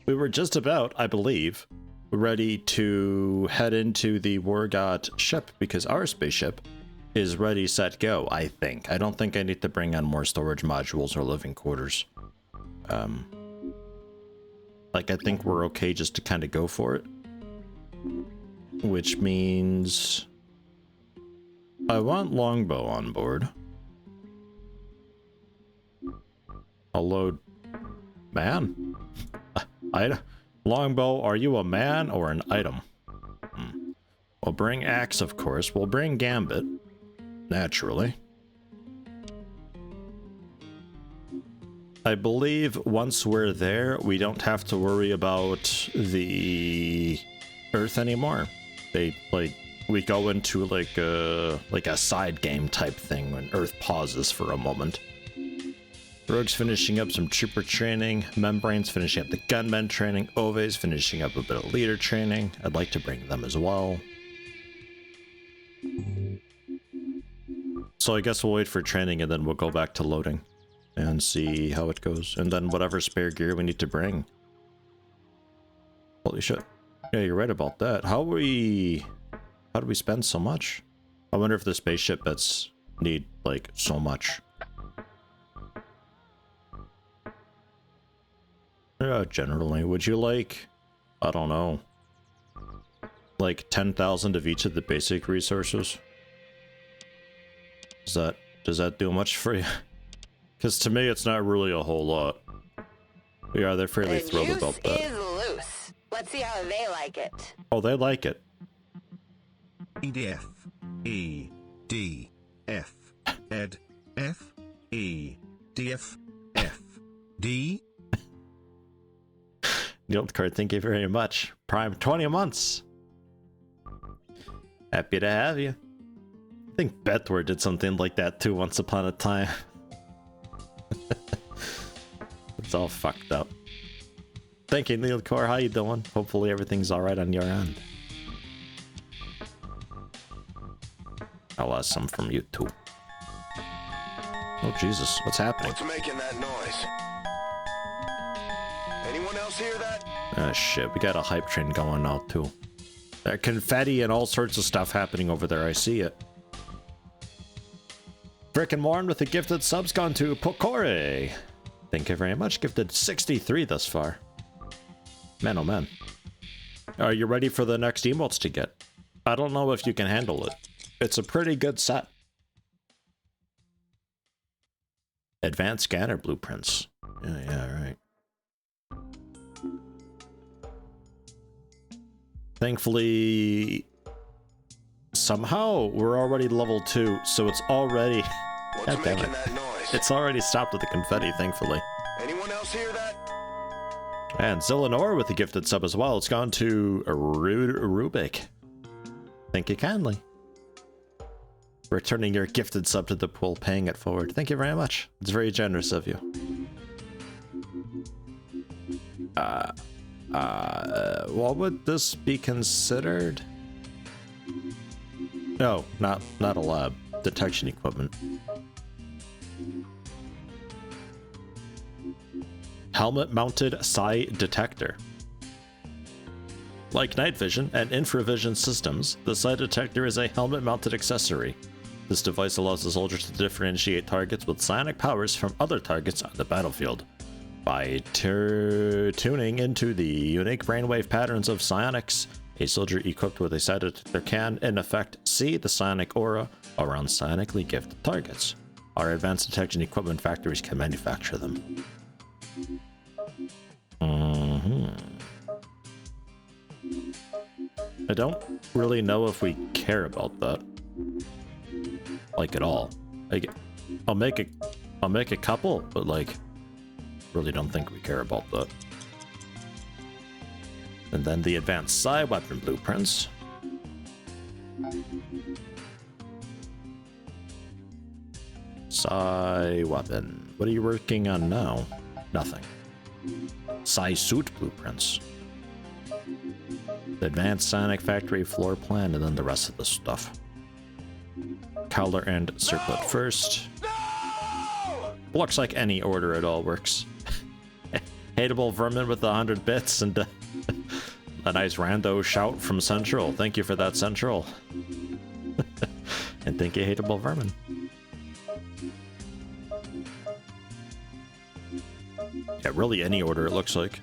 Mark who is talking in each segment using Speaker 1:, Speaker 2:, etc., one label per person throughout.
Speaker 1: we were just about, I believe, ready to head into the War God ship because our spaceship is ready, set, go, I think. I don't think I need to bring on more storage modules or living quarters. Like, I think we're okay just to kind of go for it. Which means I want Longbow on board. I'll load man. Longbow, are you a man or an item? We'll bring Axe, of course. We'll bring Gambit, naturally. I believe once we're there, we don't have to worry about the Earth anymore. We go into like a side game type thing when Earth pauses for a moment. Rogue's finishing up some trooper training, Membrane's finishing up the gunman training, Ove's finishing up a bit of leader training. I'd like to bring them as well. So I guess we'll wait for training and then we'll go back to loading and see how it goes. And then whatever spare gear we need to bring. Holy shit. Yeah, you're right about that. How do we spend so much? I wonder if the spaceship bets need like so much. Generally, would you like, I don't know, like 10,000 of each of the basic resources? Does that do much for you? Because to me, it's not really a whole lot. Yeah, they're fairly thrilled about that.
Speaker 2: The juice is loose. Let's see how they like it.
Speaker 1: Oh, they like it.
Speaker 3: EDF, E, D, F, Ed, F, E, D, F, F, D.
Speaker 1: Guild card, thank you very much. Prime 20 months. Happy to have you. I think Bethward did something like that too once upon a time. It's all fucked up. Thank you, Neil Core. How you doing? Hopefully everything's alright on your end. I'll ask some from you too. Oh Jesus, what's happening?
Speaker 4: What's making that noise? Anyone else hear that?
Speaker 1: Ah shit, we got a hype train going now too. There confetti and all sorts of stuff happening over there, I see it. Frickin' Morn with the gifted subs gone to Pokore. Thank you very much, gifted 63 thus far. Man oh man. Are you ready for the next emotes to get? I don't know if you can handle it. It's a pretty good set. Advanced scanner blueprints. Yeah, right. Thankfully, somehow we're already level 2, so it's already... God damn it. It's already stopped with the confetti, thankfully.
Speaker 4: Anyone else hear that?
Speaker 1: And Zillanor with the gifted sub as well. It's gone to Rubik. Thank you kindly. Returning your gifted sub to the pool, paying it forward. Thank you very much. It's very generous of you. What would this be considered? No, not a lab. Detection equipment. Helmet-mounted psi detector. Like night vision and infravision systems, the psi detector is a helmet-mounted accessory. This device allows the soldiers to differentiate targets with psionic powers from other targets on the battlefield. By tuning into the unique brainwave patterns of psionics, a soldier equipped with a psi detector can, in effect, see the psionic aura around psionically gifted targets. Our advanced detection equipment factories can manufacture them. I don't really know if we care about that, like at all. I'll make a couple, but like, really don't think we care about that. And then the advanced psi weapon blueprints. Psi weapon. What are you working on now? Nothing. Psi suit blueprints. The advanced psionic factory floor plan, and then the rest of the stuff. Color and circlet first.
Speaker 4: No!
Speaker 1: Looks like any order at all works. Hateable Vermin with 100 bits and a nice rando shout from Central. Thank you for that, Central. And thank you, Hateable Vermin. Yeah, really any order, it looks like.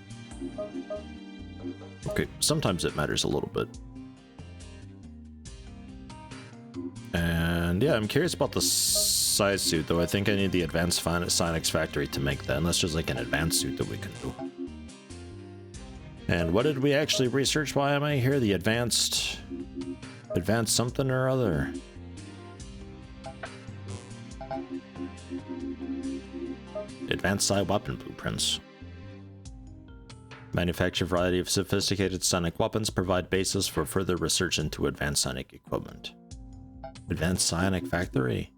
Speaker 1: Okay, sometimes it matters a little bit. And yeah, I'm curious about the size suit, though. I think I need the advanced Sonics factory to make that, unless there's like an advanced suit that we can do. And what did we actually research? Why am I here? The advanced something or other. Advanced psi weapon blueprints. Manufacture a variety of sophisticated sonic weapons, provide basis for further research into advanced sonic equipment. Advanced psionic factory,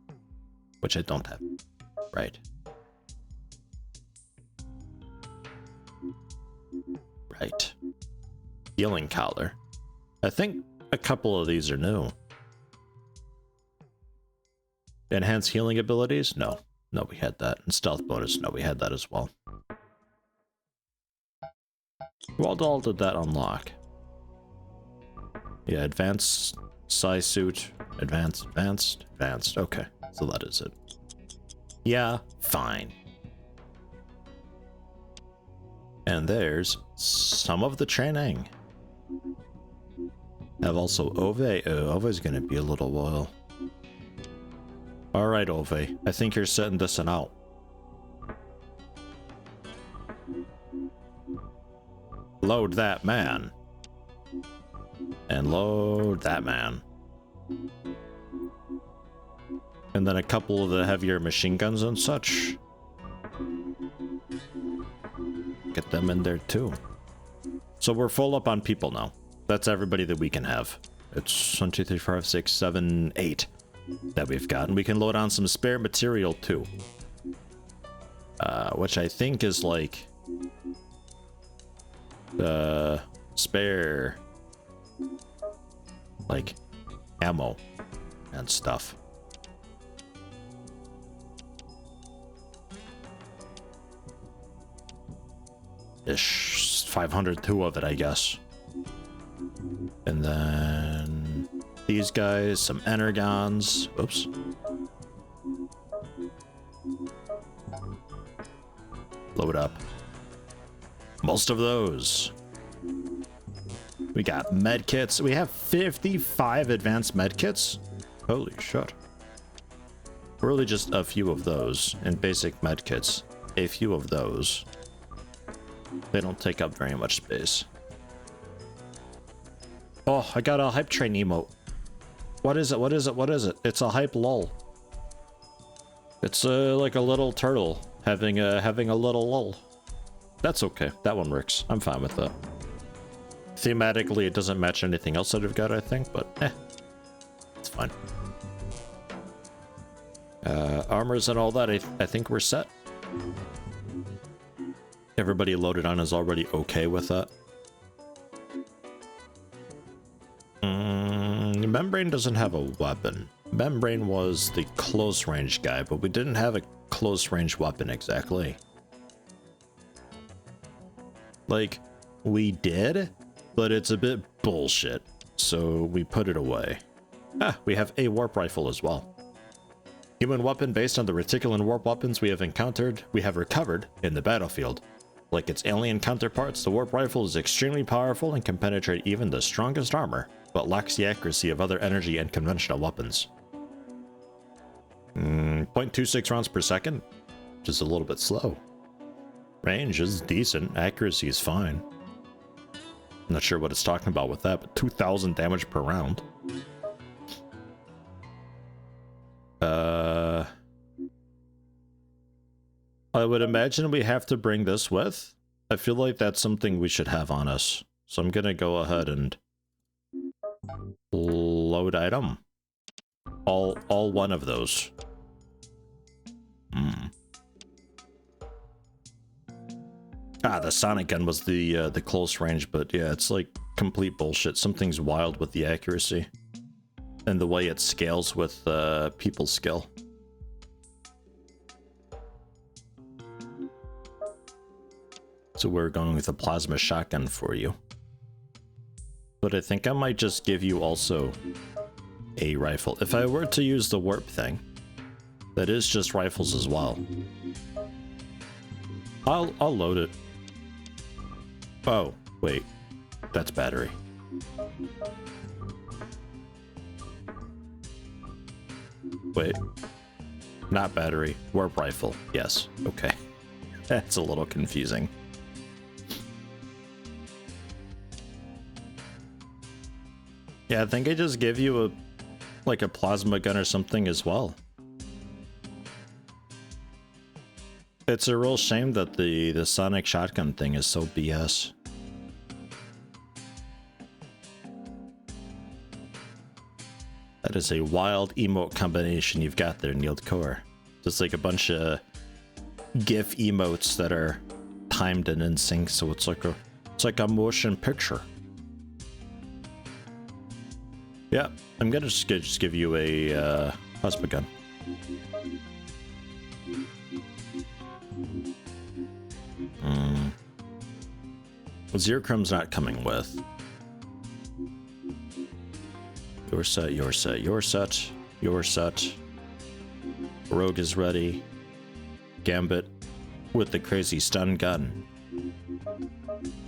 Speaker 1: which I don't have. Right. Right. Healing collar. I think a couple of these are new. Enhanced healing abilities? No. No, we had that. And stealth bonus? No, we had that as well. What all did that unlock? Yeah, advanced psi suit. Advanced. Okay, so that is it. Yeah, fine. And there's some of the training. Have also Ove. Ove's gonna be a little while. Alright, Ove. I think you're setting this one out. Load that man. And load that man. And then a couple of the heavier machine guns and such. Get them in there too. So we're full up on people now. That's everybody that we can have. It's 1, 2, 3, 4, 5, 6, 7, 8 that we've got. And we can load on some spare material too. Which I think is like spare like ammo and stuff. Ish, 502 of it, I guess. And then these guys, some energons. Oops. Load up. Most of those. We got med kits. We have 55 advanced med kits. Holy shit. Really just a few of those and basic med kits. A few of those. They don't take up very much space. Oh, I got a hype train emote. What is it? What is it? What is it? It's a hype lull. It's like a little turtle having a little lull. That's okay. That one works. I'm fine with that. Thematically, it doesn't match anything else that I've got, I think, but it's fine. Armors and all that, I think we're set. Everybody loaded on is already okay with that. Membrane doesn't have a weapon. Membrane was the close range guy, but we didn't have a close range weapon exactly. Like, we did, but it's a bit bullshit, so we put it away. Ah, we have a warp rifle as well. Human weapon based on the reticulan warp weapons we have recovered in the battlefield. Like its alien counterparts, the warp rifle is extremely powerful and can penetrate even the strongest armor, but lacks the accuracy of other energy and conventional weapons. 0.26 rounds per second, which is a little bit slow. Range is decent, accuracy is fine. I'm not sure what it's talking about with that, but 2,000 damage per round. I would imagine we have to bring this with. I feel like that's something we should have on us. So I'm gonna go ahead and load item. All one of those. Ah, the sonic gun was the close range, but yeah, it's like complete bullshit. Something's wild with the accuracy and the way it scales with people's skill. So we're going with a plasma shotgun for you. But I think I might just give you also a rifle. If I were to use the warp thing, that is just rifles as well. I'll load it. Oh, wait. That's battery. Wait. Not battery. Warp rifle. Yes. Okay. That's a little confusing. Yeah, I think I just give you a like a plasma gun or something as well. It's a real shame that the sonic shotgun thing is so BS. That is a wild emote combination you've got there, Neil Core. Just like a bunch of GIF emotes that are timed and in sync, so it's like a motion picture. Yeah, I'm gonna just give you a plasma gun. Zercrum's not coming with. You're set, you're set, you're set, you're set. Rogue is ready. Gambit with the crazy stun gun.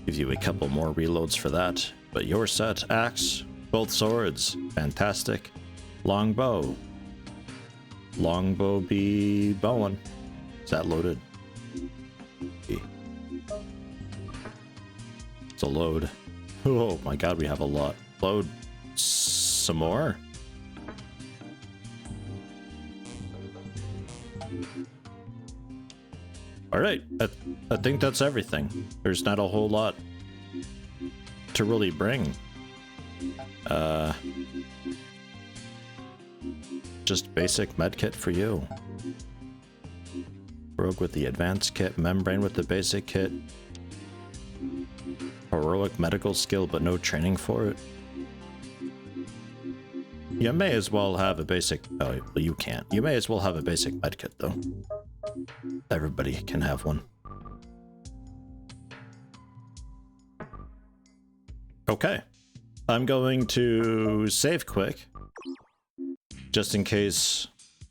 Speaker 1: Give you a couple more reloads for that, but you're set. Axe, both swords, fantastic. Longbow. Longbow be bowing. Is that loaded? It's a load. Oh my god, we have a lot. Load some more. All right, I think that's everything. There's not a whole lot to really bring. Just basic med kit for you. Rogue with the advanced kit, membrane with the basic kit. Heroic medical skill, but no training for it. You may as well have a basic... Oh, well, you can't. You may as well have a basic medkit, though. Everybody can have one. Okay. I'm going to save quick. Just in case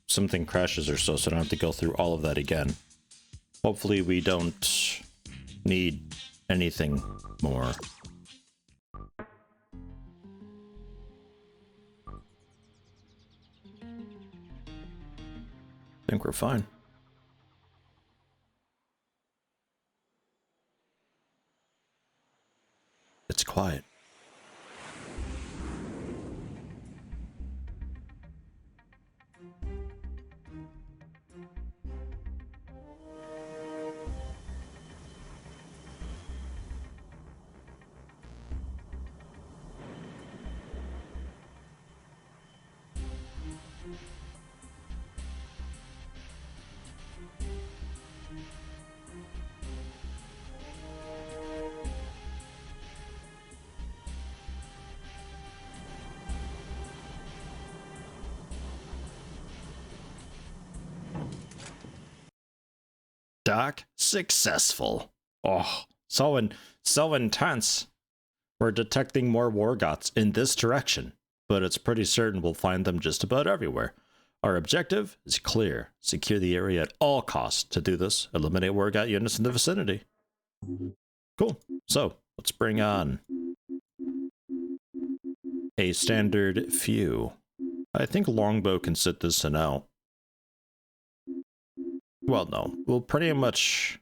Speaker 1: something crashes or so I don't have to go through all of that again. Hopefully we don't need anything more. I think we're fine. It's quiet. Doc, successful. Oh, so intense. We're detecting more Wargoths in this direction, but it's pretty certain we'll find them just about everywhere. Our objective is clear. Secure the area at all costs. To do this, eliminate Wargoth units in the vicinity. Cool. So, let's bring on a standard few. I think Longbow can sit this one out. Well, no. We'll pretty much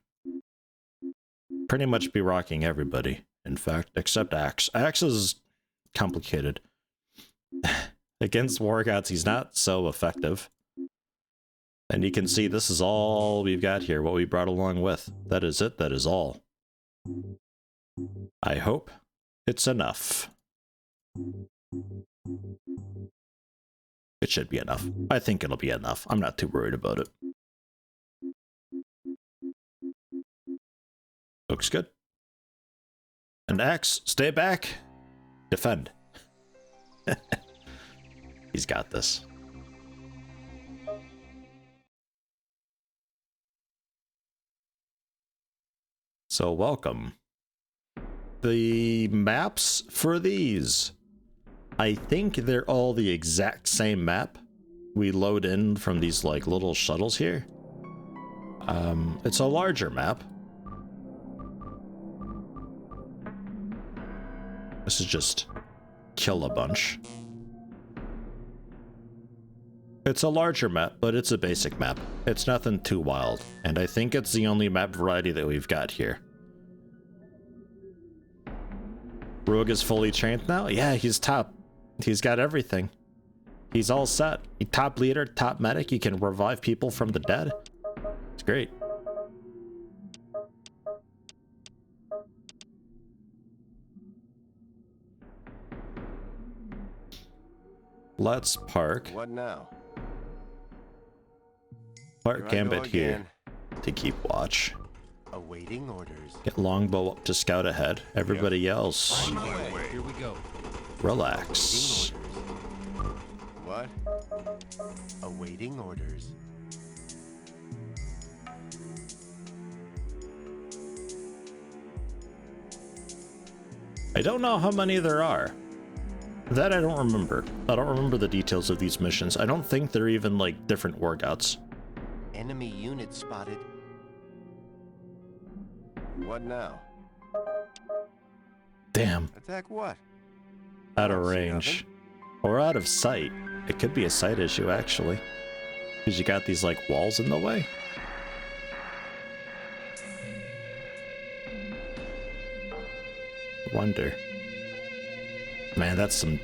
Speaker 1: be rocking everybody, in fact, except Axe. Axe is complicated. Against Wargoths, he's not so effective. And you can see this is all we've got here, what we brought along with. That is it, that is all. I hope it's enough. It should be enough. I think it'll be enough. I'm not too worried about it. Looks good. And Axe, stay back. Defend. He's got this. So welcome. The maps for these, I think they're all the exact same map we load in from these like little shuttles here. It's a larger map. This is just kill a bunch. It's a larger map, but it's a basic map. It's nothing too wild, and I think it's the only map variety that we've got here. Rogue is fully trained now? Yeah, he's top. He's got everything. He's all set. Top leader, top medic. He can revive people from the dead. It's great. Let's park.
Speaker 4: What now?
Speaker 1: Park Gambit here to keep watch.
Speaker 5: Awaiting orders.
Speaker 1: Get longbow up to scout ahead. Everybody yells.
Speaker 5: On my way. Here we go.
Speaker 1: Relax.
Speaker 4: What?
Speaker 5: Awaiting orders.
Speaker 1: I don't know how many there are. That I don't remember. I don't remember the details of these missions. I don't think they're even like different workouts.
Speaker 5: Enemy unit spotted.
Speaker 4: What now?
Speaker 1: Damn.
Speaker 4: Attack what?
Speaker 1: Out of
Speaker 4: I see
Speaker 1: range. Or out of sight. It could be a sight issue actually. Because you got these like walls in the way. Wonder. Man, that's some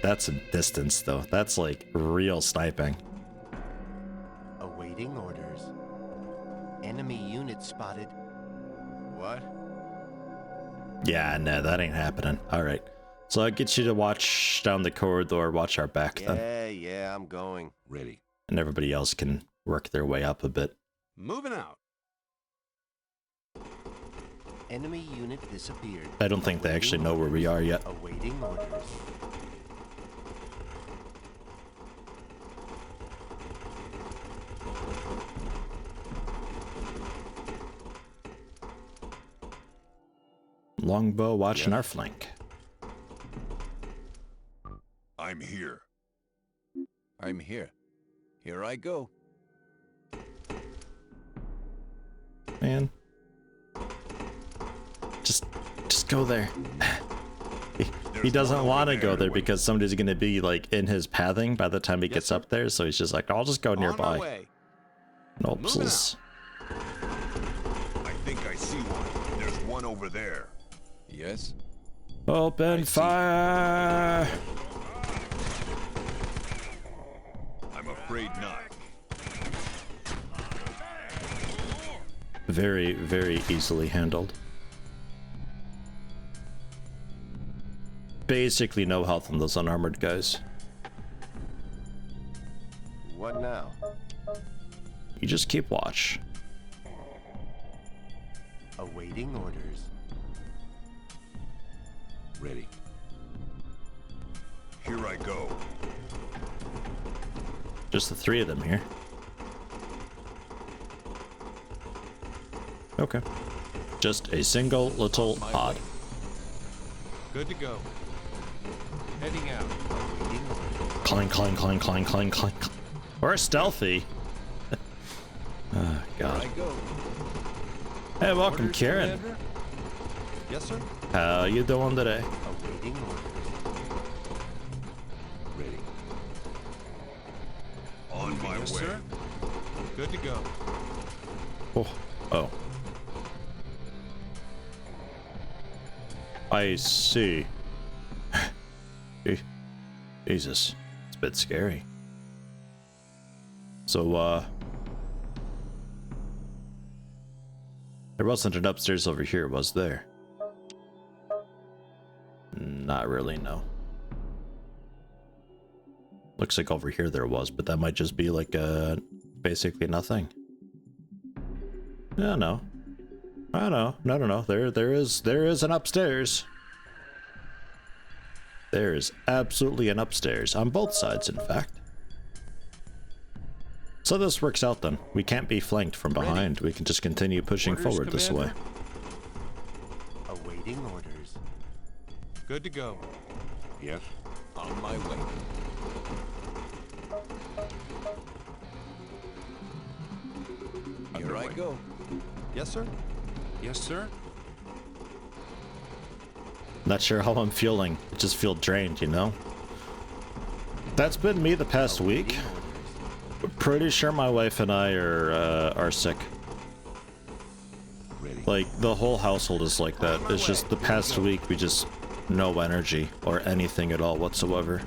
Speaker 1: distance though. That's like real sniping.
Speaker 5: Awaiting orders. Enemy unit spotted.
Speaker 4: What?
Speaker 1: Yeah, no, that ain't happening. Alright. So I'll get you to watch down the corridor, watch our back then.
Speaker 4: Yeah, I'm going. Ready.
Speaker 1: And everybody else can work their way up a bit.
Speaker 4: Moving out.
Speaker 5: Enemy unit disappeared.
Speaker 1: I don't think they actually know where we are yet.
Speaker 5: Awaiting orders.
Speaker 1: Longbow watching our flank.
Speaker 4: I'm here. I'm here. Here I go.
Speaker 1: Man. Just go there. He doesn't want to go there because somebody's going to be like in his pathing by the time he gets up there, so he's just like, I'll just go nearby. Nope.
Speaker 4: I think I see one. There's one over there. Yes.
Speaker 1: Open fire!
Speaker 4: I'm afraid not.
Speaker 1: Very, very easily handled. Basically no health on those unarmored guys.
Speaker 4: What now?
Speaker 1: You just keep watch.
Speaker 5: Awaiting orders.
Speaker 4: Ready. Here I go.
Speaker 1: Just the three of them here. Okay. Just a single little pod.
Speaker 6: Good to go. Heading out.
Speaker 5: Awaiting orders.
Speaker 1: Clang, clang, clang, clang, clang, clang. We're stealthy. Oh, God.
Speaker 6: I go.
Speaker 1: Hey, welcome,
Speaker 6: Orders,
Speaker 1: Karen.
Speaker 6: Commander? Yes, sir.
Speaker 1: How you doing today?
Speaker 5: Awaiting orders.
Speaker 4: Ready. On my
Speaker 6: Yes,
Speaker 4: way.
Speaker 6: sir. Good to go.
Speaker 1: Oh. Oh. I see. Jesus. It's a bit scary. So, there wasn't an upstairs over here, was there? Not really, no. Looks like over here there was, but that might just be like, basically nothing. No. I know. No. There is an upstairs. There is absolutely an upstairs on both sides, in fact. So this works out then. We can't be flanked from behind. We can just continue pushing
Speaker 6: Orders,
Speaker 1: forward this way.
Speaker 6: Commander?
Speaker 5: Awaiting orders.
Speaker 6: Good to go.
Speaker 4: Yes.
Speaker 7: On my way. Here I go.
Speaker 6: Yes, sir.
Speaker 7: Yes, sir.
Speaker 1: Not sure how I'm feeling. I just feel drained, you know? That's been me the past week. Pretty sure my wife and I are sick.
Speaker 4: Ready.
Speaker 1: Like, the whole household is like that. It's just the past week we just no energy or anything at all whatsoever.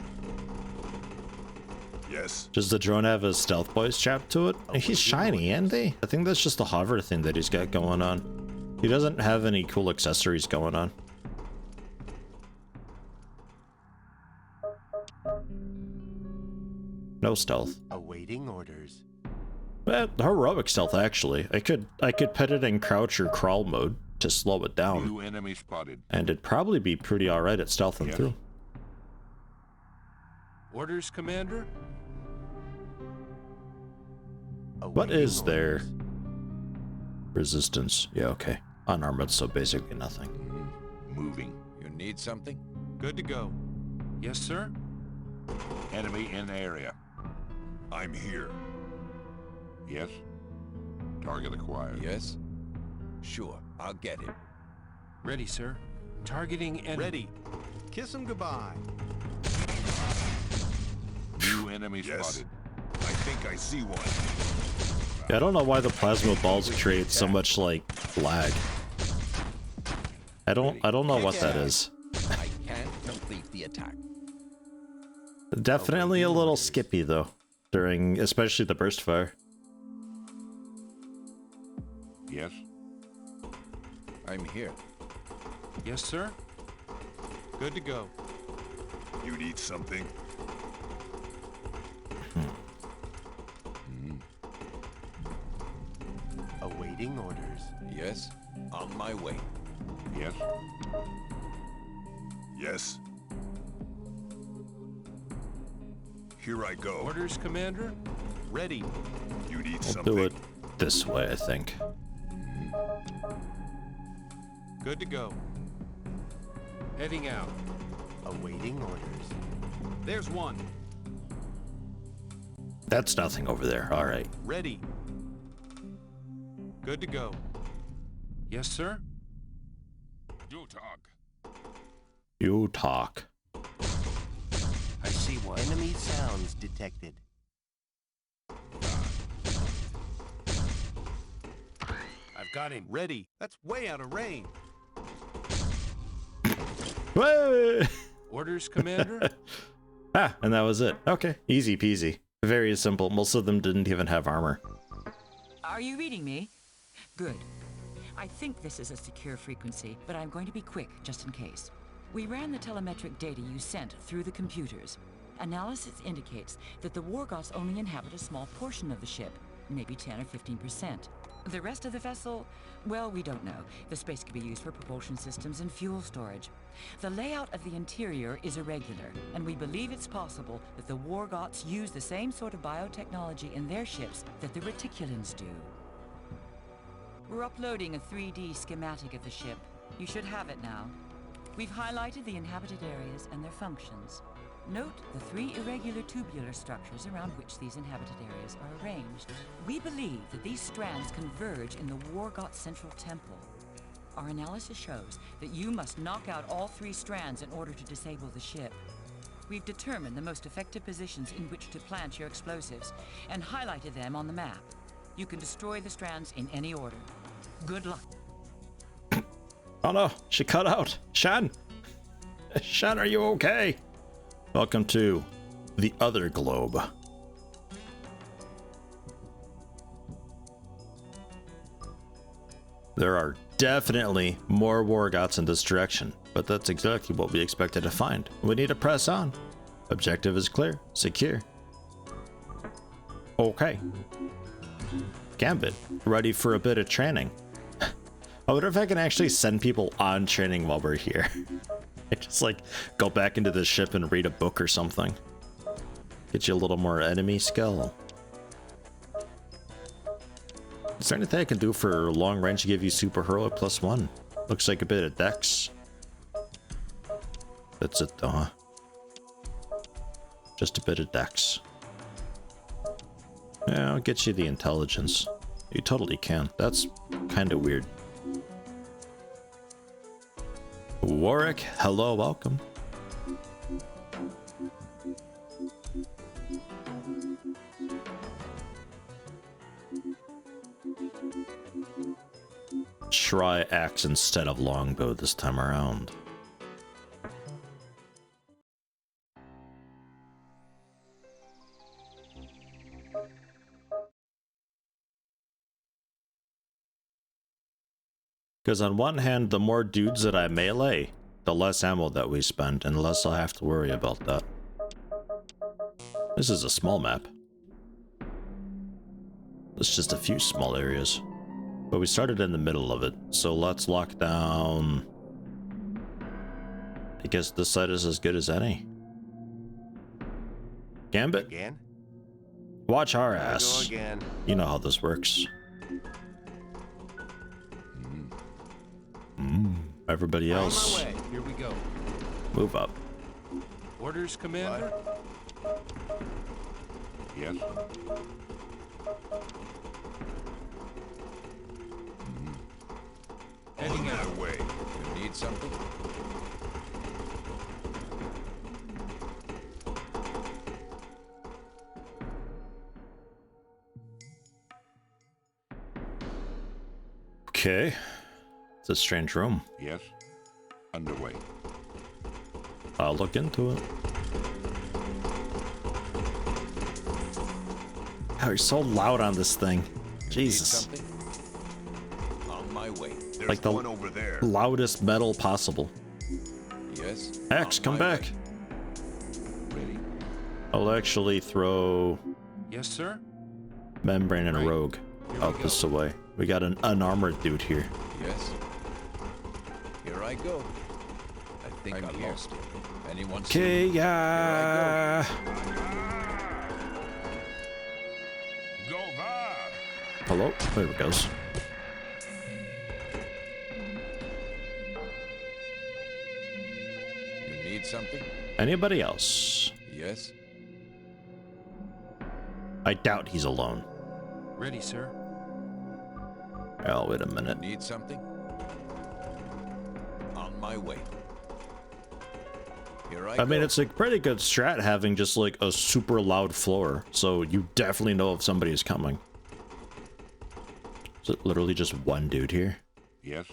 Speaker 4: Yes.
Speaker 1: Does the drone have a stealth boy strapped to it? He's shiny, ain't he? I think that's just a hover thing that he's got going on. He doesn't have any cool accessories going on. No stealth.
Speaker 5: Awaiting orders.
Speaker 1: Heroic stealth, actually. I could put it in crouch or crawl mode to slow it down,
Speaker 4: New enemy spotted.
Speaker 1: and it'd probably be pretty alright at stealthing
Speaker 4: Yes.
Speaker 1: through.
Speaker 6: Orders, Commander?
Speaker 1: What
Speaker 5: Awaiting
Speaker 1: is there?
Speaker 5: orders.
Speaker 1: Resistance. Yeah, okay. Unarmored, so basically nothing.
Speaker 4: Moving.
Speaker 7: You need something?
Speaker 6: Good to go.
Speaker 7: Yes, sir.
Speaker 4: Enemy in area. I'm here. Yes. Target acquired.
Speaker 7: Yes. Sure, I'll get it.
Speaker 5: Ready, sir. Targeting enemy.
Speaker 6: Ready. Kiss him goodbye.
Speaker 4: New enemy spotted. I think I see one.
Speaker 1: Yeah, I don't know why the plasma balls create so much, like, lag. I don't know what that is.
Speaker 7: I can't complete the attack.
Speaker 1: Definitely a little skippy, though, during, especially the burst fire.
Speaker 4: Yes.
Speaker 7: I'm here.
Speaker 5: Yes, sir.
Speaker 6: Good to go.
Speaker 4: You need something?
Speaker 5: Awaiting orders.
Speaker 7: Yes. On my way.
Speaker 4: Yes. Yes. Here I go.
Speaker 6: Orders, Commander? Ready.
Speaker 4: You need
Speaker 1: I'll
Speaker 4: something?
Speaker 1: do it this way, I think.
Speaker 6: Good to go. Heading out.
Speaker 5: Awaiting orders.
Speaker 6: There's one.
Speaker 1: That's nothing over there. Alright.
Speaker 6: Ready. Good to go.
Speaker 5: Yes, sir.
Speaker 4: You talk.
Speaker 1: You talk.
Speaker 5: I see one. Enemy sounds detected.
Speaker 6: I've got him. Ready. That's way out of range.
Speaker 1: Whoa!
Speaker 6: Orders, Commander?
Speaker 1: Ah, and that was it. Okay, easy peasy. Very simple. Most of them didn't even have armor.
Speaker 8: Are you reading me? Good. I think this is a secure frequency, but I'm going to be quick just in case. We ran the telemetric data you sent through the computers. Analysis indicates that the Wargoths only inhabit a small portion of the ship, maybe 10 or 15%. The rest of the vessel, well, we don't know. The space could be used for propulsion systems and fuel storage. The layout of the interior is irregular, and we believe it's possible that the Wargoths use the same sort of biotechnology in their ships that the Reticulans do. We're uploading a 3D schematic of the ship. You should have it now. We've highlighted the inhabited areas and their functions. Note the 3 irregular tubular structures around which these inhabited areas are arranged. We believe that these strands converge in the Wargoth Central Temple. Our analysis shows that you must knock out all 3 strands in order to disable the ship. We've determined the most effective positions in which to plant your explosives and highlighted them on the map. You can destroy the strands in any order. Good luck.
Speaker 1: Oh no, she cut out. Shan! Shan, are you okay? Welcome to the other globe. There are definitely more Wargoths in this direction, but that's exactly what we expected to find. We need to press on. Objective is clear, secure. Okay. Gambit, ready for a bit of training. I wonder if I can actually send people on training while we're here. I just like go back into the ship and read a book or something. Get you a little more enemy skill. Is there anything I can do for long range to give you super heroic +1? Looks like a bit of dex. That's it though, huh? Just a bit of dex. Yeah, I'll get you the intelligence. You totally can. That's kind of weird. Warwick, hello, welcome. Try axe instead of longbow this time around. Because on one hand, the more dudes that I melee, the less ammo that we spend, and less I'll have to worry about that. This is a small map. It's just a few small areas. But we started in the middle of it, so let's lock down... I guess this side is as good as any. Gambit?
Speaker 6: Again?
Speaker 1: Watch our
Speaker 6: Go
Speaker 1: ass.
Speaker 6: again.
Speaker 1: You know how this works. Everybody
Speaker 6: On
Speaker 1: else,
Speaker 6: my way. Here we go.
Speaker 1: move up.
Speaker 6: Orders, Commander?
Speaker 4: Yes?
Speaker 6: Heading
Speaker 4: On
Speaker 6: out.
Speaker 4: my way.
Speaker 7: You need something?
Speaker 1: Okay. It's a strange room.
Speaker 4: Yes? Underway.
Speaker 1: I'll look into it. Oh, you're so loud on this thing.
Speaker 7: Need
Speaker 1: Jesus.
Speaker 7: something? On my way.
Speaker 4: There's
Speaker 1: Like the
Speaker 4: one over there.
Speaker 1: loudest metal possible.
Speaker 7: Yes?
Speaker 1: X,
Speaker 7: On
Speaker 1: come
Speaker 7: my
Speaker 1: back.
Speaker 7: way. Ready?
Speaker 1: I'll actually throw
Speaker 6: Yes, sir?
Speaker 1: membrane and a
Speaker 6: Right.
Speaker 1: rogue
Speaker 6: Here we
Speaker 1: out
Speaker 6: go.
Speaker 1: this way. We got an unarmored dude here.
Speaker 7: Yes? Here I go. I think
Speaker 6: I'm
Speaker 7: I
Speaker 6: here.
Speaker 7: lost him. Anyone see
Speaker 1: Okay,
Speaker 7: me?
Speaker 1: yeah.
Speaker 4: Go there!
Speaker 1: Hello? There it goes.
Speaker 7: You need something?
Speaker 1: Anybody else?
Speaker 7: Yes?
Speaker 1: I doubt he's alone.
Speaker 6: Ready, sir?
Speaker 1: Oh, wait a minute.
Speaker 7: Need something? On my way. Here I
Speaker 1: I
Speaker 7: go.
Speaker 1: mean, it's a pretty good strat having just like a super loud floor, so you definitely know if somebody is coming. Is it literally just one dude here?
Speaker 4: Yes?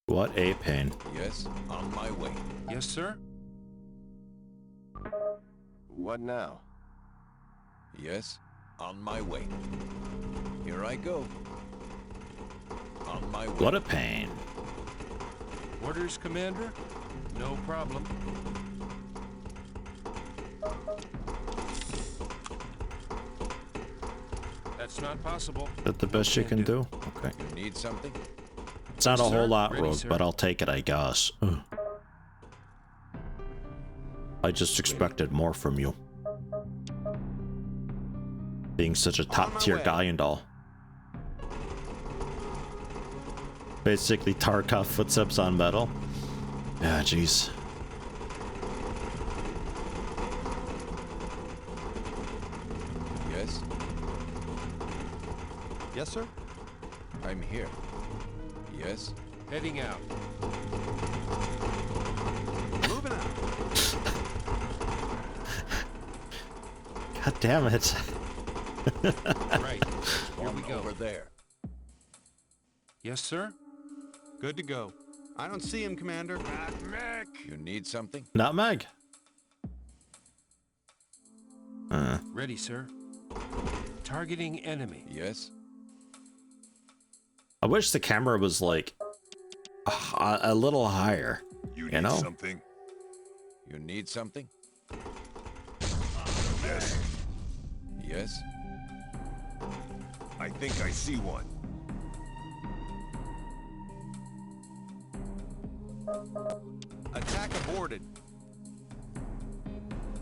Speaker 1: What a pain.
Speaker 7: Yes? On my way.
Speaker 6: Yes, sir? What now?
Speaker 7: Yes? On my way. Here I go. On my way.
Speaker 1: What a pain.
Speaker 6: Orders, Commander? No problem. That's not possible.
Speaker 1: Is that the best you can do? Okay.
Speaker 7: You need something?
Speaker 1: It's not a
Speaker 6: Yes,
Speaker 1: whole
Speaker 6: sir.
Speaker 1: lot,
Speaker 6: Ready,
Speaker 1: Rogue,
Speaker 6: sir.
Speaker 1: but I'll take it, I guess. Ugh. I just expected more from you. Being such a top tier
Speaker 6: way.
Speaker 1: guy and all. Basically Tarkov footsteps on metal. Yeah, jeez.
Speaker 7: Yes?
Speaker 6: Yes, sir?
Speaker 7: I'm here. Yes?
Speaker 6: Heading out. Moving out.
Speaker 1: God damn it.
Speaker 6: Right. Here we
Speaker 7: One
Speaker 6: go.
Speaker 7: over there.
Speaker 6: Yes, sir?
Speaker 9: Good to go. I don't see him, Commander.
Speaker 7: You need something?
Speaker 1: Nutmeg.
Speaker 6: Ready, sir? Targeting enemy.
Speaker 7: Yes?
Speaker 1: I wish the camera was like a little higher.
Speaker 4: You
Speaker 1: You
Speaker 4: need
Speaker 1: know?
Speaker 4: something?
Speaker 7: You need something?
Speaker 4: Yes.
Speaker 7: Yes?
Speaker 4: I think I see one.
Speaker 6: Attack aborted.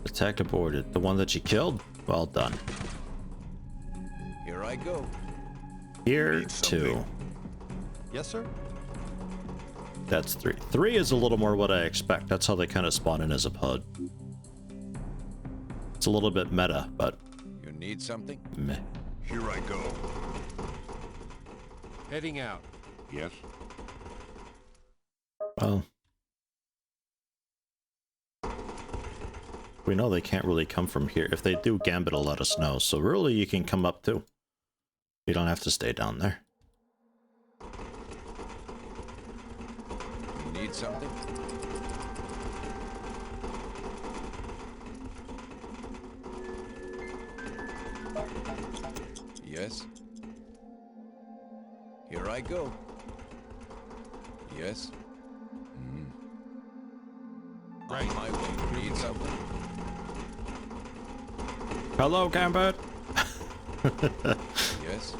Speaker 1: Attack aborted. The one that you killed? Well done.
Speaker 7: Here I go.
Speaker 1: Here
Speaker 4: Need
Speaker 1: too.
Speaker 4: something.
Speaker 9: Yes, sir?
Speaker 1: That's 3. 3 is a little more what I expect. That's how they kind of spawn in as a pod. It's a little bit meta, but
Speaker 7: You need something?
Speaker 1: meh.
Speaker 4: Here I go.
Speaker 6: Heading out.
Speaker 4: Yes?
Speaker 1: Well, we know they can't really come from here. If they do, Gambit will let us know. So really, you can come up too. You don't have to stay down there.
Speaker 7: You need something? Yes? Here I go. Yes?
Speaker 6: Right.
Speaker 7: On my way. Need something?
Speaker 1: Hello, Gambit.
Speaker 7: Yes?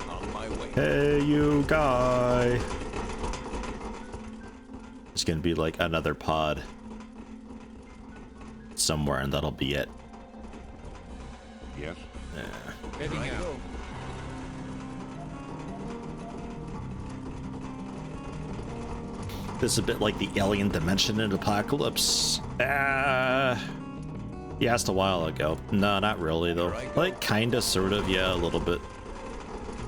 Speaker 7: On my way.
Speaker 1: Hey, you guy. It's gonna be like another pod somewhere, and that'll be it.
Speaker 4: Yes?
Speaker 1: Yeah.
Speaker 6: Heading
Speaker 7: Here I
Speaker 6: out.
Speaker 7: go.
Speaker 1: This is a bit like the alien dimension in Apocalypse. You asked a while ago. No, not really though. Like kinda, sort of, yeah, a little bit.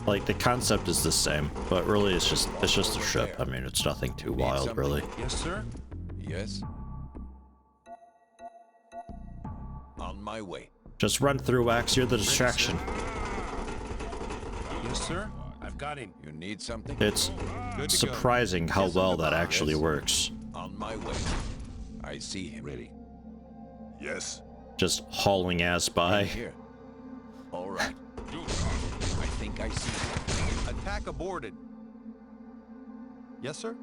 Speaker 1: Like the concept is the same, but really it's just a ship. I mean, it's nothing too wild, really.
Speaker 6: Yes, sir.
Speaker 7: Yes? On my way.
Speaker 1: Just run through, Wax. You're the distraction.
Speaker 6: Yes, sir. I've got him.
Speaker 7: You need something?
Speaker 1: It's
Speaker 6: Good to go.
Speaker 1: surprising how well that actually works.
Speaker 7: On my way. I see him.
Speaker 4: Ready? Yes?
Speaker 1: Just hauling ass by.
Speaker 7: Here. All right. I think I see him.
Speaker 9: Attack aborted. Yes, sir?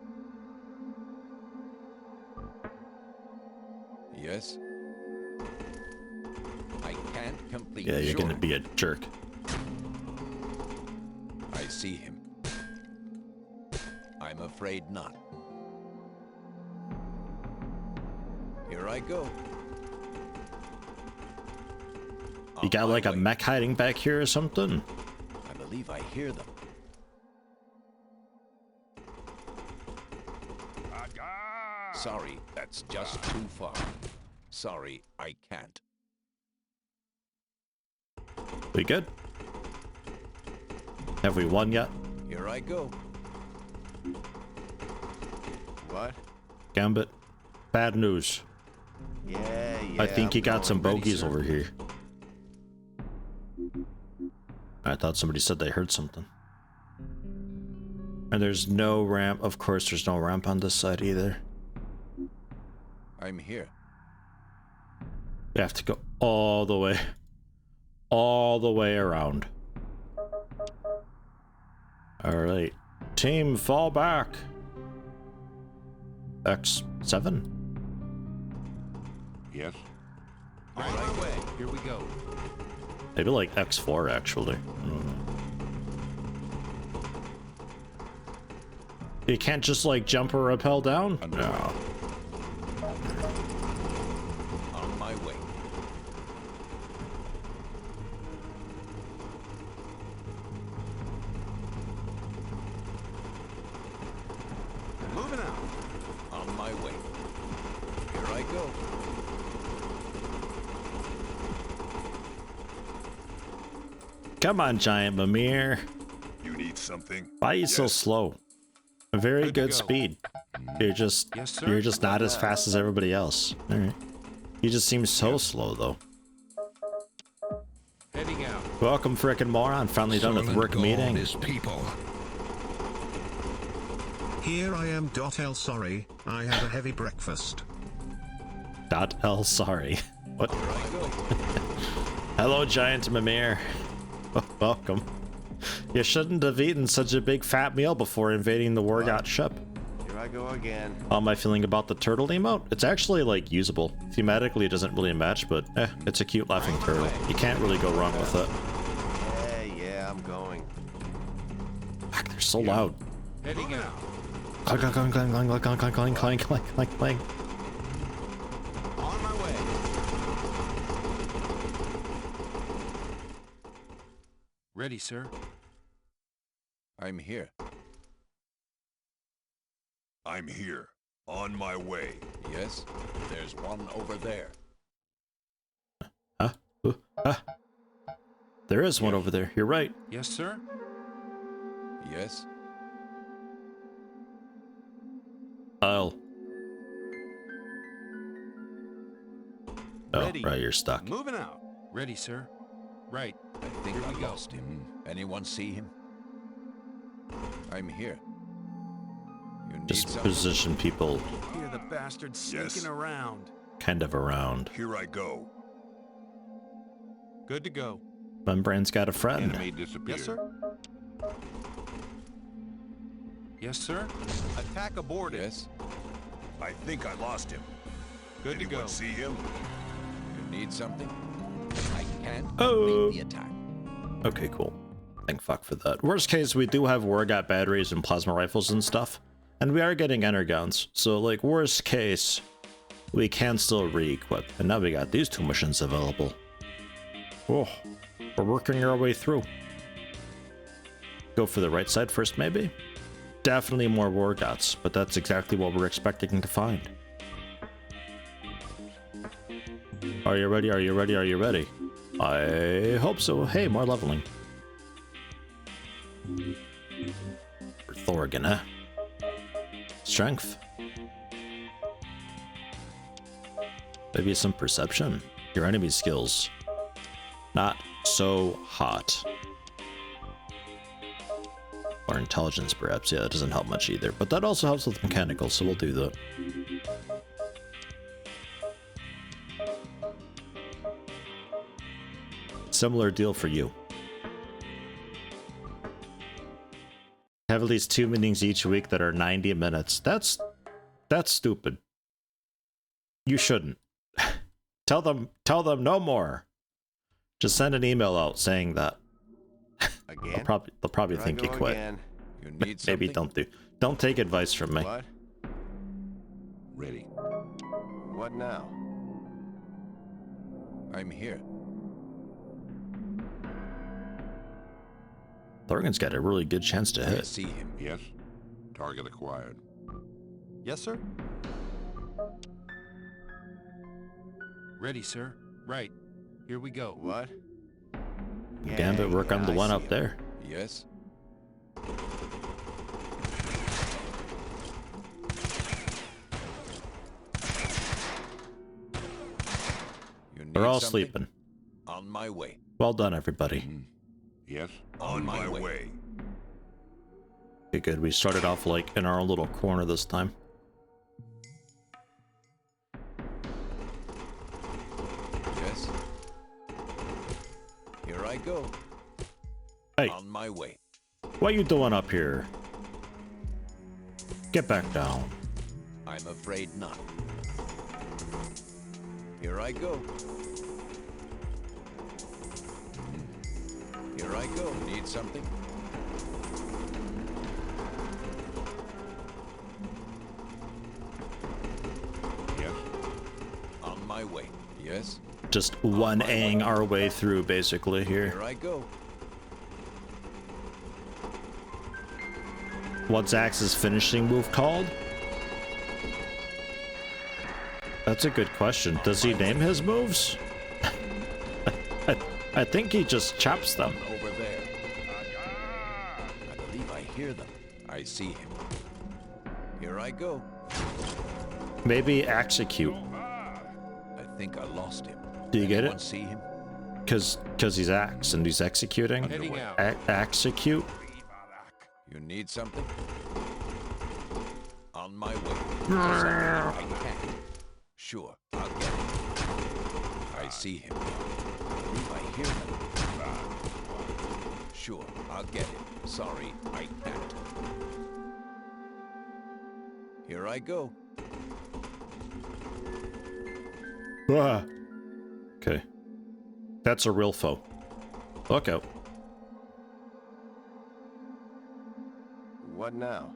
Speaker 7: Yes? I can't complete.
Speaker 1: Yeah, you're
Speaker 7: Sure.
Speaker 1: gonna be a jerk.
Speaker 7: I see him. I'm afraid not. Here I go.
Speaker 1: You
Speaker 7: On
Speaker 1: got
Speaker 7: my
Speaker 1: like a
Speaker 7: way.
Speaker 1: mech hiding back here or something?
Speaker 7: I believe I hear them. Sorry, that's just too far. Sorry, I can't.
Speaker 1: We good? Have we won yet?
Speaker 7: Here I go.
Speaker 9: What?
Speaker 1: Gambit? Bad news.
Speaker 9: Yeah.
Speaker 1: I think you got some
Speaker 9: ready,
Speaker 1: bogeys
Speaker 9: sir.
Speaker 1: over here. I thought somebody said they heard something. And there's no ramp. Of course, there's no ramp on this side either.
Speaker 7: I'm here.
Speaker 1: We have to go all the way around. Alright. Team, fall back. X7?
Speaker 4: Yes?
Speaker 6: On my way. Here we go.
Speaker 1: Maybe like X4 actually. I don't know. You can't just like jump or rappel down? No.
Speaker 7: On my way.
Speaker 9: Moving out.
Speaker 7: On my way. Here I go.
Speaker 1: Come on, Giant Mimir.
Speaker 4: You need something?
Speaker 1: Why are you so
Speaker 4: Yes.
Speaker 1: slow? A very
Speaker 6: Good to
Speaker 1: good
Speaker 6: go.
Speaker 1: speed. You're just
Speaker 6: Yes, sir.
Speaker 1: you're just not as fast as everybody else. Alright. You just seem so slow though.
Speaker 6: Heading out.
Speaker 1: Welcome, frickin' moron. Finally done with work meeting.
Speaker 3: People. Here I am. L. Sorry, I have a heavy breakfast.
Speaker 1: .L sorry. What?
Speaker 7: Here I go.
Speaker 1: Hello, Giant Mimir. Welcome. You shouldn't have eaten such a big fat meal before invading the Wargot ship.
Speaker 9: Here I go again.
Speaker 1: How am I feeling about the turtle emote? It's actually like usable. Thematically it doesn't really match, but it's a cute laughing turtle. You can't really go wrong with it.
Speaker 9: Yeah, I'm going.
Speaker 1: Fuck, they're so loud.
Speaker 6: Heading out.
Speaker 1: Clang, clang, clang, clang, clang, clang, clang, clang, clang, clang, clang, clang.
Speaker 9: On my way.
Speaker 6: Ready, sir.
Speaker 7: I'm here.
Speaker 4: I'm here. On my way.
Speaker 7: Yes, there's one over there.
Speaker 1: Huh? There is one over there. You're right.
Speaker 6: Yes, sir?
Speaker 7: Yes,
Speaker 1: I'll. Oh,
Speaker 6: Ready.
Speaker 1: right, you're stuck.
Speaker 9: Moving out.
Speaker 6: Ready, sir. Right.
Speaker 7: I think
Speaker 6: Here
Speaker 7: I
Speaker 6: we go.
Speaker 7: lost him. Anyone see him? I'm here. You need
Speaker 1: Just
Speaker 7: something?
Speaker 1: position people
Speaker 6: Hear the bastard sneaking
Speaker 4: Yes.
Speaker 6: around.
Speaker 1: kind of around.
Speaker 4: Here I go.
Speaker 6: Good to go.
Speaker 1: Membrane's got a friend.
Speaker 4: Enemy disappeared.
Speaker 6: Yes, sir? Yes, sir?
Speaker 9: Attack aborted.
Speaker 7: Yes,
Speaker 4: I think I lost him.
Speaker 6: Good
Speaker 4: Anyone
Speaker 6: to go.
Speaker 4: see him?
Speaker 7: you need something? I can't
Speaker 1: Oh.
Speaker 7: complete the attack.
Speaker 1: Okay, cool. Thank fuck for that. Worst case, we do have Wargat batteries and plasma rifles and stuff. And we are getting energuns. So, like, worst case, we can still re-equip. And now we got these two missions available. Oh, we're working our way through. Go for the right side first, maybe? Definitely more Wargats, but that's exactly what we're expecting to find. Are you ready? Are you ready? Are you ready? I hope so. Hey, more leveling. For Thorgan, huh? Strength. Maybe some perception. Your enemy skills. Not so hot. Or intelligence, perhaps. Yeah, that doesn't help much either. But that also helps with mechanical, so we'll do that. Similar deal for you. Have at least 2 meetings each week that are 90 minutes. That's stupid. You shouldn't. Tell them no more. Just send an email out saying that.
Speaker 9: Again?
Speaker 1: They'll probably
Speaker 9: Here I
Speaker 1: think you
Speaker 9: go
Speaker 1: quit.
Speaker 9: again.
Speaker 7: You need
Speaker 1: Maybe
Speaker 7: something?
Speaker 1: don't take advice from me.
Speaker 9: What?
Speaker 7: Ready.
Speaker 9: What now?
Speaker 7: I'm here.
Speaker 1: Thorgan's got a really good chance to
Speaker 7: I
Speaker 1: hit.
Speaker 7: see him.
Speaker 4: Yes. Target acquired.
Speaker 6: Yes, sir? Ready, sir. Right. Here we go.
Speaker 9: What?
Speaker 1: Gambit, work on the
Speaker 9: I
Speaker 1: one
Speaker 9: see
Speaker 1: up
Speaker 9: him.
Speaker 1: there.
Speaker 7: Yes. You need
Speaker 1: They're all
Speaker 7: something?
Speaker 1: sleeping.
Speaker 7: On my way.
Speaker 1: Well done, everybody.
Speaker 4: Yes.
Speaker 7: On my way.
Speaker 1: Okay, good. We started off like in our own little corner this time.
Speaker 7: Yes. Here I go.
Speaker 1: Hey,
Speaker 7: On my way.
Speaker 1: what you doing up here? Get back down.
Speaker 7: I'm afraid not. Here I go. Here I go. Need something?
Speaker 4: Yes.
Speaker 7: On my way. Yes.
Speaker 1: Just one-ang our way through, basically, here.
Speaker 7: Here I go.
Speaker 1: What's Axe's finishing move called? That's a good question. Does he name his moves? I think he just chops them.
Speaker 7: Over there. I believe I hear them. I see him. Here I go.
Speaker 1: Maybe execute.
Speaker 7: I think I lost him.
Speaker 1: Do you get
Speaker 7: Anyone
Speaker 1: it?
Speaker 7: see him?
Speaker 1: Cause he's Axe and he's executing.
Speaker 6: Heading out.
Speaker 1: Execute.
Speaker 7: You need something? On my way. I can. Sure, I'll get it. I see him. I believe I hear him. Sure, I'll get it. Sorry, I can't. Here I go.
Speaker 1: Ah. Okay. That's a real foe. Look out.
Speaker 9: What now?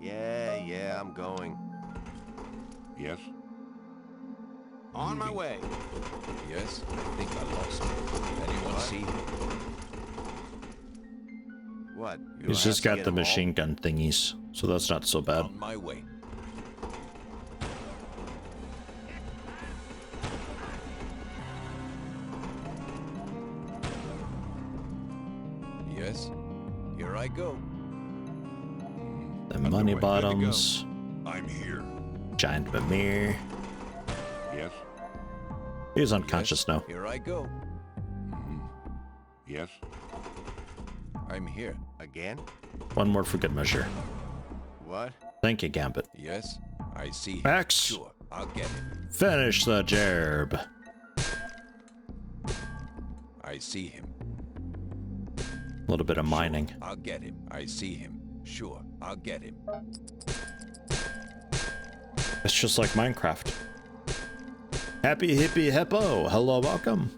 Speaker 9: Yeah, I'm going.
Speaker 4: Yes.
Speaker 9: On my way.
Speaker 7: Yes, I think I lost him. Anyone see him?
Speaker 9: What? You
Speaker 1: He's
Speaker 9: have
Speaker 1: just
Speaker 9: to
Speaker 1: got
Speaker 9: get
Speaker 1: the
Speaker 9: them all?
Speaker 1: machine gun thingies, so that's not so bad.
Speaker 7: On my way. Yes, here I go.
Speaker 1: The money
Speaker 4: Underway. Good to go.
Speaker 1: bottoms,
Speaker 4: I'm here.
Speaker 1: giant Mimir.
Speaker 4: Yes.
Speaker 1: He's unconscious
Speaker 7: Yes,
Speaker 1: now.
Speaker 7: Here I go.
Speaker 4: Yes.
Speaker 7: I'm here.
Speaker 9: Again?
Speaker 1: One more for good measure.
Speaker 9: What?
Speaker 1: Thank you, Gambit.
Speaker 7: Yes, I see him.
Speaker 1: Max,
Speaker 7: Sure, I'll get him.
Speaker 1: finish the gerb.
Speaker 7: I see him.
Speaker 1: A little bit of mining.
Speaker 7: Sure, I'll get him. I see him. Sure, I'll get him.
Speaker 1: It's just like Minecraft. Happy hippie hippo. Hello, welcome.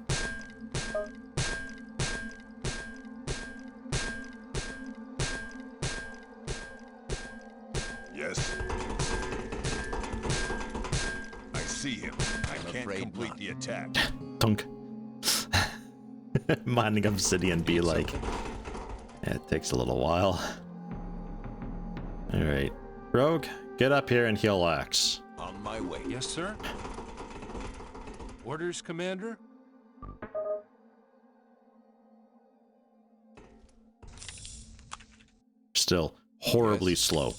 Speaker 4: Yes. I see him. I can't
Speaker 7: afraid
Speaker 4: complete
Speaker 7: not.
Speaker 4: the attack.
Speaker 1: Tunk. Mining obsidian be like. Yeah, it takes a little while. Alright. Rogue, get up here and heal Axe.
Speaker 7: On my way.
Speaker 6: Yes, sir. Orders, Commander?
Speaker 1: Still horribly
Speaker 7: Yes.
Speaker 1: slow.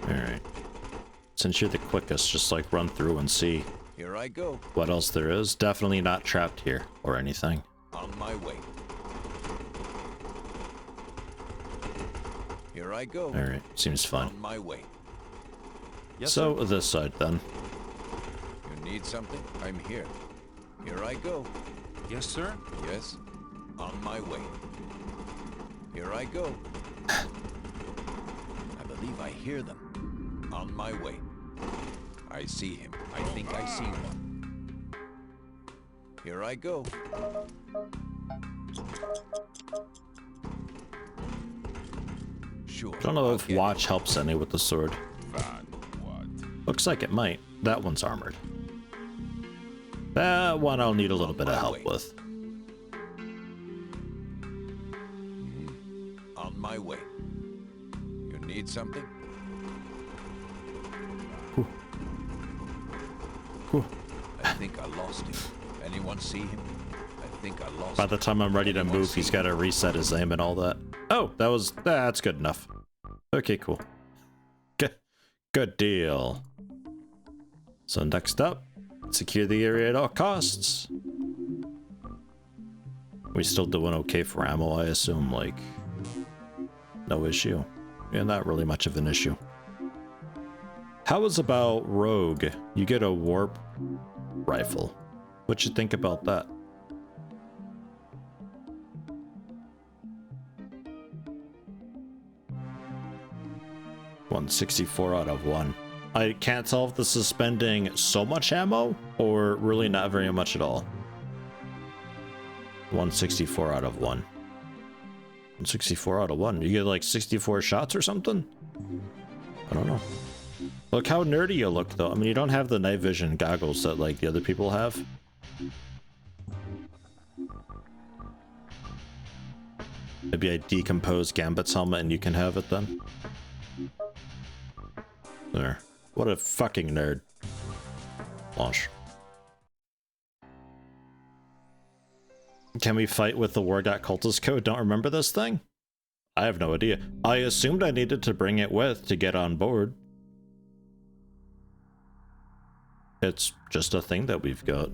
Speaker 1: Alright. Since you're the quickest, just like run through and see
Speaker 7: Here I go.
Speaker 1: what else there is. Definitely not trapped here or anything.
Speaker 7: On my way. Here I go.
Speaker 1: Alright, seems fine.
Speaker 7: On my way.
Speaker 6: Yes,
Speaker 1: So
Speaker 6: sir.
Speaker 1: this side then.
Speaker 7: You need something? I'm here. Here I go.
Speaker 6: Yes, sir.
Speaker 7: Yes. On my way. Here I go. I believe I hear them. On my way. I see him. I think I see one. Here I go. Sure.
Speaker 1: I don't know
Speaker 7: I'll
Speaker 1: if
Speaker 7: get
Speaker 1: watch helps any with the sword.
Speaker 4: Van what?
Speaker 1: Looks like it might. That one's armored. That one I'll need a little bit of help with.
Speaker 7: On my way. You need something?
Speaker 1: Whew.
Speaker 7: I think I lost him. Anyone see him? I think I lost
Speaker 1: By
Speaker 7: him.
Speaker 1: the time I'm ready to
Speaker 7: Anyone
Speaker 1: move,
Speaker 7: see
Speaker 1: he's
Speaker 7: him?
Speaker 1: got to reset his aim and all that. Oh, that's good enough. Okay, cool. Good deal. So next up, secure the area at all costs. We still doing okay for ammo, I assume, like, no issue. Yeah, not really much of an issue. How is about Rogue? You get a warp rifle. What you think about that? .164 out of 1. I can't tell if this is spending so much ammo or really not very much at all. 164 out of 1. 164 out of 1. You get like 64 shots or something? I don't know. Look how nerdy you look though. I mean, you don't have the night vision goggles that like the other people have. Maybe I decompose Gambit's helmet and you can have it then. There. What a fucking nerd. Launch. Can we fight with the War.Cultist code? Don't remember this thing? I have no idea. I assumed I needed to bring it with to get on board. It's just a thing that we've got.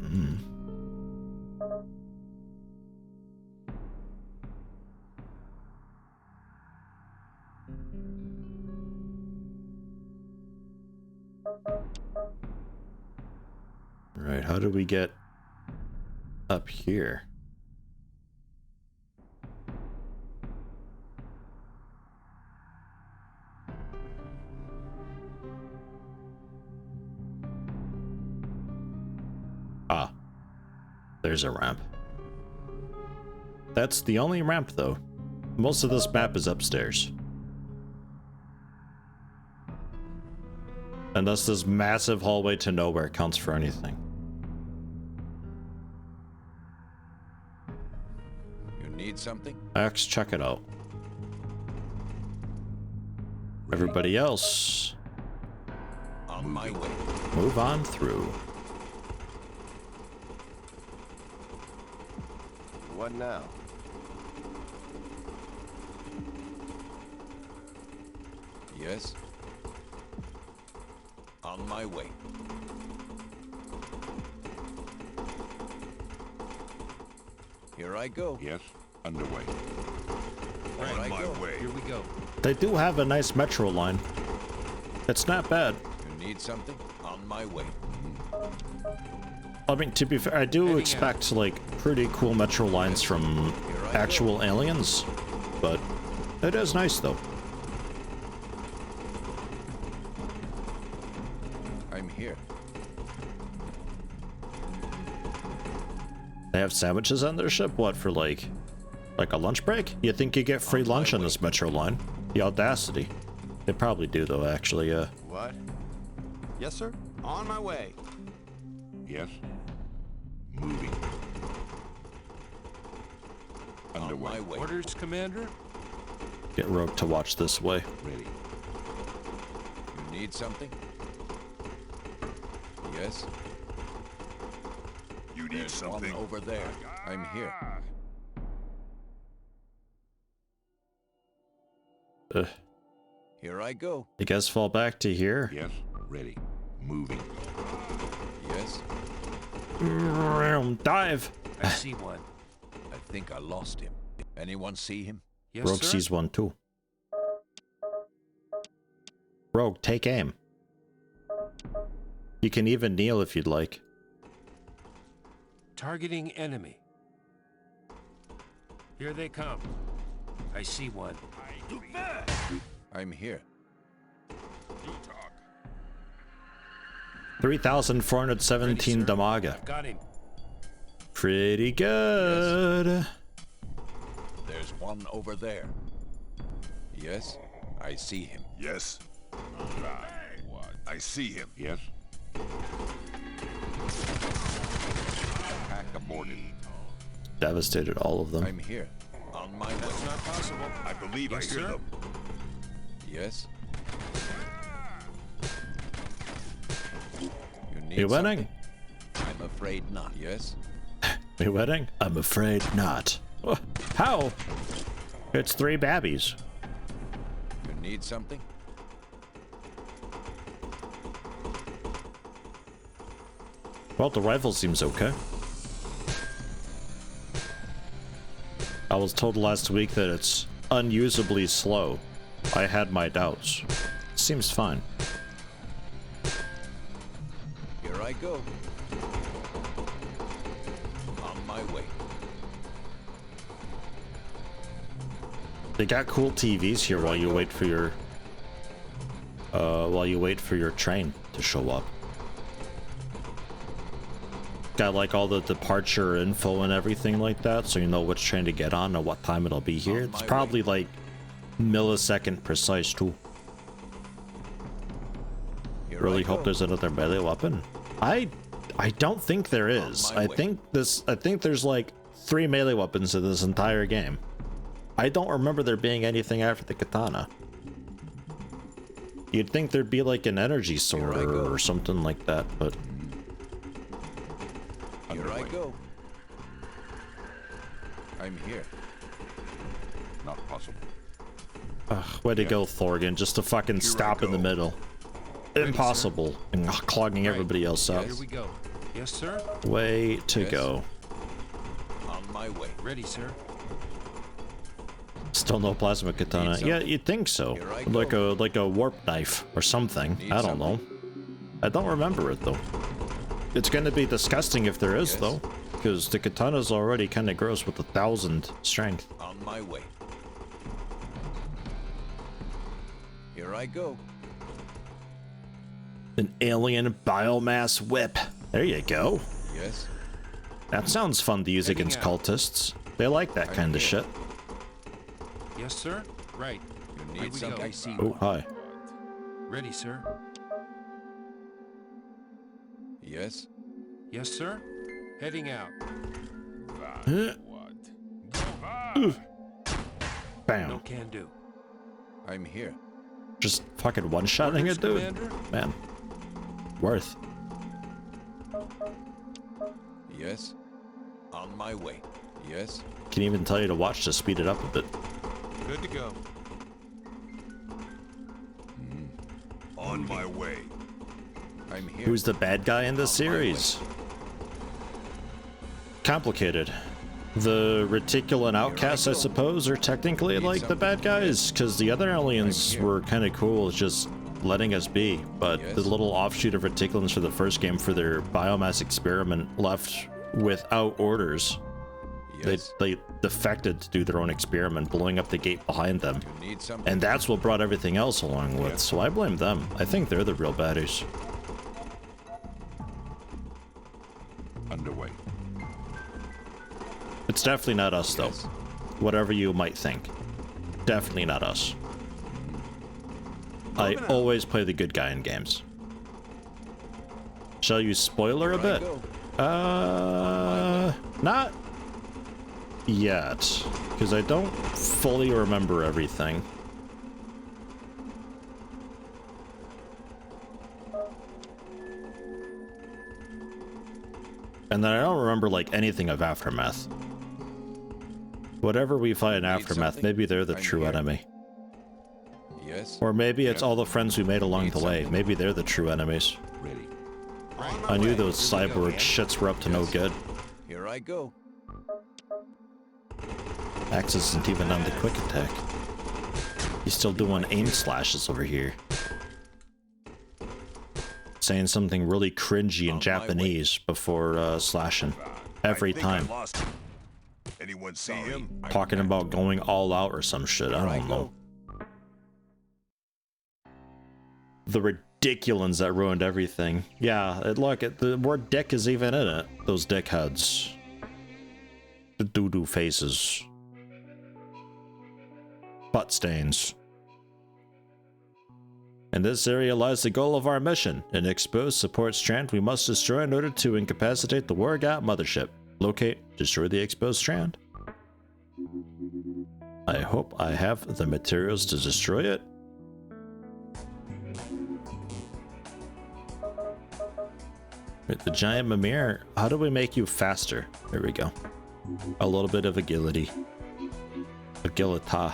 Speaker 1: Right, how do we get up here? Ah, there's a ramp. That's the only ramp though. Most of this map is upstairs. Unless this massive hallway to nowhere counts for anything.
Speaker 7: You need something?
Speaker 1: Axe, check it out. Everybody else,
Speaker 7: On my way.
Speaker 1: move on through.
Speaker 9: What now?
Speaker 7: Yes. On my way. Here I go.
Speaker 4: Yes, underway.
Speaker 7: Here I
Speaker 4: On my
Speaker 7: go.
Speaker 4: way.
Speaker 6: Here we go.
Speaker 1: They do have a nice metro line. It's not bad.
Speaker 7: You need something? On my way.
Speaker 1: I mean, to be fair, I do
Speaker 6: Heading
Speaker 1: expect like pretty cool metro lines from actual aliens, but it is nice though.
Speaker 7: I'm here.
Speaker 1: They have sandwiches on their ship. What for like a lunch break? You think you get free lunch on this metro line? The audacity. They probably do though, actually.
Speaker 9: What? Yes, sir. On my way.
Speaker 4: Yes. Moving.
Speaker 7: On
Speaker 4: Underway.
Speaker 7: my way.
Speaker 6: Orders, Commander?
Speaker 1: Get Rogue to watch this way.
Speaker 4: Ready.
Speaker 7: You need something? Yes.
Speaker 4: You need
Speaker 7: There's
Speaker 4: something.
Speaker 7: one over there. I'm here. Here I go.
Speaker 1: You guys fall back to here.
Speaker 4: Yes. Ready. Moving.
Speaker 7: Yes.
Speaker 1: Dive.
Speaker 6: I see one.
Speaker 7: I think I lost him. Anyone see him?
Speaker 6: Yes,
Speaker 1: Rogue
Speaker 6: sir.
Speaker 1: sees one too. Rogue, take aim. You can even kneel if you'd like.
Speaker 6: Targeting enemy. Here they come. I see one.
Speaker 7: I'm here.
Speaker 1: 3,417
Speaker 6: Ready, sir.
Speaker 1: damaga.
Speaker 6: I've got him.
Speaker 1: Pretty good.
Speaker 7: There's one over there. Yes. I see him.
Speaker 4: Yes. I see him. Yes.
Speaker 7: Pack aborted.
Speaker 1: Devastated all of them.
Speaker 7: I'm here. On my way.
Speaker 6: That's not possible.
Speaker 4: I believe
Speaker 6: Yes,
Speaker 4: I hear
Speaker 6: sir.
Speaker 4: them.
Speaker 7: Yes. You need
Speaker 1: You winning?
Speaker 7: something? I'm afraid not. Yes.
Speaker 1: You winning? I'm afraid not. How? It's 3 babbies.
Speaker 7: You need something?
Speaker 1: Well, the rifle seems okay. I was told last week that it's unusably slow. I had my doubts. Seems fine.
Speaker 7: Here I go. On my way.
Speaker 1: They got cool TVs here while you wait for your train to show up. Got like all the departure info and everything like that, so you know which train to get on and what time it'll be here. It's probably like millisecond precise too. Really hope there's another melee weapon. I don't think there is. I think there's like 3 melee weapons in this entire game. I don't remember there being anything after the katana. You'd think there'd be like an energy sword or something like that, but
Speaker 7: Here I go. I'm here.
Speaker 4: Not possible.
Speaker 1: way to go, Thorgan, just to fucking stop in the middle. Impossible. And clogging everybody else up.
Speaker 6: Here we go. Yes, sir.
Speaker 1: Way to go.
Speaker 7: On my way.
Speaker 6: Ready, sir.
Speaker 1: Still no plasma katana. Yeah, you'd think so. Like a warp knife or something. I don't know. I don't remember it though. It's gonna be disgusting if there is though, because the katana's already kind of gross with 1,000 strength.
Speaker 7: On my way. Here I go.
Speaker 1: An alien biomass whip. There you go.
Speaker 7: Yes.
Speaker 1: That sounds fun to use against cultists. They like that kind of shit.
Speaker 6: Yes, sir. Right.
Speaker 7: You
Speaker 6: Here
Speaker 7: need
Speaker 6: we
Speaker 7: something?
Speaker 6: go.
Speaker 7: I see.
Speaker 1: Oh, hi.
Speaker 6: Ready, sir.
Speaker 7: Yes.
Speaker 6: Yes, sir. Heading out.
Speaker 1: Bam.
Speaker 6: No can do.
Speaker 7: I'm here.
Speaker 1: Just fucking one-shotting it, dude.
Speaker 6: Commander?
Speaker 1: Man. Worth.
Speaker 7: Yes. On my way. Yes.
Speaker 1: Can even tell you to watch to speed it up a bit.
Speaker 9: Good to go.
Speaker 4: On my way.
Speaker 7: I'm here.
Speaker 1: Who's the bad guy in this
Speaker 7: On my way.
Speaker 1: series? Complicated. The reticulan outcasts, I suppose, are technically like the bad guys, because the other aliens were kind of cool, just letting us be. But the little offshoot of reticulans for the first game for their biomass experiment left without orders.
Speaker 7: Yes.
Speaker 1: They defected to do their own experiment, blowing up the gate behind them.
Speaker 7: You need something.
Speaker 1: And that's what brought everything else along with, so I blame them. I think they're the real baddies.
Speaker 4: Underway.
Speaker 1: It's definitely not us, though.
Speaker 7: Yes.
Speaker 1: Whatever you might think. Definitely not us. I always play the good guy in games. Shall you spoiler a
Speaker 7: Here I
Speaker 1: bit?
Speaker 7: go.
Speaker 1: Not yet. Because I don't fully remember everything. And then I don't remember, like, anything of Aftermath. Whatever we fight in Aftermath,
Speaker 7: something?
Speaker 1: maybe they're the
Speaker 7: I'm
Speaker 1: true
Speaker 7: here.
Speaker 1: enemy.
Speaker 7: Yes.
Speaker 1: Or maybe it's all the friends we made along
Speaker 7: Need
Speaker 1: the way.
Speaker 7: something?
Speaker 1: Maybe they're the true enemies.
Speaker 7: Ready.
Speaker 1: I knew those cyborg shits were up to no good.
Speaker 7: Here I go.
Speaker 1: Axe isn't even on the quick attack. He's still doing aim slashes over here. Saying something really cringy in
Speaker 7: On my
Speaker 1: Japanese before slashing. Every
Speaker 4: I think I
Speaker 1: time.
Speaker 4: lost him. Anyone see him?
Speaker 1: Talking about going all out or some shit. I don't know. The ridiculans that ruined everything. Yeah, look, the word dick is even in it. Those dickheads. The doo-doo faces. Butt stains. In this area lies the goal of our mission. An exposed support strand we must destroy in order to incapacitate the Wargat mothership. Locate, destroy the exposed strand. I hope I have the materials to destroy it. With the giant Mimir, how do we make you faster? There we go. A little bit of agility. Agilita.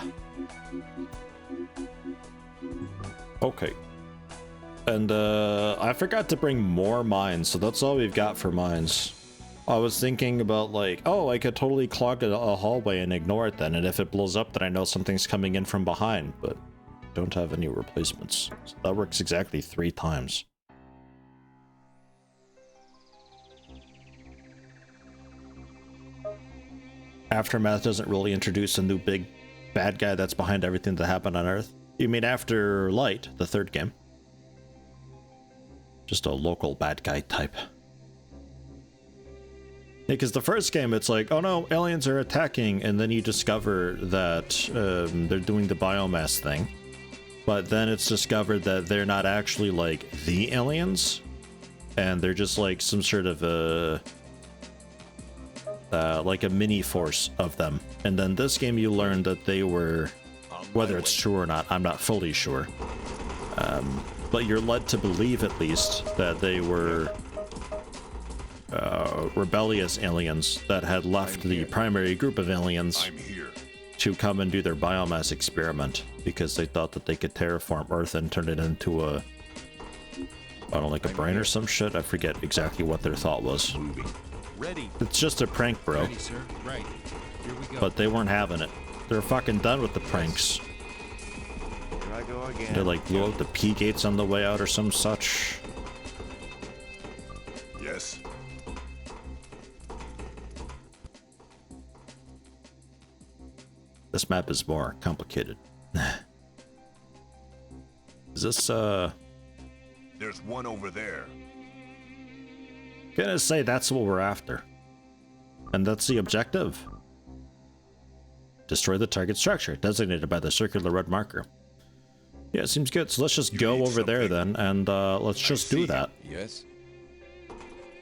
Speaker 1: Okay. And I forgot to bring more mines, so that's all we've got for mines. I was thinking about like, oh, I could totally clog a hallway and ignore it then, and if it blows up then I know something's coming in from behind, but don't have any replacements. So that works exactly 3 times. Aftermath doesn't really introduce a new big bad guy that's behind everything that happened on Earth. You mean after Light, the 3rd game? Just a local bad guy type. Yeah, because the first game, it's like, oh no, aliens are attacking, and then you discover that they're doing the biomass thing. But then it's discovered that they're not actually, like, the aliens, and they're just, like, some sort of like a mini-force of them. And then this game, you learn that they were, whether it's true or not, I'm not fully sure. But you're led to believe, at least, that they were rebellious aliens that had left the primary group of aliens to come and do their biomass experiment because they thought that they could terraform Earth and turn it into a, I don't know, like a brain or some shit. I forget exactly what their thought was.
Speaker 9: Ready.
Speaker 1: It's just a prank, bro.
Speaker 6: Ready, sir. Right. Here we go.
Speaker 1: But they weren't having it. They're fucking done with the pranks.
Speaker 9: Here I go again.
Speaker 1: They like blew out the P gates on the way out or some such.
Speaker 4: Yes.
Speaker 1: This map is more complicated. Is this,
Speaker 4: There's one over there.
Speaker 1: gonna say that's what we're after. And that's the objective. Destroy the target structure, designated by the circular red marker. Yeah, seems good. So let's just go over there then, and let's just do that.
Speaker 7: Yes.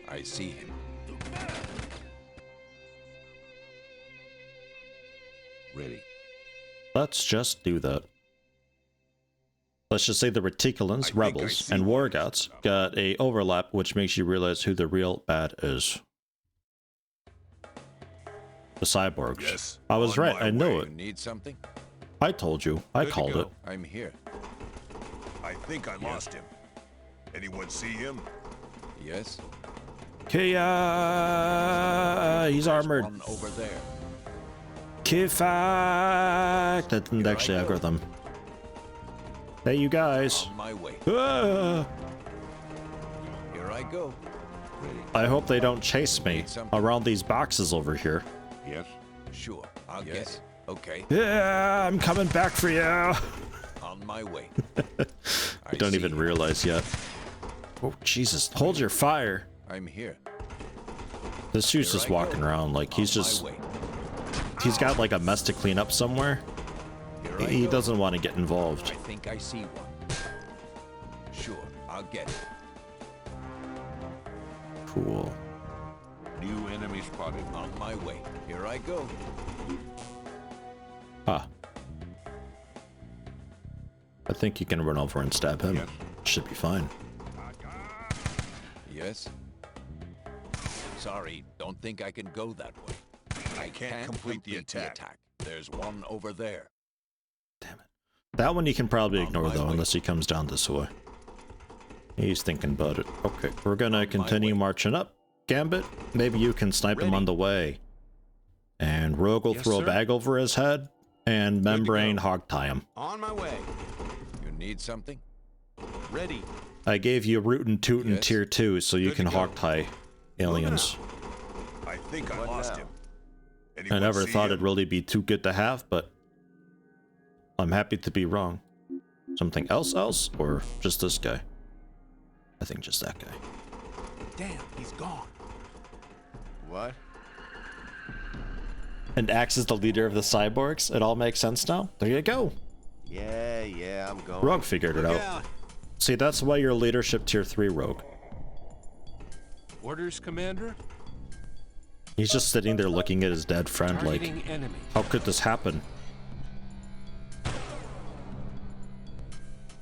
Speaker 7: I see him. Ready.
Speaker 1: Let's just do that. Let's just say the Reticulans, rebels, and war gods got a overlap, which makes you realize who the real bad is. The cyborgs.
Speaker 4: Yes,
Speaker 1: I was
Speaker 4: on
Speaker 1: right.
Speaker 4: my
Speaker 1: I know
Speaker 4: way.
Speaker 1: it.
Speaker 7: You need something?
Speaker 1: I told you. I
Speaker 7: Good to
Speaker 1: called
Speaker 7: go.
Speaker 1: it.
Speaker 7: I'm here.
Speaker 4: I think I lost him. Anyone see him?
Speaker 7: Yes.
Speaker 1: Kia! He's armored.
Speaker 7: One over there.
Speaker 1: Kifak! That didn't actually aggro them. Hey, you guys.
Speaker 7: On my way.
Speaker 1: Ah!
Speaker 7: Here I go. Ready.
Speaker 1: I hope they don't chase me around these boxes over here.
Speaker 4: Yes.
Speaker 7: Sure. I'll get it. Okay.
Speaker 1: Yeah, I'm coming back for you.
Speaker 7: On my way.
Speaker 1: I don't even realize yet. Oh, Jesus. Hold your fire.
Speaker 7: I'm here.
Speaker 1: This dude's
Speaker 7: Here
Speaker 1: just
Speaker 7: I
Speaker 1: walking
Speaker 7: go.
Speaker 1: around like he's
Speaker 7: On my
Speaker 1: just...
Speaker 7: way.
Speaker 1: He's got like a mess to clean up somewhere.
Speaker 7: Here I
Speaker 1: He
Speaker 7: go.
Speaker 1: doesn't want to get involved.
Speaker 7: I think I see one. Sure. I'll get it.
Speaker 1: Cool.
Speaker 4: New enemy spotted.
Speaker 7: On my way. Here I go.
Speaker 1: Ah. I think you can run over and stab him.
Speaker 4: Yes.
Speaker 1: Should be fine.
Speaker 7: Yes. Sorry, don't think I can go that way. I can't complete the attack. There's one over there.
Speaker 1: Damn it. That one you can probably
Speaker 7: On
Speaker 1: ignore
Speaker 7: my
Speaker 1: though,
Speaker 7: way.
Speaker 1: unless he comes down this way. He's thinking about it. Okay, we're gonna
Speaker 7: my
Speaker 1: continue
Speaker 7: way.
Speaker 1: marching up. Gambit, maybe you can snipe him
Speaker 7: Ready.
Speaker 1: on the way. And Rogue will
Speaker 6: Yes,
Speaker 1: throw
Speaker 6: sir.
Speaker 1: a bag over his head, and
Speaker 7: to
Speaker 1: Membrane
Speaker 7: go.
Speaker 1: hog tie him.
Speaker 9: On my way.
Speaker 7: You need something?
Speaker 9: Ready.
Speaker 1: I gave you Rootin' Tootin'
Speaker 7: Yes.
Speaker 1: tier 2 so you
Speaker 7: Good
Speaker 1: can
Speaker 7: to go.
Speaker 1: hog tie aliens.
Speaker 4: I think I
Speaker 9: What
Speaker 4: lost
Speaker 9: now?
Speaker 4: him.
Speaker 1: I
Speaker 4: Anyone
Speaker 1: never
Speaker 4: see
Speaker 1: thought
Speaker 4: him?
Speaker 1: it'd really be too good to have, but I'm happy to be wrong. Something else, or just this guy? I think just that guy.
Speaker 9: Damn, he's gone. What?
Speaker 1: And Axe is the leader of the cyborgs. It all makes sense now. There you go.
Speaker 9: Yeah, I'm going.
Speaker 1: Rogue figured it out.
Speaker 9: Yeah.
Speaker 1: See, that's why you're leadership tier 3 Rogue.
Speaker 6: Orders, Commander?
Speaker 1: He's just sitting there looking at his dead friend like,
Speaker 6: Targeting enemy.
Speaker 1: how could this happen?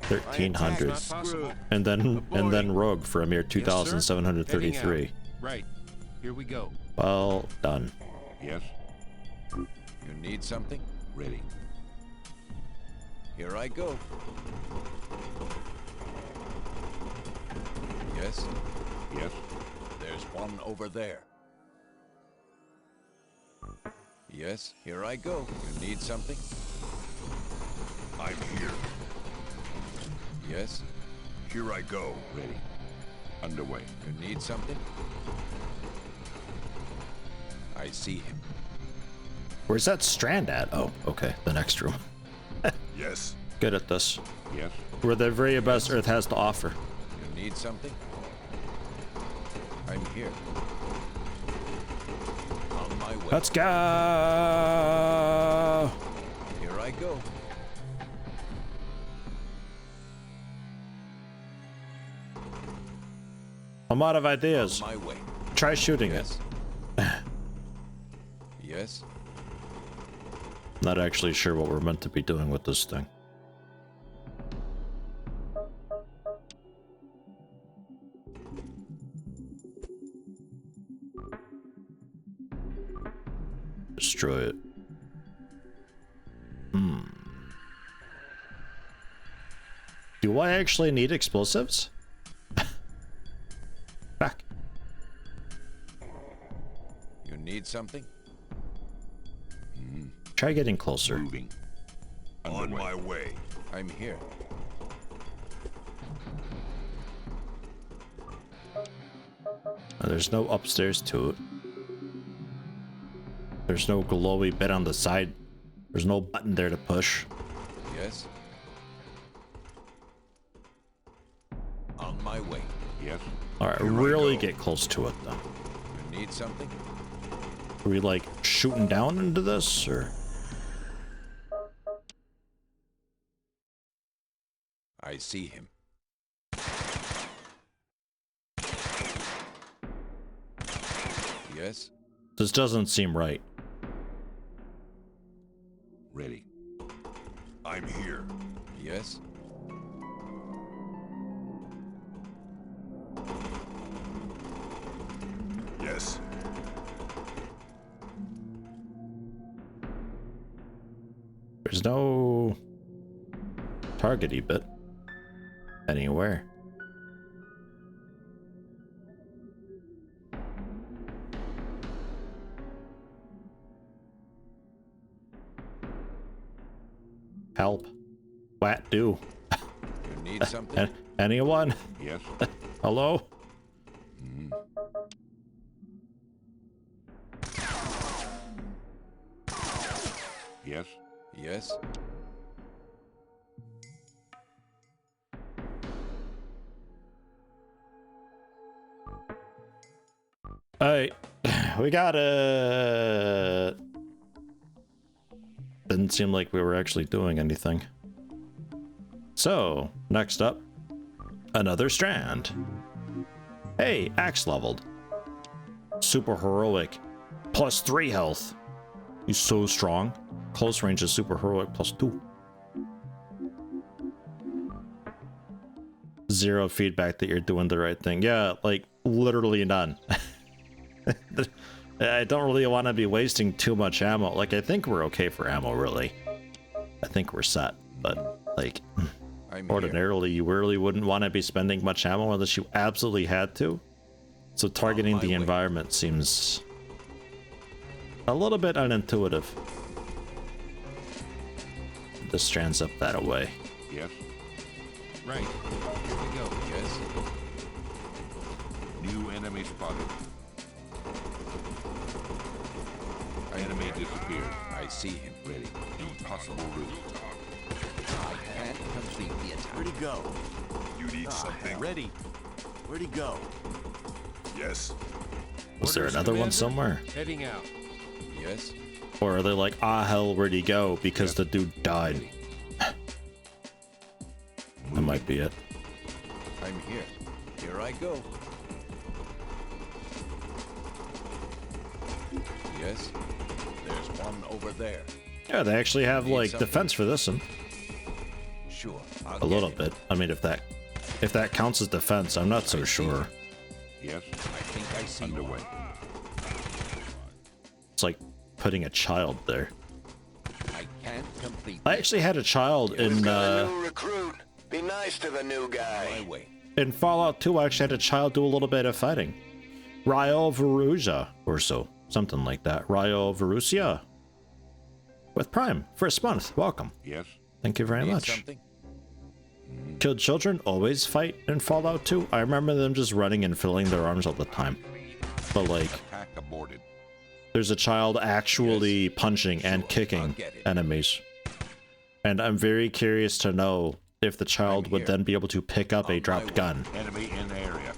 Speaker 1: 1300.
Speaker 6: Not possible.
Speaker 1: And then Rogue for a mere 2,733.
Speaker 6: Heading out. Right. Here we go.
Speaker 1: Well done.
Speaker 4: Yes.
Speaker 7: You need something?
Speaker 4: Ready.
Speaker 7: Here I go. Yes.
Speaker 4: Yes.
Speaker 7: There's one over there. Yes, here I go. You need something?
Speaker 4: I'm here.
Speaker 7: Yes.
Speaker 4: Here I go. Ready. Underway.
Speaker 7: You need something? I see him.
Speaker 1: Where's that strand at? Oh, okay. The next room.
Speaker 4: Yes.
Speaker 1: Good at this.
Speaker 4: Yes.
Speaker 1: We're the very best Earth has to offer.
Speaker 7: You need something? I'm here. On my way.
Speaker 1: Let's go!
Speaker 7: Here I go.
Speaker 1: I'm out of
Speaker 7: On
Speaker 1: ideas.
Speaker 7: my way.
Speaker 1: Try shooting
Speaker 7: Yes. Yes.
Speaker 1: it. Not actually sure what we're meant to be doing with this thing. Destroy it. Do I actually need explosives? Back.
Speaker 7: You need something?
Speaker 1: Try getting closer.
Speaker 4: Moving. On my way.
Speaker 7: I'm here.
Speaker 1: There's no upstairs to it. There's no glowy bit on the side. There's no button there to push.
Speaker 7: Yes. On my way.
Speaker 4: Yes.
Speaker 1: Alright,
Speaker 4: Here I
Speaker 1: really
Speaker 4: go.
Speaker 1: get close to it though.
Speaker 7: You need something?
Speaker 1: Are we like shooting down into this or?
Speaker 7: I see him. Yes.
Speaker 1: This doesn't seem right.
Speaker 4: Ready. I'm here.
Speaker 7: Yes.
Speaker 4: Yes.
Speaker 1: There's no targety bit anywhere. Help. What do?
Speaker 7: You need something?
Speaker 1: Anyone?
Speaker 4: Yes.
Speaker 1: Hello?
Speaker 4: Yes.
Speaker 7: Yes?
Speaker 1: Alright. We got it. Didn't seem like we were actually doing anything. So, next up, another strand. Hey, axe leveled. Super heroic. +3 health. He's so strong. Close range is super heroic +2. 0 feedback that you're doing the right thing. Yeah, like literally none. I don't really want to be wasting too much ammo. Like, I think we're okay for ammo, really. I think we're set, but like, ordinarily you really wouldn't want to be spending much ammo unless you absolutely had to. So targeting the environment seems a little bit unintuitive. This strands up that away.
Speaker 4: Yes.
Speaker 6: Right. Here we go.
Speaker 7: Yes?
Speaker 4: New enemy spotted. Enemy disappeared.
Speaker 7: I see him.
Speaker 4: Ready. Impossible route.
Speaker 5: I can't complete the attack. Where'd he go?
Speaker 4: You need something.
Speaker 5: Ready. Where'd he go?
Speaker 4: Yes.
Speaker 1: Was there
Speaker 6: Orders,
Speaker 1: another one
Speaker 6: Commander.
Speaker 1: somewhere?
Speaker 6: Heading out.
Speaker 7: Yes?
Speaker 1: Or are they like, ah hell, where'd he go? Because the dude died. That might be it.
Speaker 7: I'm here. Here I go. Yes? There's one over there.
Speaker 1: Yeah, they actually have
Speaker 7: Need
Speaker 1: like
Speaker 7: something?
Speaker 1: defense for this one.
Speaker 7: Sure. I'll
Speaker 1: A
Speaker 7: get
Speaker 1: little
Speaker 7: it.
Speaker 1: bit. I mean, if that counts as defense, I'm not so sure.
Speaker 4: Yes.
Speaker 7: I think I see
Speaker 4: Underway.
Speaker 7: one.
Speaker 1: It's like putting a child there.
Speaker 5: I can't complete.
Speaker 1: I actually had a child in
Speaker 5: recruit. Be nice to the new guy.
Speaker 7: My way.
Speaker 1: in Fallout 2. I actually had a child do a little bit of fighting. Ryo Verusia or so, something like that. Ryo Verusia with Prime, first month. Welcome.
Speaker 4: Yes.
Speaker 1: Thank you very
Speaker 7: Need
Speaker 1: much.
Speaker 7: something?
Speaker 1: Killed children always fight in Fallout 2. I remember them just running and filling their arms all the time. But like,
Speaker 4: Attack aborted.
Speaker 1: there's a child actually punching and kicking enemies. And I'm very curious to know if the child would then be able to pick up a dropped gun.
Speaker 4: Enemy in the area.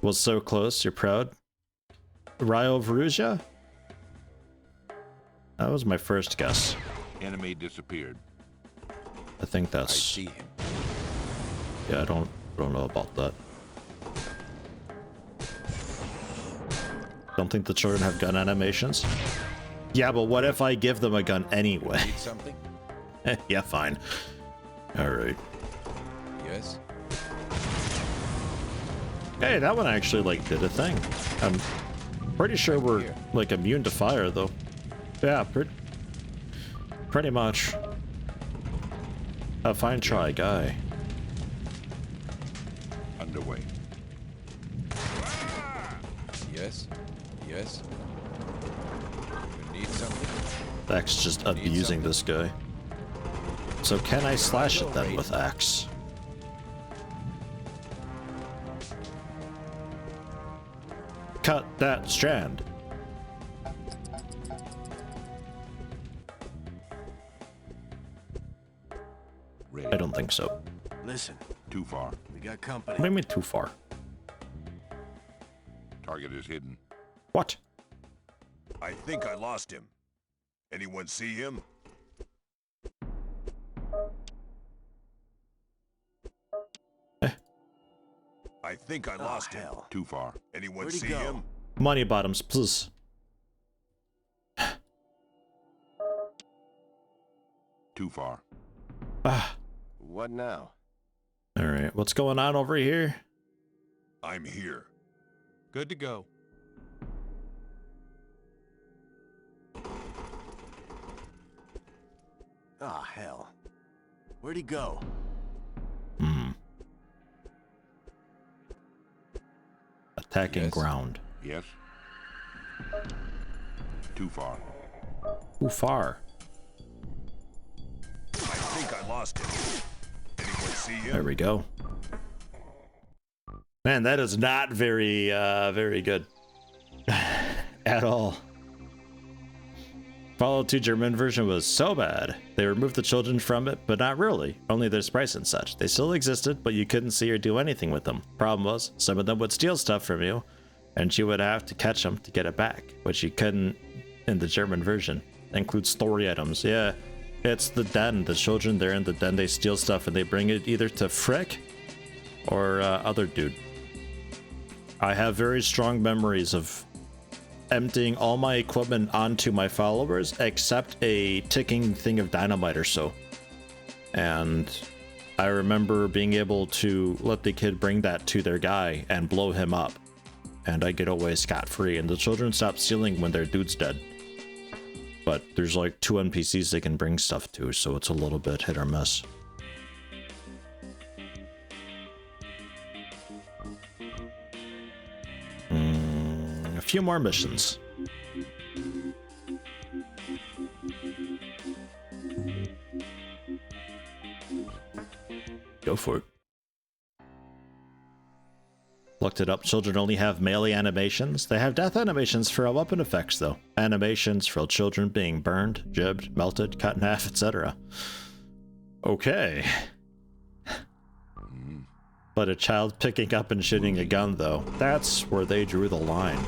Speaker 1: Was so close, you're proud? Ryo Verusia? That was my first guess.
Speaker 4: Enemy disappeared.
Speaker 1: I think
Speaker 7: I
Speaker 1: that's...
Speaker 7: see him.
Speaker 1: Yeah, I don't know about that. Don't think the children have gun animations? Yeah, but what if I give them a gun anyway?
Speaker 7: Need something?
Speaker 1: Yeah, fine. Alright.
Speaker 7: Yes?
Speaker 1: Hey, that one actually, like, did a thing. I'm pretty sure we're, like, immune to fire, though. Yeah, pretty much. A fine try, guy.
Speaker 4: Underway.
Speaker 7: Yes? Yes? You need something?
Speaker 1: Axe just abusing this guy. So can I slash it then with axe? Cut that strand.
Speaker 4: Ready.
Speaker 1: I don't think so.
Speaker 5: Listen,
Speaker 4: Too far.
Speaker 5: we got company.
Speaker 1: What do you mean too far?
Speaker 4: Target is hidden.
Speaker 1: What?
Speaker 4: I think I lost him. Anyone see him? I think I lost him.
Speaker 5: Hell.
Speaker 4: Too far. Anyone
Speaker 5: Where'd he
Speaker 4: see
Speaker 5: go?
Speaker 4: him?
Speaker 1: Money bottoms, please.
Speaker 4: Too far.
Speaker 1: Ah.
Speaker 5: What now?
Speaker 1: Alright, what's going on over here?
Speaker 4: I'm here.
Speaker 6: Good to go.
Speaker 5: Ah, hell. Where'd he go?
Speaker 1: Attacking
Speaker 7: Yes.
Speaker 1: ground.
Speaker 4: Yes? Too far.
Speaker 1: Too far.
Speaker 4: I think I lost him. Anyone see him?
Speaker 1: There we go. Man, that is not very, very good. At all. Fallout 2 German version was so bad. They removed the children from it, but not really. Only their sprites and such. They still existed, but you couldn't see or do anything with them. Problem was, some of them would steal stuff from you, and you would have to catch them to get it back, which you couldn't in the German version. That includes story items. Yeah, it's the den. The children, they're in the den, they steal stuff, and they bring it either to Frick or other dude. I have very strong memories of emptying all my equipment onto my followers except a ticking thing of dynamite or so. And I remember being able to let the kid bring that to their guy and blow him up. And I get away scot-free, and the children stop stealing when their dude's dead. But there's like 2 NPCs they can bring stuff to, so it's a little bit hit or miss. A few more missions. Go for it. Looked it up. Children only have melee animations. They have death animations for weapon effects, though. Animations for children being burned, jibbed, melted, cut in half, etc. Okay. But a child picking up and shooting a gun, though, that's where they drew the line.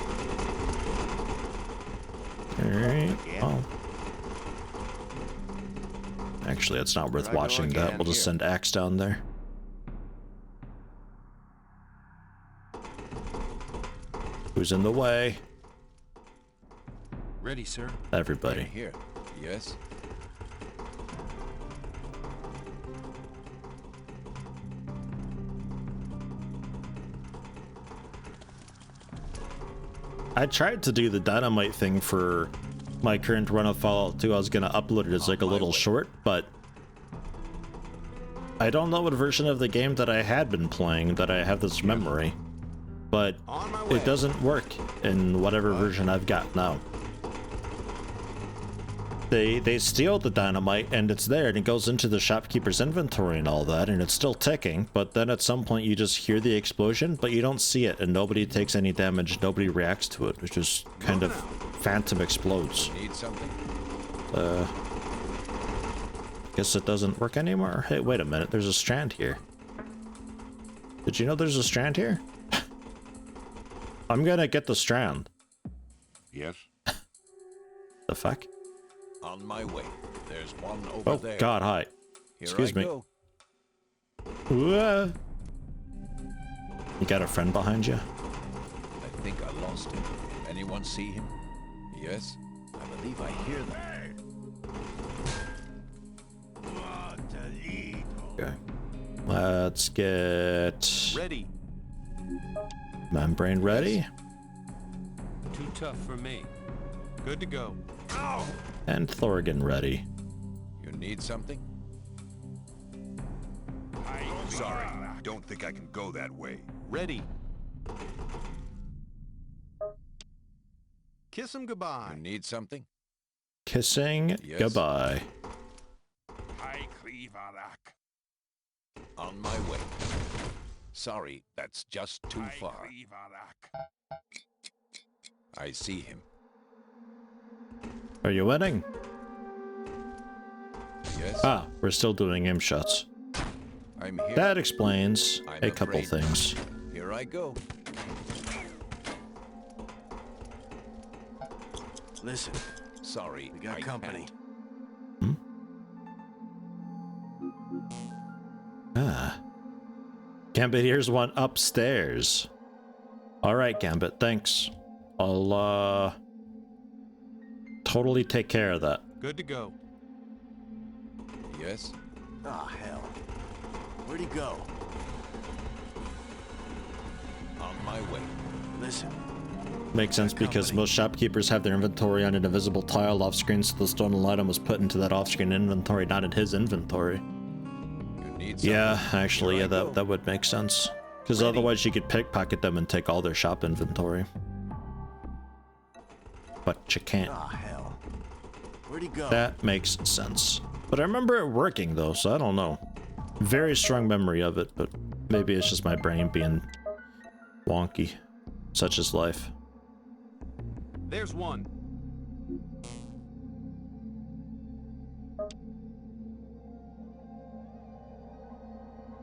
Speaker 1: Alright, well. Actually, it's not worth watching that. We'll just send Axe down there. Who's in the way?
Speaker 6: Ready, sir.
Speaker 1: Everybody.
Speaker 7: Right here. Yes?
Speaker 1: I tried to do the dynamite thing for my current run of Fallout 2. I was gonna upload it as like a little short, but I don't know what version of the game that I had been playing that I have this memory, but it doesn't work in whatever version I've got now. They steal the dynamite and it's there and it goes into the shopkeeper's inventory and all that and it's still ticking, but then at some point you just hear the explosion but you don't see it and nobody takes any damage, nobody reacts to it. It just kind of phantom explodes.
Speaker 7: Need something?
Speaker 1: Guess it doesn't work anymore. Hey, wait a minute, there's a strand here. Did you know there's a strand here? I'm gonna get the strand.
Speaker 4: Yes?
Speaker 1: The fuck?
Speaker 7: On my way. There's one over there.
Speaker 1: Oh god, hi. Excuse me.
Speaker 7: Go.
Speaker 1: You got a friend behind you?
Speaker 7: I think I lost him. Anyone see him? Yes? I believe I hear them.
Speaker 1: Okay. Let's get
Speaker 9: Ready.
Speaker 1: membrane ready.
Speaker 6: Too tough for me.
Speaker 9: Good to go.
Speaker 1: And Thorgan ready.
Speaker 7: You need something?
Speaker 4: Sorry, don't think I can go that way.
Speaker 9: Ready. Kiss him goodbye.
Speaker 7: You need something?
Speaker 1: Kissing
Speaker 7: Yes.
Speaker 1: goodbye.
Speaker 7: On my way. Sorry, that's just too far. I see him.
Speaker 1: Are you winning?
Speaker 7: Yes?
Speaker 1: Ah, we're still doing aim shots.
Speaker 7: I'm here.
Speaker 1: That explains
Speaker 7: I'm
Speaker 1: a couple
Speaker 7: afraid.
Speaker 1: things.
Speaker 7: Here I go.
Speaker 5: Listen,
Speaker 7: Sorry,
Speaker 5: we got
Speaker 7: I
Speaker 5: company.
Speaker 7: can't.
Speaker 1: Ah. Gambit, here's one upstairs. Alright, Gambit, thanks. I'll, totally take care of that.
Speaker 9: Good to go.
Speaker 7: Yes?
Speaker 5: Ah, hell. Where'd he go?
Speaker 7: On my way.
Speaker 5: Listen.
Speaker 1: Makes sense because most shopkeepers have their inventory on an invisible tile off screen, so the stolen item was put into that off-screen inventory, not in his inventory.
Speaker 7: You need
Speaker 1: Yeah,
Speaker 7: something?
Speaker 1: actually,
Speaker 7: Here
Speaker 1: yeah,
Speaker 7: I go.
Speaker 1: that would make sense. Because otherwise you could pickpocket them and take all their shop inventory. But you can't.
Speaker 5: Ah, hell. Where'd he go?
Speaker 1: That makes sense. But I remember it working though, so I don't know. Very strong memory of it, but maybe it's just my brain being wonky. Such is life.
Speaker 9: There's one.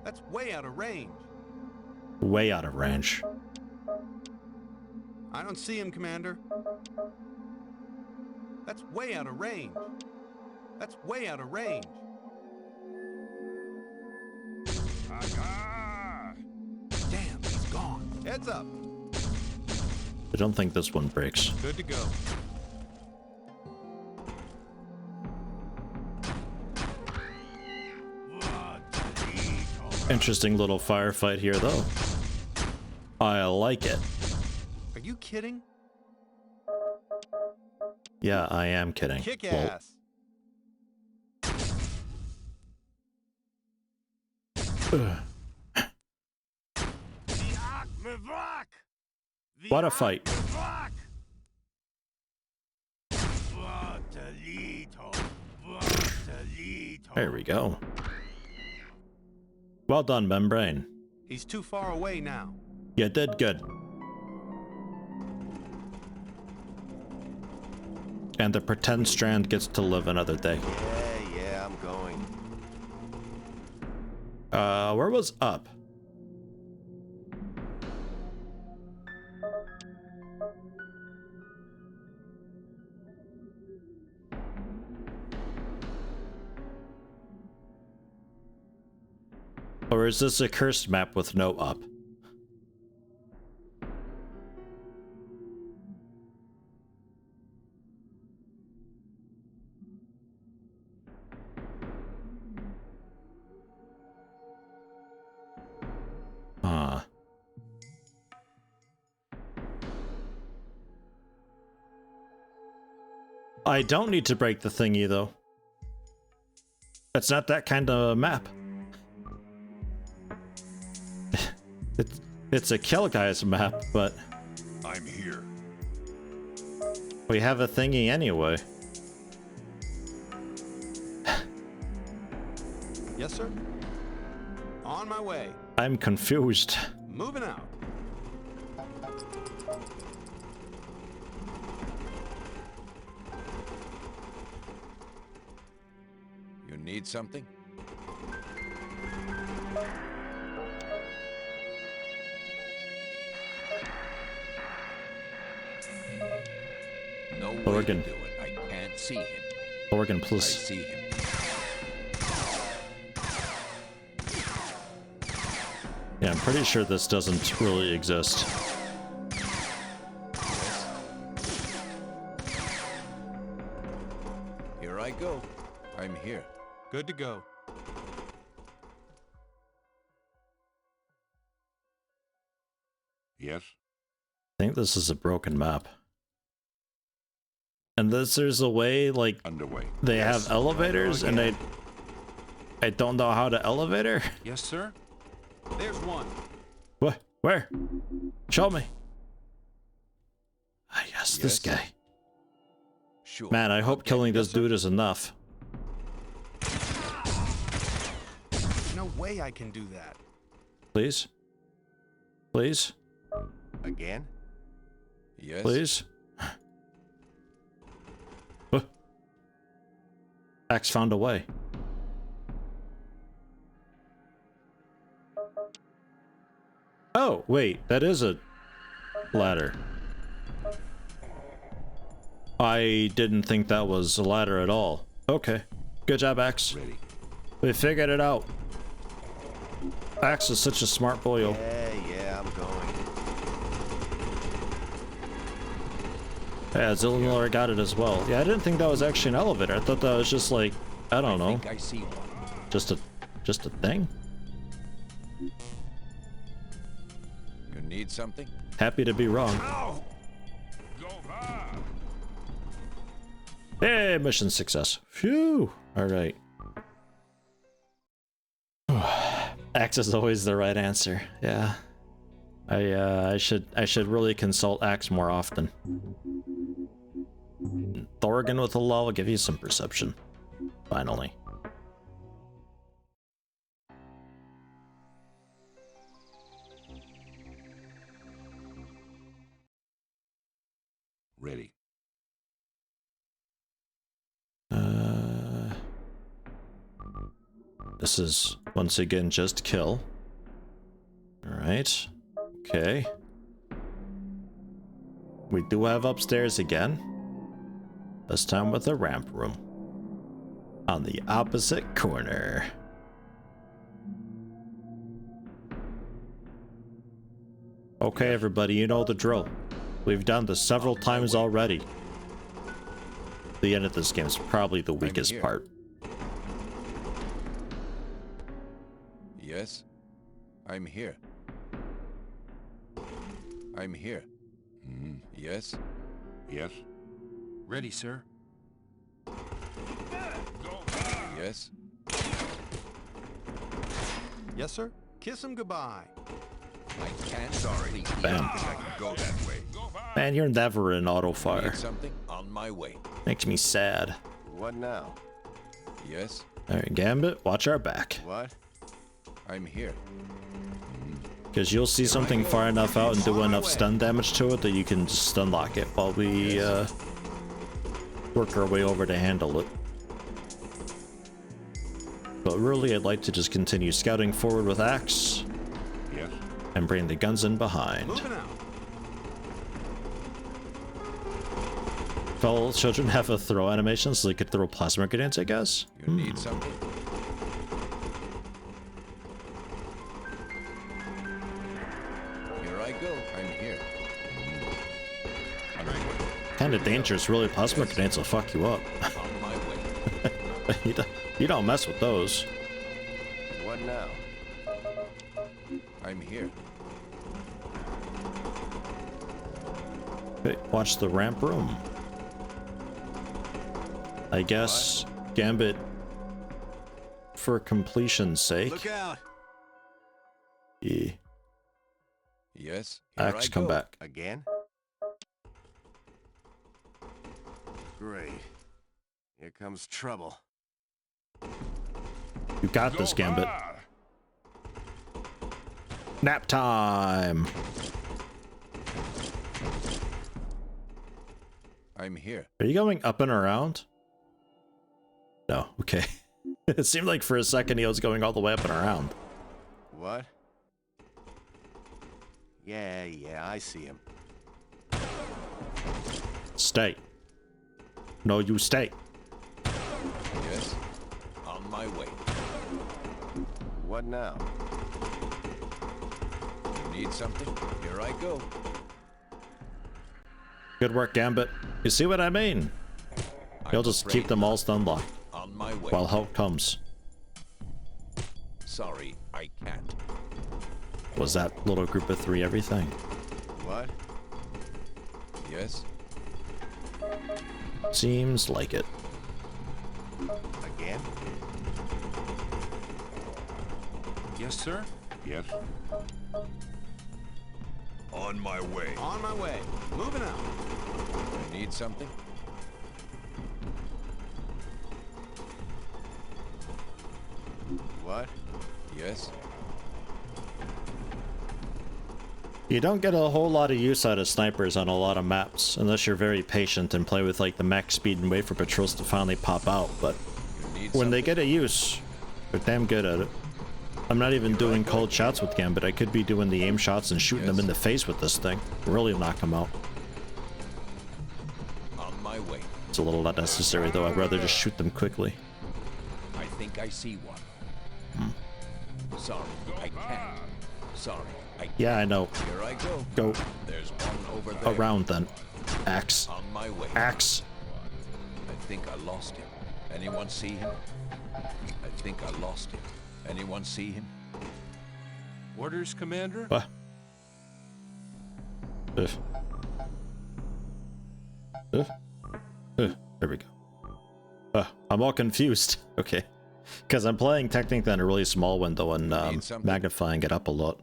Speaker 9: That's way out of range.
Speaker 1: Way out of range.
Speaker 9: I don't see him, Commander. That's way out of range. That's way out of range. Damn, he's gone. Heads up.
Speaker 1: I don't think this one breaks.
Speaker 9: Good to go.
Speaker 1: Interesting little firefight here though. I like it.
Speaker 9: Are you kidding?
Speaker 1: Yeah, I am kidding.
Speaker 9: Kick
Speaker 1: Well,
Speaker 9: ass.
Speaker 1: what a fight. There we go. Well done, Membrane.
Speaker 9: He's too far away now.
Speaker 1: You did good. And the pretend strand gets to live another day.
Speaker 5: Yeah, I'm going.
Speaker 1: Where was up? Or is this a cursed map with no up? I don't need to break the thingy though. It's not that kind of map. It's a kill guy's map, but
Speaker 4: I'm here.
Speaker 1: we have a thingy anyway.
Speaker 9: Yes, sir. On my way.
Speaker 1: I'm confused.
Speaker 9: Moving out.
Speaker 7: You need something? No way
Speaker 1: Organ.
Speaker 7: to do it. I can't see him.
Speaker 1: Organ,
Speaker 7: I
Speaker 1: please.
Speaker 7: see him.
Speaker 1: Yeah, I'm pretty sure this doesn't really exist.
Speaker 7: Here I go. I'm here.
Speaker 9: Good to go.
Speaker 4: Yes?
Speaker 1: I think this is a broken map. And there's a way, like,
Speaker 4: Underway.
Speaker 1: they
Speaker 4: Yes.
Speaker 1: have elevators and I don't know how to elevator.
Speaker 6: Yes, sir?
Speaker 9: There's one.
Speaker 1: What? Where? Show me. Ah, yes, this
Speaker 7: Yes.
Speaker 1: guy.
Speaker 7: Sure.
Speaker 1: Man, I hope killing this
Speaker 9: Yes, sir.
Speaker 1: dude is enough.
Speaker 9: There's no way I can do that.
Speaker 1: Please? Please?
Speaker 5: Again?
Speaker 7: Yes.
Speaker 1: Please? Huh. Axe found a way. Oh, wait, that is a ladder. I didn't think that was a ladder at all. Okay. Good job, Axe.
Speaker 4: Ready.
Speaker 1: We figured it out. Axe is such a smart boy.
Speaker 5: Yeah, I'm going.
Speaker 1: Yeah, Zillinor got it as well. Yeah, I didn't think that was actually an elevator. I thought that was just like, I don't know,
Speaker 7: I think I see one.
Speaker 1: just a thing.
Speaker 7: You need something?
Speaker 1: Happy to be wrong.
Speaker 4: Ow! Go back!
Speaker 1: Hey, mission success. Phew. All right. Axe is always the right answer. Yeah. I should really consult Axe more often. Thorgan with a lull will give you some perception. Finally.
Speaker 4: Ready.
Speaker 1: This is once again just kill. Alright. Okay. We do have upstairs again. This time with a ramp room. On the opposite corner. Okay, everybody, you know the drill. We've done this several times already. The end of this game is probably the weakest part.
Speaker 7: Yes? I'm here. I'm here. Yes?
Speaker 4: Yes?
Speaker 6: Ready, sir.
Speaker 4: Go back!
Speaker 7: Yes?
Speaker 9: Yes, sir. Kiss him goodbye.
Speaker 7: I can't.
Speaker 4: Sorry.
Speaker 1: Bam.
Speaker 4: I think I can go that way. Go back!
Speaker 1: Man, you're never in auto fire.
Speaker 7: Need something? On my way.
Speaker 1: Makes me sad.
Speaker 9: What now?
Speaker 7: Yes?
Speaker 1: Alright, Gambit, watch our back.
Speaker 9: What?
Speaker 7: I'm here.
Speaker 1: Because you'll see something far enough out and do enough stun damage to it that you can just stun lock it while we work our way over to handle it. But really, I'd like to just continue scouting forward with Axe
Speaker 4: Yes?
Speaker 1: and bring the guns in behind.
Speaker 9: Moving out.
Speaker 1: Fellow children have a throw animation so they could throw plasma grenades, I guess?
Speaker 7: You need something? Here I go. I'm here.
Speaker 1: Kinda dangerous, really. Plasma grenades will fuck you up.
Speaker 7: On my way.
Speaker 1: You don't mess with those.
Speaker 9: What now?
Speaker 7: I'm here.
Speaker 1: Okay, watch the ramp room. I guess Gambit, for completion's sake.
Speaker 9: Look out.
Speaker 1: Yeah.
Speaker 7: Yes? Here
Speaker 1: Axe,
Speaker 7: I
Speaker 1: come
Speaker 7: go.
Speaker 1: back.
Speaker 9: Again? Great. Here comes trouble.
Speaker 1: You got this, Gambit. Nap time!
Speaker 7: I'm here.
Speaker 1: Are you going up and around? No, okay. It seemed like for a second he was going all the way up and around.
Speaker 9: What? Yeah, I see him.
Speaker 1: Stay. No, you stay.
Speaker 7: Yes? On my way.
Speaker 9: What now?
Speaker 7: You need something? Here I go.
Speaker 1: Good work, Gambit. You see what I mean? You'll just keep them all stun locked
Speaker 7: On my way.
Speaker 1: while help comes.
Speaker 7: Sorry, I can't.
Speaker 1: Was that little group of three everything?
Speaker 9: What?
Speaker 7: Yes?
Speaker 1: Seems like it.
Speaker 9: Again?
Speaker 6: Yes, sir.
Speaker 4: Yes? On my way.
Speaker 9: On my way. Moving out.
Speaker 7: You need something?
Speaker 9: What?
Speaker 7: Yes?
Speaker 1: You don't get a whole lot of use out of snipers on a lot of maps, unless you're very patient and play with like the max speed and wait for patrols to finally pop out, but
Speaker 7: You need
Speaker 1: when they
Speaker 7: something?
Speaker 1: get a use, they're damn good at it. I'm not even doing cold shots with Gambit. I could be doing the aim shots and shooting them in the face with this thing. Really knock them out.
Speaker 7: On my way.
Speaker 1: It's a little unnecessary though. I'd rather just shoot them quickly.
Speaker 7: I think I see one. Sorry, I can't. Sorry, I can't.
Speaker 1: Yeah, I know.
Speaker 7: Here I go.
Speaker 1: Go
Speaker 7: There's one over there.
Speaker 1: around then. Axe.
Speaker 7: On my way.
Speaker 1: Axe.
Speaker 7: I think I lost him. Anyone see him? I think I lost him. Anyone see him?
Speaker 6: Orders, Commander?
Speaker 1: What? Ugh. Ugh. Ugh. There we go. I'm all confused. Okay. Because I'm playing technically on a really small window and magnifying it up a lot.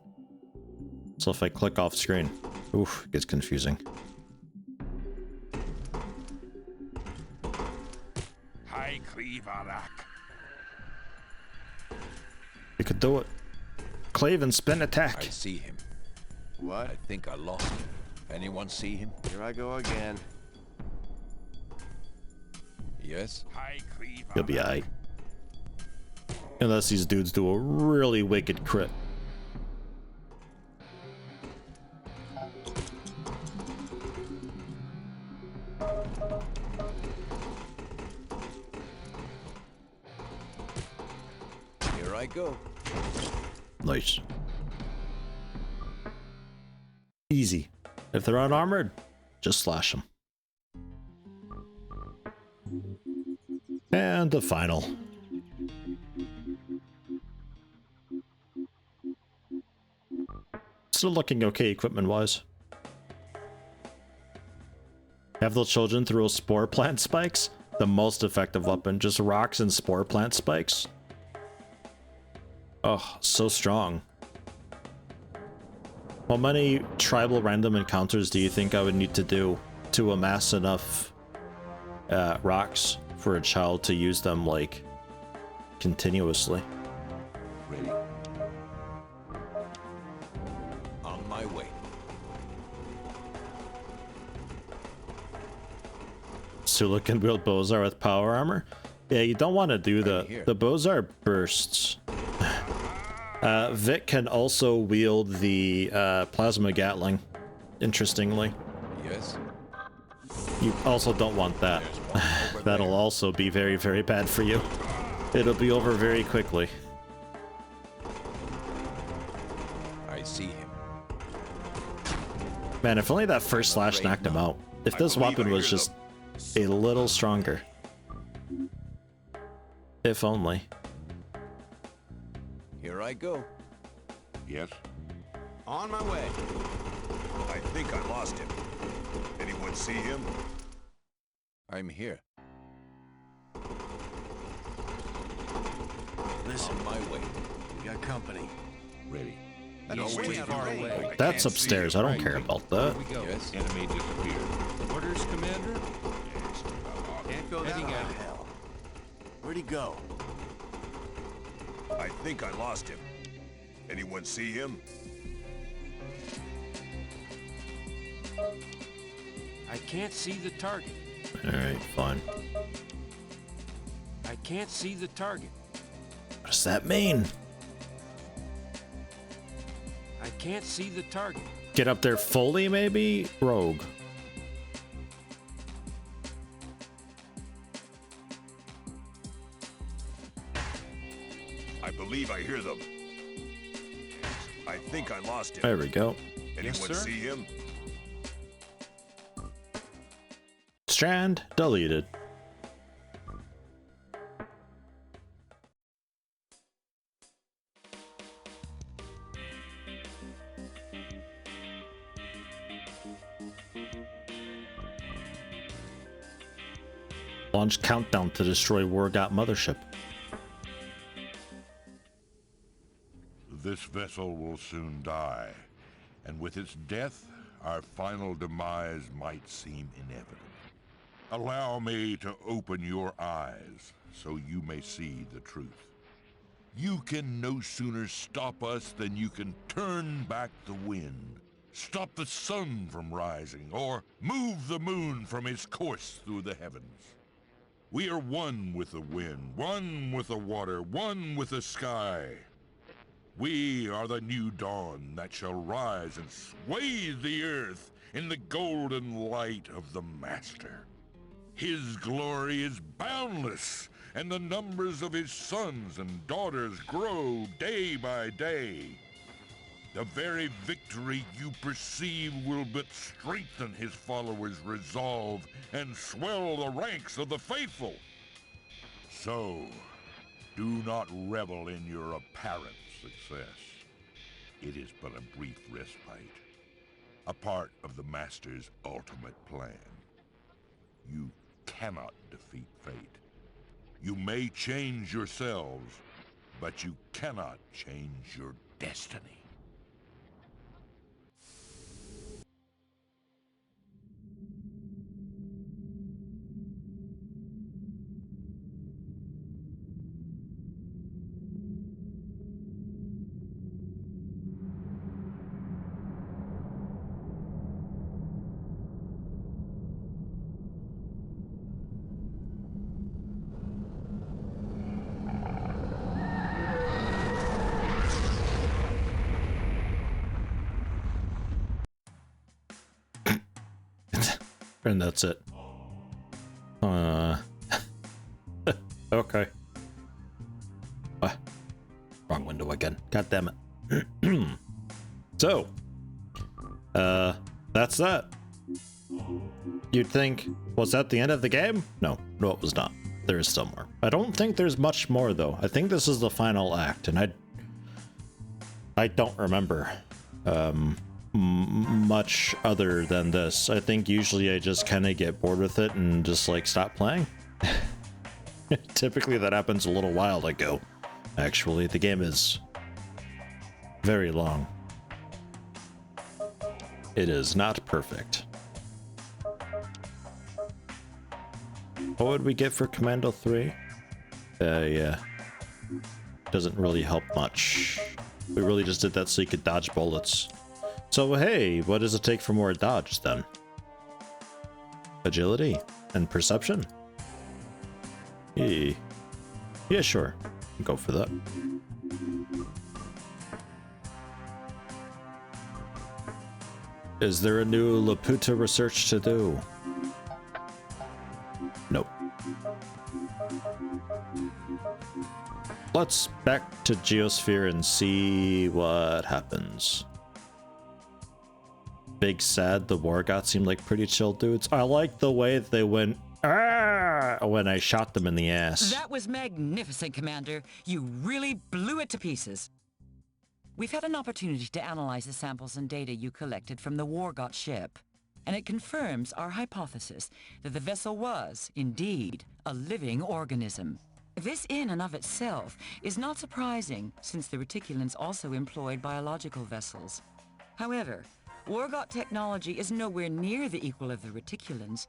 Speaker 1: So if I click off screen, oof, it gets confusing.
Speaker 4: Hi, Cleavarak.
Speaker 1: You could do it. Clave and spin attack.
Speaker 7: I see him.
Speaker 9: What?
Speaker 7: I think I lost him. Anyone see him?
Speaker 9: Here I go again.
Speaker 7: Yes?
Speaker 4: Hi, Cleavarak.
Speaker 1: You'll be alright. Unless these dudes do a really wicked crit.
Speaker 7: Here I go.
Speaker 1: Nice. Easy. If they're unarmored, just slash them. And the final. Still looking okay equipment-wise. Have the children throw spore plant spikes? The most effective weapon. Just rocks and spore plant spikes. Oh, so strong. How many tribal random encounters do you think I would need to do to amass enough rocks for a child to use them, like, continuously?
Speaker 7: Ready. On my way.
Speaker 1: Sula can wield Bozar with power armor? Yeah, you don't want to do the Bozar bursts. Vic can also wield the plasma Gatling, interestingly.
Speaker 7: Yes?
Speaker 1: You also don't want that. That'll also be very, very bad for you. It'll be over very quickly.
Speaker 7: I see him.
Speaker 1: Man, if only that first slash knocked him out. If this weapon was just a little stronger. If only.
Speaker 7: Here I go.
Speaker 4: Yes?
Speaker 9: On my way.
Speaker 4: I think I lost him. Anyone see him?
Speaker 7: I'm here.
Speaker 9: Listen,
Speaker 7: On my way.
Speaker 9: we got company.
Speaker 7: Ready.
Speaker 6: He's too far away.
Speaker 1: That's upstairs. I don't care about that.
Speaker 6: Here we go.
Speaker 7: Yes?
Speaker 4: Enemy disappeared.
Speaker 6: Orders, Commander?
Speaker 9: Can't go
Speaker 6: Heading
Speaker 9: that
Speaker 6: out.
Speaker 9: hell. Where'd he go?
Speaker 4: I think I lost him. Anyone see him?
Speaker 6: I can't see the target.
Speaker 1: Alright, fine.
Speaker 6: I can't see the target.
Speaker 1: What does that mean?
Speaker 6: I can't see the target.
Speaker 1: Get up there fully, maybe? Rogue.
Speaker 4: I believe I hear them. I think I lost him.
Speaker 1: There we go.
Speaker 4: Anyone
Speaker 6: sir?
Speaker 4: see him?
Speaker 1: Strand deleted. Launch countdown to destroy Wargot mothership.
Speaker 4: This vessel will soon die, and with its death, our final demise might seem inevitable. Allow me to open your eyes so you may see the truth. You can no sooner stop us than you can turn back the wind, stop the sun from rising, or move the moon from its course through the heavens. We are one with the wind, one with the water, one with the sky. We are the new dawn that shall rise and swathe the earth in the golden light of the Master. His glory is boundless, and the numbers of his sons and daughters grow day by day. The very victory you perceive will but strengthen his followers' resolve and swell the ranks of the faithful. So, do not revel in your apparent success. It is but a brief respite. a part of the Master's ultimate plan. You cannot defeat fate. You may change yourselves, but you cannot change your destiny.
Speaker 1: And that's it. Okay. Wrong window again. God damn it. So, that's that. You'd think, was that the end of the game? No, it was not. There is still more. I don't think there's much more though. I think this is the final act, and I don't remember much other than this. I think usually I just kind of get bored with it and just like stop playing. Typically that happens a little while ago. Actually, the game is very long. It is not perfect. What would we get for Commando 3? Yeah. Doesn't really help much. We really just did that so you could dodge bullets. So hey, what does it take for more dodge then? Agility and perception? Yeah, sure. Go for that. Is there a new Laputa research to do? Nope. Let's back to Geosphere and see what happens. Big sad, the Wargots seemed like pretty chill dudes. I like the way they went when I shot them in the ass.
Speaker 8: That was magnificent, Commander. You really blew it to pieces. We've had an opportunity to analyze the samples and data you collected from the Wargot ship, and it confirms our hypothesis that the vessel was, indeed, a living organism. This in and of itself is not surprising, since the reticulans also employed biological vessels. However, Wargot technology is nowhere near the equal of the reticulans,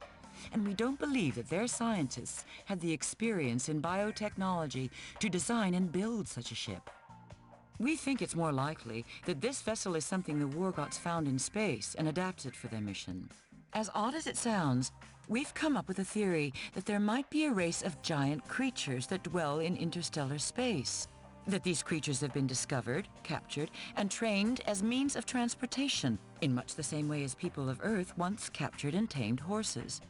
Speaker 8: and we don't believe that their scientists had the experience in biotechnology to design and build such a ship. We think it's more likely that this vessel is something the Wargots found in space and adapted for their mission. As odd as it sounds, we've come up with a theory that there might be a race of giant creatures that dwell in interstellar space. That these creatures have been discovered, captured, and trained as means of transportation, in much the same way as people of Earth once captured and tamed horses.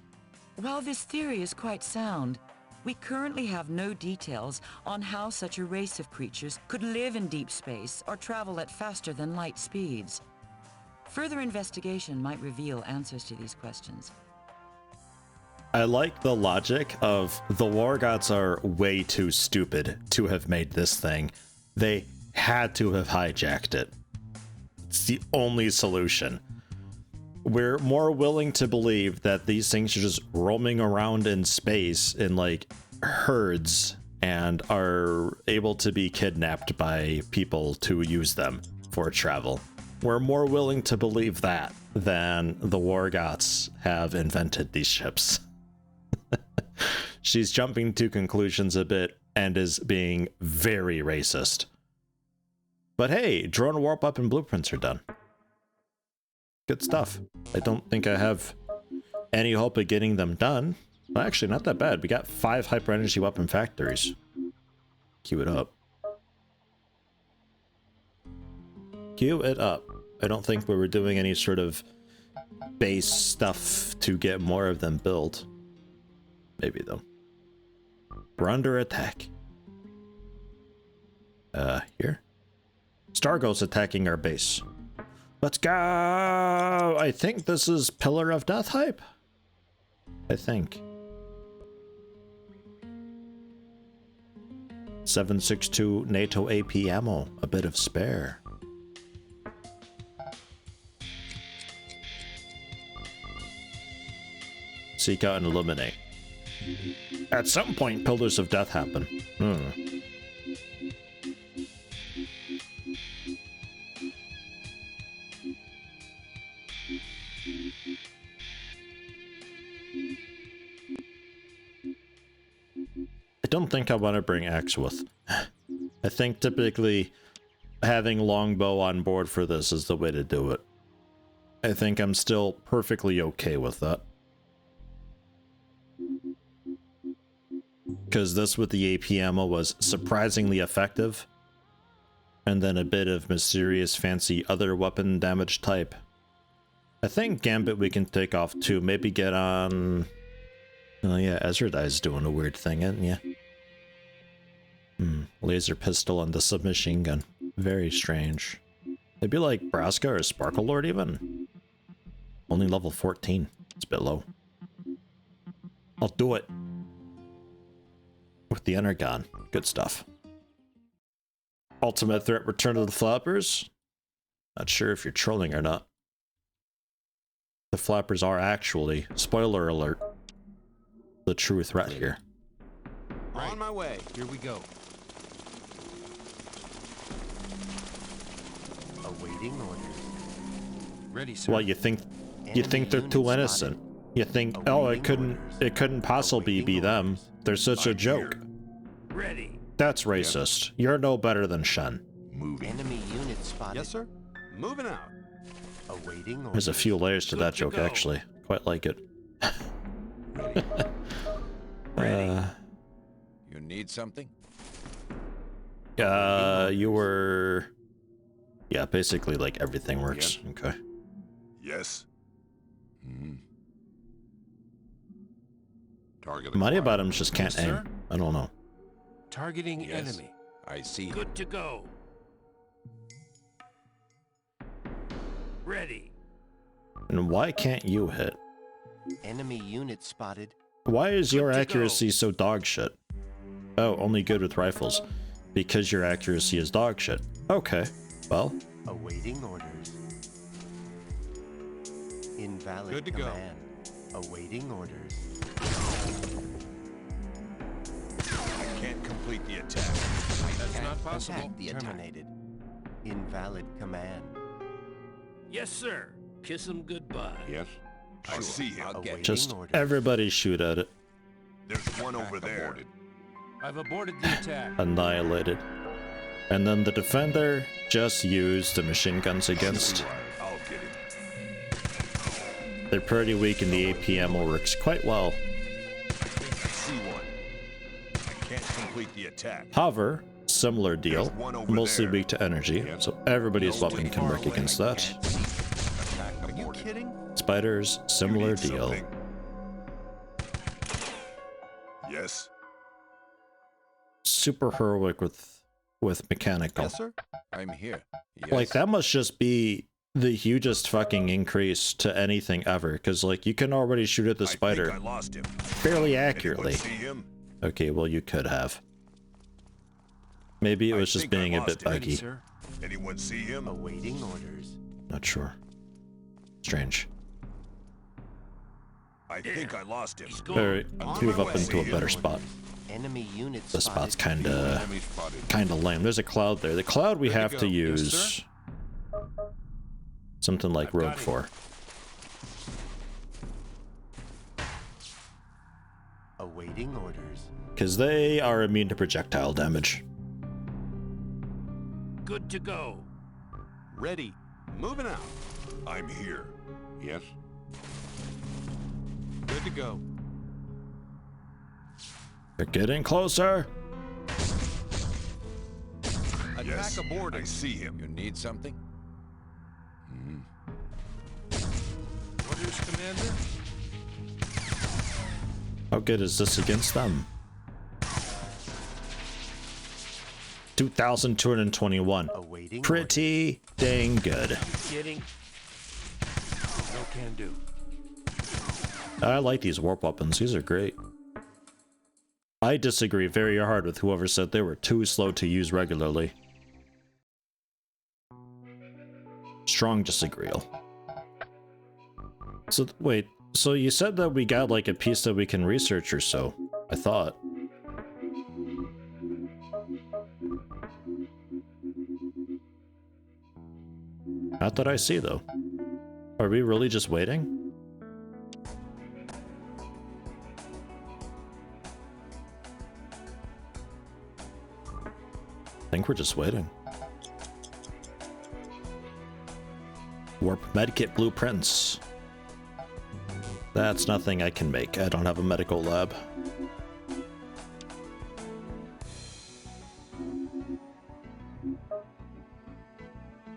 Speaker 8: While this theory is quite sound, we currently have no details on how such a race of creatures could live in deep space or travel at faster than light speeds. Further investigation might reveal answers to these questions.
Speaker 1: I like the logic of the Wargots are way too stupid to have made this thing. They had to have hijacked it. It's the only solution. We're more willing to believe that these things are just roaming around in space in like herds and are able to be kidnapped by people to use them for travel. We're more willing to believe that than the Wargots have invented these ships. She's jumping to conclusions a bit and is being very racist. But hey, drone warp up and blueprints are done. Good stuff. I don't think I have any hope of getting them done. Well, actually, not that bad. We got 5 hyper energy weapon factories. Queue it up. Queue it up. I don't think we were doing any sort of base stuff to get more of them built. Maybe though. We're under attack. Here? Stargo's attacking our base. Let's go! I think this is Pillar of Death hype. I think. 7.62 NATO AP ammo. A bit of spare. Seek out and eliminate. At some point, pillars of death happen. I don't think I want to bring axe with. I think typically having longbow on board for this is the way to do it. I think I'm still perfectly okay with that. Because this with the AP ammo was surprisingly effective. And then a bit of mysterious fancy other weapon damage type. I think Gambit we can take off too. Maybe get on... Oh yeah, Ezradi's doing a weird thing, isn't ya? Laser pistol and the submachine gun. Very strange. Maybe like Braska or Sparkle Lord even? Only level 14. It's a bit low. I'll do it. With the Energon. Good stuff. Ultimate threat, return to the flappers. Not sure if you're trolling or not. The flappers are actually, spoiler alert, the true threat here.
Speaker 9: Right. On my way.
Speaker 6: Here we go.
Speaker 5: Awaiting orders.
Speaker 6: Ready, sir.
Speaker 1: Well, you think they're too innocent. You think, oh, it couldn't possibly be them. They're such a joke.
Speaker 6: Ready.
Speaker 1: That's racist. You're no better than Shen.
Speaker 4: Moving.
Speaker 5: Enemy unit spotted.
Speaker 9: Yes, sir. Moving out.
Speaker 5: Awaiting orders.
Speaker 1: There's a few layers to that joke, actually. Quite like it.
Speaker 7: You need something?
Speaker 1: You were... Yeah, basically, like, everything works.
Speaker 4: Yeah.
Speaker 1: Okay.
Speaker 4: Yes. Target
Speaker 1: Many
Speaker 4: acquired.
Speaker 1: bottoms just can't
Speaker 6: Yes,
Speaker 1: aim.
Speaker 6: sir.
Speaker 1: I don't know.
Speaker 6: Targeting
Speaker 7: Yes.
Speaker 6: enemy.
Speaker 7: I see him.
Speaker 6: Good to go. Ready.
Speaker 1: And why can't you hit?
Speaker 5: Enemy unit spotted.
Speaker 1: Why is your
Speaker 6: Good to
Speaker 1: accuracy so dog shit? Oh, only good with rifles. Because your accuracy is dog shit. Okay, well.
Speaker 5: Awaiting orders. Invalid
Speaker 9: Good to go.
Speaker 5: command. Awaiting orders.
Speaker 7: I can't complete the attack.
Speaker 6: That's not possible.
Speaker 5: Attack terminated. Invalid command.
Speaker 6: Yes, sir. Kiss him goodbye.
Speaker 4: Yes.
Speaker 7: I see him. I'll get
Speaker 5: Awaiting
Speaker 7: him.
Speaker 1: Just
Speaker 5: orders.
Speaker 1: everybody shoot at it.
Speaker 4: There's one over there.
Speaker 7: Aborted.
Speaker 6: I've aborted the attack.
Speaker 1: Annihilated. And then the defender just used the machine guns against.
Speaker 4: I'll get him.
Speaker 1: They're pretty weak and the AP ammo works quite well.
Speaker 7: I see one. I can't complete the attack.
Speaker 1: However, similar deal.
Speaker 4: There's one over
Speaker 1: Mostly
Speaker 4: there.
Speaker 1: weak to energy,
Speaker 4: Yep.
Speaker 1: so everybody's
Speaker 7: No,
Speaker 1: weapon
Speaker 7: too
Speaker 1: can
Speaker 7: far
Speaker 1: work
Speaker 7: away.
Speaker 1: against
Speaker 7: I
Speaker 1: that.
Speaker 7: can't see. Attack
Speaker 5: Are you
Speaker 7: aborted.
Speaker 5: kidding?
Speaker 1: Spiders, similar
Speaker 4: You need
Speaker 1: deal.
Speaker 4: something? Yes.
Speaker 1: Super heroic with mechanical.
Speaker 9: Yes, sir.
Speaker 7: I'm here. Yes.
Speaker 1: Like, that must just be the hugest fucking increase to anything ever, because, like, you can already shoot at the
Speaker 4: I
Speaker 1: spider
Speaker 4: think I lost him.
Speaker 1: fairly accurately.
Speaker 4: Anyone see him?
Speaker 1: Okay, well, you could have. Maybe it
Speaker 4: I
Speaker 1: was just
Speaker 4: think I
Speaker 1: being a
Speaker 4: lost
Speaker 1: bit
Speaker 4: him.
Speaker 6: Ready,
Speaker 1: buggy.
Speaker 6: sir.
Speaker 4: Anyone see him?
Speaker 5: Awaiting orders.
Speaker 1: Not sure. Strange.
Speaker 4: I think I lost him.
Speaker 6: He's gone.
Speaker 1: Alright,
Speaker 9: On
Speaker 1: move
Speaker 9: my
Speaker 1: up
Speaker 9: way.
Speaker 1: into a better spot.
Speaker 5: Enemy unit
Speaker 1: The
Speaker 5: spotted.
Speaker 1: spot's kinda
Speaker 4: Enemy spotted.
Speaker 1: lame. There's a cloud there. The cloud we
Speaker 9: Good to
Speaker 1: have
Speaker 9: go.
Speaker 1: to
Speaker 9: Yes,
Speaker 1: use something like
Speaker 6: I've got
Speaker 1: Rogue
Speaker 6: him.
Speaker 1: for.
Speaker 5: Awaiting orders.
Speaker 1: Because they are immune to projectile damage.
Speaker 6: Good to go.
Speaker 9: Ready. Moving out.
Speaker 4: I'm here. Yes.
Speaker 9: Good to go.
Speaker 1: They're getting closer.
Speaker 9: Attack
Speaker 4: Yes.
Speaker 9: aborted.
Speaker 4: I see him.
Speaker 7: You need something?
Speaker 6: Orders, Commander.
Speaker 1: How good is this against them? 2,221.
Speaker 5: Awaiting
Speaker 1: Pretty dang good.
Speaker 6: Kidding. No can do.
Speaker 1: I like these warp weapons. These are great. I disagree very hard with whoever said they were too slow to use regularly. Strong disagreeal. So, wait. So you said that we got like a piece that we can research or so, I thought. Not that I see though. Are we really just waiting? I think we're just waiting. Warp medkit blueprints. That's nothing I can make. I don't have a medical lab.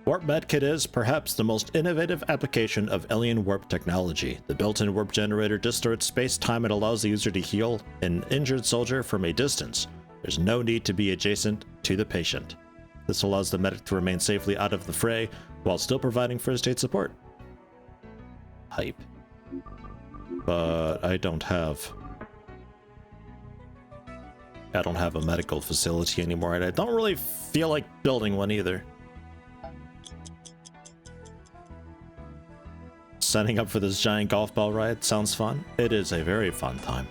Speaker 1: Warp medkit is perhaps the most innovative application of alien warp technology. The built-in warp generator distorts space-time and allows the user to heal an injured soldier from a distance. There's no need to be adjacent to the patient. This allows the medic to remain safely out of the fray while still providing first aid support. Hype. But I don't have a medical facility anymore, and I don't really feel like building one either. Setting up for this giant golf ball ride sounds fun. It is a very fun time.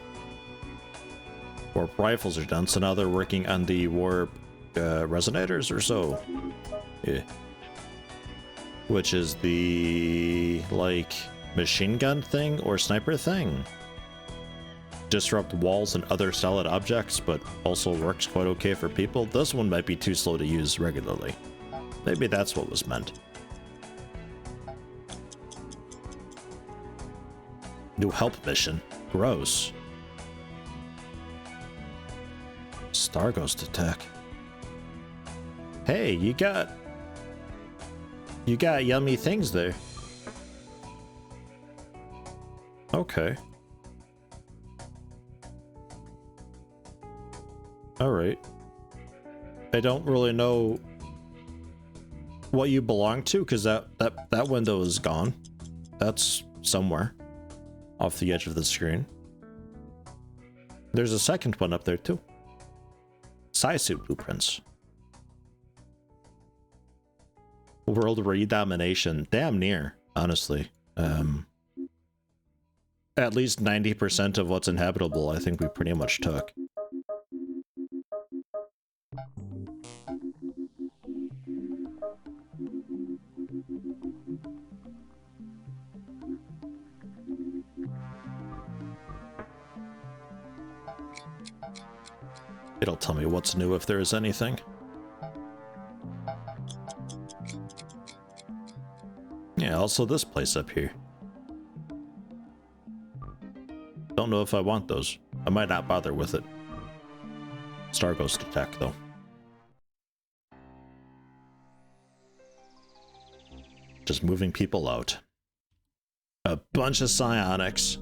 Speaker 1: Warp rifles are done, so now they're working on the warp resonators or so. Yeah. Which is the, like, machine gun thing or sniper thing. Disrupt walls and other solid objects, but also works quite okay for people. This one might be too slow to use regularly. Maybe that's what was meant. New help mission. Gross. Star Ghost attack. Hey, you got yummy things there. Okay. All right. I don't really know what you belong to, because that window is gone. That's somewhere off the edge of the screen. There's a second one up there too. Sci-suit blueprints. World redomination. Damn near, honestly. At least 90% of what's inhabitable, I think we pretty much took. It'll tell me what's new if there is anything. Yeah, also this place up here. Don't know if I want those. I might not bother with it. Star Ghost attack, though. Just moving people out. A bunch of psionics.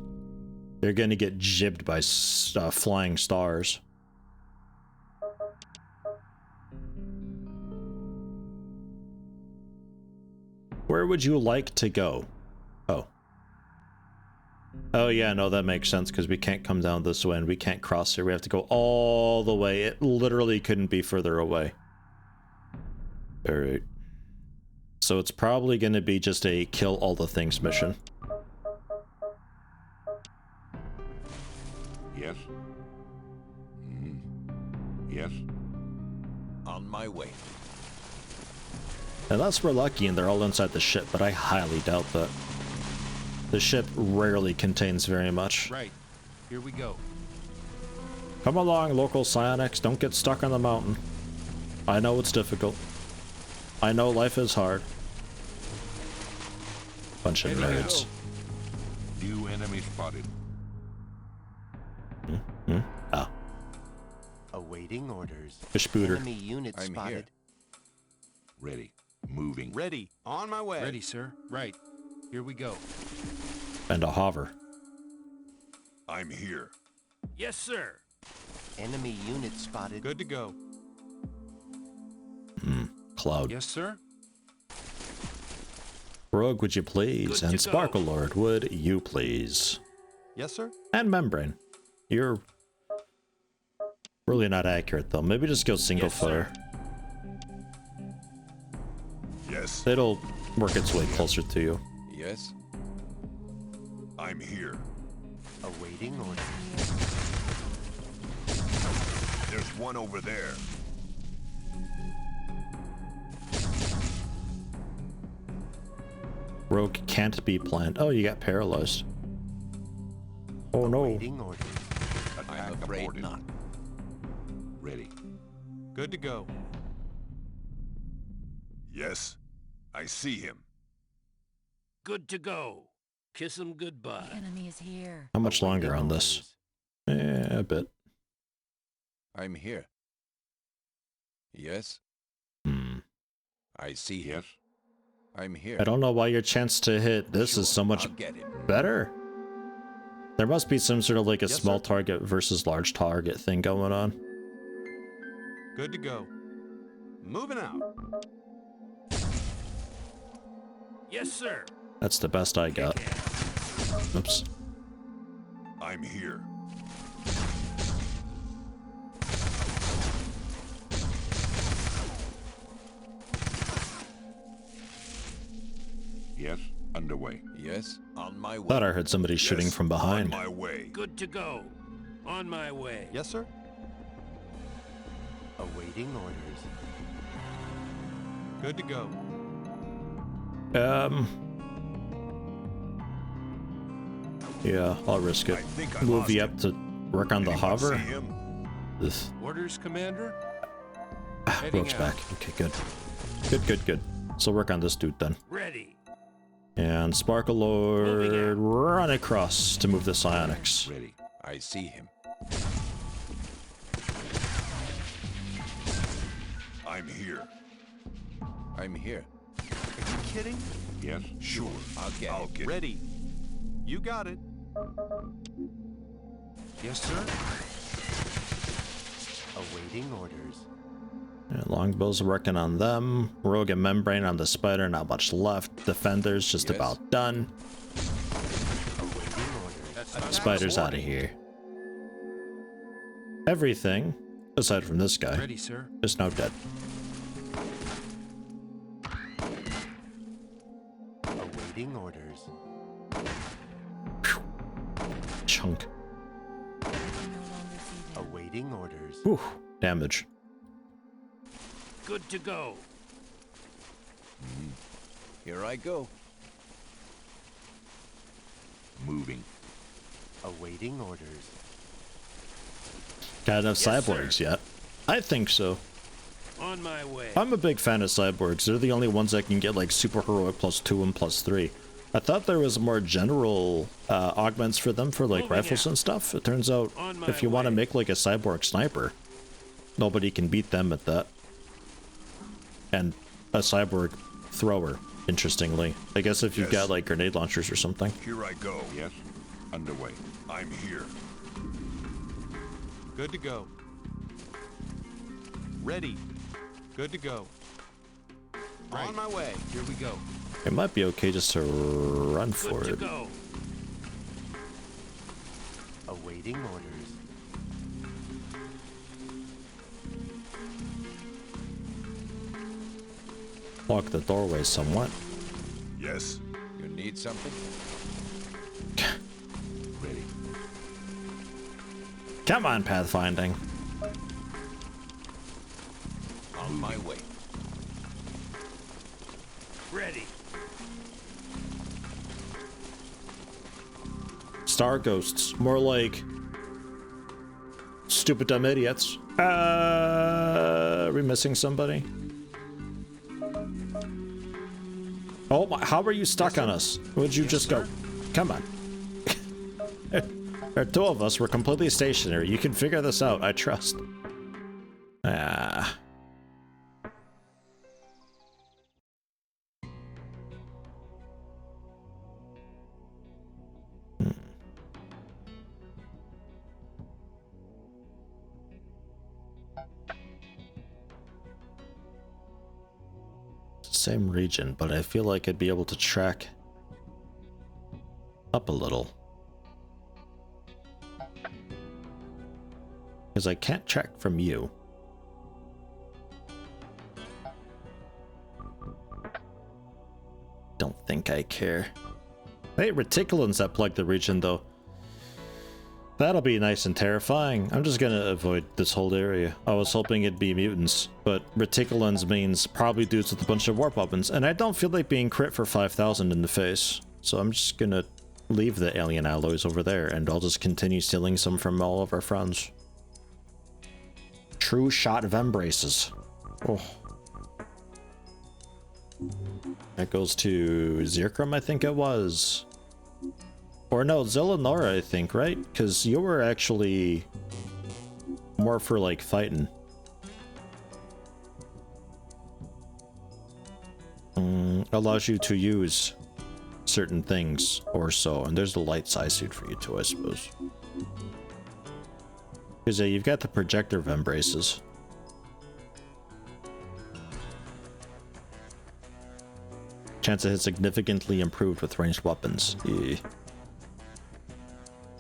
Speaker 1: They're gonna get jibbed by flying stars. Where would you like to go? Oh. Oh yeah, no, that makes sense, because we can't come down this way and we can't cross here. We have to go all the way. It literally couldn't be further away. Alright. So it's probably going to be just a kill all the things mission.
Speaker 4: Yes? Yes?
Speaker 7: On my way.
Speaker 1: Unless we're lucky and they're all inside the ship, but I highly doubt that. The ship rarely contains very much.
Speaker 6: Right. Here we go.
Speaker 1: Come along, local psionics. Don't get stuck on the mountain. I know it's difficult. I know life is hard. Bunch of nerds.
Speaker 4: New enemy spotted.
Speaker 1: Ah.
Speaker 5: Awaiting orders.
Speaker 1: Fish booter.
Speaker 5: Enemy unit
Speaker 7: I'm
Speaker 5: spotted.
Speaker 7: here.
Speaker 4: Ready. Moving.
Speaker 9: Ready. On my way.
Speaker 6: Ready, sir. Right. Here we go.
Speaker 1: And a hover.
Speaker 4: I'm here.
Speaker 6: Yes, sir.
Speaker 5: Enemy unit spotted.
Speaker 9: Good to go.
Speaker 1: Cloud.
Speaker 6: Yes, sir.
Speaker 1: Rogue, would you please?
Speaker 6: Good
Speaker 1: And
Speaker 6: to go.
Speaker 1: Sparkle Lord, would you please?
Speaker 9: Yes, sir.
Speaker 1: And Membrane. You're really not accurate, though. Maybe just go single
Speaker 6: Yes, sir.
Speaker 1: fire.
Speaker 4: Yes.
Speaker 1: It'll work its way closer to you.
Speaker 7: Yes?
Speaker 4: I'm here.
Speaker 9: Awaiting orders.
Speaker 4: There's one over there.
Speaker 1: Rogue can't be planned. Oh, you got paralyzed. Oh no.
Speaker 9: Awaiting orders.
Speaker 7: I'm
Speaker 4: Attack
Speaker 7: afraid
Speaker 4: aborted.
Speaker 7: not.
Speaker 4: Ready.
Speaker 9: Good to go.
Speaker 4: Yes, I see him.
Speaker 10: Good to go. Kiss him goodbye.
Speaker 8: Enemy is here.
Speaker 1: How much
Speaker 9: Awaiting
Speaker 1: longer on this?
Speaker 9: orders.
Speaker 1: A bit.
Speaker 7: I'm here. Yes,
Speaker 1: Hmm.
Speaker 7: I see him.
Speaker 4: Yes.
Speaker 7: I'm here.
Speaker 1: I don't know why your chance to hit this is so much
Speaker 7: I'll get him.
Speaker 1: better. There must be some sort of like a
Speaker 9: Yes,
Speaker 1: small
Speaker 9: sir.
Speaker 1: target versus large target thing going on.
Speaker 9: Good to go. Moving out.
Speaker 10: Yes, sir.
Speaker 1: That's the best I got. Oops.
Speaker 4: I'm here. Yes, underway.
Speaker 7: Yes, on my way.
Speaker 1: Thought I heard somebody shooting
Speaker 4: Yes,
Speaker 1: from behind.
Speaker 4: On my way.
Speaker 10: Good to go. On my way.
Speaker 9: Yes, sir. Awaiting orders. Good to go.
Speaker 1: Yeah, I'll risk it.
Speaker 4: I think I
Speaker 1: Move
Speaker 4: lost
Speaker 1: you
Speaker 4: him.
Speaker 1: up to work on the
Speaker 4: Anyone
Speaker 1: hover.
Speaker 4: see him?
Speaker 1: Ugh.
Speaker 6: Orders, Commander?
Speaker 1: Rogue's
Speaker 6: out.
Speaker 1: back. Okay, good. Good. So work on this dude then.
Speaker 10: Ready.
Speaker 1: And Sparkle Lord, run across to move the psionics.
Speaker 7: Ready. I see him.
Speaker 4: I'm here.
Speaker 7: I'm here.
Speaker 9: Are you kidding?
Speaker 4: Yes, sure.
Speaker 7: I'll get
Speaker 4: I'll
Speaker 7: him.
Speaker 4: get
Speaker 9: Ready. You got it.
Speaker 6: Yes, sir?
Speaker 9: Awaiting orders.
Speaker 1: And Longbow's working on them. Rogue and Membrane on the spider, not much left. Defender's just
Speaker 7: Yes.
Speaker 1: about done.
Speaker 9: Awaiting orders.
Speaker 1: Spider's out of here. Everything, aside from this guy,
Speaker 6: Ready, sir.
Speaker 1: is now dead.
Speaker 9: Awaiting orders.
Speaker 1: Chunk.
Speaker 9: Awaiting orders.
Speaker 1: Whew, damage.
Speaker 10: Good to go.
Speaker 7: Here I go.
Speaker 4: Moving.
Speaker 9: Awaiting orders.
Speaker 1: Got enough
Speaker 10: Yes,
Speaker 1: cyborgs yet? I think so.
Speaker 10: On my way.
Speaker 1: I'm a big fan of cyborgs. They're the only ones that can get like super heroic +2 and +3. I thought there was more general augments for them for like
Speaker 10: Moving
Speaker 1: rifles
Speaker 10: out.
Speaker 1: and stuff. It turns out
Speaker 10: On my
Speaker 1: if you want to
Speaker 10: way.
Speaker 1: make like a cyborg sniper, nobody can beat them at that. And a cyborg thrower, interestingly. I guess if you've
Speaker 4: Yes.
Speaker 1: got like grenade launchers or something.
Speaker 4: Here I go. Yes, underway. I'm here.
Speaker 9: Good to go. Ready. Good to go.
Speaker 6: Right.
Speaker 9: On my way.
Speaker 6: Here we go.
Speaker 1: It might be okay just to run for
Speaker 10: Good to
Speaker 1: it.
Speaker 10: go.
Speaker 9: Awaiting orders.
Speaker 1: Block the doorway somewhat.
Speaker 4: Yes,
Speaker 7: You need something?
Speaker 4: ready.
Speaker 1: Come on, pathfinding.
Speaker 7: On my way.
Speaker 10: Ready.
Speaker 1: Star ghosts. More like stupid dumb idiots. Are we missing somebody? Oh my, how are you stuck on us? Would you just go? Come on. There are two of us. We're completely stationary. You can figure this out. I trust. Ah. Same region, but I feel like I'd be able to track up a little. Because I can't track from you. Don't think I care. Hey, reticulans that plug the region, though. That'll be nice and terrifying. I'm just gonna avoid this whole area. I was hoping it'd be mutants, but reticulans means probably dudes with a bunch of warp weapons, and I don't feel like being crit for 5,000 in the face. So I'm just gonna leave the alien alloys over there, and I'll just continue stealing some from all of our friends. True shot of embraces. Oh. That goes to Zirkram, I think it was. Or no, Zelenora, I think, right? Because you were actually more for, like, fighting. Allows you to use certain things or so. And there's the light size suit for you too, I suppose. Because you've got the projector of embraces. Chance of hit significantly improved with ranged weapons. Yeah.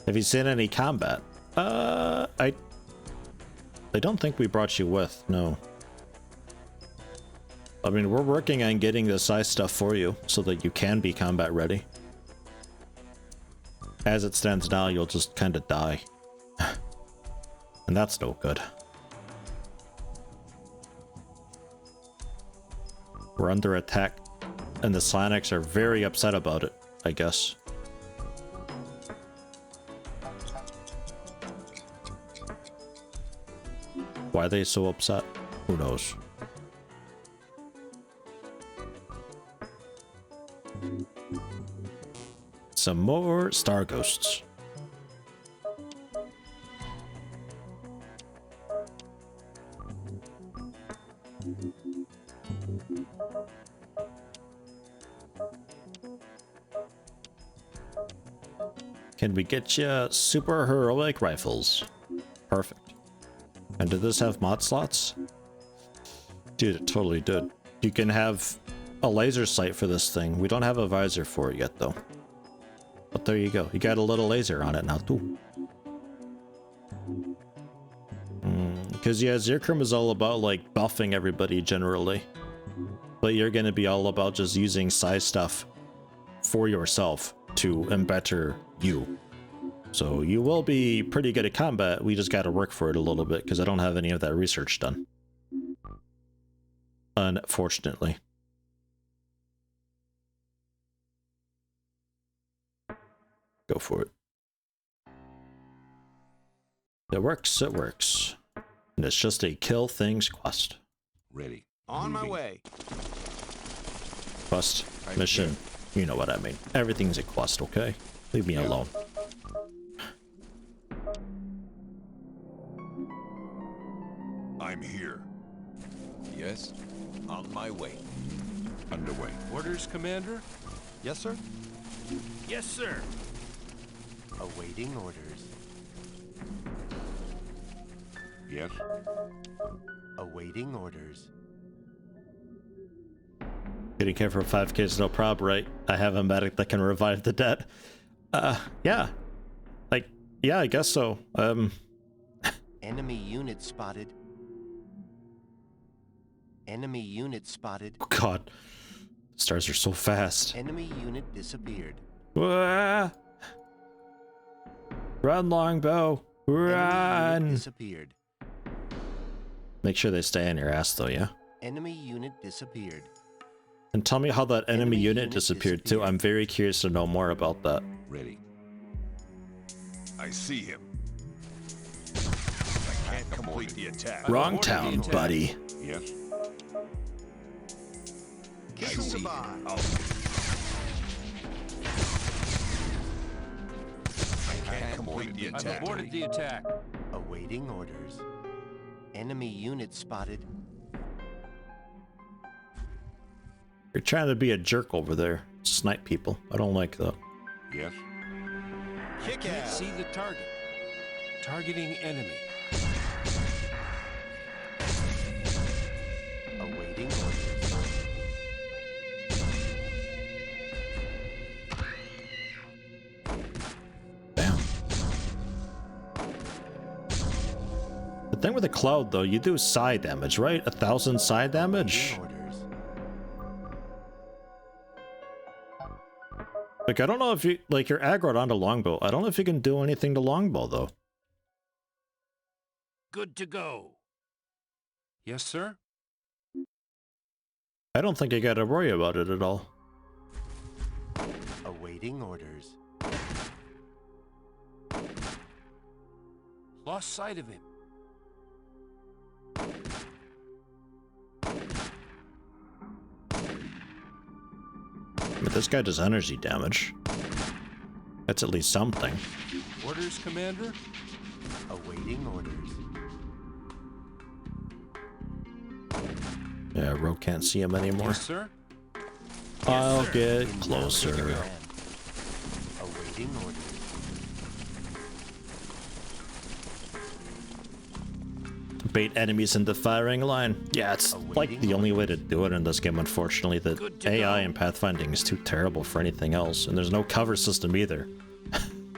Speaker 1: Have you seen any combat? I don't think we brought you with, no. I mean, we're working on getting the size stuff for you so that you can be combat ready. As it stands now, you'll just kind of die. And that's no good. We're under attack, and the Slanics are very upset about it, I guess. Why are they so upset? Who knows? Some more star ghosts. Can we get you super heroic rifles? Perfect. And did this have mod slots? Dude, it totally did. You can have a laser sight for this thing. We don't have a visor for it yet, though. But there you go. You got a little laser on it now, too. Because, yeah, Zirkram is all about, like, buffing everybody generally. But you're going to be all about just using size stuff for yourself to embetter you. So you will be pretty good at combat, we just gotta work for it a little bit, because I don't have any of that research done. Unfortunately. Go for it. It works, it works. And it's just a kill things quest.
Speaker 4: Ready.
Speaker 9: On my way.
Speaker 1: Quest, mission, you know what I mean. Everything's a quest, okay? Leave me alone.
Speaker 4: I'm here.
Speaker 7: Yes, on my way.
Speaker 4: Underway.
Speaker 6: Orders, Commander?
Speaker 9: Yes, sir.
Speaker 10: Yes, sir.
Speaker 5: Awaiting orders.
Speaker 4: Yes.
Speaker 5: Awaiting orders.
Speaker 1: Getting care for 5Ks, no prob, right? I have a medic that can revive the dead. Yeah. Like, yeah, I guess so.
Speaker 5: Enemy unit spotted. Enemy unit spotted.
Speaker 1: Oh god. Stars are so fast.
Speaker 5: Enemy unit disappeared.
Speaker 1: Run, longbow.
Speaker 5: Enemy
Speaker 1: Run.
Speaker 5: unit disappeared.
Speaker 1: Make sure they stay on your ass, though, yeah?
Speaker 5: Enemy unit disappeared.
Speaker 1: And tell me how that enemy unit
Speaker 5: unit
Speaker 1: disappeared, too. I'm very curious to know more about that.
Speaker 4: Ready. I see him. I can't complete the attack.
Speaker 1: Wrong town, buddy.
Speaker 4: Yes.
Speaker 9: Kiss him goodbye.
Speaker 4: I can't complete the
Speaker 6: I've
Speaker 4: attack.
Speaker 6: aborted the attack.
Speaker 5: Awaiting orders. Enemy unit spotted.
Speaker 1: You're trying to be a jerk over there. Snipe people. I don't like that.
Speaker 4: Yes.
Speaker 9: Kick
Speaker 6: Can't
Speaker 9: ass.
Speaker 6: see the target. Targeting enemy.
Speaker 5: Awaiting orders.
Speaker 1: Damn. The thing with the cloud, though, you do side damage, right? 1,000 side damage?
Speaker 5: Awaiting orders.
Speaker 1: Like, I don't know if you, like, you're aggroed onto longbow. I don't know if you can do anything to longbow, though.
Speaker 10: Good to go.
Speaker 6: Yes, sir?
Speaker 1: I don't think I gotta worry about it at all.
Speaker 5: Awaiting orders.
Speaker 6: Lost sight of him.
Speaker 1: But this guy does energy damage. That's at least something.
Speaker 6: Orders, Commander?
Speaker 5: Awaiting orders.
Speaker 1: Yeah, Ro can't see him anymore.
Speaker 6: Yes, sir?
Speaker 1: I'll
Speaker 10: sir.
Speaker 1: get closer.
Speaker 5: Awaiting orders.
Speaker 1: Bait enemies into firing line. Yeah, it's like the only way to do it in this game, unfortunately. The
Speaker 10: Good to
Speaker 1: AI
Speaker 10: go.
Speaker 1: and pathfinding is too terrible for anything else, and there's no cover system either.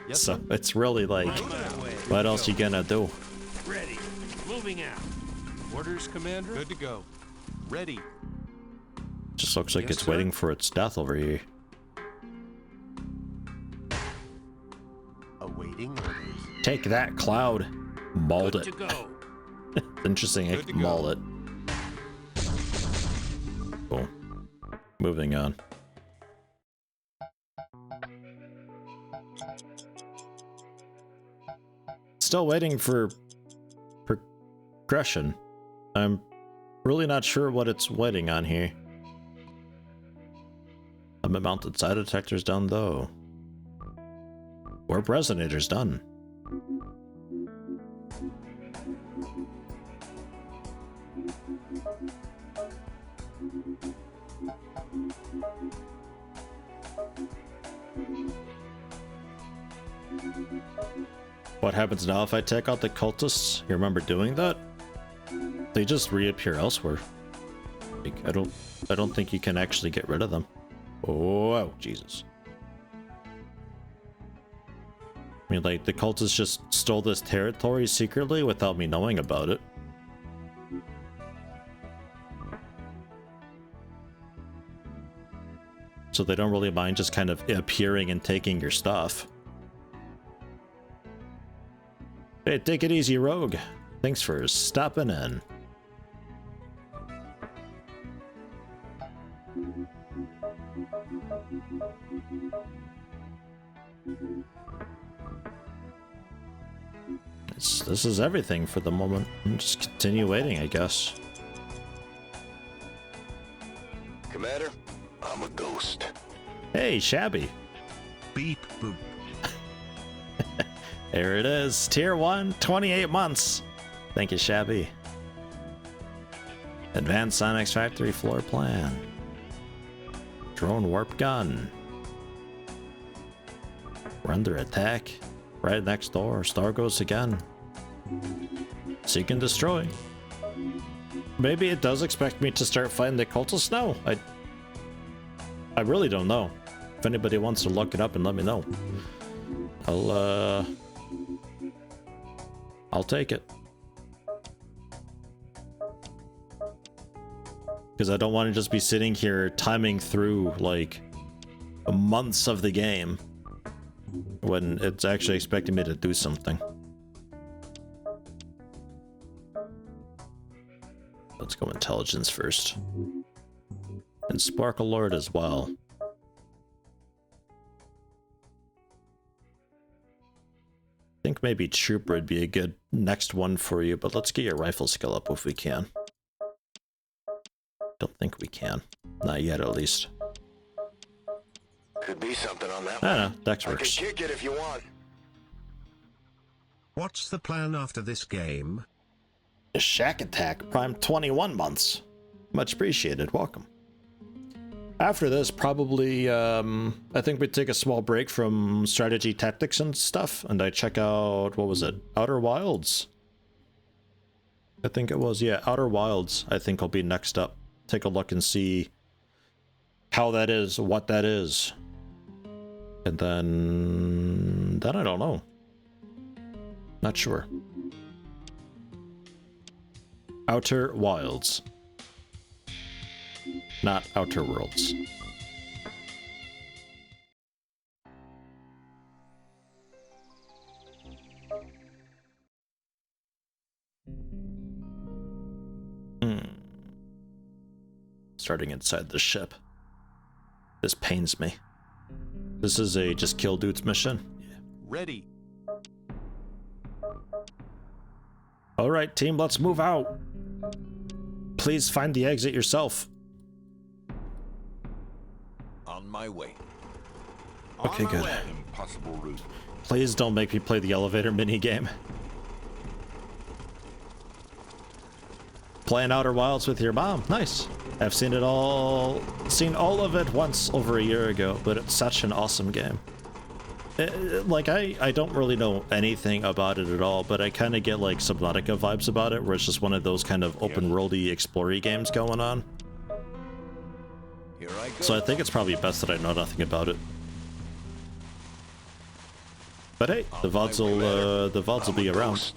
Speaker 5: Yes,
Speaker 1: So
Speaker 5: sir.
Speaker 1: it's really like, what else you gonna do?
Speaker 10: Ready. Moving out.
Speaker 6: Orders, Commander?
Speaker 5: Good to go. Ready.
Speaker 1: Just looks like
Speaker 6: Yes,
Speaker 1: it's
Speaker 6: sir.
Speaker 1: waiting for its death over here.
Speaker 5: Awaiting orders.
Speaker 1: Take that, Cloud. Mauled
Speaker 10: Good
Speaker 1: it.
Speaker 10: to go.
Speaker 1: Interesting, I
Speaker 5: Good to
Speaker 1: can
Speaker 5: go.
Speaker 1: maul it. Cool. Moving on. Still waiting for progression. I'm really not sure what it's waiting on here. Helmet mounted side detectors done though. Warp resonators done. What happens now if I take out the cultists? You remember doing that? They just reappear elsewhere. Like, I don't think you can actually get rid of them. Oh, Jesus. I mean, like, the cultists just stole this territory secretly without me knowing about it. So they don't really mind just kind of appearing and taking your stuff. Hey, take it easy, Rogue. Thanks for stopping in. This is everything for the moment. Just continue waiting, I guess.
Speaker 7: Commander, I'm a ghost.
Speaker 1: Hey, Shabby.
Speaker 3: Beep boop.
Speaker 1: There it is. Tier 1, 28 months. Thank you, Shabby. Advanced Sonic's factory floor plan. Drone warp gun. Render attack. Right next door. Star goes again. Seek and destroy. Maybe it does expect me to start fighting the cultists now. I really don't know. If anybody wants to look it up and let me know. I'll take it. Because I don't want to just be sitting here timing through like months of the game when it's actually expecting me to do something. Let's go intelligence first. And Sparkle Lord as well. I think maybe Trooper would be a good next one for you, but let's get your rifle skill up if we can. Don't think we can. Not yet, at least.
Speaker 7: Could be something on that
Speaker 1: I
Speaker 7: one.
Speaker 1: don't know, Dex
Speaker 7: I can
Speaker 1: works.
Speaker 7: kick it if you want.
Speaker 3: What's the plan after this game?
Speaker 1: Shack Attack, Prime 21 months. Much appreciated, welcome. After this, probably, I think we'd take a small break from strategy tactics and stuff, and I check out, what was it? Outer Wilds? I think it was, yeah, Outer Wilds, I think will be next up. Take a look and see how that is, what that is. And then I don't know. Not sure. Outer Wilds. Not Outer Worlds. starting inside the ship. This pains me. This is a just kill dudes mission.
Speaker 9: Ready.
Speaker 1: Alright, team, let's move out. Please find the exit yourself.
Speaker 7: On my way.
Speaker 1: Okay, good.
Speaker 4: Impossible route.
Speaker 1: Please don't make me play the elevator minigame. Playing Outer Wilds with your mom. Nice. I've seen all of it once over a year ago, but it's such an awesome game. Like, I don't really know anything about it at all, but I kind of get like Subnautica vibes about it, where it's just one of those kind of open worldy explory games going on.
Speaker 7: Here I go.
Speaker 1: So I think it's probably best that I know nothing about it. But hey, the VODs will be around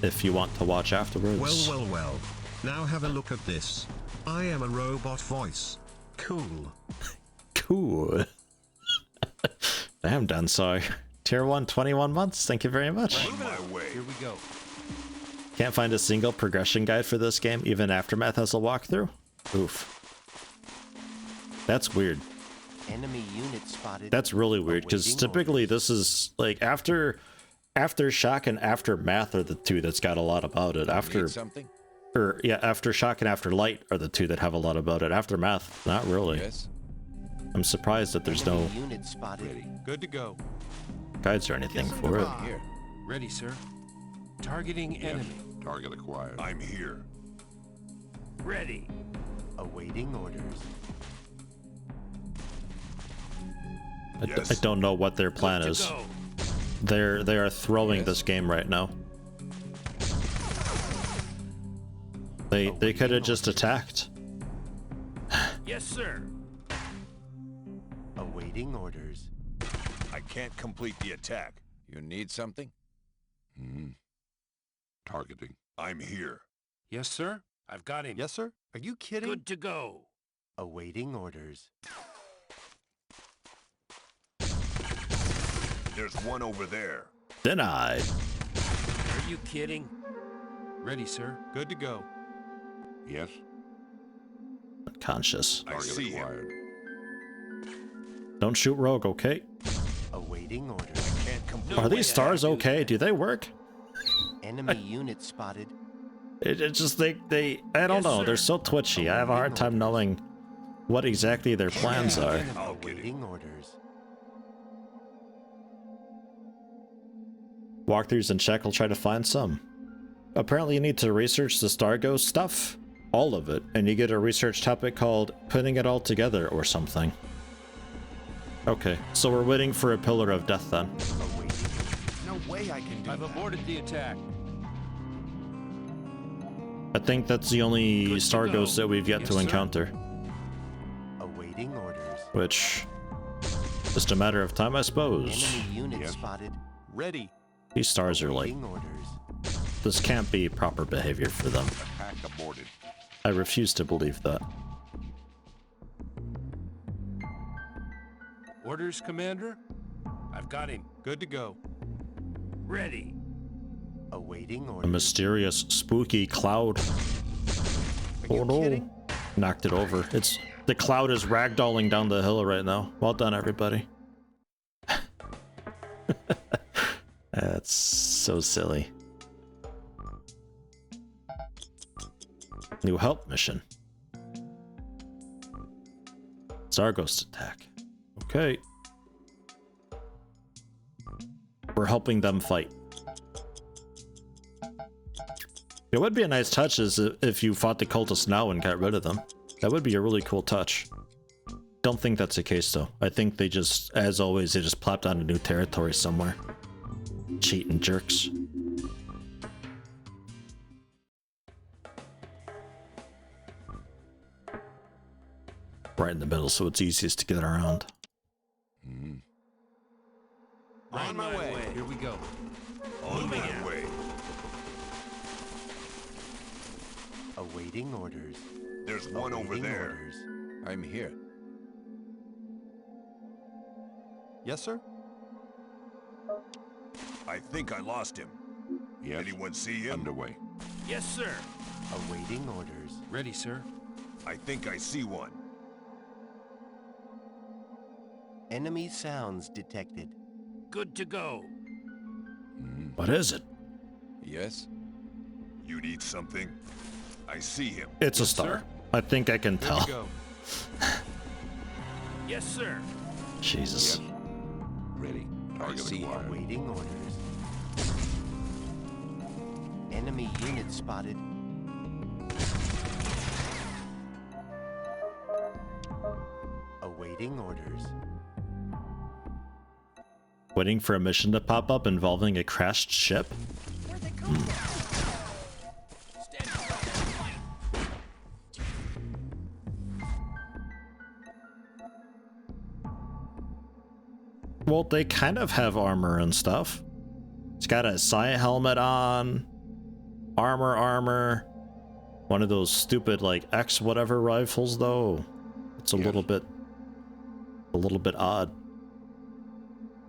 Speaker 1: if you want to watch afterwards.
Speaker 3: Well. Now have a look at this. I am a robot voice. Cool.
Speaker 1: Cool. Damn, Dunsar. Tier 1, 21 months. Thank you very much.
Speaker 6: On my way. Here we go.
Speaker 1: Can't find a single progression guide for this game, even Aftermath has a walkthrough? Oof. That's weird.
Speaker 5: Enemy unit spotted.
Speaker 1: That's really weird, because typically this is like Aftershock and Aftermath are the two that's got a lot about it.
Speaker 7: Something?
Speaker 1: Aftershock and Afterlight are the two that have a lot about it. Aftermath, not really.
Speaker 7: Yes.
Speaker 1: I'm surprised that there's no
Speaker 5: unit spotted.
Speaker 9: Good to go.
Speaker 1: guides or anything for it.
Speaker 7: Here.
Speaker 6: Ready, sir. Targeting enemy.
Speaker 4: Target acquired. I'm here.
Speaker 10: Ready.
Speaker 5: Awaiting orders.
Speaker 1: I don't know what their plan is. They are throwing this game right now. They could have just attacked.
Speaker 10: Yes, sir.
Speaker 5: Awaiting orders.
Speaker 7: I can't complete the attack. You need something?
Speaker 4: Targeting. I'm here.
Speaker 6: Yes, sir. I've got him.
Speaker 9: Yes, sir. Are you kidding?
Speaker 10: Good to go.
Speaker 5: Awaiting orders.
Speaker 4: There's one over there.
Speaker 1: Denied.
Speaker 10: Are you kidding?
Speaker 6: Ready, sir.
Speaker 9: Good to go.
Speaker 4: Yes.
Speaker 1: Unconscious.
Speaker 4: I see him.
Speaker 1: Don't shoot rogue, okay?
Speaker 5: Awaiting orders.
Speaker 7: I can't complete.
Speaker 1: Are these stars okay? Do they work?
Speaker 5: Enemy unit spotted.
Speaker 1: It just I don't know. They're so twitchy. I have a hard time knowing what exactly their plans are.
Speaker 5: Awaiting orders.
Speaker 1: Walkthroughs in check. I'll try to find some. Apparently you need to research the Star Ghost stuff. All of it. And you get a research topic called Putting It All Together or something. Okay, so we're waiting for a Pillar of Death then.
Speaker 9: No way I can do
Speaker 6: I've aborted the attack.
Speaker 1: I think that's the only Star Ghost that we've yet to encounter.
Speaker 5: Awaiting orders.
Speaker 1: Which, just a matter of time, I suppose.
Speaker 5: Enemy unit spotted.
Speaker 9: Ready.
Speaker 1: These stars are like,
Speaker 5: Awaiting orders.
Speaker 1: this can't be proper behavior for them.
Speaker 4: Attack aborted.
Speaker 1: I refuse to believe that.
Speaker 6: Orders, Commander? I've got him.
Speaker 9: Good to go.
Speaker 10: Ready.
Speaker 5: Awaiting
Speaker 1: A
Speaker 5: orders.
Speaker 1: mysterious, spooky cloud. Oh no. Knocked it over. The cloud is ragdolling down the hill right now. Well done, everybody. That's so silly. New help mission. Star Ghost attack. Okay. We're helping them fight. It would be a nice touch is if you fought the cultists now and got rid of them. That would be a really cool touch. Don't think that's the case though. I think they just, as always, they just plopped on a new territory somewhere. Cheating jerks. Right in the middle, so it's easiest to get around.
Speaker 9: On my way.
Speaker 6: Here we go.
Speaker 4: On my way.
Speaker 5: Awaiting orders.
Speaker 4: There's one over
Speaker 5: Awaiting
Speaker 4: there.
Speaker 5: orders.
Speaker 7: I'm here.
Speaker 9: Yes, sir.
Speaker 4: I think I lost him. Yes. Anyone see him? Underway.
Speaker 10: Yes, sir.
Speaker 5: Awaiting orders.
Speaker 6: Ready, sir.
Speaker 7: I think I see one.
Speaker 5: Enemy sounds detected.
Speaker 10: Good to go.
Speaker 1: What is it?
Speaker 7: Yes? You need something? I see him.
Speaker 1: It's a
Speaker 6: Yes,
Speaker 1: star.
Speaker 6: sir.
Speaker 1: I think I can
Speaker 6: Here we
Speaker 1: tell.
Speaker 6: go.
Speaker 10: Yes, sir.
Speaker 1: Jesus.
Speaker 7: Ready. I
Speaker 4: Target
Speaker 7: see him.
Speaker 4: acquired.
Speaker 5: Awaiting orders. Enemy unit spotted. Awaiting orders.
Speaker 1: Waiting for a mission to pop up involving a crashed ship? Well, they kind of have armor and stuff. It's got a psi helmet on, armor. One of those stupid like X whatever rifles though. It's a little bit odd.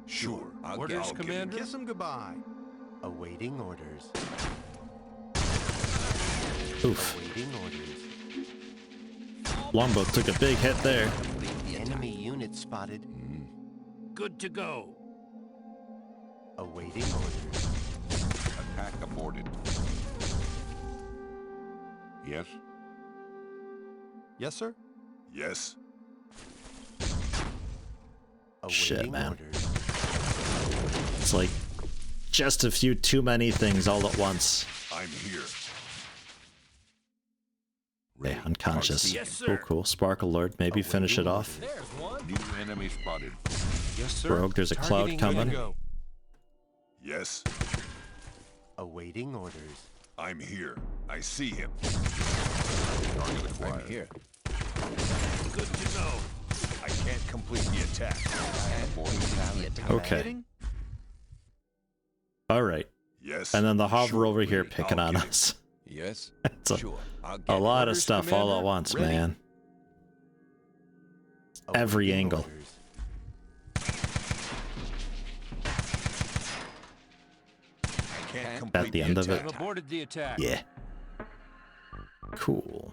Speaker 7: Sure. I'll
Speaker 6: Orders,
Speaker 7: get him.
Speaker 6: Commander?
Speaker 9: Kiss him goodbye.
Speaker 5: Awaiting orders.
Speaker 1: Oof.
Speaker 5: Awaiting orders.
Speaker 1: Longbow took a big hit there.
Speaker 5: Enemy unit spotted.
Speaker 10: Good to go.
Speaker 5: Awaiting orders.
Speaker 4: Attack aborted. Yes?
Speaker 9: Yes, sir?
Speaker 7: Yes.
Speaker 5: Awaiting
Speaker 1: Shit, man.
Speaker 5: orders.
Speaker 1: It's like just a few too many things all at once.
Speaker 7: I'm here.
Speaker 1: Okay, unconscious.
Speaker 10: Yes, sir.
Speaker 1: Cool, cool. Spark alert. Maybe finish it off.
Speaker 6: There's one.
Speaker 4: New enemy spotted.
Speaker 6: Yes, sir.
Speaker 1: Rogue, there's a cloud
Speaker 6: Targeting
Speaker 1: coming.
Speaker 6: ready to go.
Speaker 7: Yes.
Speaker 5: Awaiting orders.
Speaker 7: I'm here. I see him.
Speaker 4: Target
Speaker 7: I'm
Speaker 4: acquired.
Speaker 7: here.
Speaker 10: Good to go.
Speaker 7: I can't complete the attack.
Speaker 1: Okay. All right.
Speaker 7: Yes.
Speaker 1: And then the hover
Speaker 7: Sure,
Speaker 1: over here
Speaker 7: ready.
Speaker 1: picking
Speaker 7: I'll
Speaker 1: on
Speaker 7: get him.
Speaker 1: us.
Speaker 7: Yes.
Speaker 1: It's a,
Speaker 7: Sure. I'll get
Speaker 1: a
Speaker 7: him.
Speaker 1: lot of
Speaker 6: Orders,
Speaker 1: stuff all at
Speaker 6: Commander.
Speaker 1: once,
Speaker 6: Ready.
Speaker 1: man. Every
Speaker 5: Awaiting
Speaker 1: angle.
Speaker 5: orders.
Speaker 7: I can't complete
Speaker 1: the end of
Speaker 7: attack.
Speaker 1: it.
Speaker 10: I've aborted the attack.
Speaker 1: Yeah. Cool.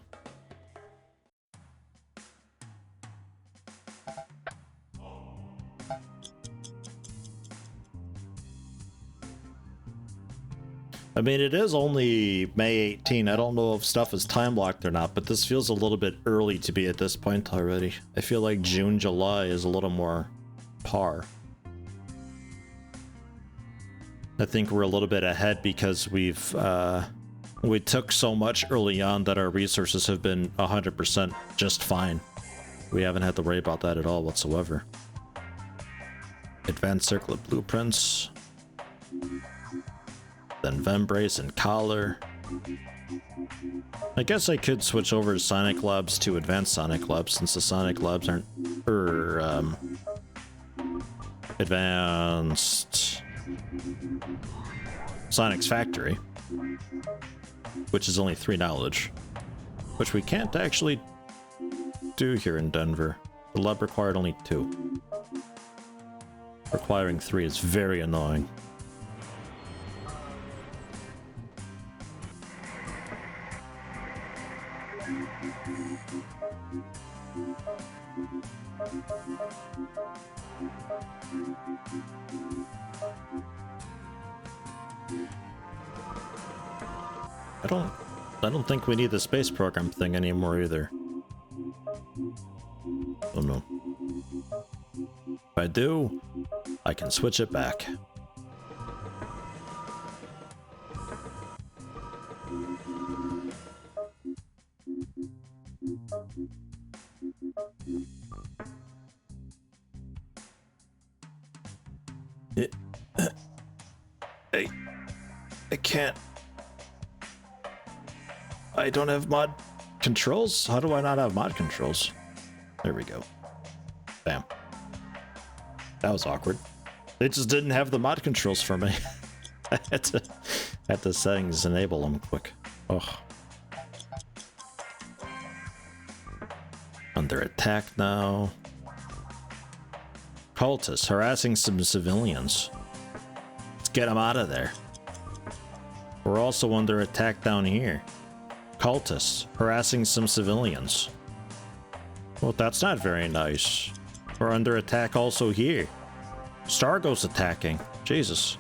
Speaker 1: I mean, it is only May 18. I don't know if stuff is time locked or not, but this feels a little bit early to be at this point already. I feel like June, July is a little more par. I think we're a little bit ahead because we took so much early on that our resources have been 100% just fine. We haven't had to worry about that at all whatsoever. Advanced circle of blueprints. Then Vembrace and Collar. I guess I could switch over to Sonic Labs to Advanced Sonic Labs since the Sonic Labs aren't Advanced Sonic's Factory, which is only 3 knowledge, which we can't actually do here in Denver. The lab required only 2. Requiring 3 is very annoying. I don't think we need the space program thing anymore either. Oh no. If I do, I can switch it back. I can't. I don't have mod controls? How do I not have mod controls? There we go. Bam. That was awkward. They just didn't have the mod controls for me. I had to settings enable them quick. Oh. Under attack now. Cultists harassing some civilians. Let's get them out of there. We're also under attack down here. Cultists harassing some civilians. Well, that's not very nice. We're under attack also here. Stargo's attacking. Jesus.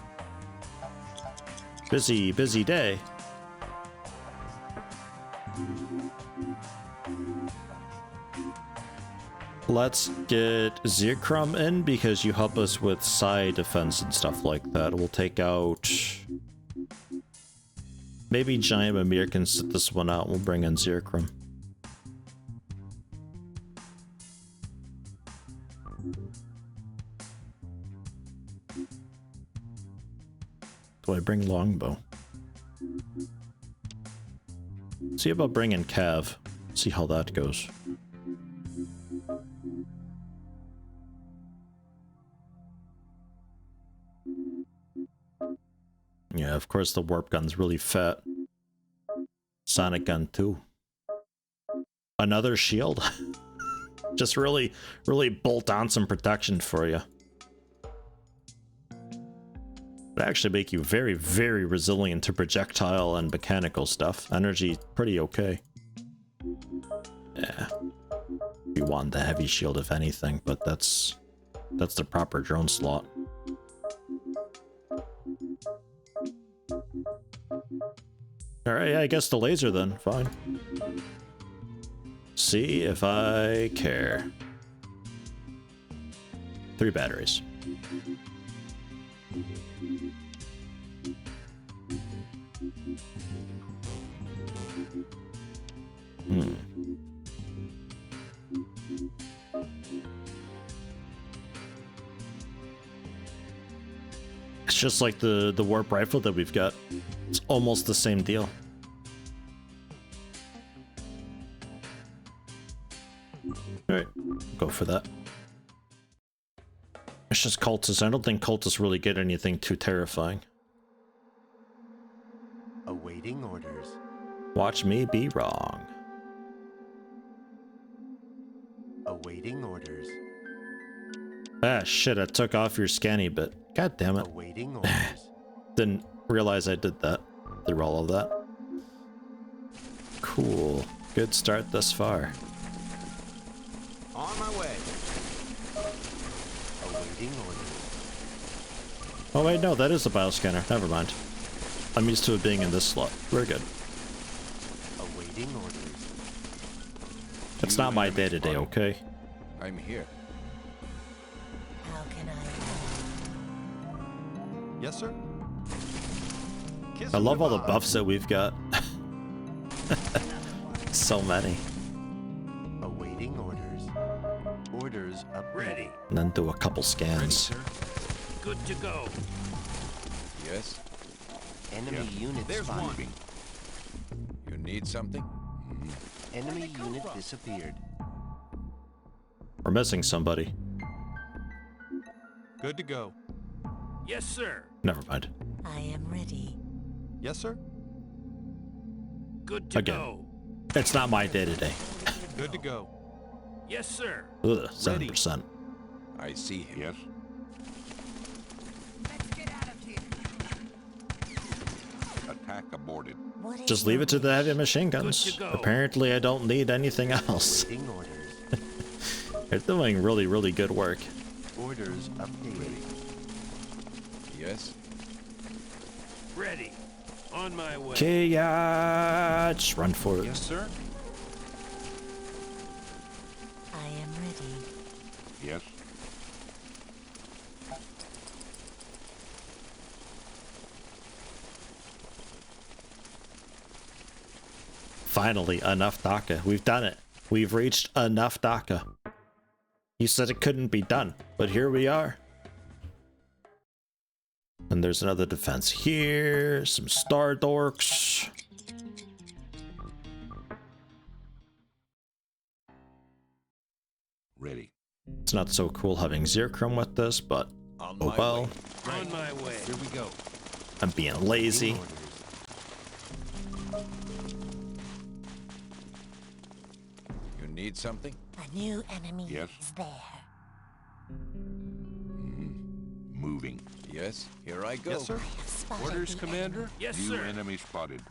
Speaker 1: Busy, busy day. Let's get Zirkrum in because you help us with side defense and stuff like that. We'll take out... Maybe Giant Mimir can sit this one out. We'll bring in Zirkrum. Do I bring Longbow? See about bringing Cav. See how that goes. Yeah, of course the warp gun's really fat. Sonic gun too. Another shield. Just really bolt on some protection for you. Would actually make you very, very resilient to projectile and mechanical stuff. Energy, pretty okay. Yeah. You want the heavy shield if anything, but that's the proper drone slot. Alright, yeah, I guess the laser then. Fine. See if I care. 3 batteries. It's just like the warp rifle that we've got. It's almost the same deal. Alright, go for that. It's just cultists. I don't think cultists really get anything too terrifying.
Speaker 5: Awaiting orders.
Speaker 1: Watch me be wrong.
Speaker 5: Awaiting orders.
Speaker 1: Ah, shit, I took off your scanny bit. God damn it.
Speaker 5: Awaiting orders.
Speaker 1: Didn't realize I did that. Through all of that. Cool. Good start thus far.
Speaker 5: On my way. Awaiting orders.
Speaker 1: Oh wait, no, that is a bioscanner. Never mind. I'm used to it being in this slot. We're good.
Speaker 5: Awaiting orders.
Speaker 1: It's not my day-to-day, okay?
Speaker 7: I'm here.
Speaker 2: How can I help?
Speaker 9: Yes, sir. Kiss
Speaker 1: I
Speaker 9: him
Speaker 1: love all the
Speaker 9: goodbye.
Speaker 1: buffs that we've got. So many.
Speaker 5: Awaiting orders. Orders up.
Speaker 10: Ready.
Speaker 1: And then do a couple
Speaker 6: Ready,
Speaker 1: scans.
Speaker 6: sir.
Speaker 10: Good to go.
Speaker 7: Yes?
Speaker 5: Enemy unit
Speaker 6: There's
Speaker 5: spotted.
Speaker 6: one.
Speaker 7: You need something?
Speaker 5: Enemy unit disappeared.
Speaker 1: We're missing somebody.
Speaker 9: Good to go.
Speaker 10: Yes, sir.
Speaker 1: Never mind.
Speaker 2: I am ready.
Speaker 9: Yes, sir.
Speaker 10: Good to
Speaker 1: Again.
Speaker 10: go.
Speaker 1: It's not my day-to-day.
Speaker 9: Good to go.
Speaker 10: Yes, sir.
Speaker 1: Ugh, 7%.
Speaker 7: I see him.
Speaker 4: Yes? Attack aborted.
Speaker 2: What is
Speaker 1: Just leave
Speaker 2: your
Speaker 1: it to the heavy
Speaker 2: wish?
Speaker 1: machine
Speaker 10: Good
Speaker 1: guns.
Speaker 10: to go.
Speaker 1: Apparently I don't need anything else.
Speaker 5: Awaiting orders.
Speaker 1: They're doing really, really good work.
Speaker 5: Orders updated.
Speaker 7: Yes?
Speaker 10: Ready. On my way.
Speaker 1: Chaos! Run for it.
Speaker 6: Yes, sir.
Speaker 2: I am ready.
Speaker 4: Yes?
Speaker 1: Finally, enough DACA. We've done it. We've reached enough DACA. You said it couldn't be done, but here we are. And there's another defense here, some star dorks.
Speaker 4: Ready.
Speaker 1: It's not so cool having Zircrum with this, but
Speaker 7: On
Speaker 1: oh
Speaker 7: my
Speaker 1: well.
Speaker 7: way.
Speaker 10: On my way.
Speaker 6: Here we go.
Speaker 1: I'm being lazy.
Speaker 5: Orders.
Speaker 7: You need something?
Speaker 2: A new enemy
Speaker 4: Yes.
Speaker 2: is there.
Speaker 4: Moving.
Speaker 7: Yes, here I go.
Speaker 9: Yes, sir.
Speaker 2: I have spotted
Speaker 6: Orders,
Speaker 2: the
Speaker 6: Commander?
Speaker 10: Yes,
Speaker 4: New
Speaker 10: sir.
Speaker 4: enemy spotted.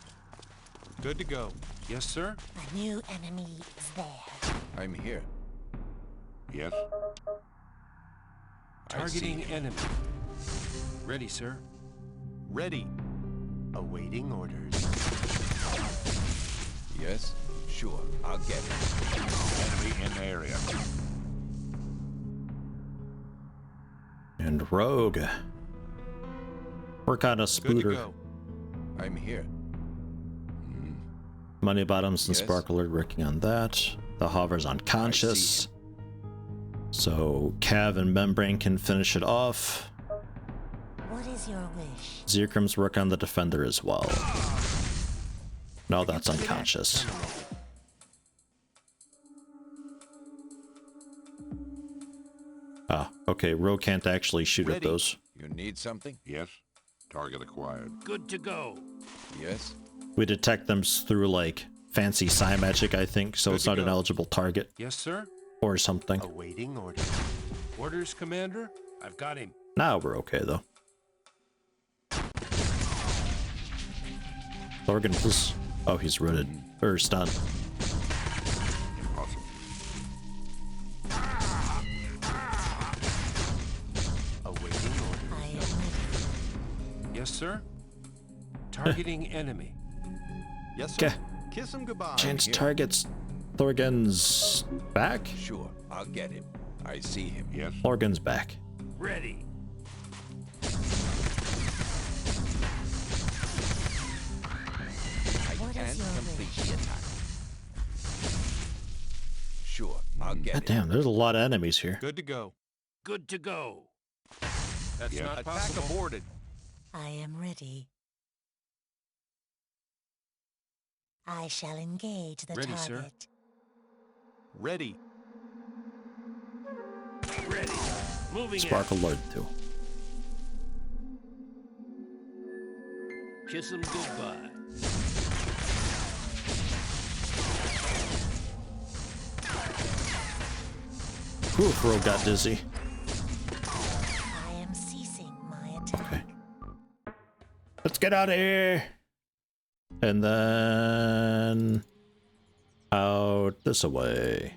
Speaker 9: Good to go.
Speaker 6: Yes, sir.
Speaker 2: enemy. A new enemy is there.
Speaker 7: I'm here.
Speaker 4: Yes?
Speaker 6: Targeting enemy. Ready, sir.
Speaker 9: Ready. Awaiting orders.
Speaker 7: Yes? Sure, I'll get it.
Speaker 4: Enemy in area.
Speaker 1: And Rogue. Work on a
Speaker 9: Good to
Speaker 1: spooter.
Speaker 9: go.
Speaker 7: I'm here.
Speaker 1: Money Bottoms and
Speaker 7: Yes.
Speaker 1: Sparkler working on that. The Hover's unconscious. So Cav and Membrane can finish it off.
Speaker 2: What is your wish?
Speaker 1: Zirkram's work on the Defender as well. No, that's unconscious. Ah, okay, Rogue can't actually shoot at
Speaker 9: Ready.
Speaker 1: those.
Speaker 7: You need something?
Speaker 4: Yes? Target acquired.
Speaker 10: Good to go.
Speaker 7: Yes?
Speaker 1: We detect them through like fancy psi magic, I think, so
Speaker 6: Good
Speaker 1: it's
Speaker 6: to
Speaker 1: not an
Speaker 6: go.
Speaker 1: eligible target
Speaker 6: Yes, sir.
Speaker 1: or something.
Speaker 9: Awaiting orders.
Speaker 6: Orders, Commander.
Speaker 10: I've got him.
Speaker 1: Now we're okay though. Thorgan was... Oh, he's rooted. Or stunned.
Speaker 4: Impossible.
Speaker 9: Awaiting orders.
Speaker 2: I am ready.
Speaker 6: Yes, sir. Targeting enemy.
Speaker 9: Yes, sir.
Speaker 1: Okay.
Speaker 9: Kiss him goodbye.
Speaker 1: Change
Speaker 7: here.
Speaker 1: targets. Thorgan's back?
Speaker 7: Sure, I'll get him. I see him.
Speaker 4: Yes?
Speaker 1: Thorgan's back.
Speaker 10: Ready.
Speaker 7: I
Speaker 2: What is
Speaker 7: can't
Speaker 2: your
Speaker 7: complete
Speaker 2: wish?
Speaker 7: the attack. Sure, I'll get
Speaker 1: God
Speaker 7: it.
Speaker 1: damn, there's a lot of enemies here.
Speaker 9: Good to go.
Speaker 10: Good to go.
Speaker 6: That's
Speaker 4: Yeah.
Speaker 6: not
Speaker 9: Attack
Speaker 6: possible.
Speaker 9: aborted.
Speaker 2: I am ready. I shall engage the
Speaker 6: Ready, sir.
Speaker 2: target.
Speaker 9: Ready.
Speaker 10: Ready. Moving
Speaker 1: Sparkle Lord too.
Speaker 10: in. Kiss him goodbye.
Speaker 1: Oof, Rogue got dizzy.
Speaker 2: I am ceasing my attack.
Speaker 1: Okay. Let's get out of here. And then out this way.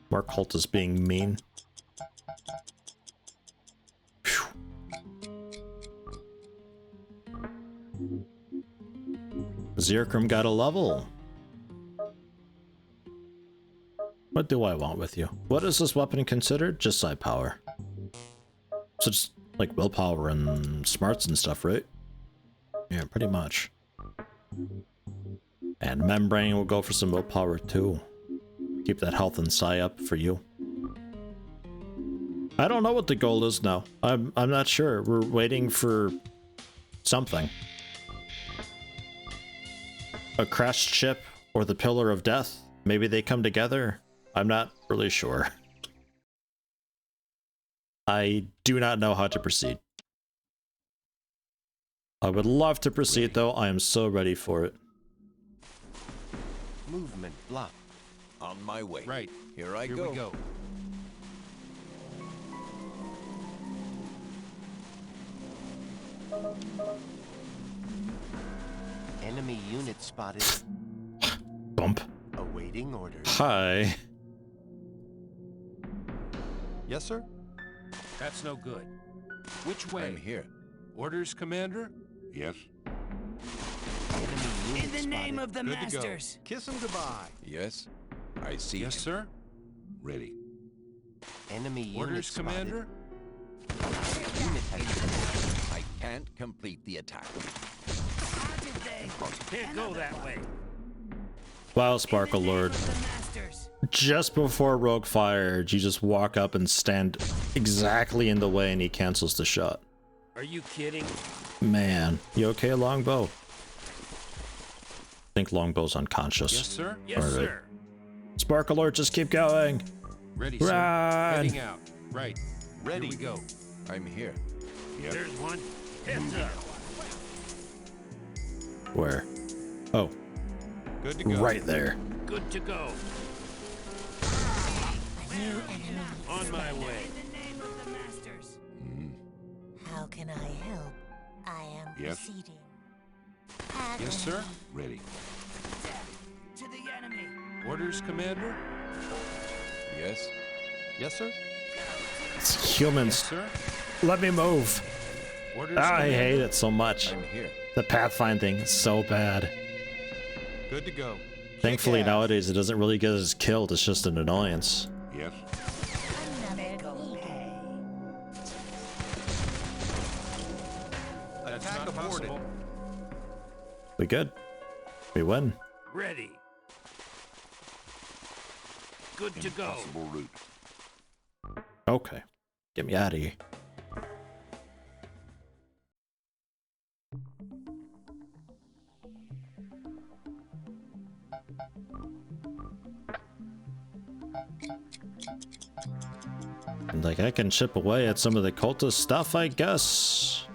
Speaker 1: More cultists being mean. Phew. Zirkram got a level. What do I want with you? What is this weapon considered? Just side power. So just like willpower and smarts and stuff, right? Yeah, pretty much. And Membrane will go for some willpower too. Keep that health and psi up for you. I don't know what the goal is now. I'm not sure. We're waiting for something. A crashed ship or the Pillar of Death. Maybe they come together. I'm not really sure. I do not know how to proceed. I would love to proceed though. I am so ready for it.
Speaker 9: Movement blocked.
Speaker 7: On my way.
Speaker 6: Right.
Speaker 7: Here I
Speaker 6: Here
Speaker 7: go.
Speaker 6: we go.
Speaker 9: Enemy unit spotted.
Speaker 1: Bump.
Speaker 9: Awaiting orders.
Speaker 1: Hi.
Speaker 9: Yes, sir.
Speaker 6: That's no good. Which way?
Speaker 7: I'm here.
Speaker 6: Orders, Commander.
Speaker 4: Yes?
Speaker 9: Enemy unit
Speaker 10: In the name
Speaker 9: spotted.
Speaker 10: of the
Speaker 9: Good to go.
Speaker 10: masters.
Speaker 9: Kiss him goodbye.
Speaker 7: Yes? I see
Speaker 6: Yes,
Speaker 7: him.
Speaker 6: sir.
Speaker 4: Ready.
Speaker 9: Enemy unit
Speaker 6: Orders,
Speaker 9: spotted.
Speaker 6: Commander.
Speaker 9: Unit has
Speaker 7: I can't complete the attack.
Speaker 10: How did they? Can't go that way.
Speaker 1: Wow, Sparkle
Speaker 10: In the name
Speaker 1: Lord.
Speaker 10: of the masters.
Speaker 1: Just before Rogue fired, you just walk up and stand exactly in the way and he cancels the shot.
Speaker 10: Are you kidding?
Speaker 1: Man, you okay, Longbow? I think Longbow's unconscious.
Speaker 6: Yes, sir.
Speaker 10: Yes,
Speaker 1: All right.
Speaker 10: sir.
Speaker 1: Sparkle Lord, just keep going.
Speaker 6: Ready, sir.
Speaker 1: Run!
Speaker 6: Heading out. Right.
Speaker 9: ready.
Speaker 6: Here we go.
Speaker 7: I'm here.
Speaker 4: Yes?
Speaker 10: There's one. Heads up.
Speaker 1: Where? Oh,
Speaker 9: Good to go.
Speaker 1: right there.
Speaker 10: Good to go.
Speaker 2: A new enemy.
Speaker 10: On my way.
Speaker 2: In the name of the masters. How can I help? I am
Speaker 4: Yes?
Speaker 2: proceeding.
Speaker 6: Yes, sir.
Speaker 4: Ready.
Speaker 10: To the enemy.
Speaker 6: Orders, Commander.
Speaker 7: Yes.
Speaker 9: Yes, sir.
Speaker 1: It's humans.
Speaker 6: Sir?
Speaker 1: Let me move.
Speaker 6: Orders,
Speaker 1: I hate
Speaker 6: Commander?
Speaker 1: it so much.
Speaker 7: I'm here.
Speaker 1: The pathfinding is so bad.
Speaker 9: Good to go.
Speaker 1: Thankfully
Speaker 9: Kick ass.
Speaker 1: nowadays it doesn't really get us killed, it's just an annoyance.
Speaker 4: Yes.
Speaker 6: That's
Speaker 9: Attack
Speaker 6: not
Speaker 9: aborted.
Speaker 6: possible.
Speaker 1: We good. We win.
Speaker 10: Ready. Good to go.
Speaker 4: Impossible route.
Speaker 1: Okay. Get me out of here. Like, I can chip away at some of the cultist stuff, I guess.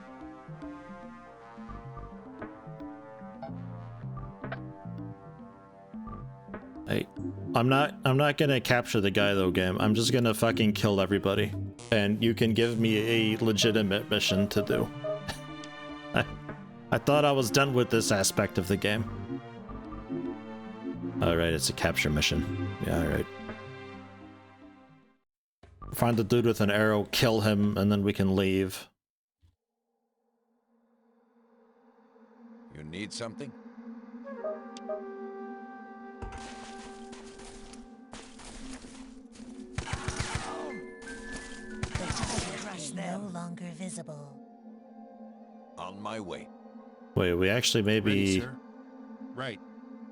Speaker 1: Hey, I'm not gonna capture the guy though, game. I'm just gonna fucking kill everybody. And you can give me a legitimate mission to do. I thought I was done with this aspect of the game. Alright, it's a capture mission. Yeah, alright. Find the dude with an arrow, kill him, and then we can leave.
Speaker 7: You need something?
Speaker 2: No longer visible.
Speaker 7: On my way.
Speaker 1: Wait, we actually may
Speaker 6: Ready,
Speaker 1: be
Speaker 6: sir? Right.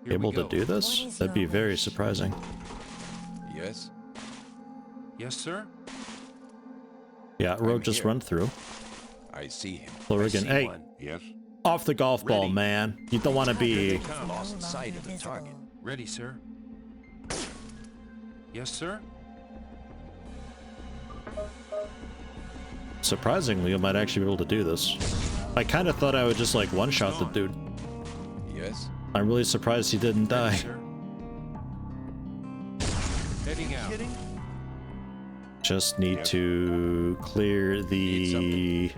Speaker 6: Here
Speaker 1: able
Speaker 6: we
Speaker 1: to
Speaker 6: go.
Speaker 1: do this?
Speaker 2: What is
Speaker 1: That'd be
Speaker 2: your
Speaker 1: very
Speaker 2: wish?
Speaker 1: surprising.
Speaker 7: Yes.
Speaker 6: Yes, sir?
Speaker 1: Yeah, road just
Speaker 7: here.
Speaker 1: run through.
Speaker 7: I see him.
Speaker 1: Florigan, hey,
Speaker 7: One.
Speaker 4: Yes.
Speaker 1: off the golf ball,
Speaker 7: Ready.
Speaker 1: man. You don't want to be...
Speaker 7: I've lost sight of the
Speaker 2: visible.
Speaker 7: target.
Speaker 6: Ready, sir? Yes, sir?
Speaker 1: Surprisingly, I might actually be able to do this. I kind of thought I would just like one-shot the dude.
Speaker 7: Yes.
Speaker 1: I'm really surprised he didn't die.
Speaker 6: Sir? Heading out.
Speaker 1: Just need
Speaker 4: Yep.
Speaker 1: to clear the...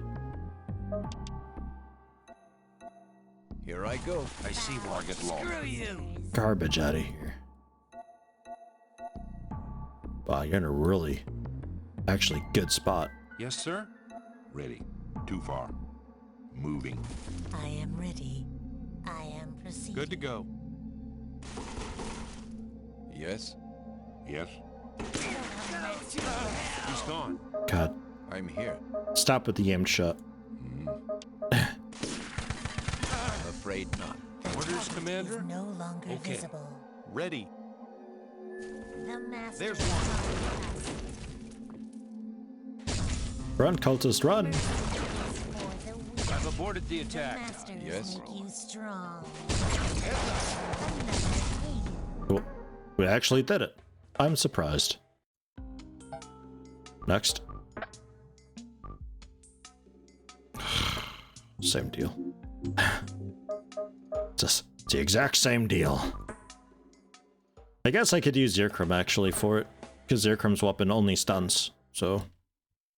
Speaker 7: Here I go.
Speaker 6: I see one.
Speaker 4: Target lost.
Speaker 1: garbage out of here. Wow, you're in a really, actually good spot.
Speaker 6: Yes, sir?
Speaker 4: Ready. Too far. Moving.
Speaker 2: I am ready. I am proceeding.
Speaker 9: Good to go.
Speaker 7: Yes.
Speaker 4: Yes.
Speaker 6: He's gone.
Speaker 1: God,
Speaker 7: I'm here.
Speaker 1: stop with the aim shot.
Speaker 7: I'm afraid not.
Speaker 2: The
Speaker 6: Orders,
Speaker 2: target
Speaker 6: Commander?
Speaker 2: is no longer
Speaker 6: Okay.
Speaker 2: visible.
Speaker 9: Ready.
Speaker 2: The master.
Speaker 9: There's one.
Speaker 1: Run, cultist, run!
Speaker 6: I've aborted the attack.
Speaker 2: Masters
Speaker 7: Yes.
Speaker 2: make you strong.
Speaker 1: Cool. We actually did it. I'm surprised. Next. Same deal. Just the exact same deal. I guess I could use Zircrum actually for it, because Zircrum's weapon only stuns, so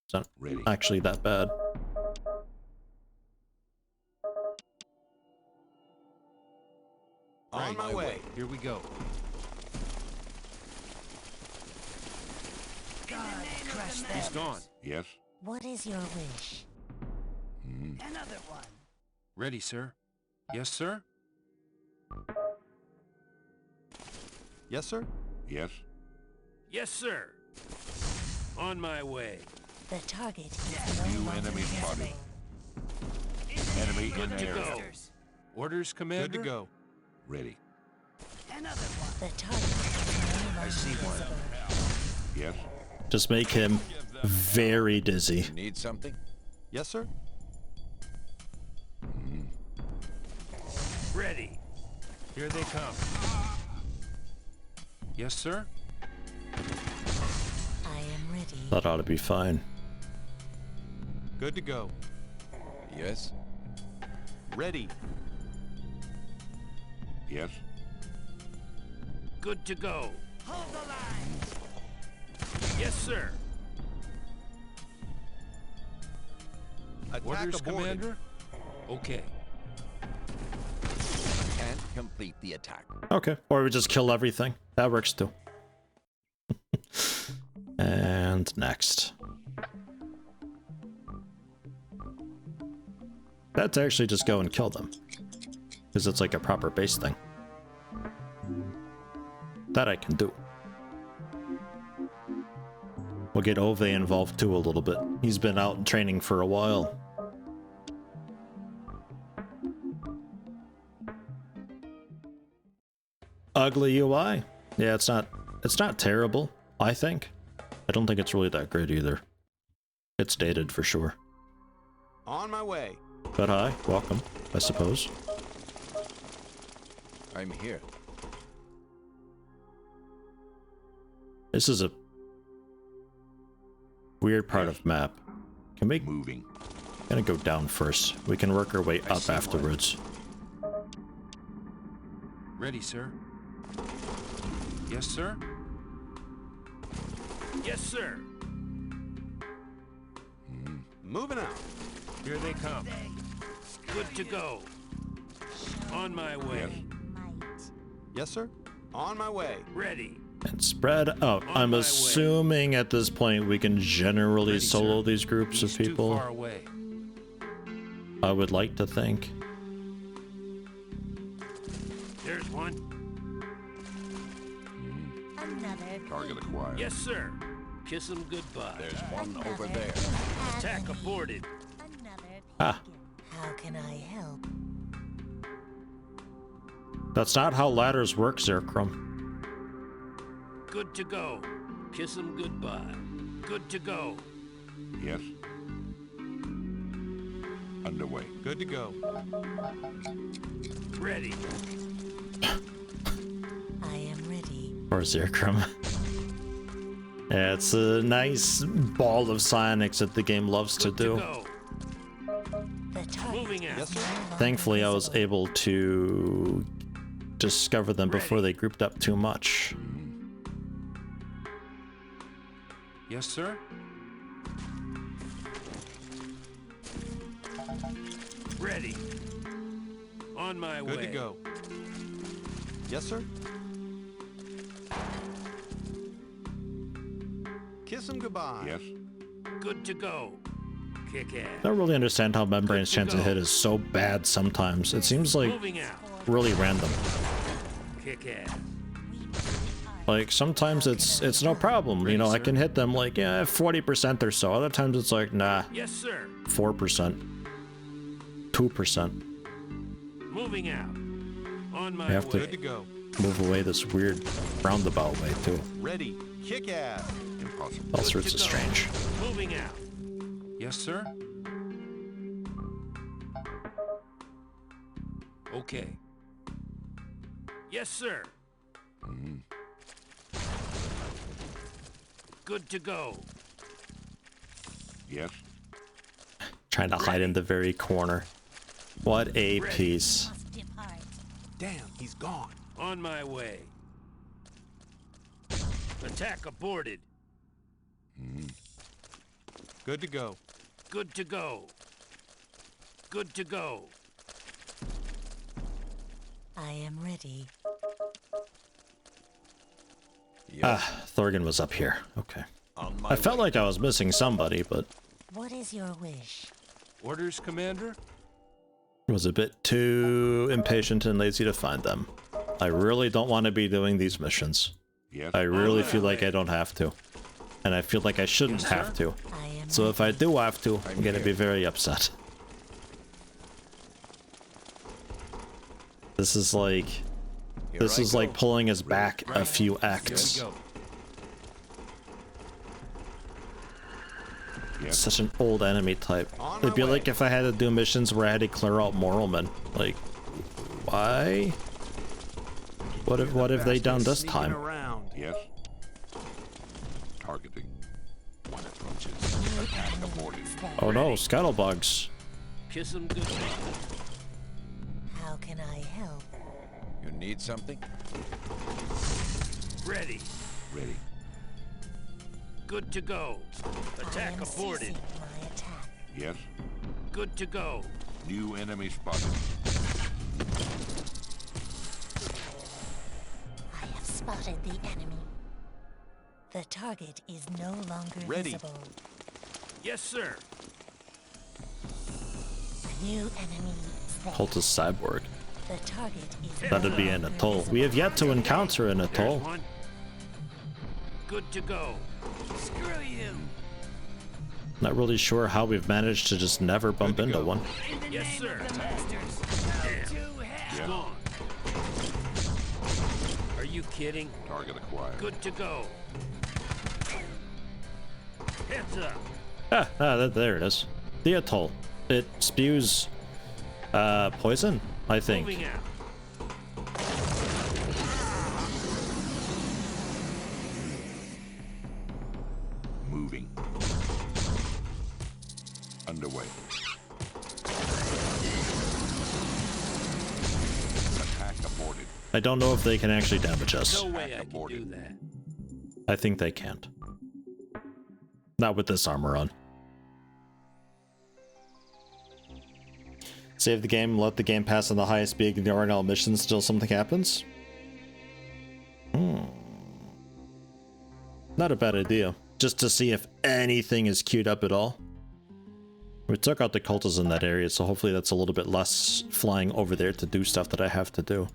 Speaker 1: it's not
Speaker 4: Ready.
Speaker 1: actually that bad.
Speaker 9: On my way.
Speaker 6: Here we go. He's gone.
Speaker 4: Yes.
Speaker 2: What is your wish?
Speaker 10: Another one.
Speaker 6: Ready, sir? Yes, sir?
Speaker 9: Yes, sir.
Speaker 4: Yes.
Speaker 10: Yes, sir. On my way.
Speaker 2: The target is no
Speaker 4: New
Speaker 2: longer
Speaker 4: enemy spotted.
Speaker 2: visible.
Speaker 4: Enemy in
Speaker 10: Good to
Speaker 4: area.
Speaker 10: go.
Speaker 6: Orders, Commander?
Speaker 9: Good to go.
Speaker 4: Ready.
Speaker 10: Another one.
Speaker 2: The target is no longer
Speaker 6: see one.
Speaker 2: visible.
Speaker 4: Yes.
Speaker 1: Just make him very dizzy.
Speaker 7: You need something?
Speaker 9: Yes, sir.
Speaker 10: Ready.
Speaker 6: Here they come. Yes, sir?
Speaker 2: I am ready.
Speaker 1: That ought to be fine.
Speaker 9: Good to go.
Speaker 7: Yes.
Speaker 9: Ready.
Speaker 4: Yes.
Speaker 10: Good to go. Hold the line. Yes, sir.
Speaker 9: Attack
Speaker 6: Orders,
Speaker 9: aborted.
Speaker 6: Commander? Okay.
Speaker 7: Can't complete the attack.
Speaker 1: Okay, or we just kill everything. That works too. And next. Let's actually just go and kill them. Because it's like a proper base thing. That I can do. We'll get Ove involved too a little bit. He's been out training for a while. Ugly UI? Yeah, it's not terrible, I think. I don't think it's really that great either. It's dated for sure.
Speaker 9: On my way.
Speaker 1: But hi, welcome, I suppose.
Speaker 7: I'm here.
Speaker 1: This is a weird part of map. Can we
Speaker 4: Moving.
Speaker 1: gonna go down first? We can work our way
Speaker 6: I
Speaker 1: up
Speaker 6: see one.
Speaker 1: afterwards.
Speaker 6: Ready, sir. Yes, sir.
Speaker 10: Yes, sir.
Speaker 9: Moving out.
Speaker 6: Here they come.
Speaker 10: Good to go. On my way.
Speaker 9: Yes, sir. On my way.
Speaker 10: Ready.
Speaker 1: And spread out. I'm
Speaker 10: my way.
Speaker 1: assuming at this point we can generally
Speaker 6: Ready,
Speaker 1: solo
Speaker 6: sir.
Speaker 1: these groups
Speaker 6: He's
Speaker 1: of
Speaker 6: too
Speaker 1: people.
Speaker 6: far away.
Speaker 1: I would like to think.
Speaker 10: There's one.
Speaker 2: Another
Speaker 4: Target acquired.
Speaker 10: Yes, sir. Kiss him goodbye.
Speaker 7: There's one over there.
Speaker 10: Attack aborted.
Speaker 2: Another
Speaker 1: Ah.
Speaker 2: How can I help?
Speaker 1: That's not how ladders work, Zerkrum.
Speaker 10: Good to go. Kiss him goodbye. Good to go.
Speaker 4: Yes. Underway.
Speaker 9: Good to go.
Speaker 10: Ready.
Speaker 2: I am ready.
Speaker 1: Or Zerkrum. Yeah, it's a nice ball of psionics that the game loves to
Speaker 10: Good
Speaker 1: do.
Speaker 10: to go.
Speaker 2: The target.
Speaker 10: Moving out.
Speaker 9: Yes, sir.
Speaker 1: Thankfully, I was able to discover them before they grouped up too much.
Speaker 6: Yes, sir.
Speaker 10: Ready. On my way.
Speaker 9: Good to go. Yes, sir. Kiss him goodbye.
Speaker 4: Yes.
Speaker 10: Good to go. Kick
Speaker 1: I
Speaker 10: ass.
Speaker 1: don't really understand how Membrane's
Speaker 10: Good to
Speaker 1: chance to
Speaker 10: go.
Speaker 1: hit is so bad sometimes. It seems like
Speaker 10: Moving out.
Speaker 1: really random.
Speaker 10: Kick ass.
Speaker 1: Like sometimes it's no problem, you know, I can hit them like 40% or so. Other times it's like nah,
Speaker 10: Yes, sir.
Speaker 1: 4%, 2%.
Speaker 10: Moving out. On my
Speaker 1: I have to-
Speaker 10: way.
Speaker 9: Good to go.
Speaker 1: Move away this weird roundabout way too.
Speaker 9: Ready. Kick ass.
Speaker 4: Impossible.
Speaker 1: All
Speaker 10: Good
Speaker 1: sorts
Speaker 10: to
Speaker 1: of
Speaker 10: go.
Speaker 1: strange.
Speaker 10: Moving out.
Speaker 6: Yes, sir.
Speaker 10: Okay. Yes, sir. Good to go.
Speaker 4: Yes.
Speaker 1: Trying to hide in the very corner. What a
Speaker 10: Ready.
Speaker 1: piece.
Speaker 2: Must depart.
Speaker 9: Damn, he's gone.
Speaker 10: On my way. Attack aborted.
Speaker 9: Good to go.
Speaker 10: Good to go. Good to go.
Speaker 2: I am ready.
Speaker 1: Ah, Thorgan was up here. Okay.
Speaker 7: On my
Speaker 1: I felt
Speaker 7: way.
Speaker 1: like I was missing somebody, but
Speaker 2: What is your wish?
Speaker 6: Orders, Commander?
Speaker 1: was a bit too impatient and lazy to find them. I really don't want to be doing these missions.
Speaker 4: Yes.
Speaker 1: I really
Speaker 10: my
Speaker 1: feel like
Speaker 10: way.
Speaker 1: I don't have to. And I feel like I shouldn't
Speaker 6: Yes, sir.
Speaker 1: have to.
Speaker 2: I am
Speaker 1: So if I do have to, I'm gonna
Speaker 7: here.
Speaker 1: be very upset. This is like
Speaker 7: Here
Speaker 1: this
Speaker 7: I
Speaker 1: is
Speaker 7: go.
Speaker 1: like pulling us back a few
Speaker 6: Here we
Speaker 1: acts.
Speaker 6: go.
Speaker 4: Yes.
Speaker 1: Such an old enemy type.
Speaker 9: On
Speaker 1: It'd
Speaker 9: my
Speaker 1: be
Speaker 9: way.
Speaker 1: like if I had to do missions where I had to clear out Moralmen. Like, why? What have they done this
Speaker 9: Sneaking
Speaker 1: time?
Speaker 9: around.
Speaker 4: Yes. Targeting. One approaches. Attack aborted.
Speaker 1: Oh no, scuttlebugs.
Speaker 10: Kiss him goodbye.
Speaker 2: How can I help?
Speaker 7: You need something?
Speaker 10: Ready.
Speaker 4: Ready.
Speaker 10: Good to go.
Speaker 2: I
Speaker 10: Attack
Speaker 2: am
Speaker 10: aborted.
Speaker 2: ceasing my attack.
Speaker 4: Yes.
Speaker 10: Good to go.
Speaker 4: New enemy spotted.
Speaker 2: I have spotted the enemy. The target is no longer
Speaker 9: Ready.
Speaker 2: visible.
Speaker 10: Yes, sir.
Speaker 2: A new enemy is there.
Speaker 1: Cultist cyborg.
Speaker 2: The target is
Speaker 1: That'd be an atoll. We have yet to encounter an
Speaker 10: There's
Speaker 1: atoll.
Speaker 10: one. Good to go. Screw you.
Speaker 1: Not really sure how we've managed to just never bump into one.
Speaker 10: Yes, sir. Damn. Gone. Are you kidding?
Speaker 4: Target acquired.
Speaker 10: Good to go. Heads up.
Speaker 1: There it is. The atoll. It spews poison, I think.
Speaker 10: Moving out.
Speaker 4: Moving. Underway. Attack aborted.
Speaker 1: I don't know if they can actually damage us.
Speaker 10: No way I can do that.
Speaker 1: I think they can't. Not with this armor on. Save the game, let the game pass on the highest speed, ignoring all missions until something happens? Not a bad idea. Just to see if anything is queued up at all. We took out the cultists in that area, so hopefully that's a little bit less flying over there to do stuff that I have to do.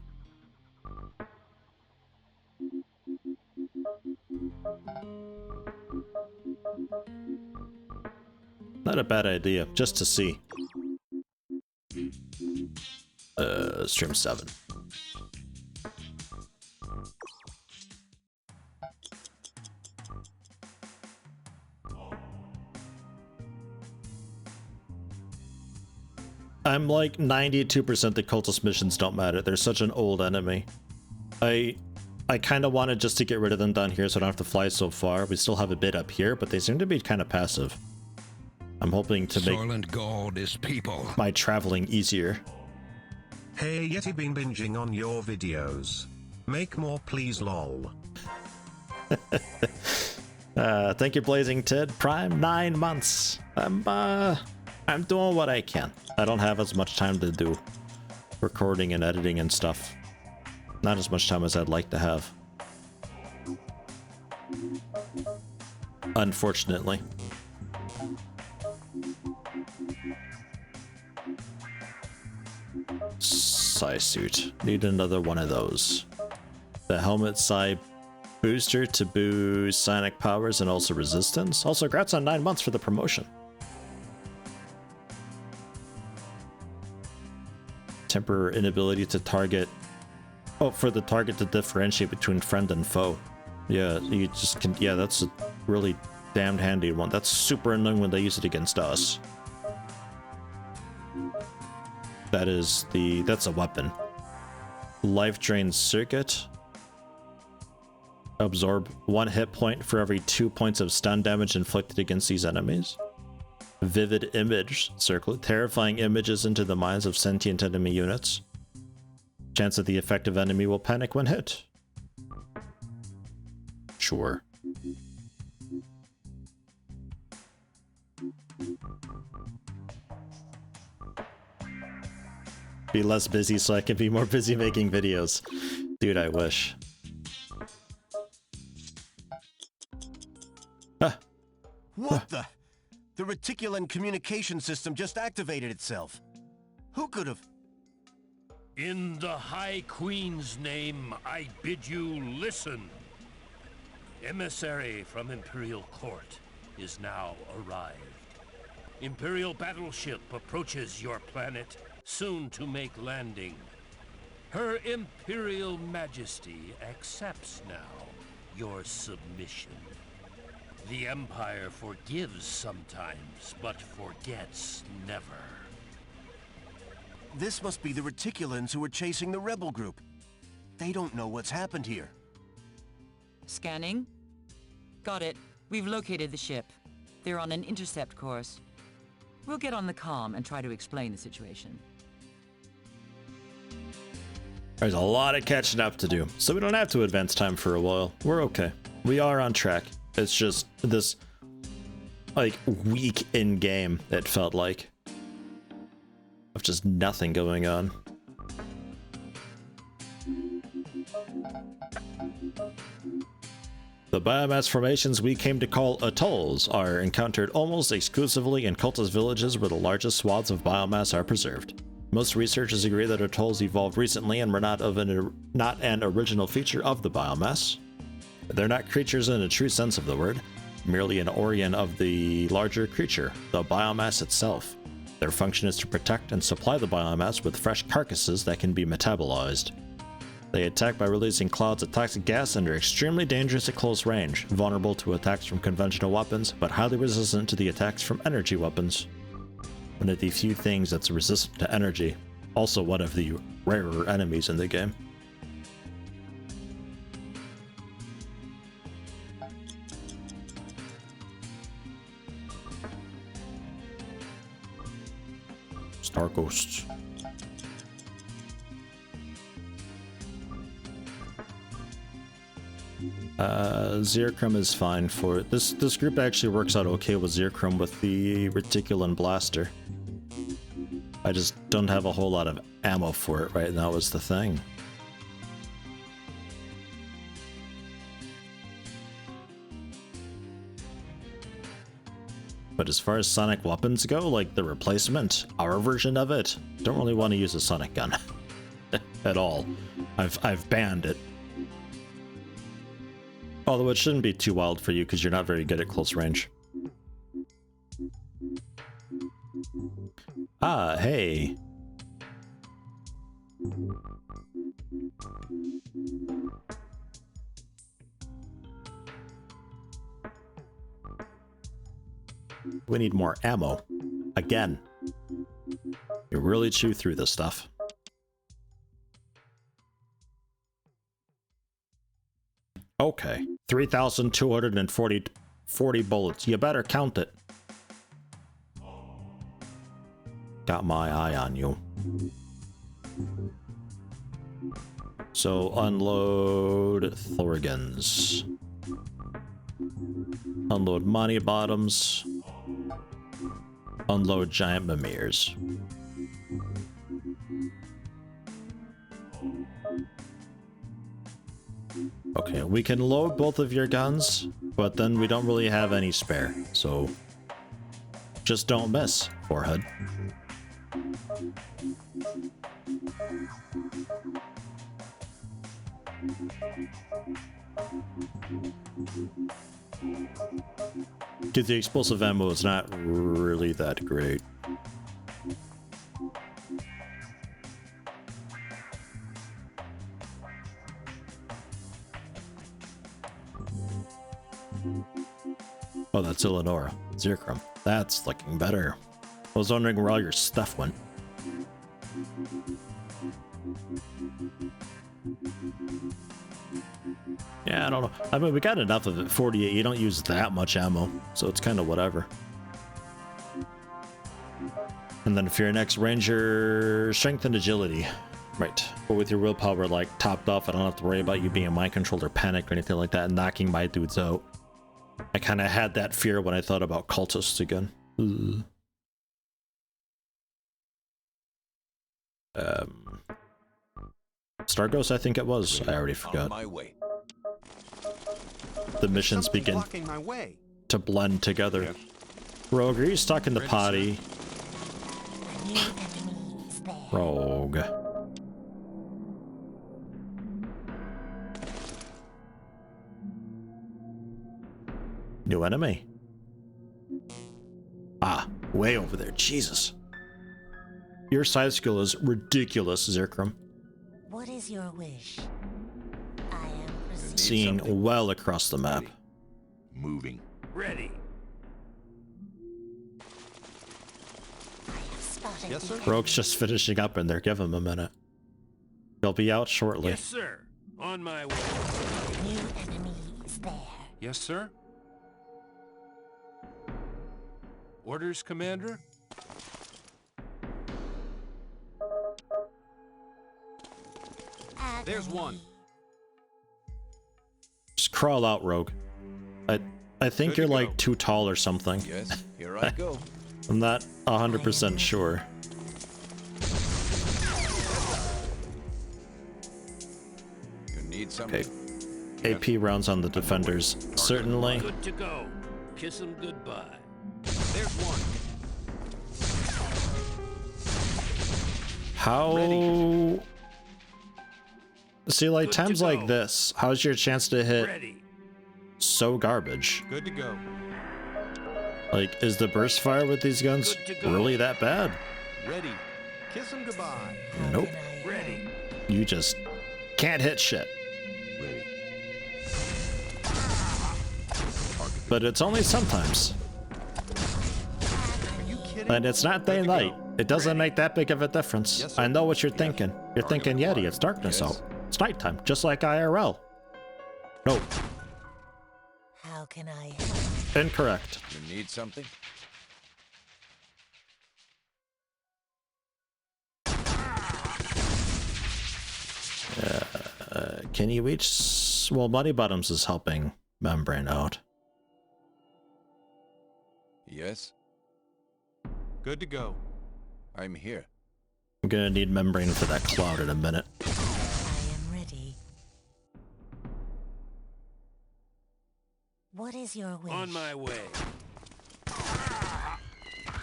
Speaker 1: Not a bad idea, just to see. Stream 7. I'm like 92% the cultist missions don't matter. They're such an old enemy. I kind of wanted just to get rid of them down here so I don't have to fly so far. We still have a bit up here, but they seem to be kind of passive. I'm hoping to make
Speaker 3: Silent God is people.
Speaker 1: my traveling easier.
Speaker 3: Hey Yeti, been binging on your videos. Make more please lol.
Speaker 1: Thank you, Blazing Tid. Prime 9 months. I'm doing what I can. I don't have as much time to do recording and editing and stuff. Not as much time as I'd like to have. Unfortunately. Psi suit. Need another one of those. The helmet Psi booster to boost psionic powers and also resistance. Also, congrats on 9 months for the promotion. Temporary inability to target. Oh, for the target to differentiate between friend and foe. Yeah, you just can. Yeah, that's a really damned handy one. That's super annoying when they use it against us. That's a weapon. Life drain circuit. Absorb 1 hit point for every 2 points of stun damage inflicted against these enemies. Vivid image circlet. Terrifying images into the minds of sentient enemy units. Chance that the effective enemy will panic when hit. Sure. Be less busy so I can be more busy making videos. Dude, I wish.
Speaker 9: What the? The reticulan communication system just activated itself. Who could have?
Speaker 10: In the High Queen's name, I bid you listen. Emissary from Imperial Court is now arrived. Imperial battleship approaches your planet, soon to make landing. Her Imperial Majesty accepts now your submission. The Empire forgives sometimes, but forgets never.
Speaker 9: This must be the reticulans who are chasing the rebel group. They don't know what's happened here.
Speaker 8: Scanning. Got it. We've located the ship. They're on an intercept course. We'll get on the comm and try to explain the situation.
Speaker 1: There's a lot of catching up to do, so we don't have to advance time for a while. We're okay. We are on track. It's just this, like, week in game, it felt like. Of just nothing going on. The biomass formations we came to call atolls are encountered almost exclusively in cultist villages where the largest swaths of biomass are preserved. Most researchers agree that atolls evolved recently and were not an original feature of the biomass. They're not creatures in a true sense of the word, merely an organ of the larger creature, the biomass itself. Their function is to protect and supply the biomass with fresh carcasses that can be metabolized. They attack by releasing clouds of toxic gas and are extremely dangerous at close range, vulnerable to attacks from conventional weapons, but highly resistant to the attacks from energy weapons. One of the few things that's resistant to energy, also one of the rarer enemies in the game. Star Ghosts. Zircrum is fine for it. This group actually works out okay with Zircrum with the Reticulan Blaster. I just don't have a whole lot of ammo for it right now is the thing. But as far as sonic weapons go, like the replacement, our version of it, don't really want to use a sonic gun at all. I've banned it. Although it shouldn't be too wild for you because you're not very good at close range. Ah, hey. We need more ammo. Again. You really chew through this stuff. Okay, 3,240 bullets. You better count it. Got my eye on you. So unload Thorgans. Unload Money Bottoms. Unload Giant Mimirs. Okay, we can load both of your guns, but then we don't really have any spare, so just don't miss, forehead. Because the explosive ammo is not really that great. Oh, that's Eleonora. Zircrum. That's looking better. I was wondering where all your stuff went. Yeah, I don't know. I mean, we got enough of it. 48, you don't use that much ammo, so it's kind of whatever. And then if you're an ex-ranger, strength and agility. Right. But with your willpower, like, topped off, I don't have to worry about you being mind-controlled or panicked or anything like that and knocking my dudes out. I kind of had that fear when I thought about cultists again. Starghost, I think it was. I already forgot. The missions begin to blend together. Yes. Rogue, are you stuck in the potty? Rogue. New enemy. Ah, way over there. Jesus. Your side skill is ridiculous, Zircrum.
Speaker 2: What is your wish? I am
Speaker 1: seeing well across the map.
Speaker 4: Moving.
Speaker 10: Ready.
Speaker 9: Yes, sir.
Speaker 1: Rogue's just finishing up in there. Give him a minute. He'll be out shortly.
Speaker 10: Yes, sir. On my way.
Speaker 2: New enemies there.
Speaker 6: Yes, sir. Orders, Commander?
Speaker 2: There's one.
Speaker 1: Just crawl out, Rogue. I think you're like too tall or something.
Speaker 7: Yes, here I go.
Speaker 1: I'm not 100% sure.
Speaker 7: You need something?
Speaker 1: Okay. AP rounds on the defenders. Certainly.
Speaker 10: Good to go. Kiss 'em goodbye. There's one.
Speaker 1: How...
Speaker 10: Ready.
Speaker 1: See, like,
Speaker 10: Good
Speaker 1: times
Speaker 10: to
Speaker 1: like
Speaker 10: go.
Speaker 1: this, how's your chance to hit
Speaker 10: Ready.
Speaker 1: so garbage?
Speaker 6: Good to go.
Speaker 1: Like, is the burst fire with these guns
Speaker 10: Good to go.
Speaker 1: really that bad?
Speaker 6: Ready. Kiss him goodbye.
Speaker 2: How
Speaker 1: Nope.
Speaker 2: can I help?
Speaker 10: Ready.
Speaker 1: You just can't hit shit.
Speaker 7: Ready.
Speaker 1: But it's only sometimes.
Speaker 6: Are you kidding?
Speaker 1: And it's not day and night. It doesn't make that big of a difference.
Speaker 6: Yes, sir.
Speaker 1: I know what you're thinking. You're thinking, Yeti, it's darkness
Speaker 7: Yes.
Speaker 1: out. It's nighttime, just like IRL. No,
Speaker 2: How can I help?
Speaker 1: incorrect.
Speaker 7: You need something?
Speaker 1: Can you each... Well, Muddy Bottoms is helping Membrane out.
Speaker 7: Yes,
Speaker 6: Good to go.
Speaker 7: I'm here.
Speaker 1: I'm gonna need Membrane for that cloud in a minute.
Speaker 2: I am ready. What is your wish?
Speaker 10: On my way.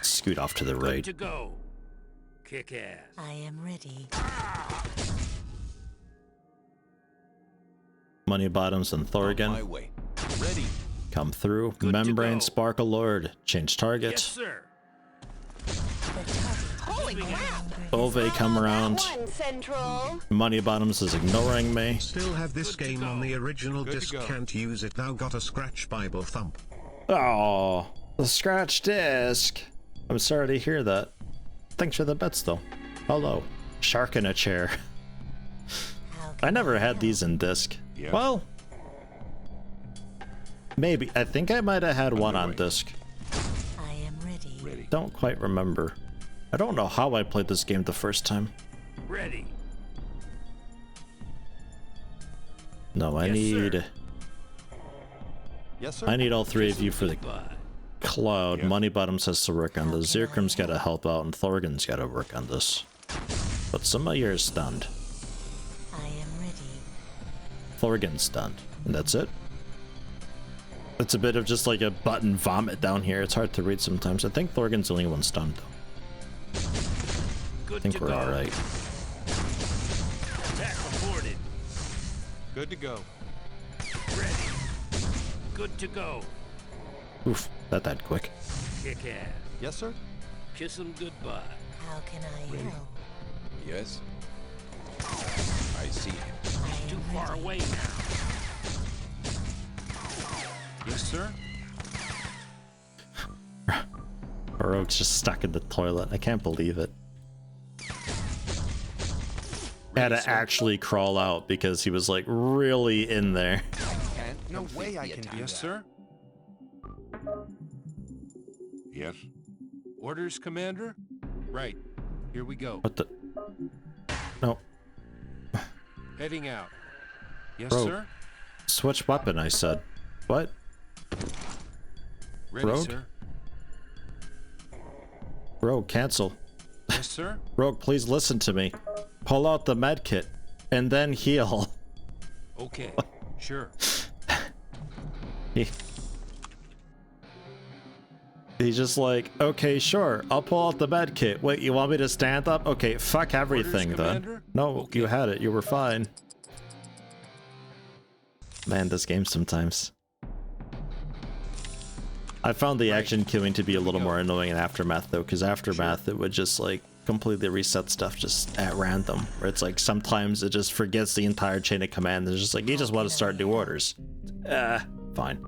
Speaker 1: Scoot off to the
Speaker 10: Good
Speaker 1: right.
Speaker 10: to go. Kick ass.
Speaker 2: I am ready.
Speaker 1: Money Bottoms and
Speaker 7: My
Speaker 1: Thorgan
Speaker 7: way.
Speaker 6: Ready.
Speaker 1: come through.
Speaker 10: Good to
Speaker 1: Membrane,
Speaker 10: go.
Speaker 1: Sparkle Lord, change target.
Speaker 10: Yes, sir.
Speaker 2: Holy crap!
Speaker 1: Ove come around. Money Bottoms is ignoring me.
Speaker 3: Still have this
Speaker 10: Good to
Speaker 3: game on
Speaker 10: go.
Speaker 3: the original
Speaker 6: Good to
Speaker 3: disc,
Speaker 6: go.
Speaker 3: can't use it now, got a scratch Bible thump.
Speaker 1: Oh, the scratch disc. I'm sorry to hear that. Thanks for the bets, though. Hello. Shark in a chair.
Speaker 2: How
Speaker 1: I
Speaker 2: can
Speaker 1: never had
Speaker 2: help?
Speaker 1: these in disc.
Speaker 4: Yeah.
Speaker 1: Well, maybe. I think I might have had one on
Speaker 4: Underway.
Speaker 1: disc.
Speaker 2: I am ready.
Speaker 4: Ready.
Speaker 1: Don't quite remember. I don't know how I played this game the first time.
Speaker 10: Ready.
Speaker 1: No, I
Speaker 10: Yes,
Speaker 1: need...
Speaker 10: sir.
Speaker 6: Yes, sir.
Speaker 1: I need all three of you for the
Speaker 10: Goodbye.
Speaker 1: cloud.
Speaker 4: Yeah.
Speaker 1: Money Bottoms has to work on this.
Speaker 2: Okay.
Speaker 1: Zirkram's gotta help out, and Thorgan's gotta work on this. But some of you are stunned.
Speaker 2: I am ready.
Speaker 1: Thorgan's stunned. And that's it. It's a bit of just like a button vomit down here. It's hard to read sometimes. I think Thorgan's the only one stunned, though.
Speaker 10: Good
Speaker 1: I think
Speaker 10: to
Speaker 1: we're
Speaker 10: go.
Speaker 1: alright.
Speaker 10: Attack reported.
Speaker 6: Good to go.
Speaker 10: Ready. Good to go.
Speaker 1: Oof, that quick.
Speaker 10: Kick ass.
Speaker 6: Yes, sir.
Speaker 10: Kiss 'em goodbye.
Speaker 2: How can I help?
Speaker 7: Yes. I see him.
Speaker 2: I
Speaker 10: Too
Speaker 2: am
Speaker 10: far
Speaker 2: ready.
Speaker 10: away now.
Speaker 6: Yes, sir.
Speaker 1: Baroque's just stuck in the toilet. I can't believe it. Had to actually crawl out because he was like really in there.
Speaker 7: Can't
Speaker 6: No
Speaker 7: complete
Speaker 6: way
Speaker 7: the
Speaker 6: I can
Speaker 7: attack.
Speaker 6: do that. Yes, sir.
Speaker 4: Yes.
Speaker 6: Orders, Commander? Right. Here we go.
Speaker 1: What the? No.
Speaker 6: Heading out. Yes,
Speaker 1: Bro.
Speaker 6: sir.
Speaker 1: Switch weapon, I said. What?
Speaker 6: Ready,
Speaker 1: Rogue?
Speaker 6: sir.
Speaker 1: Rogue, cancel.
Speaker 6: Yes, sir.
Speaker 1: Rogue, please listen to me. Pull out the med kit and then heal.
Speaker 6: Okay. Sure.
Speaker 1: He's just like, okay, sure, I'll pull out the med kit. Wait, you want me to stand up? Okay, fuck everything then.
Speaker 6: Commander?
Speaker 1: No,
Speaker 6: Okay.
Speaker 1: you had it. You were fine. Man, this game sometimes. I found the action queuing to be a little more annoying in Aftermath though, because Aftermath it would just like completely reset stuff just at random. Where it's like sometimes it just forgets the entire chain of command. It's just like you just want to start new orders. Fine.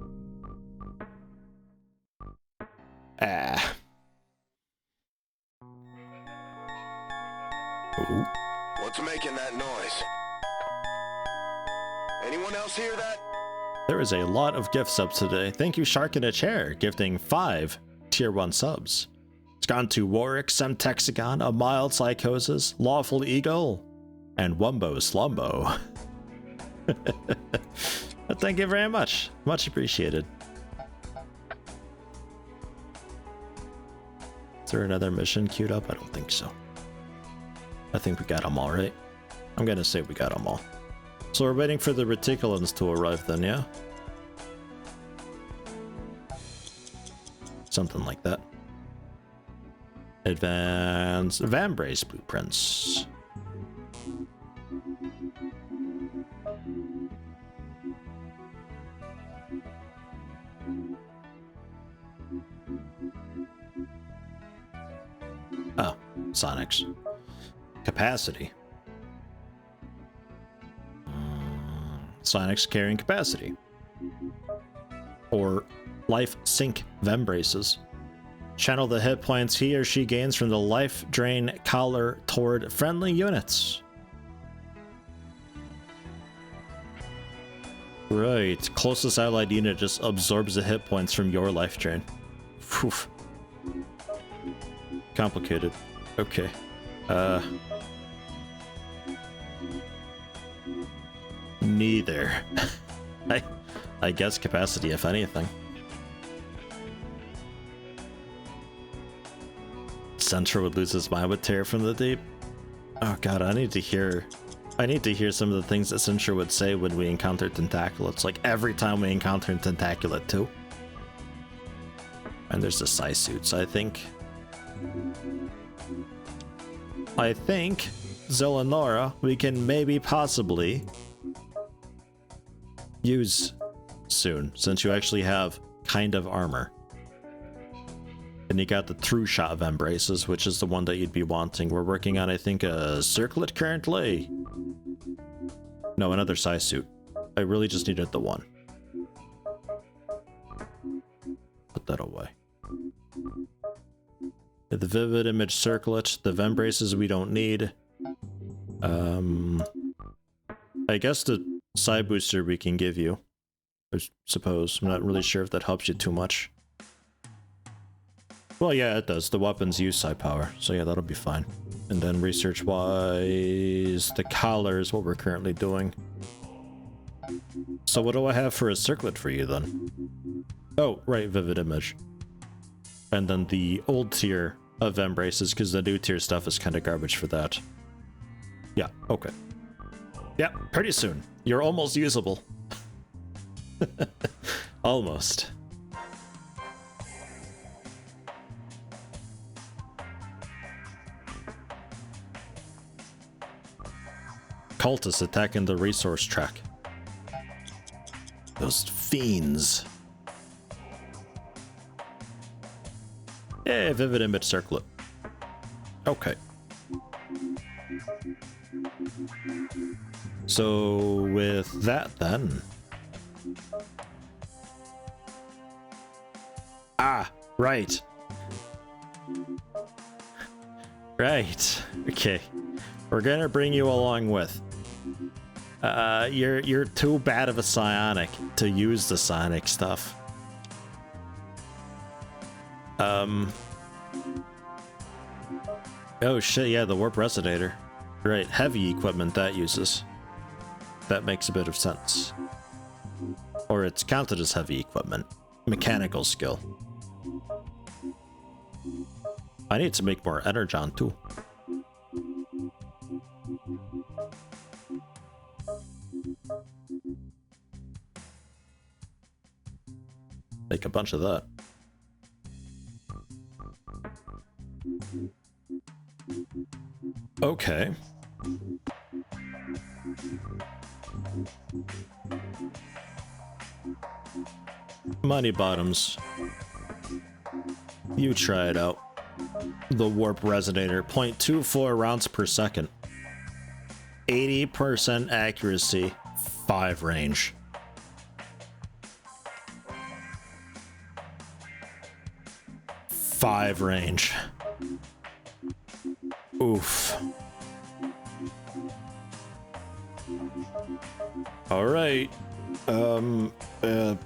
Speaker 1: Ooh.
Speaker 9: What's making that noise? Anyone else hear that?
Speaker 1: There is a lot of gift subs today. Thank you, Shark in a Chair, gifting 5 tier 1 subs. It's gone to Warwick, Semtexagon, A Mild Psychosis, Lawful Eagle, and Wumbo Slumbo. Thank you very much. Much appreciated. Is there another mission queued up? I don't think so. I think we got them all, right? I'm gonna say we got them all. So we're waiting for the reticulans to arrive then, yeah? Something like that. Advanced Vambrace blueprints. Oh, Sonics. Capacity. Sonics carrying capacity. Or life sink Vambraces. Channel the hit points he or she gains from the life drain collar toward friendly units. Right, closest allied unit just absorbs the hit points from your life drain. Phew. Complicated. Okay. Neither. I guess capacity, if anything. Central would lose his mind with terror from the deep. Oh god, I need to hear some of the things that Central would say when we encounter Tentaculates. Like every time we encounter Tentaculate too. And there's the Psi suits, I think. Zelenora, we can maybe possibly use soon, since you actually have kind of armor. And you got the True Shot of Embraces, which is the one that you'd be wanting. We're working on, I think, a Circlet currently. No, another Psi suit. I really just needed the one. Put that away. The Vivid Image Circlet, the Vembraces we don't need. I guess the Psi Booster we can give you, I suppose. I'm not really sure if that helps you too much. Well, yeah, it does. The weapons use Psi power, so yeah, that'll be fine. And then research-wise, the collar is what we're currently doing. So what do I have for a circlet for you, then? Oh, right, Vivid Image. And then the old tier of Embraces, because the new tier stuff is kind of garbage for that. Yeah, okay. Yeah, pretty soon. You're almost usable. Almost. Cultists attacking the resource track. Those fiends. Yeah, Vivid Image Circlet. Okay. So with that then. Ah, right. Right. Okay. We're gonna bring you along with. You're too bad of a psionic to use the sonic stuff. Oh shit, yeah, the warp resonator. Right, heavy equipment that uses. That makes a bit of sense. Or it's counted as heavy equipment. Mechanical skill. I need to make more energon too. Make a bunch of that. Okay. Money bottoms. You try it out. The warp resonator, 0.24 rounds per second. 80% accuracy, 5 range. Five range. Oof. Alright.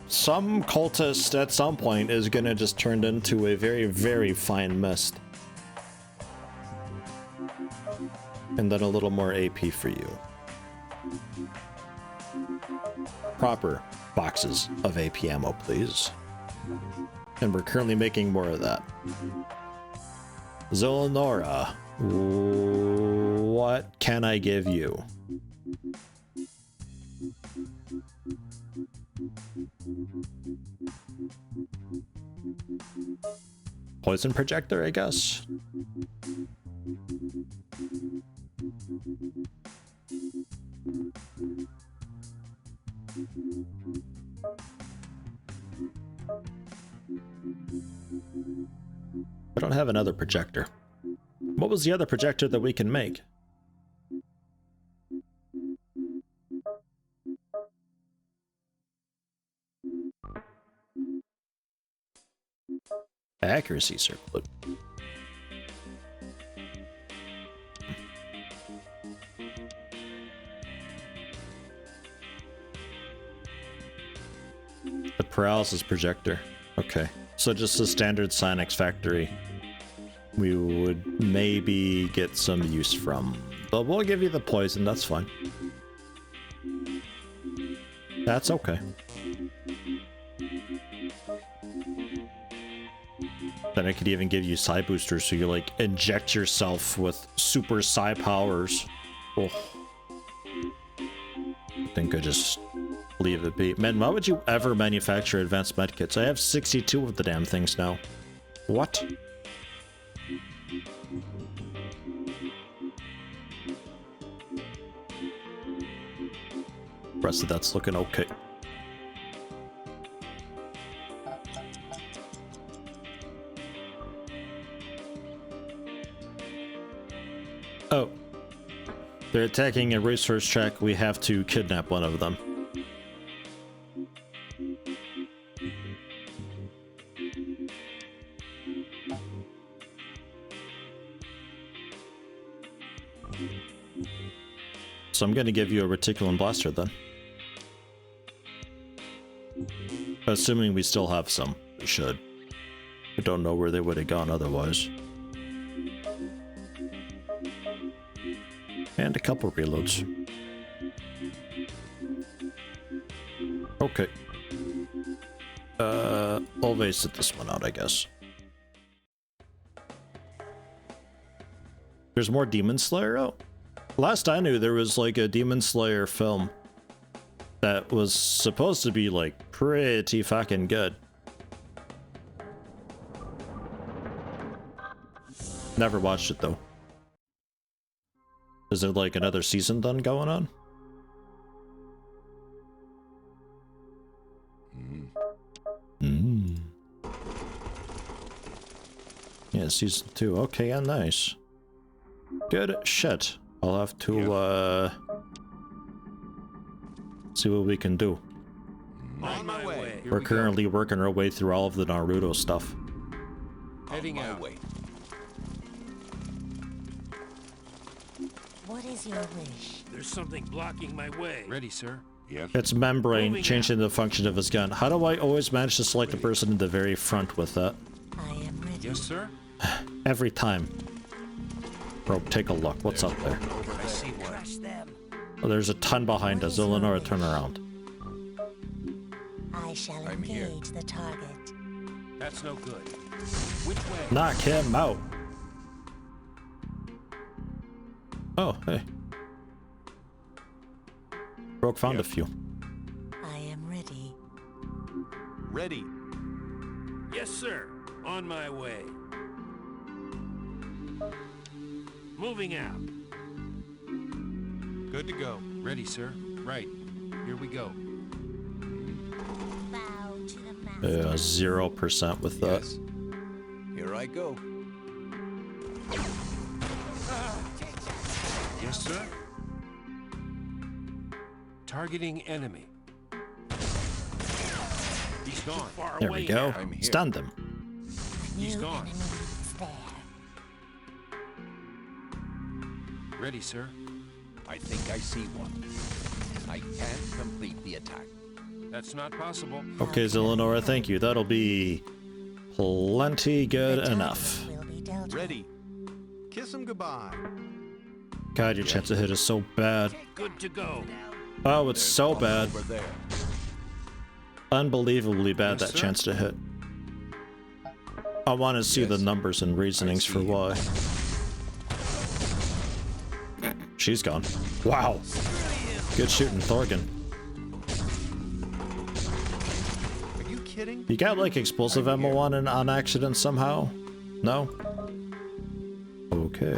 Speaker 1: Some cultist at some point is gonna just turn into a very, very fine mist. And then a little more AP for you. Proper boxes of AP ammo, please. And we're currently making more of that. Zelenora, what can I give you? poison projector, I guess. I don't have another projector. What was the other projector that we can make? Accuracy circlet. The paralysis projector. Okay. So just a standard Sinex factory we would maybe get some use from. But we'll give you the poison, that's fine. That's okay. Then I could even give you psi boosters so you like inject yourself with super psi powers. Oh. I think I just leave it be. Man, why would you ever manufacture advanced medkits? I have 62 of the damn things now. What? The rest of that's looking okay. Oh. They're attacking a resource track. We have to kidnap one of them. So I'm going to give you a reticulum blaster then. Assuming we still have some. We should. I don't know where they would have gone otherwise. And a couple reloads. Okay. I'll sit this one out, I guess. There's more Demon Slayer out? Last I knew, there was like a Demon Slayer film that was supposed to be like pretty fucking good. Never watched it though. Is there like another season done going on? Yeah, season 2. Okay, yeah, nice. Good shit. I'll have to see what we can do.
Speaker 6: On my way.
Speaker 1: We're currently working our way through all of the Naruto stuff.
Speaker 6: Heading out.
Speaker 2: What is your wish?
Speaker 10: There's something blocking my way.
Speaker 6: Ready, sir.
Speaker 4: Yes.
Speaker 1: It's membrane changing the function of his gun. How do I always manage to select the person in the very front with that?
Speaker 2: I am ready.
Speaker 6: Yes, sir.
Speaker 1: Every time. Bro, take a look. What's up there?
Speaker 6: I see one.
Speaker 1: Oh, there's a ton behind us. Eleanor, turn around.
Speaker 2: I shall engage the target.
Speaker 6: That's no good. Which way?
Speaker 1: Knock him out. Oh, hey. Broke found a few.
Speaker 2: I am ready.
Speaker 9: Ready.
Speaker 10: Yes, sir. On my way. Moving out.
Speaker 6: Good to go. Ready, sir. Right. Here we go.
Speaker 2: Bow to the master.
Speaker 1: 0% with that.
Speaker 7: Yes. Here I go.
Speaker 6: Yes, sir. Targeting enemy. He's gone.
Speaker 10: Far
Speaker 1: There
Speaker 10: away
Speaker 1: we go.
Speaker 10: now.
Speaker 7: I'm here.
Speaker 1: Stun them.
Speaker 6: He's
Speaker 2: New
Speaker 6: gone.
Speaker 2: enemy is there.
Speaker 6: Ready, sir.
Speaker 7: I think I see one. I can't complete the attack.
Speaker 6: That's not possible.
Speaker 1: Okay, Zelenora, thank you. That'll be plenty good
Speaker 2: The
Speaker 1: enough.
Speaker 2: target will be dealt with.
Speaker 9: Ready. Kiss him goodbye.
Speaker 1: God, your chance to hit is so bad.
Speaker 10: Good to go.
Speaker 1: Oh, it's so bad.
Speaker 7: Over there.
Speaker 1: Unbelievably bad,
Speaker 6: Yes,
Speaker 1: that
Speaker 6: sir.
Speaker 1: chance to hit. I want to see
Speaker 7: Yes.
Speaker 1: the numbers and reasonings for
Speaker 7: see
Speaker 1: why. She's gone. Wow. Good shooting, Thorgan.
Speaker 9: Are you kidding?
Speaker 1: You got like explosive ammo on accident somehow? No? Okay.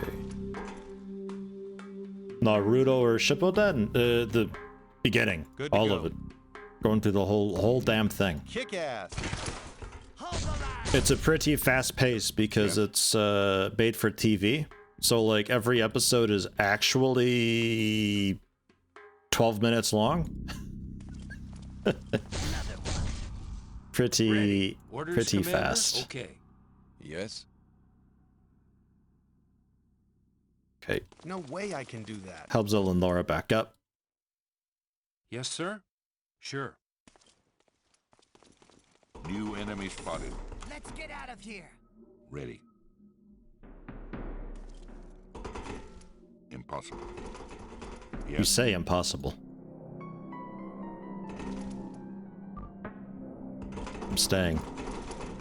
Speaker 1: Naruto or Shippuden? The beginning.
Speaker 9: Good to
Speaker 1: all
Speaker 9: go.
Speaker 1: of it. Going through the whole damn thing.
Speaker 9: Kick ass.
Speaker 1: It's a pretty fast pace because it's made for TV. So like every episode is actually 12 minutes long. pretty
Speaker 6: Commander?
Speaker 1: fast.
Speaker 6: Okay.
Speaker 7: Yes?
Speaker 1: Okay.
Speaker 11: No way I can do that.
Speaker 1: Help Zilla and Laura back up.
Speaker 6: Yes, sir? Sure.
Speaker 4: New enemy spotted.
Speaker 2: Let's get out of here.
Speaker 4: Ready. Impossible.
Speaker 1: You say impossible. I'm staying.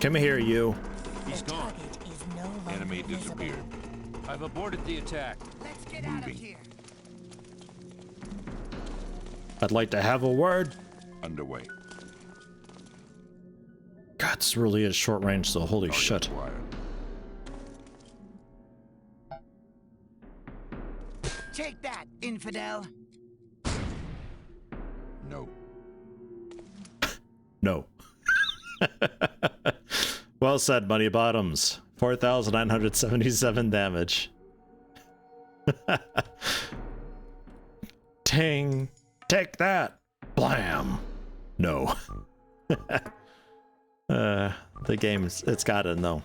Speaker 1: Come here, you.
Speaker 6: He's
Speaker 2: The
Speaker 6: gone.
Speaker 2: target is no longer
Speaker 4: Enemy
Speaker 2: visible.
Speaker 4: disappeared.
Speaker 6: I've aborted the attack.
Speaker 2: Let's get out of
Speaker 4: Moving.
Speaker 2: here.
Speaker 1: I'd like to have a word.
Speaker 4: Underway.
Speaker 1: God, this really is short range, so holy
Speaker 4: Target
Speaker 1: shit.
Speaker 4: acquired.
Speaker 2: Take that, infidel.
Speaker 4: No.
Speaker 1: No. Well said, Money Bottoms. 4,977 damage. Ting. Take that. Blam. No. The game's, it's gotta know.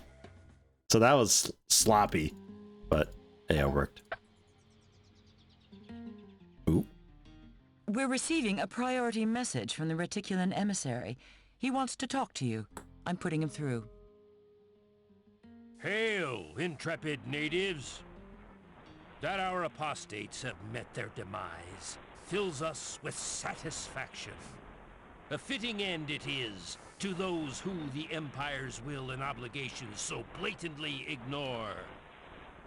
Speaker 1: So that was sloppy, but yeah, it worked. Ooh.
Speaker 8: We're receiving a priority message from the Reticulan emissary. He wants to talk to you. I'm putting him through.
Speaker 10: Hail, intrepid natives! That our apostates have met their demise fills us with satisfaction. A fitting end it is to those who the Empire's will and obligations so blatantly ignore.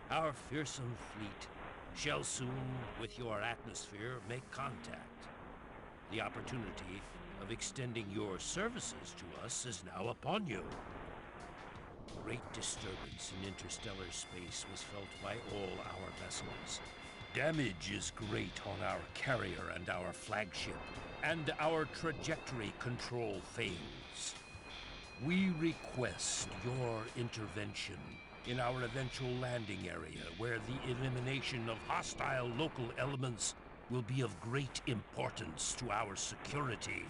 Speaker 10: Our fearsome fleet shall soon, with your atmosphere, make contact. The opportunity of extending your services to us is now upon you. Great disturbance in interstellar space was felt by all our vessels. Damage is great on our carrier and our flagship, and our trajectory control fails. We request your intervention in our eventual landing area, where the elimination of hostile local elements will be of great importance to our security.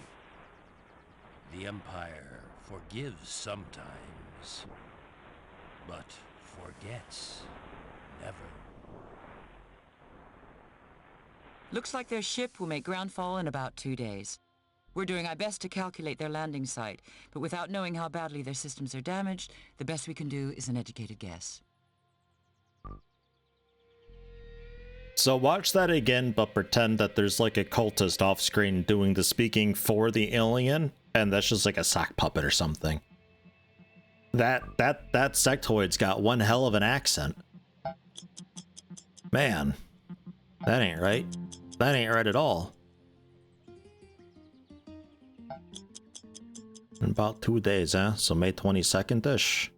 Speaker 10: The Empire forgives sometimes, but forgets never.
Speaker 8: Looks like their ship will make groundfall in about 2 days. We're doing our best to calculate their landing site, but without knowing how badly their systems are damaged, the best we can do is an educated guess.
Speaker 1: So watch that again, but pretend that there's like a cultist off screen doing the speaking for the alien, and that's just like a sock puppet or something. That sectoid's got one hell of an accent. Man, that ain't right. That ain't right at all. In about 2 days, huh? So May 22nd-ish.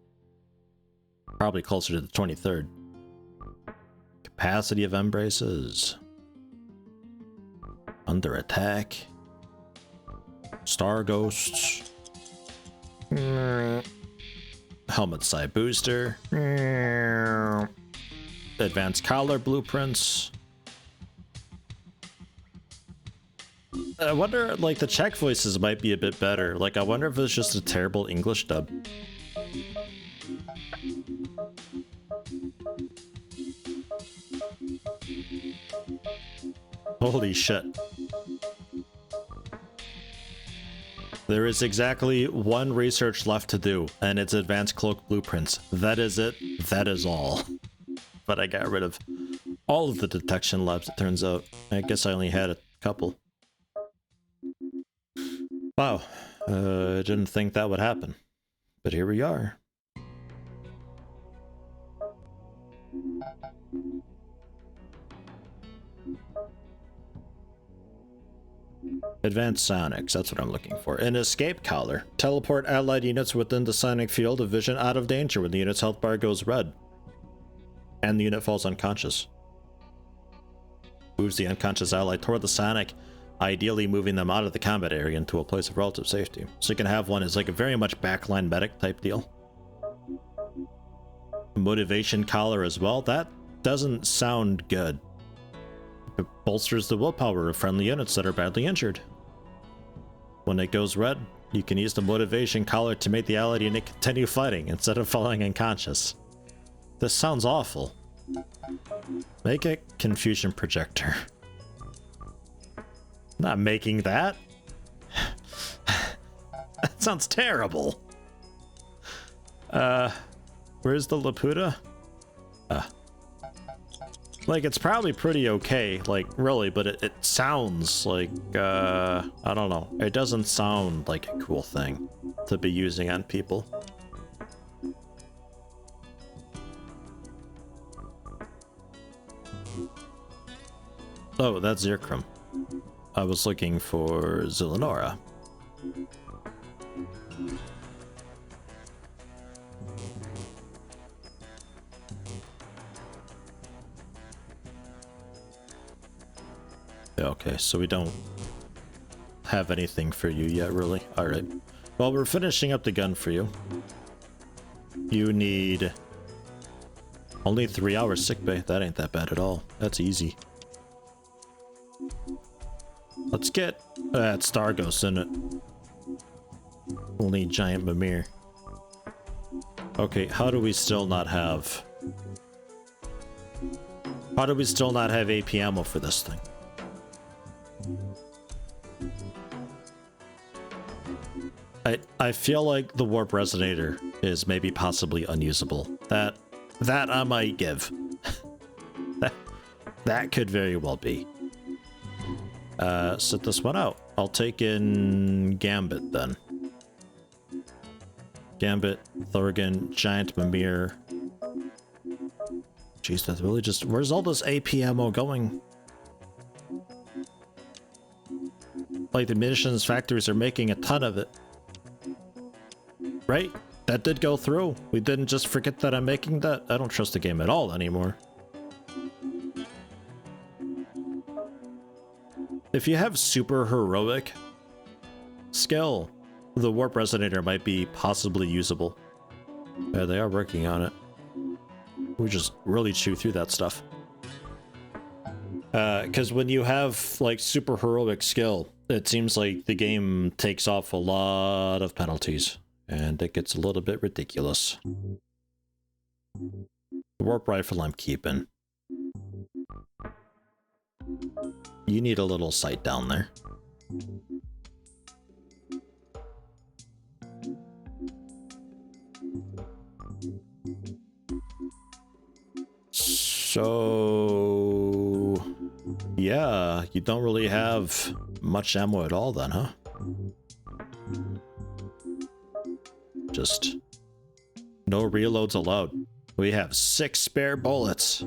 Speaker 1: Probably closer to the 23rd. Capacity of embraces. Under attack. Star ghosts. Helmet side booster. Advanced collar blueprints. I wonder, like, the Czech voices might be a bit better. Like, I wonder if it's just a terrible English dub. Holy shit. There is exactly one research left to do, and it's advanced cloak blueprints. That is it. That is all. But I got rid of all of the detection labs, it turns out. I guess I only had a couple. Wow. I didn't think that would happen. But here we are. Advanced psionics, that's what I'm looking for. An escape collar. Teleport allied units within the psionic field of vision out of danger when the unit's health bar goes red. And the unit falls unconscious. Moves the unconscious ally toward the psionic, ideally moving them out of the combat area into a place of relative safety. So you can have one as like a very much backline medic type deal. Motivation collar as well. That doesn't sound good. It bolsters the willpower of friendly units that are badly injured. When it goes red, you can use the motivation collar to make the allied unit continue fighting instead of falling unconscious. This sounds awful. Make a confusion projector. Not making that. That sounds terrible. Where's the Laputa? Like, it's probably pretty okay, like, really, but it sounds like, I don't know. It doesn't sound like a cool thing to be using on people. Oh, that's Zirkram. I was looking for Zillanora. Okay, so we don't have anything for you yet, really. Alright. Well, we're finishing up the gun for you. You need only 3 hours sickbay. That ain't that bad at all. That's easy. Let's get that Star Ghost in it. We'll need Giant Mimir. Okay, how do we still not have... How do we still not have AP ammo for this thing? I feel like the warp resonator is maybe possibly unusable. That I might give. that could very well be. Sit this one out. I'll take in Gambit then. Gambit, Thorgan, Giant Mimir. Jeez, that's really just... Where's all this AP ammo going? Like, the munitions factories are making a ton of it. Right? That did go through. We didn't just forget that I'm making that. I don't trust the game at all anymore. If you have super heroic skill, the warp resonator might be possibly usable. Yeah, they are working on it. We just really chew through that stuff. Because when you have like super heroic skill, it seems like the game takes off a lot of penalties. And it gets a little bit ridiculous. The warp rifle I'm keeping. You need a little sight down there. So... yeah, you don't really have much ammo at all then, huh? Just no reloads allowed. We have 6 spare bullets.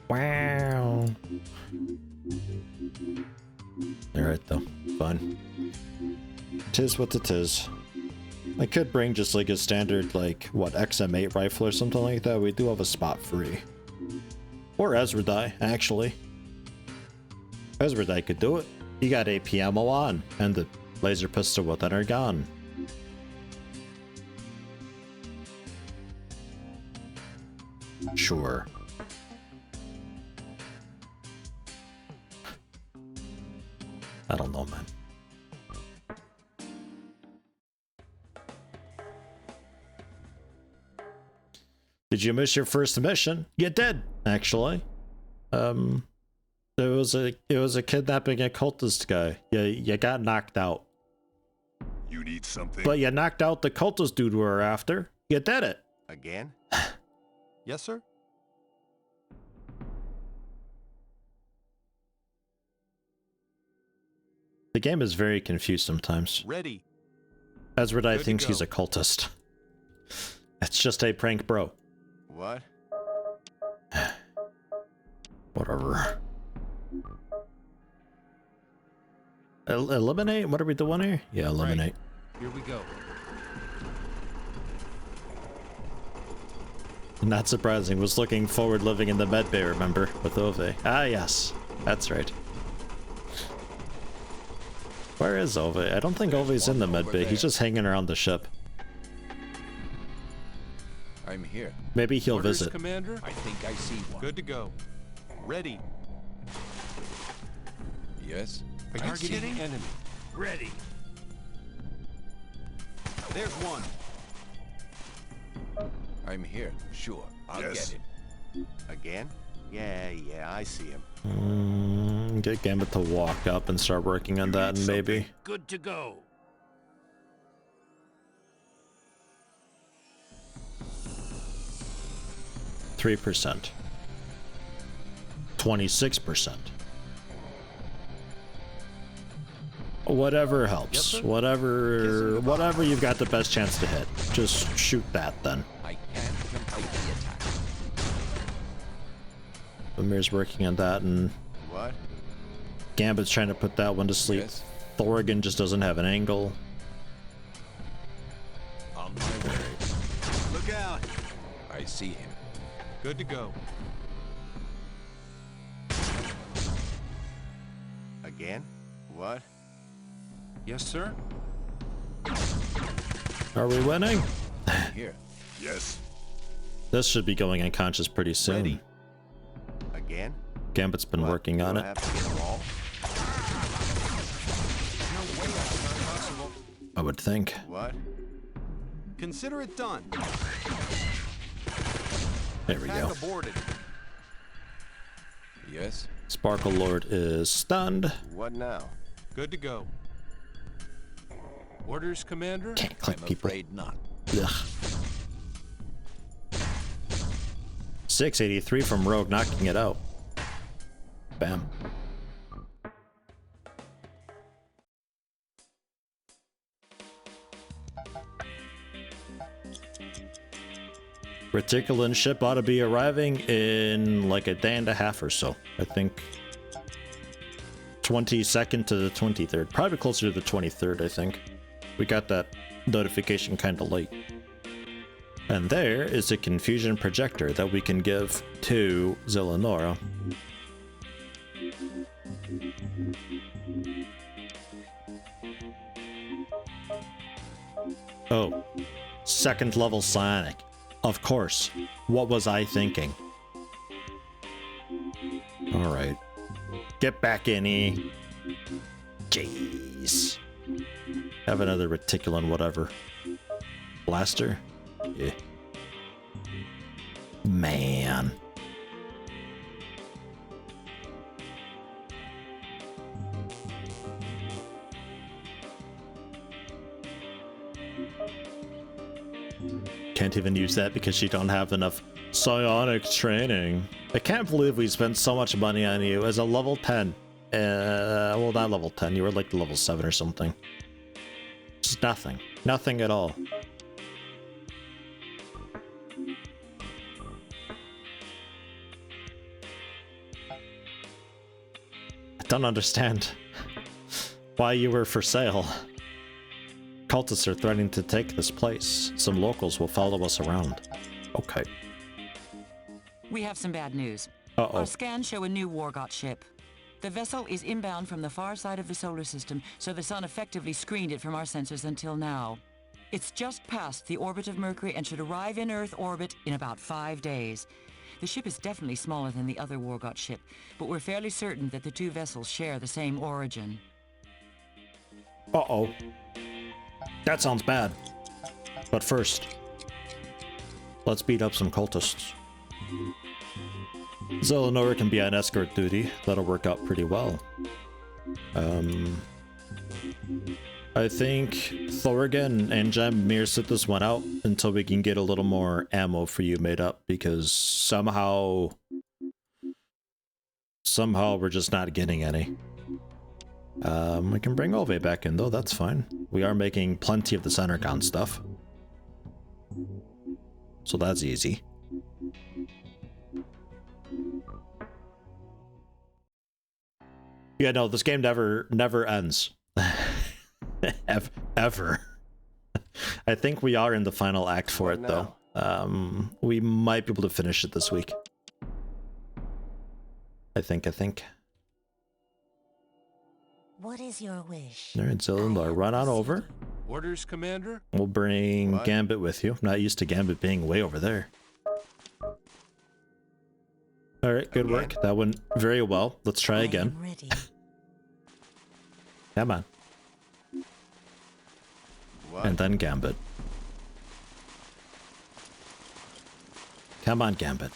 Speaker 1: Wow. Alright though, fine. Tis what it is. I could bring just like a standard like what XM8 rifle or something like that. We do have a spot free. Or Ezradai, actually. Ezradai could do it. You got AP ammo on and the laser pistol within our gun. Sure. I don't know, man. Did you miss your first mission? You did, actually. It was a kidnapping occultist guy. You got knocked out.
Speaker 9: You need something?
Speaker 1: But you knocked out the cultist dude we were after. You did it.
Speaker 9: Again? Yes, sir?
Speaker 1: The game is very confused sometimes.
Speaker 9: Ready.
Speaker 1: Ezradai thinks he's a cultist. It's just a prank, bro.
Speaker 9: What?
Speaker 1: Whatever. Eliminate? What are we doing here? Yeah, eliminate.
Speaker 6: Right. Here we go.
Speaker 1: Not surprising. Was looking forward living in the med bay, remember? With Ove. Ah, yes. That's right. Where is Ove? I don't think Ove's in the med bay. He's just hanging around the ship.
Speaker 7: I'm here.
Speaker 1: Maybe he'll
Speaker 6: Orders,
Speaker 1: visit.
Speaker 6: Commander?
Speaker 7: I think I see one.
Speaker 11: Good to go. Ready.
Speaker 7: Yes.
Speaker 6: Are you targeting enemy? Ready.
Speaker 11: There's one.
Speaker 7: I'm here. Sure. I'll get it.
Speaker 9: Again? Yeah, I see him.
Speaker 1: Get Gambit to walk up and start working on that, and maybe.
Speaker 10: Good to go.
Speaker 1: %. 26%. Whatever helps.
Speaker 6: Yes,
Speaker 1: whatever you've got the best chance to hit. Just shoot that then.
Speaker 7: I can't complete the attack.
Speaker 1: Amir's working on that, and
Speaker 9: What?
Speaker 1: Gambit's trying to put that one to sleep.
Speaker 7: Yes.
Speaker 1: Thorgan just doesn't have an angle.
Speaker 7: On my way.
Speaker 11: Look out.
Speaker 7: I see him.
Speaker 11: Good to go.
Speaker 9: Again? What?
Speaker 6: Yes, sir.
Speaker 1: Are we winning?
Speaker 7: I'm here.
Speaker 4: Yes.
Speaker 1: This should be going unconscious pretty soon.
Speaker 11: Ready.
Speaker 9: Again?
Speaker 1: Gambit's been
Speaker 9: What?
Speaker 1: working on
Speaker 9: Do
Speaker 1: it.
Speaker 9: I have to get them all?
Speaker 11: No way that's not possible.
Speaker 1: I would think.
Speaker 9: What?
Speaker 11: Consider it done.
Speaker 1: There we go.
Speaker 11: Attack aborted.
Speaker 7: Yes.
Speaker 1: Sparkle Lord is stunned.
Speaker 9: What now?
Speaker 11: Good to go.
Speaker 6: Orders, Commander?
Speaker 1: Can't click
Speaker 7: I'm
Speaker 1: people.
Speaker 7: afraid not.
Speaker 1: Ugh. 683 from Rogue, knocking it out. Bam. Reticulan ship ought to be arriving in like a day and a half or so. I think 22nd to the 23rd. Probably closer to the 23rd, I think. We got that notification kind of late. And there is a confusion projector that we can give to Zillanora. Oh, second level psionic. Of course. What was I thinking? Alright. Get back in here. Jeez. Have another reticulan whatever. Blaster? Yeah. Man. Can't even use that because you don't have enough psionic training. I can't believe we spent so much money on you as a level 10. Well, not level 10. You were like level 7 or something. Just nothing. Nothing at all. I don't understand why you were for sale. Cultists are threatening to take this place. Some locals will follow us around. Okay.
Speaker 8: We have some bad news.
Speaker 1: Uh-oh.
Speaker 8: Our scans show a new Wargot ship. The vessel is inbound from the far side of the solar system, so the sun effectively screened it from our sensors until now. It's just past the orbit of Mercury and should arrive in Earth orbit in about 5 days. The ship is definitely smaller than the other Wargot ship, but we're fairly certain that the two vessels share the same origin.
Speaker 1: Uh-oh. That sounds bad. But first, let's beat up some cultists. Zillanora can be on escort duty. That'll work out pretty well. I think Thorgan and Jamir sit this one out until we can get a little more ammo for you made up, because somehow we're just not getting any. We can bring Ove back in though, that's fine. We are making plenty of the Centercon stuff. So that's easy. Yeah, no, this game never ends. Ever. I think we are in the final act for it, though. We might be able to finish it this week. I think.
Speaker 2: What is your wish?
Speaker 1: All right, Zilindar, run on over.
Speaker 6: Orders, Commander?
Speaker 1: We'll bring Gambit with you. I'm not used to Gambit being way over there. All right, good work. That went very well. Let's try again. Come on. And then Gambit. Come on, Gambit.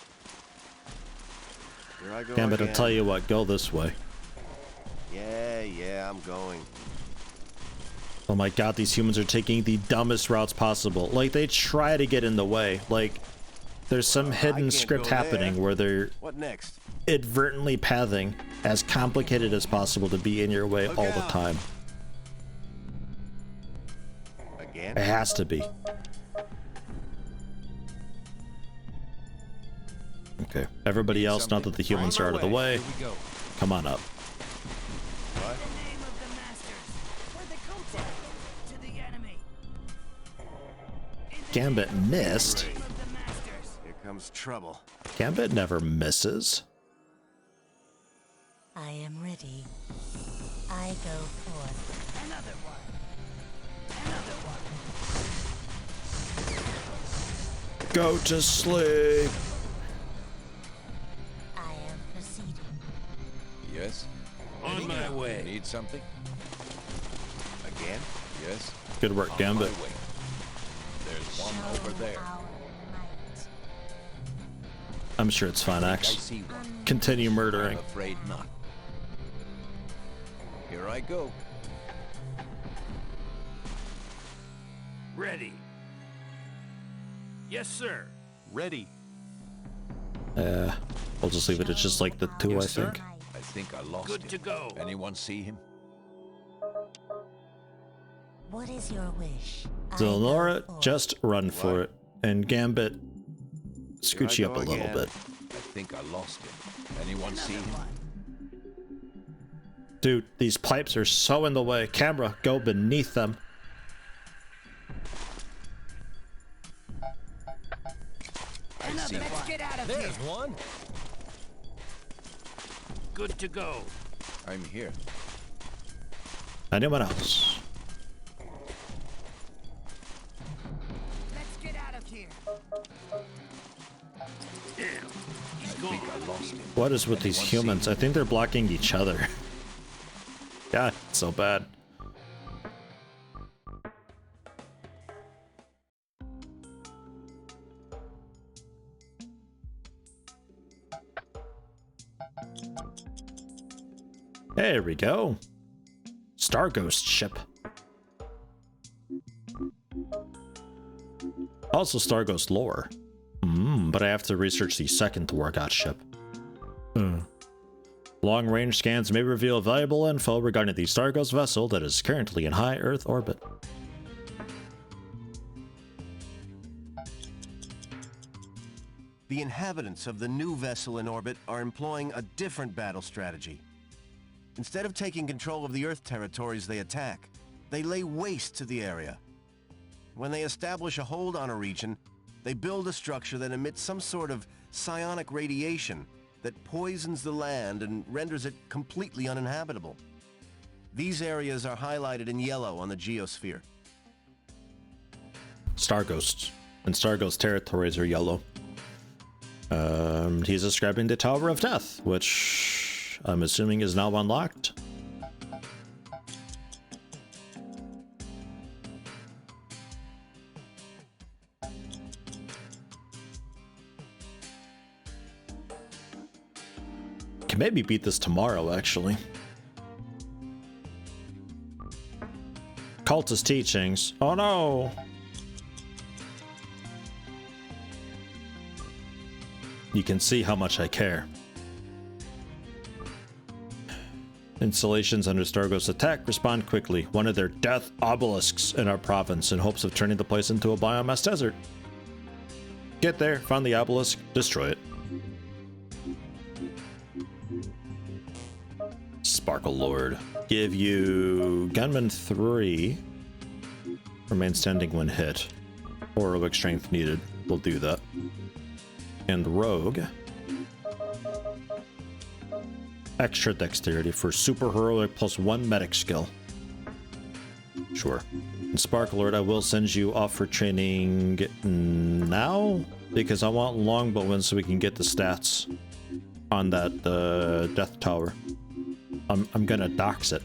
Speaker 9: Here I go
Speaker 1: Gambit,
Speaker 9: again.
Speaker 1: I'll tell you what, go this way.
Speaker 9: Yeah, I'm going.
Speaker 1: Oh my god, these humans are taking the dumbest routes possible. Like, they try to get in the way. Like, there's some hidden script happening where they're
Speaker 9: What next?
Speaker 1: inadvertently pathing as complicated as possible to be in your way all the time.
Speaker 9: Again?
Speaker 1: It has to be. Okay, everybody else, now that the humans are out of the way, come on up.
Speaker 9: What?
Speaker 2: The name of the masters. Where'd they come from? To the enemy.
Speaker 1: Gambit missed.
Speaker 2: Name of the masters.
Speaker 9: Here comes trouble.
Speaker 1: Gambit never misses.
Speaker 2: I am ready. I go forth. Another one. Another one.
Speaker 1: Go to sleep.
Speaker 2: I am proceeding.
Speaker 7: Yes?
Speaker 10: On my way.
Speaker 7: Need something?
Speaker 9: Again?
Speaker 7: Yes?
Speaker 1: Good work, Gambit.
Speaker 7: On my way. There's one over there.
Speaker 2: Our might.
Speaker 1: I'm sure it's fine,
Speaker 7: I
Speaker 1: Axe.
Speaker 7: see one.
Speaker 1: Continue
Speaker 7: I'm
Speaker 1: murdering.
Speaker 7: afraid not. Here I go.
Speaker 10: Ready. Yes, sir.
Speaker 11: Ready.
Speaker 1: We'll just leave it at just like the two,
Speaker 10: Yes,
Speaker 1: I
Speaker 10: sir.
Speaker 1: think.
Speaker 7: I think I lost
Speaker 10: Good
Speaker 7: him.
Speaker 10: to go.
Speaker 7: Anyone see him?
Speaker 2: What is your wish? I
Speaker 1: So
Speaker 2: go
Speaker 1: Laura,
Speaker 2: forth.
Speaker 1: just run for it. And Gambit, scooch you up a little bit.
Speaker 7: I think I lost him. Anyone see him?
Speaker 1: Dude, these pipes are so in the way. Camera, go beneath them.
Speaker 7: I see
Speaker 2: Let's
Speaker 7: one.
Speaker 2: get out of here.
Speaker 9: one.
Speaker 10: Good to go.
Speaker 7: I'm here.
Speaker 1: Anyone else?
Speaker 2: Let's get out of here.
Speaker 10: Damn. He's
Speaker 7: I think
Speaker 10: gone.
Speaker 7: I lost him.
Speaker 1: What is with these
Speaker 7: Anyone see
Speaker 1: humans?
Speaker 7: him?
Speaker 1: I think they're blocking each other. God, it's so bad. There we go. Star Ghost ship. Also Star Ghost lore. But I have to research the second Wargot ship. Long-range scans may reveal valuable info regarding the Star Ghost vessel that is currently in high Earth orbit.
Speaker 9: The inhabitants of the new vessel in orbit are employing a different battle strategy. Instead of taking control of the Earth territories they attack, they lay waste to the area. When they establish a hold on a region, they build a structure that emits some sort of psionic radiation that poisons the land and renders it completely uninhabitable. These areas are highlighted in yellow on the geosphere.
Speaker 1: Star Ghosts. And Star Ghost territories are yellow. He's describing the Tower of Death, which I'm assuming is now unlocked. Can maybe beat this tomorrow, actually. Cultist teachings. Oh no! You can see how much I care. Installations under Starghost attack respond quickly. One of their death obelisks in our province in hopes of turning the place into a biomass desert. Get there, find the obelisk, destroy it. Sparkle Lord. Give you Gunman 3. Remain standing when hit. Or heroic strength needed. We'll do that. And Rogue. Extra dexterity for super heroic plus 1 medic skill. Sure. And Sparkle Lord, I will send you off for training now, because I want longbowmen so we can get the stats on that death tower. I'm gonna dox it.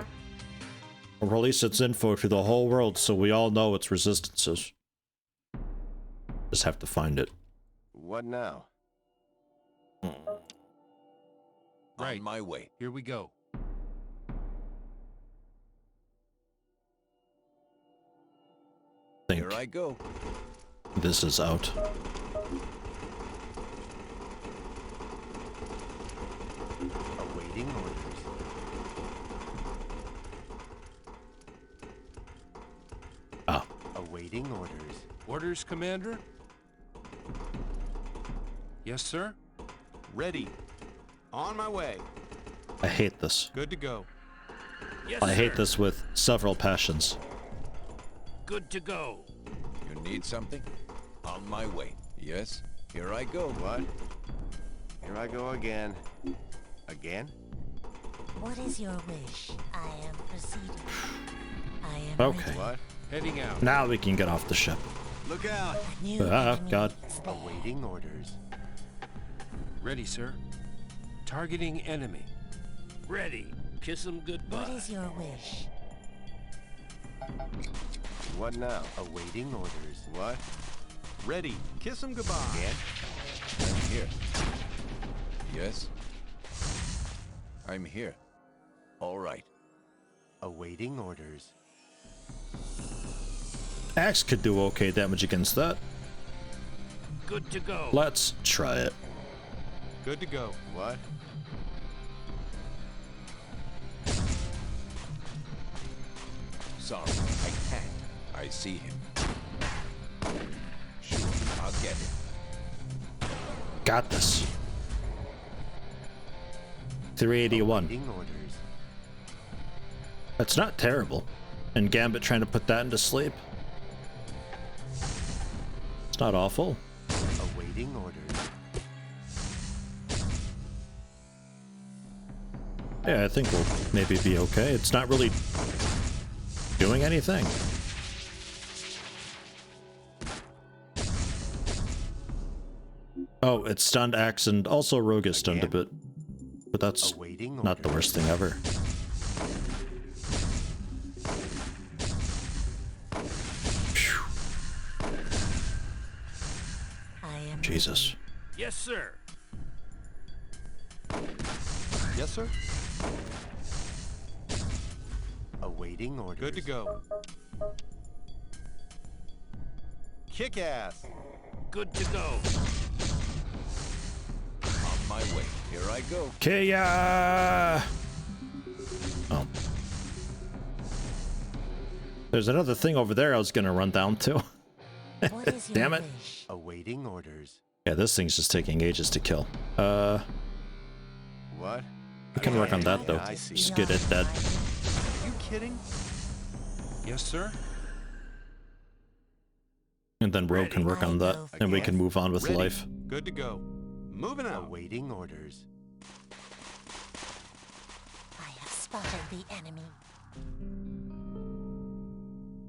Speaker 1: Or release its info to the whole world so we all know its resistances. Just have to find it.
Speaker 9: What now?
Speaker 6: Right.
Speaker 7: On my way.
Speaker 6: Here we go.
Speaker 1: Think
Speaker 7: Here I go.
Speaker 1: this is out.
Speaker 9: Awaiting orders.
Speaker 1: Ah.
Speaker 9: Awaiting orders.
Speaker 6: Orders, Commander? Yes, sir?
Speaker 11: Ready. On my way.
Speaker 1: I hate this.
Speaker 11: Good to go.
Speaker 10: Yes,
Speaker 1: I hate
Speaker 10: sir.
Speaker 1: this with several passions.
Speaker 10: Good to go.
Speaker 7: You need something? On my way. Yes. Here I go.
Speaker 9: What? Here I go again. Again?
Speaker 2: What is your wish? I am proceeding. I am
Speaker 1: Okay.
Speaker 2: ready.
Speaker 9: What?
Speaker 6: Heading out.
Speaker 1: Now we can get off the ship.
Speaker 9: Look out!
Speaker 2: A new
Speaker 1: Ah,
Speaker 2: enemy
Speaker 1: God.
Speaker 2: is there.
Speaker 9: Awaiting orders.
Speaker 6: Ready, sir. Targeting enemy.
Speaker 10: Ready. Kiss him goodbye.
Speaker 2: What is your wish?
Speaker 9: What now? Awaiting orders. What?
Speaker 11: Ready. Kiss him goodbye.
Speaker 9: Again?
Speaker 7: I'm here. Yes. I'm here. All right.
Speaker 9: Awaiting orders.
Speaker 1: Axe could do okay damage against that.
Speaker 10: Good to go.
Speaker 1: Let's try it.
Speaker 11: Good to go.
Speaker 9: What?
Speaker 7: Sorry, I can't. I see him. Sure, I'll get him.
Speaker 1: Got this. 381.
Speaker 9: Awaiting orders.
Speaker 1: That's not terrible. And Gambit trying to put that into sleep. It's not awful.
Speaker 9: Awaiting orders.
Speaker 1: Yeah, I think we'll maybe be okay. It's not really doing anything. Oh, it's stunned Axe and also Rogue is stunned a bit. But that's
Speaker 9: Awaiting
Speaker 1: not the worst thing ever. Phew.
Speaker 2: I am
Speaker 1: Jesus.
Speaker 10: Yes, sir.
Speaker 11: Yes, sir.
Speaker 9: Awaiting orders.
Speaker 11: Good to go. Kick ass.
Speaker 10: Good to go.
Speaker 7: On my way. Here I go.
Speaker 1: Kaya! Oh. There's another thing over there I was gonna run down to.
Speaker 2: What is your
Speaker 1: Damn it.
Speaker 2: wish?
Speaker 9: Awaiting orders.
Speaker 1: Yeah, this thing's just taking ages to kill.
Speaker 9: What?
Speaker 1: We can work on that though.
Speaker 9: Yeah, I see.
Speaker 1: Just get it dead.
Speaker 11: Are you kidding?
Speaker 6: Yes, sir?
Speaker 1: And then Rogue can work on that. And we can move on with
Speaker 11: Ready.
Speaker 1: life.
Speaker 11: Good to go. Moving out.
Speaker 9: Awaiting orders.
Speaker 2: I have spotted the enemy.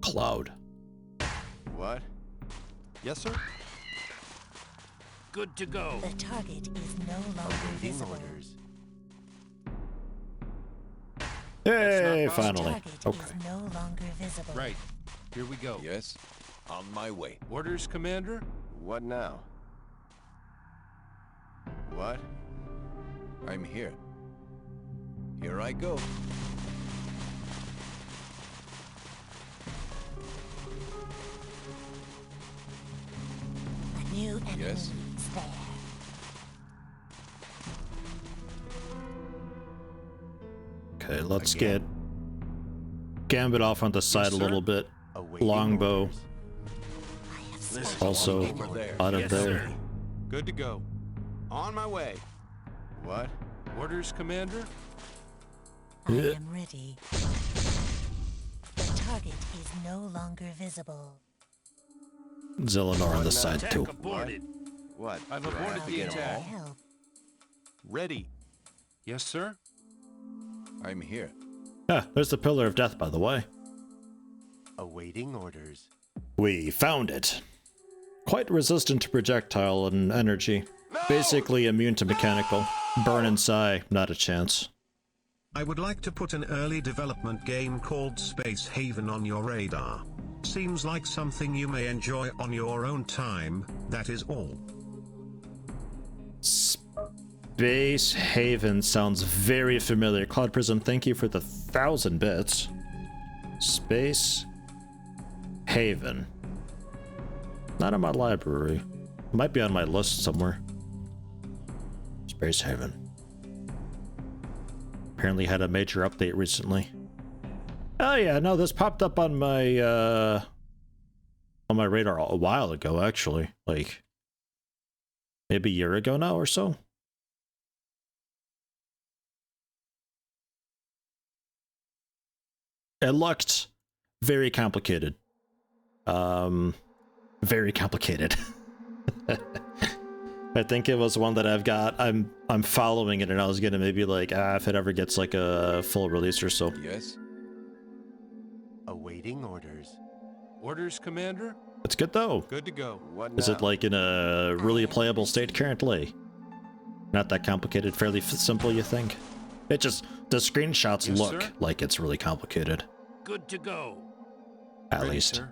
Speaker 1: Cloud.
Speaker 9: What?
Speaker 11: Yes, sir.
Speaker 10: Good to go.
Speaker 2: The target is no longer
Speaker 9: Awaiting
Speaker 2: visible.
Speaker 9: orders.
Speaker 1: Hey,
Speaker 6: not
Speaker 1: finally.
Speaker 2: Target
Speaker 1: Okay.
Speaker 2: is no longer visible.
Speaker 6: Right. Here we go.
Speaker 7: Yes. On my way.
Speaker 6: Orders, Commander?
Speaker 9: What now? What?
Speaker 7: I'm here. Here I go.
Speaker 2: A new enemy
Speaker 7: Yes.
Speaker 2: is there.
Speaker 1: Okay, let's
Speaker 9: Again.
Speaker 1: get Gambit off on the side a
Speaker 6: sir.
Speaker 1: little bit.
Speaker 9: Awaiting
Speaker 1: Longbow
Speaker 9: orders.
Speaker 2: I have spotted
Speaker 1: also
Speaker 7: Over there.
Speaker 1: out of
Speaker 10: Yes,
Speaker 1: there.
Speaker 10: sir.
Speaker 11: Good to go. On my way.
Speaker 9: What?
Speaker 6: Orders, Commander?
Speaker 2: I am ready. The target is no longer visible.
Speaker 1: Zelenor on the side too.
Speaker 10: Aborted.
Speaker 5: What?
Speaker 6: I've
Speaker 5: Do I
Speaker 6: aborted
Speaker 5: have to
Speaker 6: the
Speaker 5: get
Speaker 6: attack.
Speaker 5: all?
Speaker 2: Help.
Speaker 11: Ready.
Speaker 6: Yes, sir?
Speaker 7: I'm here.
Speaker 1: Ah, there's the Pillar of Death, by the way.
Speaker 9: Awaiting orders.
Speaker 1: We found it. Quite resistant to projectile and energy. Basically immune to mechanical. Burn and sigh, not a chance.
Speaker 3: I would like to put an early development game called Space Haven on your radar. Seems like something you may enjoy on your own time, that is all.
Speaker 1: Space Haven sounds very familiar. Cloud Prism, thank you for the 1,000 bits. Space Haven. Not in my library. Might be on my list somewhere. Space Haven. Apparently had a major update recently. Oh yeah, no, this popped up on my radar a while ago, actually. Like maybe a year ago now or so. It looked very complicated. Very complicated. I think it was one that I'm following it, and I was gonna maybe like, if it ever gets like a full release or so.
Speaker 7: Yes?
Speaker 9: Awaiting orders.
Speaker 6: Orders, Commander?
Speaker 1: It's good though.
Speaker 11: Good to go.
Speaker 9: What
Speaker 1: Is it
Speaker 9: now?
Speaker 1: like in a really playable state currently? Not that complicated, fairly simple, you think? It just, the screenshots
Speaker 6: Yes,
Speaker 1: look
Speaker 6: sir?
Speaker 1: like it's really complicated.
Speaker 10: Good to go.
Speaker 1: At
Speaker 6: Ready,
Speaker 1: least.
Speaker 6: sir?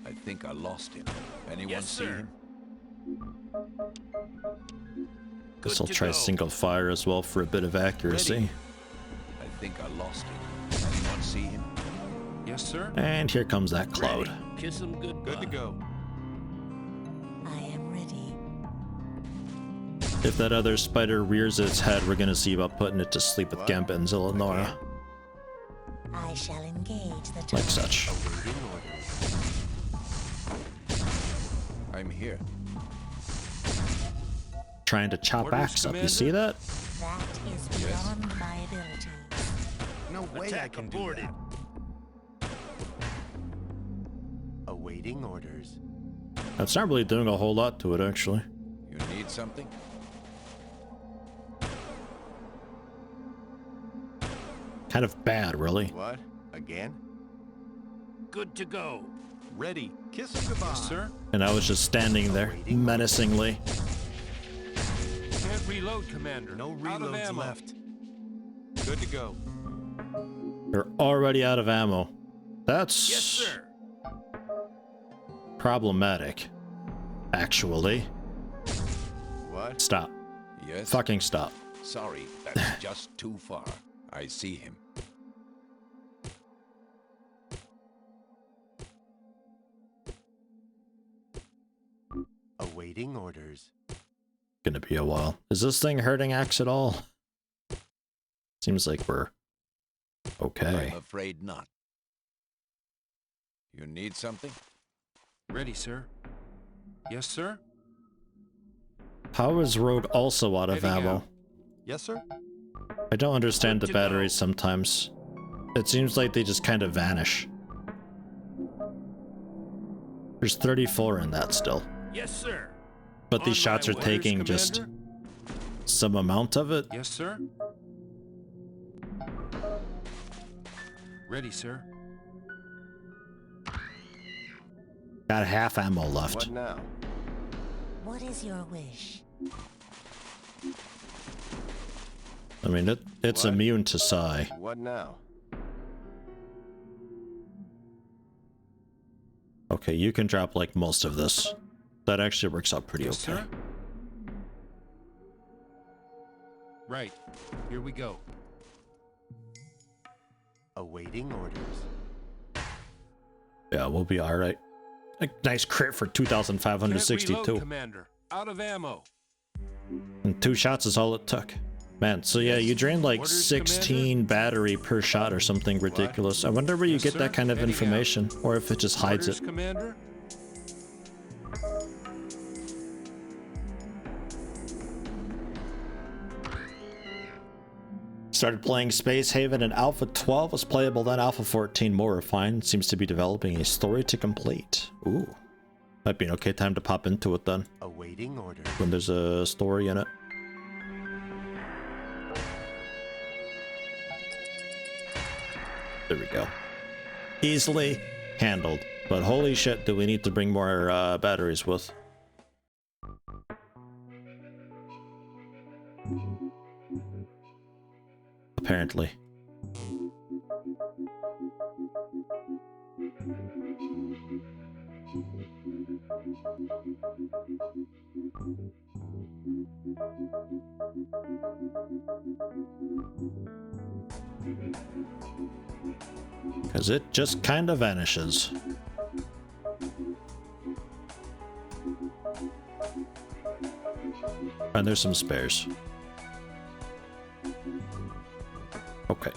Speaker 7: I think I lost him. Anyone
Speaker 10: Yes,
Speaker 7: see
Speaker 10: sir.
Speaker 7: him?
Speaker 1: Guess
Speaker 10: Good
Speaker 1: I'll
Speaker 10: to
Speaker 1: try
Speaker 10: go.
Speaker 1: single fire as well for a bit of accuracy.
Speaker 11: Ready.
Speaker 7: I think I lost him. Anyone see him?
Speaker 6: Yes, sir?
Speaker 1: And here comes that cloud.
Speaker 10: Ready. Kiss him goodbye.
Speaker 11: Good to go.
Speaker 2: I am ready.
Speaker 1: If that other spider rears its head, we're gonna see about putting it to sleep with
Speaker 9: What?
Speaker 1: Gambit and Zelenora.
Speaker 2: I shall engage the target.
Speaker 1: Like such.
Speaker 9: Awaiting orders.
Speaker 7: I'm here.
Speaker 1: Trying to chop
Speaker 6: Orders,
Speaker 1: axe up, you
Speaker 6: Commander?
Speaker 1: see that?
Speaker 2: That is beyond my ability.
Speaker 5: No way I
Speaker 10: Attack
Speaker 5: can do
Speaker 10: aborted.
Speaker 5: that.
Speaker 9: Awaiting orders.
Speaker 1: That's not really doing a whole lot to it, actually.
Speaker 7: You need something?
Speaker 1: Kind of bad, really.
Speaker 9: What? Again?
Speaker 10: Good to go.
Speaker 11: Ready. Kiss him goodbye.
Speaker 6: Yes, sir?
Speaker 1: And I was just standing there, menacingly.
Speaker 6: Can't reload, Commander.
Speaker 11: No
Speaker 6: Out of
Speaker 11: reloads
Speaker 6: ammo.
Speaker 11: left. Good to go.
Speaker 1: You're already out of ammo. That's
Speaker 10: Yes, sir.
Speaker 1: problematic. Actually.
Speaker 9: What?
Speaker 1: Stop.
Speaker 7: Yes?
Speaker 1: Fucking stop.
Speaker 7: Sorry, that's just too far. I see him.
Speaker 9: Awaiting orders.
Speaker 1: Gonna be a while. Is this thing hurting Axe at all? Seems like we're okay.
Speaker 7: I'm afraid not. You need something?
Speaker 6: Ready, sir? Yes, sir?
Speaker 1: How is Rogue also out of
Speaker 6: Heading
Speaker 1: ammo?
Speaker 6: out.
Speaker 11: Yes, sir?
Speaker 1: I don't understand the
Speaker 10: Good to go.
Speaker 1: batteries sometimes. It seems like they just kind of vanish. There's 34 in that still.
Speaker 10: Yes, sir.
Speaker 1: But these
Speaker 10: On
Speaker 1: shots
Speaker 10: my
Speaker 1: are
Speaker 10: way.
Speaker 1: taking
Speaker 6: Orders,
Speaker 1: just
Speaker 6: Commander?
Speaker 1: some amount of it.
Speaker 6: Yes, sir? Ready, sir?
Speaker 1: Got half ammo left.
Speaker 9: What now?
Speaker 2: What is your wish?
Speaker 1: I mean, it's
Speaker 9: What?
Speaker 1: immune to psi.
Speaker 9: What now?
Speaker 1: Okay, you can drop like most of this. That actually works out pretty
Speaker 6: Yes,
Speaker 1: okay.
Speaker 6: sir? Right. Here we go.
Speaker 9: Awaiting orders.
Speaker 1: Yeah, we'll be alright. A nice crit for
Speaker 6: Can't reload,
Speaker 1: 2,562.
Speaker 6: Commander. Out of ammo.
Speaker 1: And 2 shots is all it took. Man, so yeah, you drained like
Speaker 6: Orders,
Speaker 1: 16 battery per shot or something ridiculous. I wonder where you
Speaker 6: Yes,
Speaker 1: get
Speaker 6: sir.
Speaker 1: that kind of
Speaker 6: Heading
Speaker 1: information, or if it just hides
Speaker 6: Orders,
Speaker 1: it.
Speaker 6: Commander?
Speaker 1: Started playing Space Haven and Alpha 12 was playable, then Alpha 14 more refined. Seems to be developing a story to complete. Ooh. Might be an okay time to pop into it then.
Speaker 9: Awaiting orders.
Speaker 1: When there's a story in it. There we go. Easily handled. But holy shit, do we need to bring more batteries with? Apparently. Because it just kind of vanishes. And there's some spares. Okay.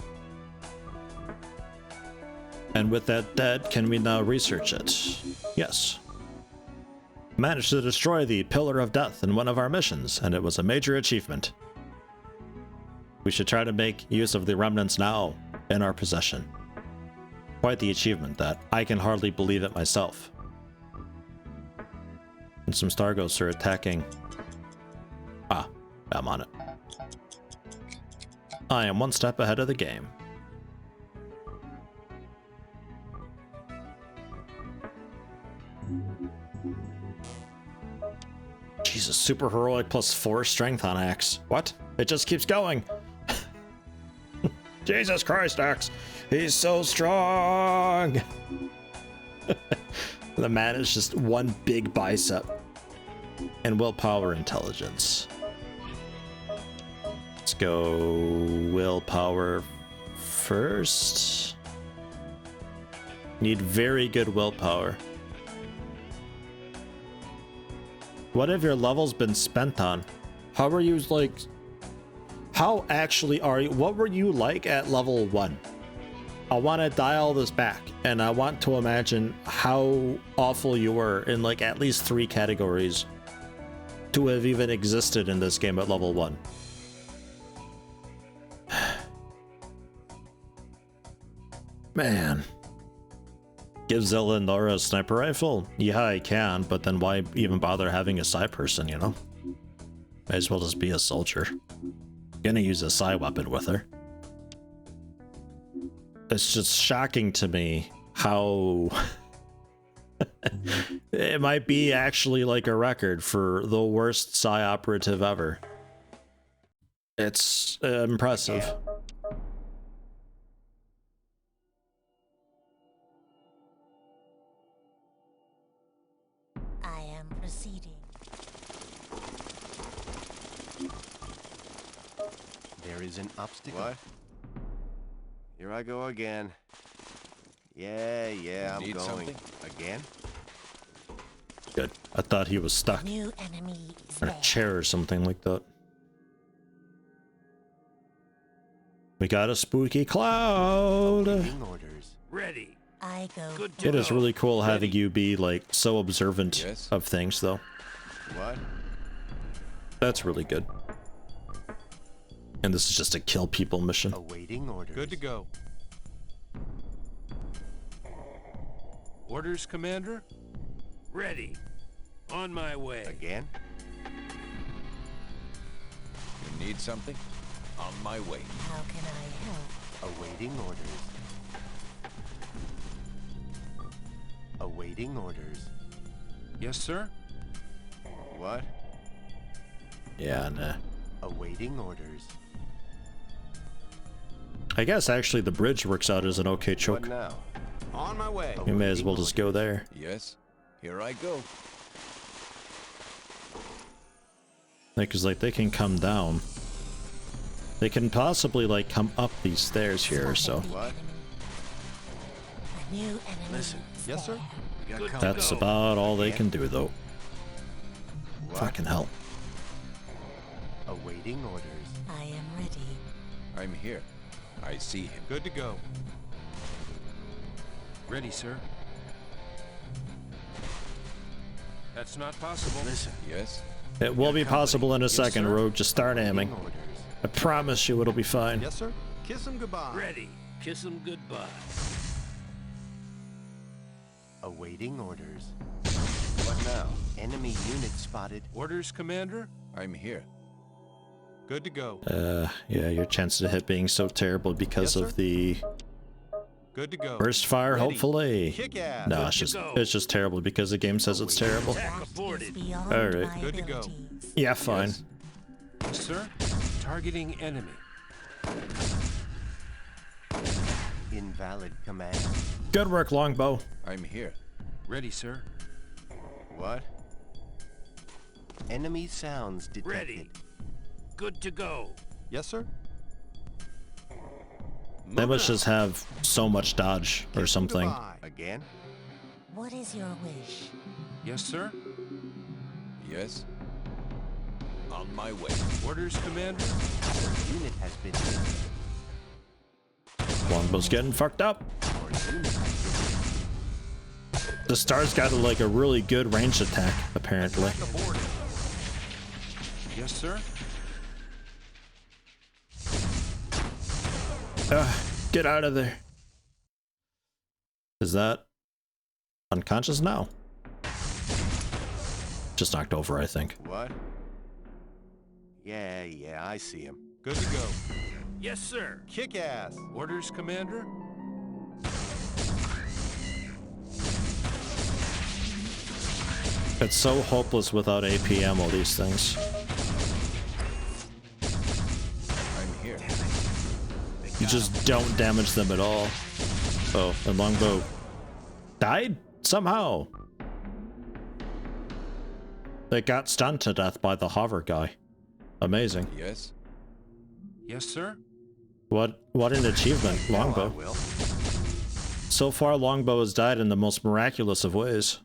Speaker 1: And with that dead, can we now research it? Yes. Managed to destroy the Pillar of Death in one of our missions, and it was a major achievement. We should try to make use of the remnants now in our possession. Quite the achievement that I can hardly believe it myself. And some Starghosts are attacking. Ah, I'm on it. I am one step ahead of the game. Jesus, super heroic plus 4 strength on Axe. What? It just keeps going. Jesus Christ, Axe. He's so strong. The man is just one big bicep. And willpower intelligence. Let's go willpower first. Need very good willpower. What have your levels been spent on? How are you like... How actually are you... What were you like at level 1? I want to dial this back, and I want to imagine how awful you were in like at least 3 categories to have even existed in this game at level 1. Man. Give Zilla and Laura a sniper rifle? Yeah, I can, but then why even bother having a psi person, you know? Might as well just be a soldier. Gonna use a psi weapon with her. It's just shocking to me how... It might be actually like a record for the worst psi operative ever. It's impressive.
Speaker 2: I am proceeding.
Speaker 9: There is an obstacle. What? Here I go again. Yeah, I'm going.
Speaker 7: Something?
Speaker 9: Again?
Speaker 1: Good. I thought he was stuck
Speaker 2: New enemy is
Speaker 1: in a
Speaker 2: there.
Speaker 1: chair or something like that. We got a spooky cloud.
Speaker 9: Orders.
Speaker 10: Ready.
Speaker 2: I go.
Speaker 10: Good to
Speaker 1: It is
Speaker 10: go.
Speaker 1: really cool having you be like so observant of things, though.
Speaker 9: What?
Speaker 1: That's really good. And this is just a kill people mission.
Speaker 9: Awaiting orders.
Speaker 11: Good to go.
Speaker 10: Orders, Commander? Ready. On my way.
Speaker 9: Again?
Speaker 7: You need something? On my way.
Speaker 2: How can I help?
Speaker 9: Awaiting orders. Awaiting orders.
Speaker 6: Yes, sir?
Speaker 9: What?
Speaker 1: Yeah, nah.
Speaker 9: Awaiting orders.
Speaker 1: I guess actually the bridge works out as an okay choke.
Speaker 9: What now?
Speaker 11: On my way.
Speaker 1: We may as well just go there.
Speaker 7: Yes, here I go.
Speaker 1: Because like they can come down. They can possibly like come up these stairs here or so.
Speaker 9: What?
Speaker 2: A new enemy.
Speaker 9: Listen.
Speaker 2: is
Speaker 11: Yes, sir?
Speaker 2: there.
Speaker 9: We got
Speaker 10: Good.
Speaker 9: company.
Speaker 1: That's about all they can do though.
Speaker 9: What?
Speaker 1: Fucking hell.
Speaker 9: Awaiting orders.
Speaker 2: I am ready.
Speaker 7: I'm here. I see him.
Speaker 11: Good to go.
Speaker 6: Ready, sir.
Speaker 10: That's not possible.
Speaker 9: Listen.
Speaker 7: Yes?
Speaker 1: It will be possible in a second,
Speaker 9: sir.
Speaker 1: Rogue. Just start aiming.
Speaker 9: Awaiting orders.
Speaker 1: I promise you it'll be fine.
Speaker 11: Yes, sir. Kiss him goodbye.
Speaker 10: Ready. Kiss him goodbye.
Speaker 5: Awaiting orders. What now? Enemy unit spotted.
Speaker 6: Orders, Commander?
Speaker 7: I'm here.
Speaker 11: Good to go.
Speaker 1: Yeah, your chances of hit being so terrible because
Speaker 11: Yes,
Speaker 1: of
Speaker 11: sir.
Speaker 1: the
Speaker 11: Good to go.
Speaker 1: burst fire,
Speaker 11: Ready.
Speaker 1: hopefully.
Speaker 11: Kick ass.
Speaker 1: No,
Speaker 10: Good to go.
Speaker 1: it's just terrible because the game says it's terrible.
Speaker 10: Attack
Speaker 2: That is
Speaker 10: aborted.
Speaker 2: beyond
Speaker 1: Alright.
Speaker 2: my
Speaker 11: Good to go.
Speaker 2: abilities.
Speaker 1: Yeah, fine.
Speaker 7: Yes.
Speaker 6: Yes, sir. Targeting enemy.
Speaker 5: Invalid command.
Speaker 1: Good work, Longbow.
Speaker 7: I'm here.
Speaker 6: Ready, sir.
Speaker 5: What? Enemy sounds detected.
Speaker 10: Ready. Good to go.
Speaker 11: Yes, sir.
Speaker 1: They must just have so much dodge or
Speaker 11: Kiss him
Speaker 1: something.
Speaker 11: goodbye.
Speaker 5: Again?
Speaker 2: What is your wish?
Speaker 6: Yes, sir.
Speaker 7: Yes. On my way.
Speaker 6: Orders, Commander?
Speaker 5: Unit has been hit.
Speaker 1: Longbow's getting fucked up.
Speaker 5: Our unit has been
Speaker 1: The Star's got like a really good ranged attack, apparently.
Speaker 6: Attack aborted. Yes, sir.
Speaker 1: Get out of there. Is that unconscious now? Just knocked over, I think.
Speaker 5: What? Yeah, I see him.
Speaker 11: Good to go.
Speaker 10: Yes, sir.
Speaker 11: Kick ass.
Speaker 6: Orders, Commander?
Speaker 1: It's so hopeless without APM, all these things.
Speaker 7: I'm here.
Speaker 1: You just don't damage them at all. Oh, and Longbow died? Somehow. They got stunned to death by the hover guy. Amazing.
Speaker 7: Yes.
Speaker 6: Yes, sir.
Speaker 1: What an achievement, Longbow.
Speaker 5: Will.
Speaker 1: So far, Longbow has died in the most miraculous of ways.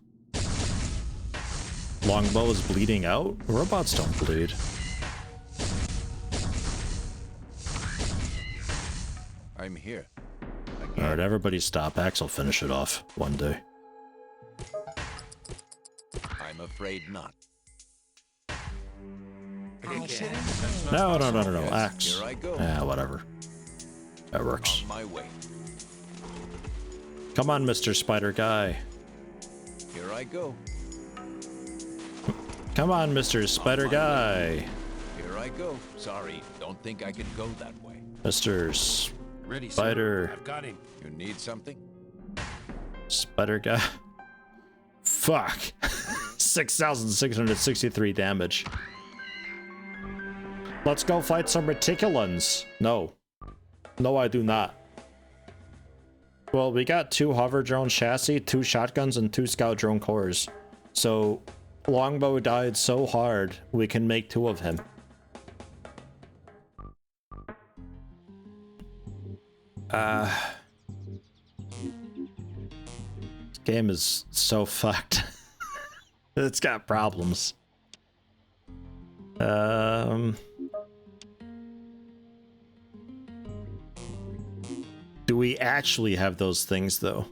Speaker 1: Longbow is bleeding out? Robots don't bleed.
Speaker 7: I'm here.
Speaker 1: Alright, everybody stop. Axe will finish it off one day.
Speaker 7: I'm afraid not.
Speaker 2: I shall
Speaker 1: No,
Speaker 7: Yes,
Speaker 1: Axe.
Speaker 7: here I go.
Speaker 1: Yeah, whatever. That works.
Speaker 7: On my way.
Speaker 1: Come on, Mr. Spider Guy.
Speaker 7: Here I go.
Speaker 1: Come on, Mr. Spider Guy.
Speaker 7: Here I go. Sorry, don't think I can go that way.
Speaker 1: Mr.
Speaker 6: Ready, sir.
Speaker 1: Spider.
Speaker 6: I've got him.
Speaker 7: You need something?
Speaker 1: Spider Guy. Fuck. 6,663 damage. Let's go fight some reticulans. No. No, I do not. Well, we got 2 hover drone chassis, 2 shotguns, and 2 scout drone cores. So, Longbow died so hard, we can make 2 of him. This game is so fucked. It's got problems. Do we actually have those things, though?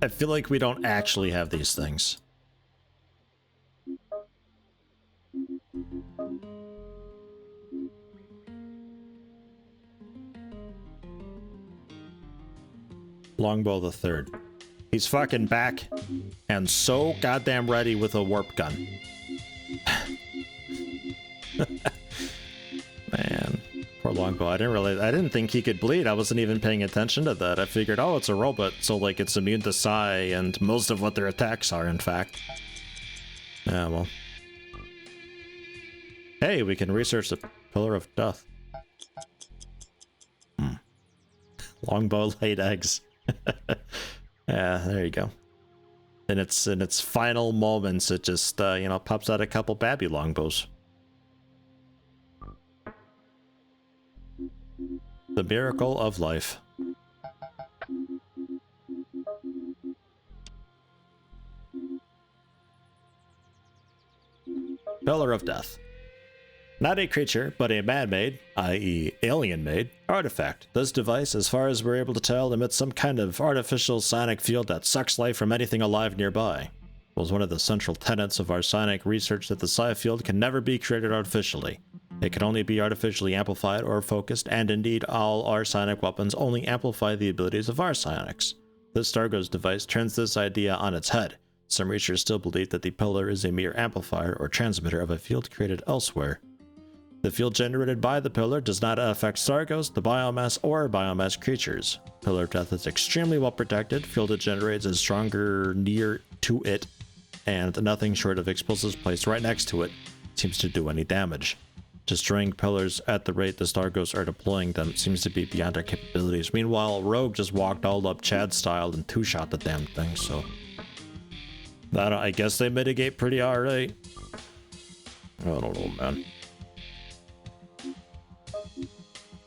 Speaker 1: I feel like we don't actually have these things. Longbow the Third. He's fucking back and so goddamn ready with a warp gun. Man, poor Longbow. I didn't think he could bleed. I wasn't even paying attention to that. I figured, oh, it's a robot, so like it's immune to psi and most of what their attacks are, in fact. Yeah, well. Hey, we can research the Pillar of Death. Longbow laid eggs. Yeah, there you go. In its final moments, it just you know, pops out a couple babby longbows. The miracle of life. Pillar of Death. Not a creature, but a man-made, i.e. alien-made, artifact. This device, as far as we're able to tell, emits some kind of artificial sonic field that sucks life from anything alive nearby. was one of the central tenets of arsenic research that the psi field can never be created artificially. It can only be artificially amplified or focused, and indeed all arsenic weapons only amplify the abilities of arsenics. This Stargo's device turns this idea on its head. Some researchers still believe that the pillar is a mere amplifier or transmitter of a field created elsewhere. The field generated by the pillar does not affect Stargos, the biomass, or biomass creatures. Pillar of Death is extremely well protected. Field it generates is stronger near to it, and nothing short of explosives placed right next to it seems to do any damage. Destroying pillars at the rate the Stargos are deploying them seems to be beyond our capabilities. Meanwhile, Rogue just walked all up Chad style and two-shot the damn thing, so... I guess they mitigate pretty alright. I don't know, man.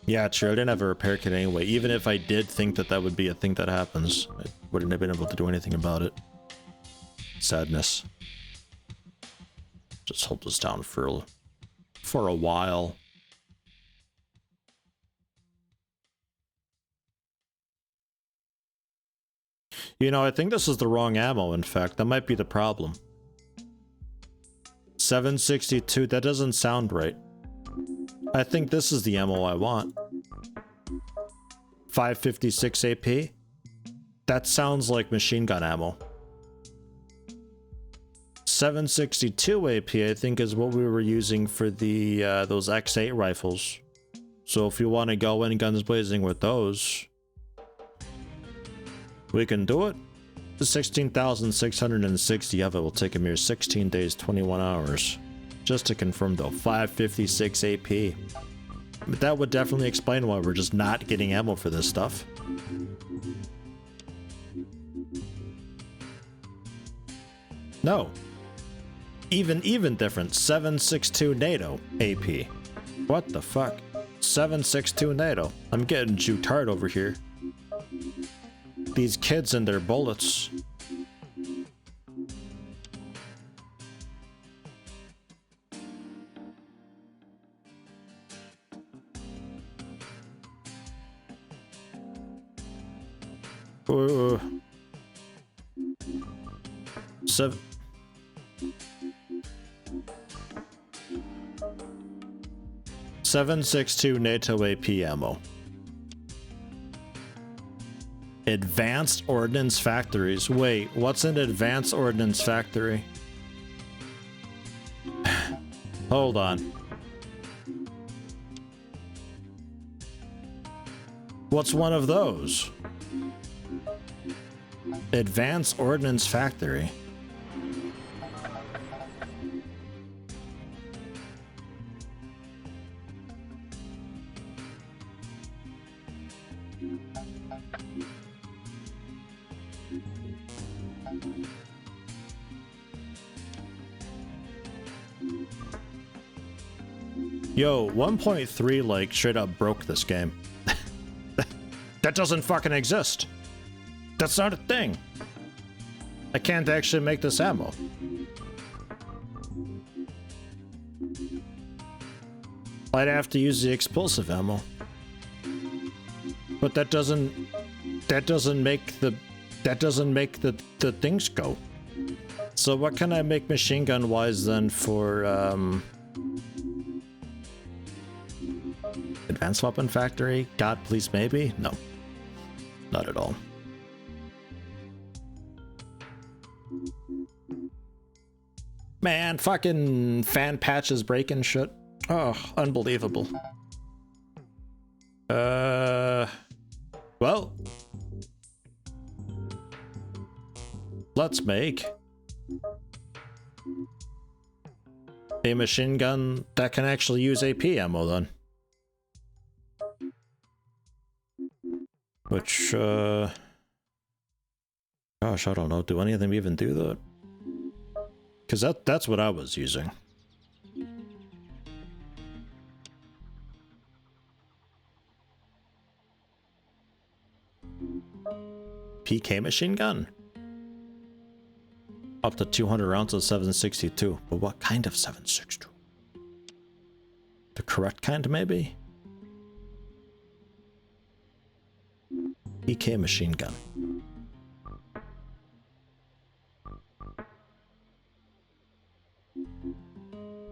Speaker 1: Yeah, true, I didn't have a repair kit anyway. Even if I did think that that would be a thing that happens, I wouldn't have been able to do anything about it. Sadness. Just hold this down for a while. You know, I think this is the wrong ammo, in fact. That might be the problem. 762, that doesn't sound right. I think this is the ammo I want. 556 AP? That sounds like machine gun ammo. 762 AP, I think, is what we were using for the those X8 rifles. So if you want to go in guns blazing with those, we can do it. The 16,660 of it will take a mere 16 days, 21 hours. Just to confirm though, 556 AP. But that would definitely explain why we're just not getting ammo for this stuff. No. Even different. 762 NATO AP. What the fuck? 762 NATO. I'm getting jutard over here. These kids and their bullets. Seven. 762 NATO AP ammo. Advanced Ordnance Factories. Wait, what's an Advanced Ordnance Factory? Hold on. What's one of those? Advanced Ordnance Factory. Yo, 1.3 like straight up broke this game. That doesn't fucking exist. That's not a thing. I can't actually make this ammo. I'd have to use the explosive ammo. But that doesn't make the things go. So what can I make machine gun wise then for Advanced Weapon Factory? God, please, maybe? No. Not at all. Man, fucking fan patches breaking shit. Oh, unbelievable. Well. Let's make a machine gun that can actually use AP ammo then. Which, gosh, I don't know. Do any of them even do that? Because that's what I was using. PK machine gun? Up to 200 rounds of 762. But what kind of 762? The correct kind, maybe? PK machine gun.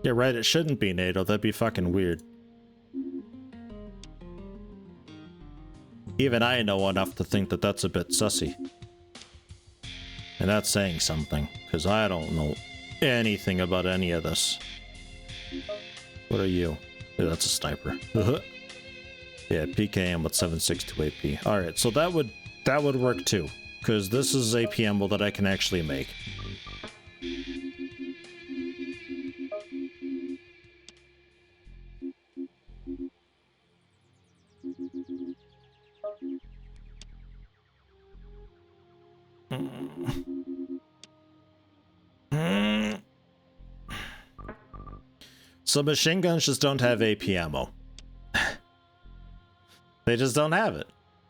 Speaker 1: You're right, it shouldn't be NATO. That'd be fucking weird. Even I know enough to think that that's a bit sussy. And that's saying something, because I don't know anything about any of this. What are you? Yeah, that's a sniper. Yeah, PKM with 762 AP. Alright, so that would work too, because this is a PMO that I can actually make. So machine guns just don't have AP ammo. They just don't have it.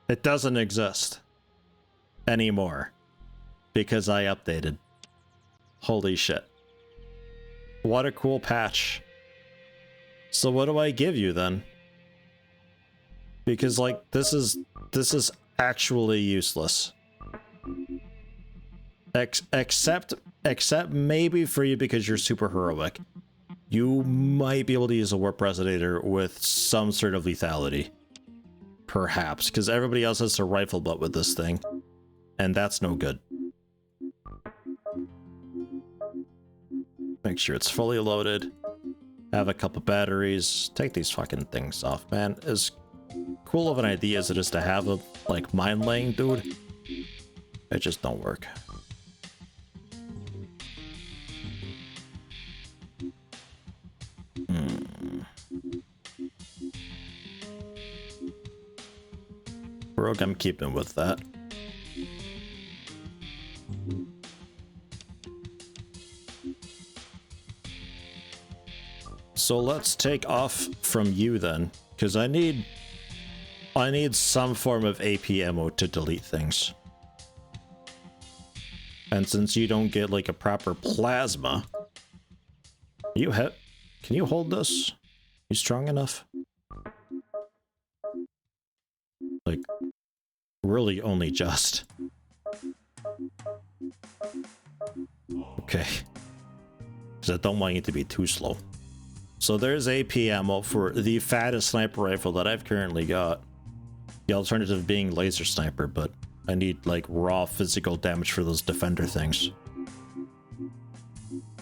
Speaker 1: It doesn't exist anymore because I updated. Holy shit. What a cool patch. So what do I give you then? Because like this is actually useless. Except maybe for you because you're super heroic. You might be able to use a warp resonator with some sort of lethality. Perhaps, because everybody else has a rifle butt with this thing. And that's no good. Make sure it's fully loaded. Have a couple batteries. Take these fucking things off, man. As cool of an idea as it is to have a, like, mine laying dude, it just don't work. Rogue, I'm keeping with that. So let's take off from you then, because I need some form of AP ammo to delete things. And since you don't get like a proper plasma, can you hold this? You strong enough? Like, really only just. Okay. Because I don't want you to be too slow. So there's AP ammo for the fattest sniper rifle that I've currently got. The alternative being laser sniper, but I need like raw physical damage for those defender things.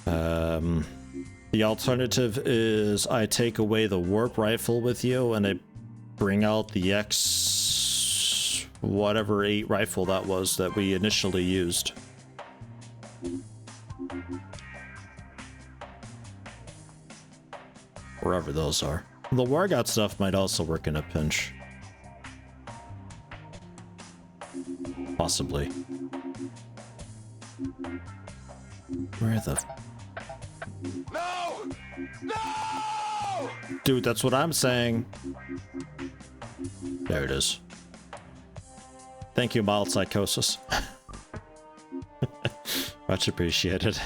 Speaker 1: The alternative is I take away the warp rifle with you and I bring out the X whatever 8 rifle that was that we initially used. Wherever those are. The Wargot stuff might also work in a pinch. Possibly. Where the...
Speaker 7: No! No!
Speaker 1: Dude, that's what I'm saying. There it is. Thank you, mild psychosis. Much appreciated.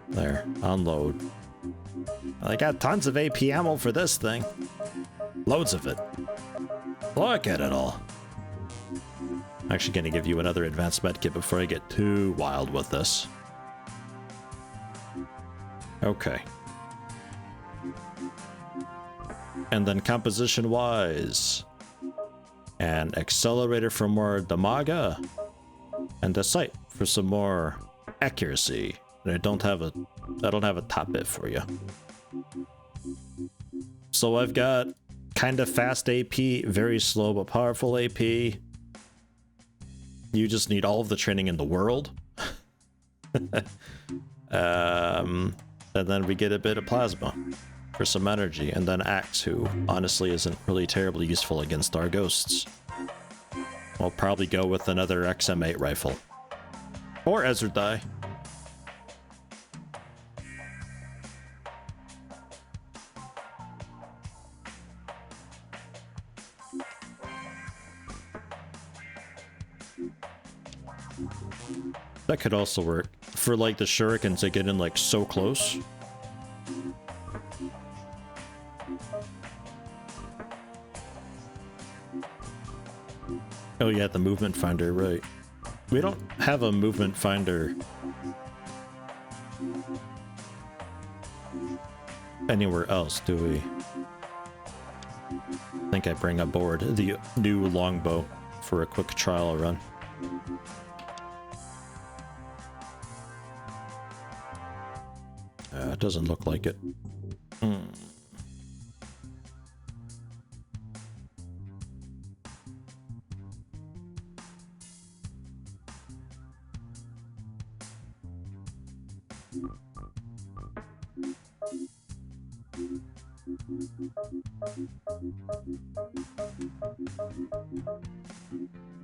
Speaker 1: There, unload. I got tons of AP ammo for this thing. Loads of it. Look at it all. I'm actually gonna give you another advanced medkit before I get too wild with this. Okay. And then composition-wise, an accelerator for more damaga, and a sight for some more accuracy. And I don't have a top bit for you. So I've got kind of fast AP, very slow but powerful AP. You just need all of the training in the world. And then we get a bit of plasma for some energy, and then Axe, who honestly isn't really terribly useful against our ghosts. We'll probably go with another XM8 rifle. Or Ezra. That could also work for like the shurikens that get in like so close. Oh yeah, the movement finder, right. We don't have a movement finder anywhere else, do we? I think I bring aboard the new longbow for a quick trial run. It doesn't look like it.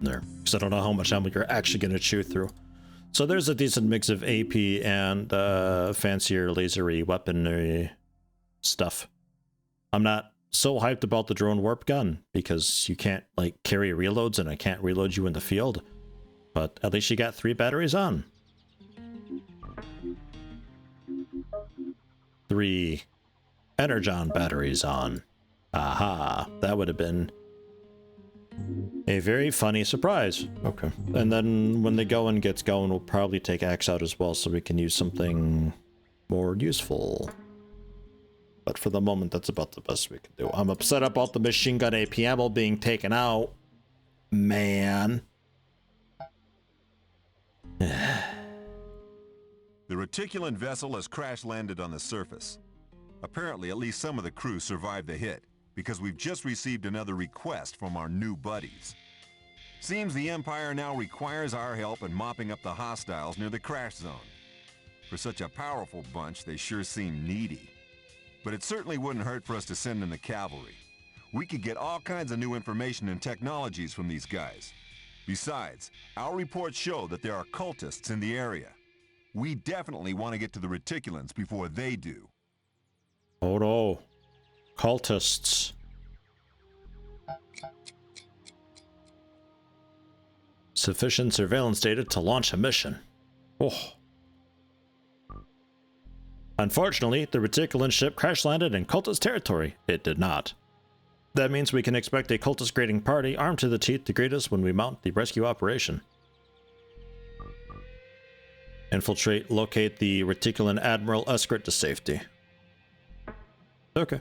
Speaker 1: There, because I don't know how much ammo you're actually going to chew through. So there's a decent mix of AP and fancier lasery weaponry stuff. I'm not so hyped about the drone warp gun because you can't like carry reloads and I can't reload you in the field. But at least you got 3 batteries on. 3 Energon batteries on. Aha, that would have been a very funny surprise. Okay. And then when the going gets going, we'll probably take Axe out as well so we can use something more useful. But for the moment, that's about the best we can do. I'm upset about the machine gun AP ammo being taken out. Man.
Speaker 12: The reticulan vessel has crash-landed on the surface. Apparently, at least some of the crew survived the hit, because we've just received another request from our new buddies. Seems the Empire now requires our help in mopping up the hostiles near the crash zone. For such a powerful bunch, they sure seem needy. But it certainly wouldn't hurt for us to send in the cavalry. We could get all kinds of new information and technologies from these guys. Besides, our reports show that there are cultists in the area. We definitely want to get to the reticulans before they do.
Speaker 1: Oh no. Cultists. Sufficient surveillance data to launch a mission. Oh. Unfortunately, the reticulan ship crash-landed in cultist territory. It did not. That means we can expect a cultist grading party armed to the teeth to greet us when we mount the rescue operation. Infiltrate, locate the reticulan admiral, escort to safety. Okay.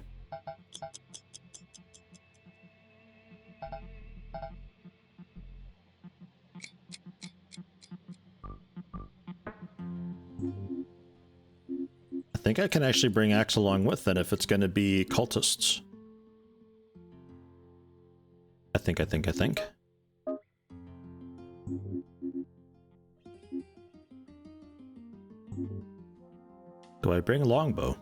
Speaker 1: I think I can actually bring Axe along with then if it's going to be cultists. I think. Do I bring a longbow?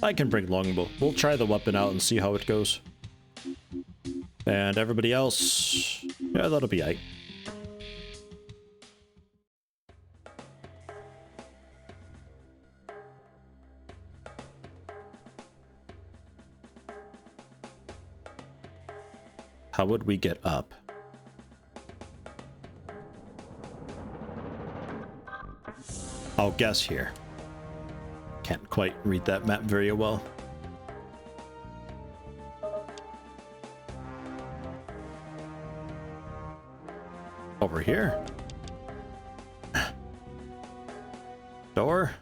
Speaker 1: I can bring longbow. We'll try the weapon out and see how it goes. And everybody else, yeah, that'll be aight. How would we get up? I'll guess here. Can't quite read that map very well. Over here? Door?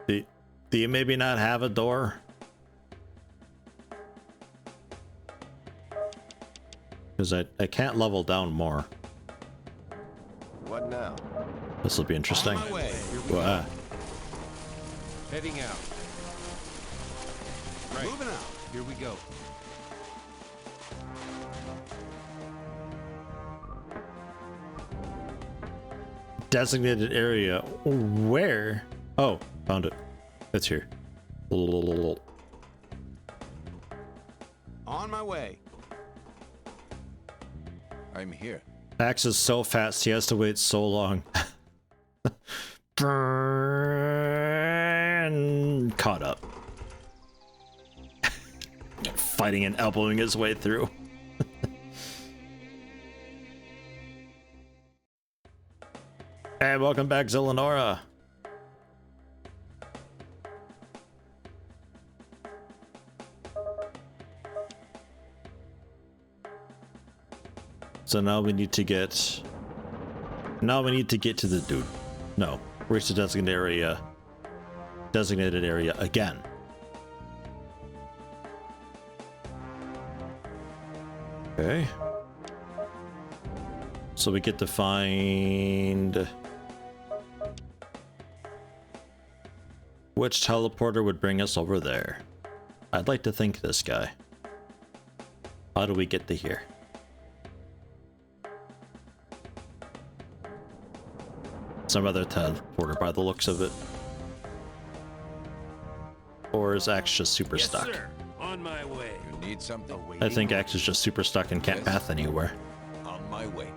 Speaker 1: Do you maybe not have a door? Because I can't level down more.
Speaker 5: What now?
Speaker 1: This will be interesting.
Speaker 6: On my way.
Speaker 1: Wow.
Speaker 6: Heading out. Right. Moving out. Here we go.
Speaker 1: Designated area. Where? Oh, found it. It's here.
Speaker 11: On my way.
Speaker 7: I'm here.
Speaker 1: Axe is so fast, he has to wait so long. Burn. Caught up. Fighting and elbowing his way through. Hey, welcome back, Zillanora. So now we need to get... Now we need to get to the dude. No. Reach the designated area again. Okay. So we get to find... Which teleporter would bring us over there? I'd like to think this guy. How do we get to here? Some other teleporter by the looks of it. Or is Axe just super stuck?
Speaker 10: Sir. On my way.
Speaker 7: You need something?
Speaker 1: I think Axe is just super stuck and can't path anywhere.
Speaker 7: On my way.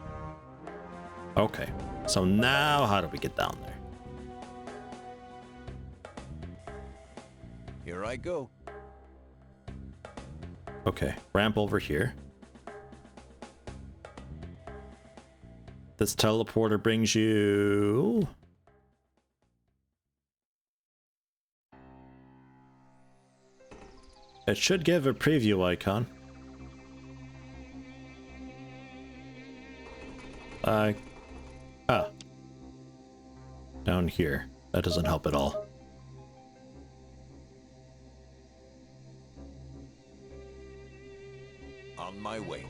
Speaker 1: Okay. So now how do we get down there?
Speaker 7: Here I go.
Speaker 1: Okay, ramp over here. This teleporter brings you... It should give a preview icon. Down here. That doesn't help at all.
Speaker 7: On my way.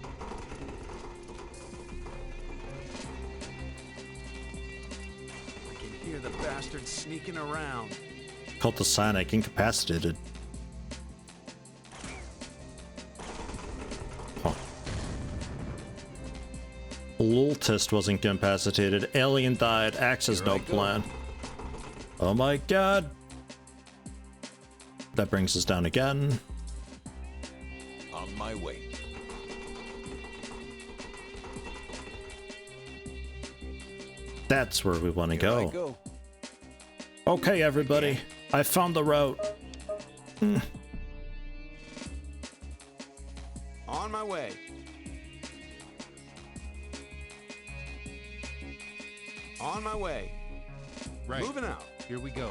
Speaker 11: I can hear the bastards sneaking around.
Speaker 1: Cultist Sonic incapacitated. Huh. Lultist was incapacitated. Alien died. Axe has no plan. Oh my god. That brings us down again.
Speaker 7: On my way.
Speaker 1: That's where we want to go. Okay, everybody. I found the route.
Speaker 11: On my way. On my way.
Speaker 6: Right.
Speaker 11: Moving out.
Speaker 6: Here we go.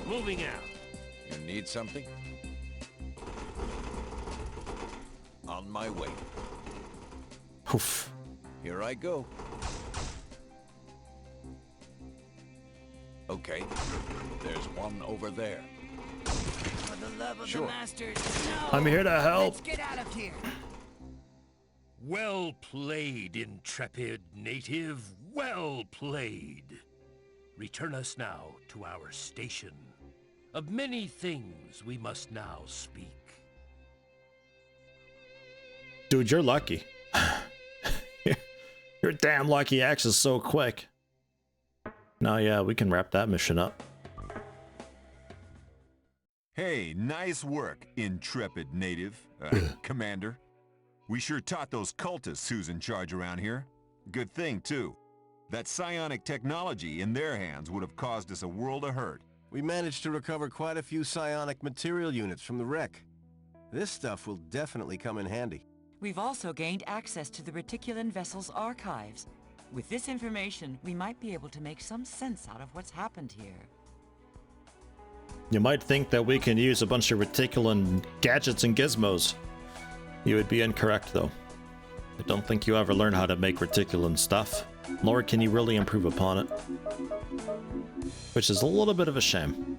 Speaker 10: Moving out.
Speaker 7: You need something? On my way.
Speaker 1: Oof.
Speaker 7: Here I go. Okay. There's one over there.
Speaker 2: For the love of the masters, no!
Speaker 1: I'm here to help.
Speaker 2: Let's get out of here.
Speaker 10: Well played, intrepid native. Well played. Return us now to our station. Of many things we must now speak.
Speaker 1: Dude, you're lucky. You're damn lucky. Axe is so quick. Now, yeah, we can wrap that mission up.
Speaker 12: Hey, nice work, intrepid native, commander. We sure taught those cultists who's in charge around here. Good thing, too. That psionic technology in their hands would have caused us a world of hurt.
Speaker 9: We managed to recover quite a few psionic material units from the wreck. This stuff will definitely come in handy.
Speaker 8: We've also gained access to the Reticulan vessel's archives. With this information, we might be able to make some sense out of what's happened here.
Speaker 1: You might think that we can use a bunch of Reticulan gadgets and gizmos. You would be incorrect, though. I don't think you ever learn how to make Reticulan stuff, nor can you really improve upon it. Which is a little bit of a shame.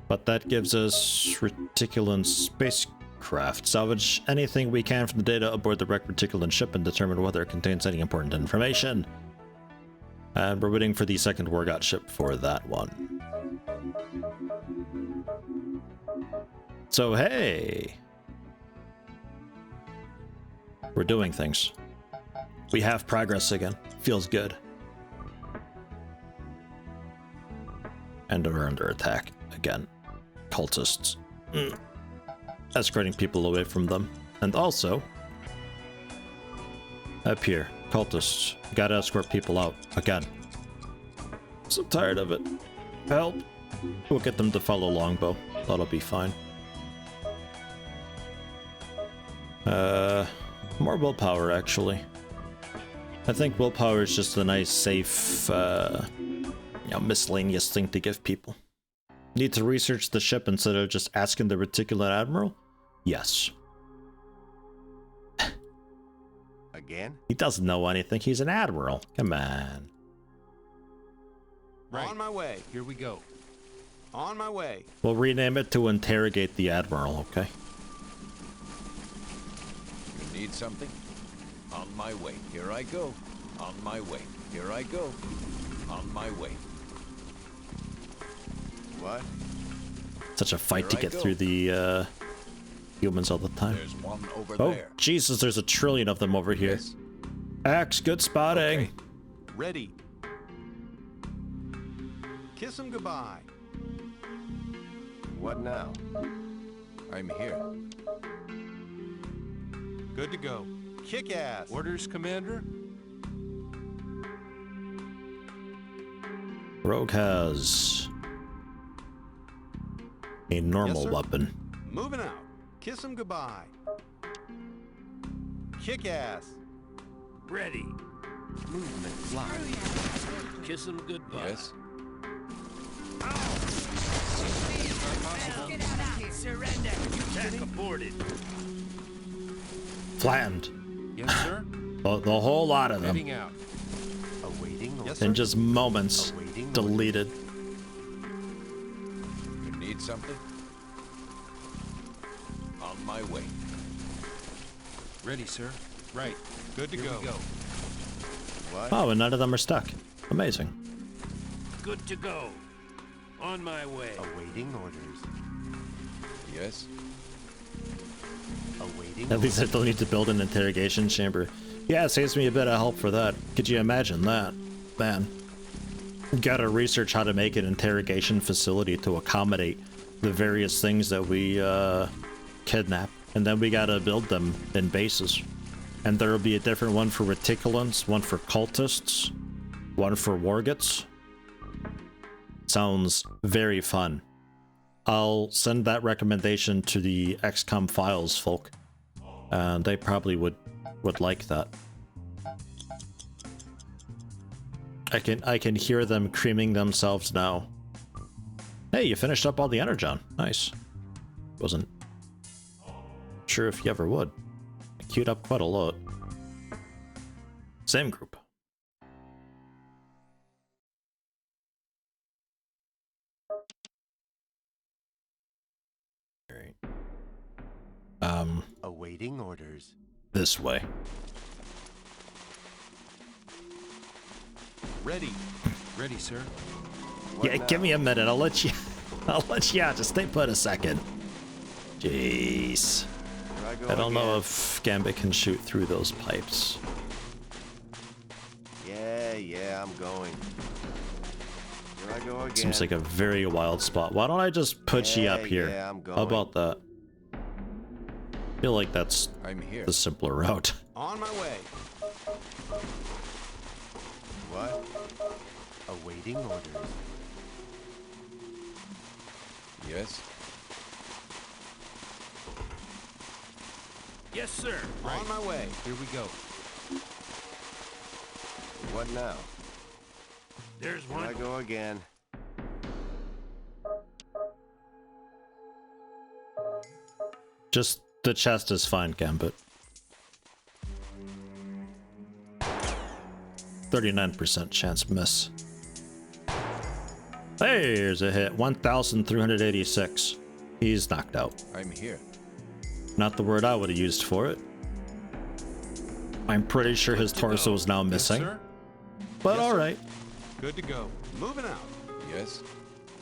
Speaker 1: But that gives us Reticulan spacecraft. Salvage anything we can from the data aboard the wrecked Reticulan ship and determine whether it contains any important information. And we're waiting for the second Wargot ship for that one. So hey! We're doing things. We have progress again. Feels good. And we're under attack again. Cultists. Escorting people away from them. And also, up here, cultists. Gotta escort people out again. So tired of it. Help! We'll get them to follow Longbow. That'll be fine. More willpower, actually. I think willpower is just a nice, safe, miscellaneous thing to give people. Need to research the ship instead of just asking the Reticulan Admiral? Yes.
Speaker 9: Again?
Speaker 1: He doesn't know anything. He's an admiral. Come on.
Speaker 6: Right.
Speaker 11: On my way.
Speaker 6: Here we go.
Speaker 11: On my way.
Speaker 1: We'll rename it to Interrogate the Admiral, okay?
Speaker 7: You need something? On my way. Here I go. On my way. Here I go. On my way.
Speaker 9: What?
Speaker 1: Such a fight to get through the humans all the time.
Speaker 7: There's one over
Speaker 1: Oh,
Speaker 7: there.
Speaker 1: Jesus, there's a trillion of them over here.
Speaker 7: Yes.
Speaker 1: Axe, good spotting.
Speaker 7: Okay.
Speaker 11: Ready. Kiss him goodbye.
Speaker 9: What now?
Speaker 7: I'm here.
Speaker 11: Good to go. Kick ass.
Speaker 6: Orders, Commander?
Speaker 1: Rogue has a normal
Speaker 11: sir.
Speaker 1: weapon.
Speaker 11: Moving out. Kiss him goodbye. Kick ass.
Speaker 10: Ready.
Speaker 11: Movement fly.
Speaker 10: Kiss him goodbye.
Speaker 7: Yes.
Speaker 10: Surrender. Attack aborted.
Speaker 1: Flattened.
Speaker 6: Yes, sir.
Speaker 1: The whole lot of them.
Speaker 6: Heading out.
Speaker 9: Awaiting
Speaker 11: Yes,
Speaker 1: In
Speaker 11: sir.
Speaker 1: just moments.
Speaker 9: Awaiting
Speaker 1: Deleted.
Speaker 7: You need something? On my way.
Speaker 6: Ready, sir. Right.
Speaker 11: Good to
Speaker 6: Here
Speaker 11: go.
Speaker 6: we go.
Speaker 9: What?
Speaker 1: Oh, and none of them are stuck. Amazing.
Speaker 10: Good to go. On my way.
Speaker 9: Awaiting orders.
Speaker 7: Yes.
Speaker 9: Awaiting
Speaker 1: At least I don't need to build an interrogation chamber. Yeah, it saves me a bit of help for that. Could you imagine that? Man. Gotta research how to make an interrogation facility to accommodate the various things that we kidnap. And then we gotta build them in bases. And there'll be a different one for reticulants, one for cultists, one for wargets. Sounds very fun. I'll send that recommendation to the XCOM Files folk. And they probably would like that. I can hear them creaming themselves now. Hey, you finished up all the energon. Nice. Wasn't sure if you ever would. I queued up quite a lot. Same group. Alright.
Speaker 9: Awaiting orders.
Speaker 1: This way.
Speaker 11: Ready.
Speaker 6: Ready, sir.
Speaker 9: What
Speaker 1: Yeah,
Speaker 9: now?
Speaker 1: give me a minute. I'll let you out. Just stay put a second. Jeez.
Speaker 9: Here go
Speaker 1: I don't know
Speaker 9: again.
Speaker 1: if Gambit can shoot through those pipes.
Speaker 9: Yeah, I'm going. Here I go again.
Speaker 1: Seems like a very wild spot. Why don't I just put you up here?
Speaker 9: Yeah, I'm going.
Speaker 1: How about that? I feel like that's
Speaker 7: I'm here.
Speaker 1: the simpler route.
Speaker 11: On my way.
Speaker 9: What? Awaiting orders.
Speaker 7: Yes.
Speaker 10: Yes, sir.
Speaker 11: On my way.
Speaker 6: Here we go.
Speaker 9: What now?
Speaker 10: There's
Speaker 9: Here I
Speaker 10: one.
Speaker 9: go again.
Speaker 1: Just the chest is fine, Gambit. 39% chance miss. There's a hit. 1,386. He's knocked out.
Speaker 7: I'm here.
Speaker 1: Not the word I would have used for it. I'm pretty sure his torso is now missing.
Speaker 6: Yes, sir.
Speaker 1: But
Speaker 11: Yes, sir.
Speaker 1: alright.
Speaker 11: Good to go. Moving out.
Speaker 7: Yes.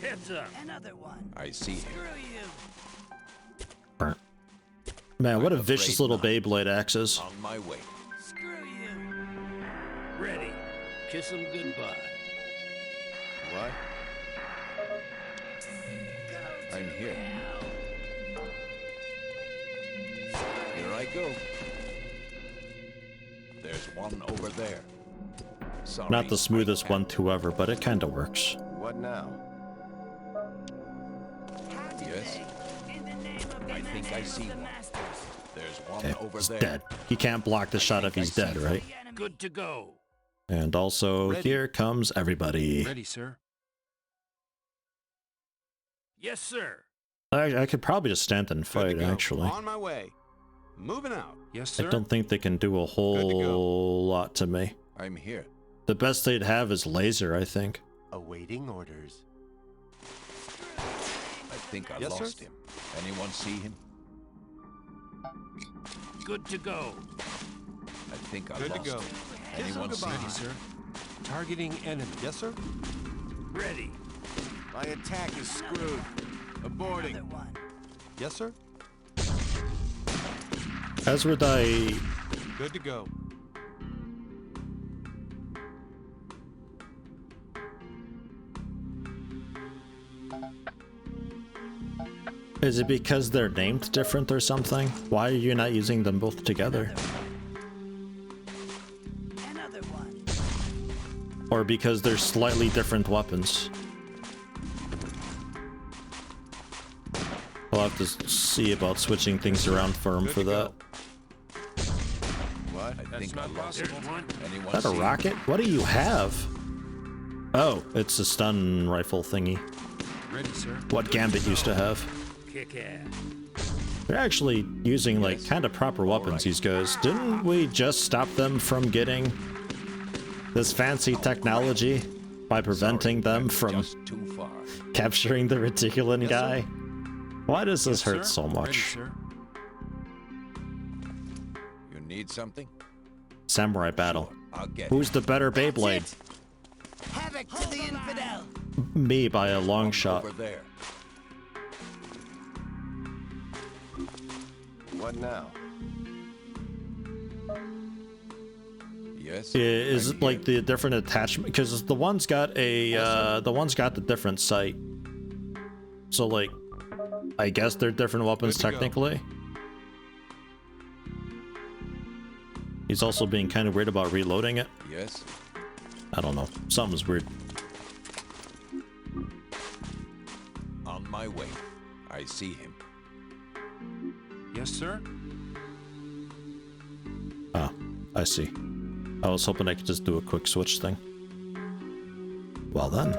Speaker 10: Heads up.
Speaker 2: Another one.
Speaker 7: I see him.
Speaker 2: Screw you.
Speaker 1: Burnt. Man, what a
Speaker 7: I'm
Speaker 1: vicious
Speaker 7: afraid
Speaker 1: little
Speaker 7: not.
Speaker 1: Beyblade axe is.
Speaker 7: On my way.
Speaker 2: Screw you.
Speaker 10: Ready. Kiss him goodbye.
Speaker 9: What?
Speaker 7: I'm here. Here I go. There's one over there. Sorry,
Speaker 1: Not the smoothest
Speaker 7: I
Speaker 1: one
Speaker 7: can't.
Speaker 1: to ever, but it kinda works.
Speaker 9: What now?
Speaker 7: Yes. I think I see one. There's one
Speaker 1: Okay,
Speaker 7: over
Speaker 1: he's
Speaker 7: there.
Speaker 1: dead. He can't block the shot if
Speaker 7: think I
Speaker 1: he's dead,
Speaker 7: see
Speaker 1: right?
Speaker 10: Good to go.
Speaker 1: And also,
Speaker 11: Ready.
Speaker 1: here comes everybody.
Speaker 6: Ready, sir.
Speaker 10: Yes, sir.
Speaker 1: I could probably just stand and
Speaker 11: Good to
Speaker 1: fight,
Speaker 11: go.
Speaker 1: actually.
Speaker 11: On my way. Moving out.
Speaker 6: Yes,
Speaker 1: I
Speaker 6: sir.
Speaker 1: don't think they can do a whole lot to me.
Speaker 7: I'm here.
Speaker 1: The best they'd have is laser, I think.
Speaker 9: Awaiting orders.
Speaker 7: I think I
Speaker 11: Yes,
Speaker 7: lost
Speaker 11: sir.
Speaker 7: him. Anyone see him?
Speaker 10: Good to go.
Speaker 7: I think I
Speaker 11: Good to
Speaker 7: lost
Speaker 11: go.
Speaker 7: him. Anyone see
Speaker 11: goodbye.
Speaker 7: him?
Speaker 6: Ready, sir. Targeting enemy.
Speaker 11: Yes, sir.
Speaker 10: Ready.
Speaker 9: My attack is screwed. Aborting.
Speaker 2: Another one.
Speaker 11: Yes, sir.
Speaker 1: Ezra die.
Speaker 11: Good to go.
Speaker 1: Is it because they're named different or something? Why are you not using them both together?
Speaker 2: Another one.
Speaker 1: Or because they're slightly different weapons? I'll have to see about switching things around for him for that.
Speaker 7: What? I think I
Speaker 10: not
Speaker 7: lost him.
Speaker 10: possible.
Speaker 7: Anyone
Speaker 1: Is that a
Speaker 7: see him?
Speaker 1: rocket? What do you have? Oh, it's a stun rifle thingy.
Speaker 6: Ready, sir.
Speaker 1: What Gambit used to have.
Speaker 10: Kick ass.
Speaker 1: They're actually using like kind of proper weapons, these guys. Didn't we just stop them from getting this fancy technology by preventing them from
Speaker 7: Just too far.
Speaker 1: capturing the reticulan guy? Why does this
Speaker 6: Yes,
Speaker 1: hurt
Speaker 6: sir.
Speaker 1: so
Speaker 6: Ready,
Speaker 1: much?
Speaker 6: sir.
Speaker 7: You need something?
Speaker 1: Samurai battle.
Speaker 7: I'll get
Speaker 1: Who's the better Beyblade?
Speaker 2: Havoc to the infidel.
Speaker 1: Me by a long shot.
Speaker 7: over there.
Speaker 9: What now?
Speaker 7: Yes.
Speaker 1: Is
Speaker 7: I'm
Speaker 1: it like
Speaker 7: here.
Speaker 1: the different attachment? Because the one's got a the one's got the different sight. So like, I guess they're different weapons
Speaker 11: Good to go.
Speaker 1: technically. He's also being kind of weird about reloading it.
Speaker 7: Yes.
Speaker 1: I don't know. Something's weird.
Speaker 7: On my way. I see him.
Speaker 6: Yes, sir.
Speaker 1: Ah, I see. I was hoping I could just do a quick switch thing. Well then,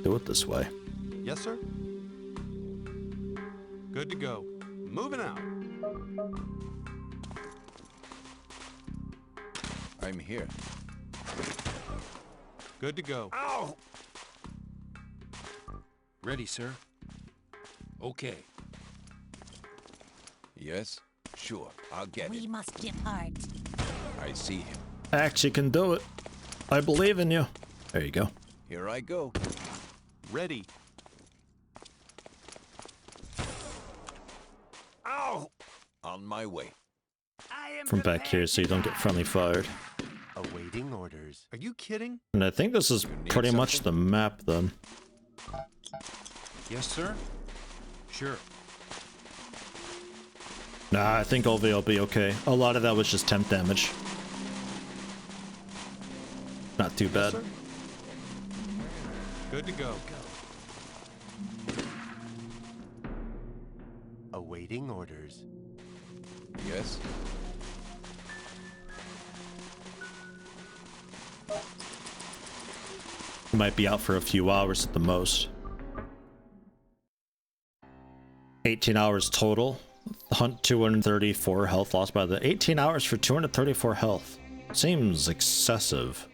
Speaker 1: do it this way.
Speaker 11: Yes, sir. Good to go. Moving out.
Speaker 7: I'm here.
Speaker 11: Good to go.
Speaker 10: Ow!
Speaker 6: Ready, sir.
Speaker 10: Okay.
Speaker 7: Yes. Sure. I'll get
Speaker 2: We
Speaker 7: it.
Speaker 2: must depart.
Speaker 7: I see him.
Speaker 1: Axe, you can do it. I believe in you. There you go.
Speaker 7: Here I go.
Speaker 11: Ready.
Speaker 10: Ow!
Speaker 7: On my way.
Speaker 2: I am
Speaker 1: From back here so you don't get friendly fired.
Speaker 9: Awaiting orders.
Speaker 11: Are you kidding?
Speaker 1: And I think this is
Speaker 7: need
Speaker 1: pretty much the
Speaker 7: something?
Speaker 1: map then.
Speaker 6: Yes, sir. Sure.
Speaker 1: Nah, I think Olve will be okay. A lot of that was just temp damage. Not too bad.
Speaker 11: Sir. Good to go.
Speaker 9: Awaiting orders.
Speaker 7: Yes.
Speaker 1: He might be out for a few hours at the most. 18 hours total. Hunt 234 health lost by the 18 hours for 234 health. Seems excessive.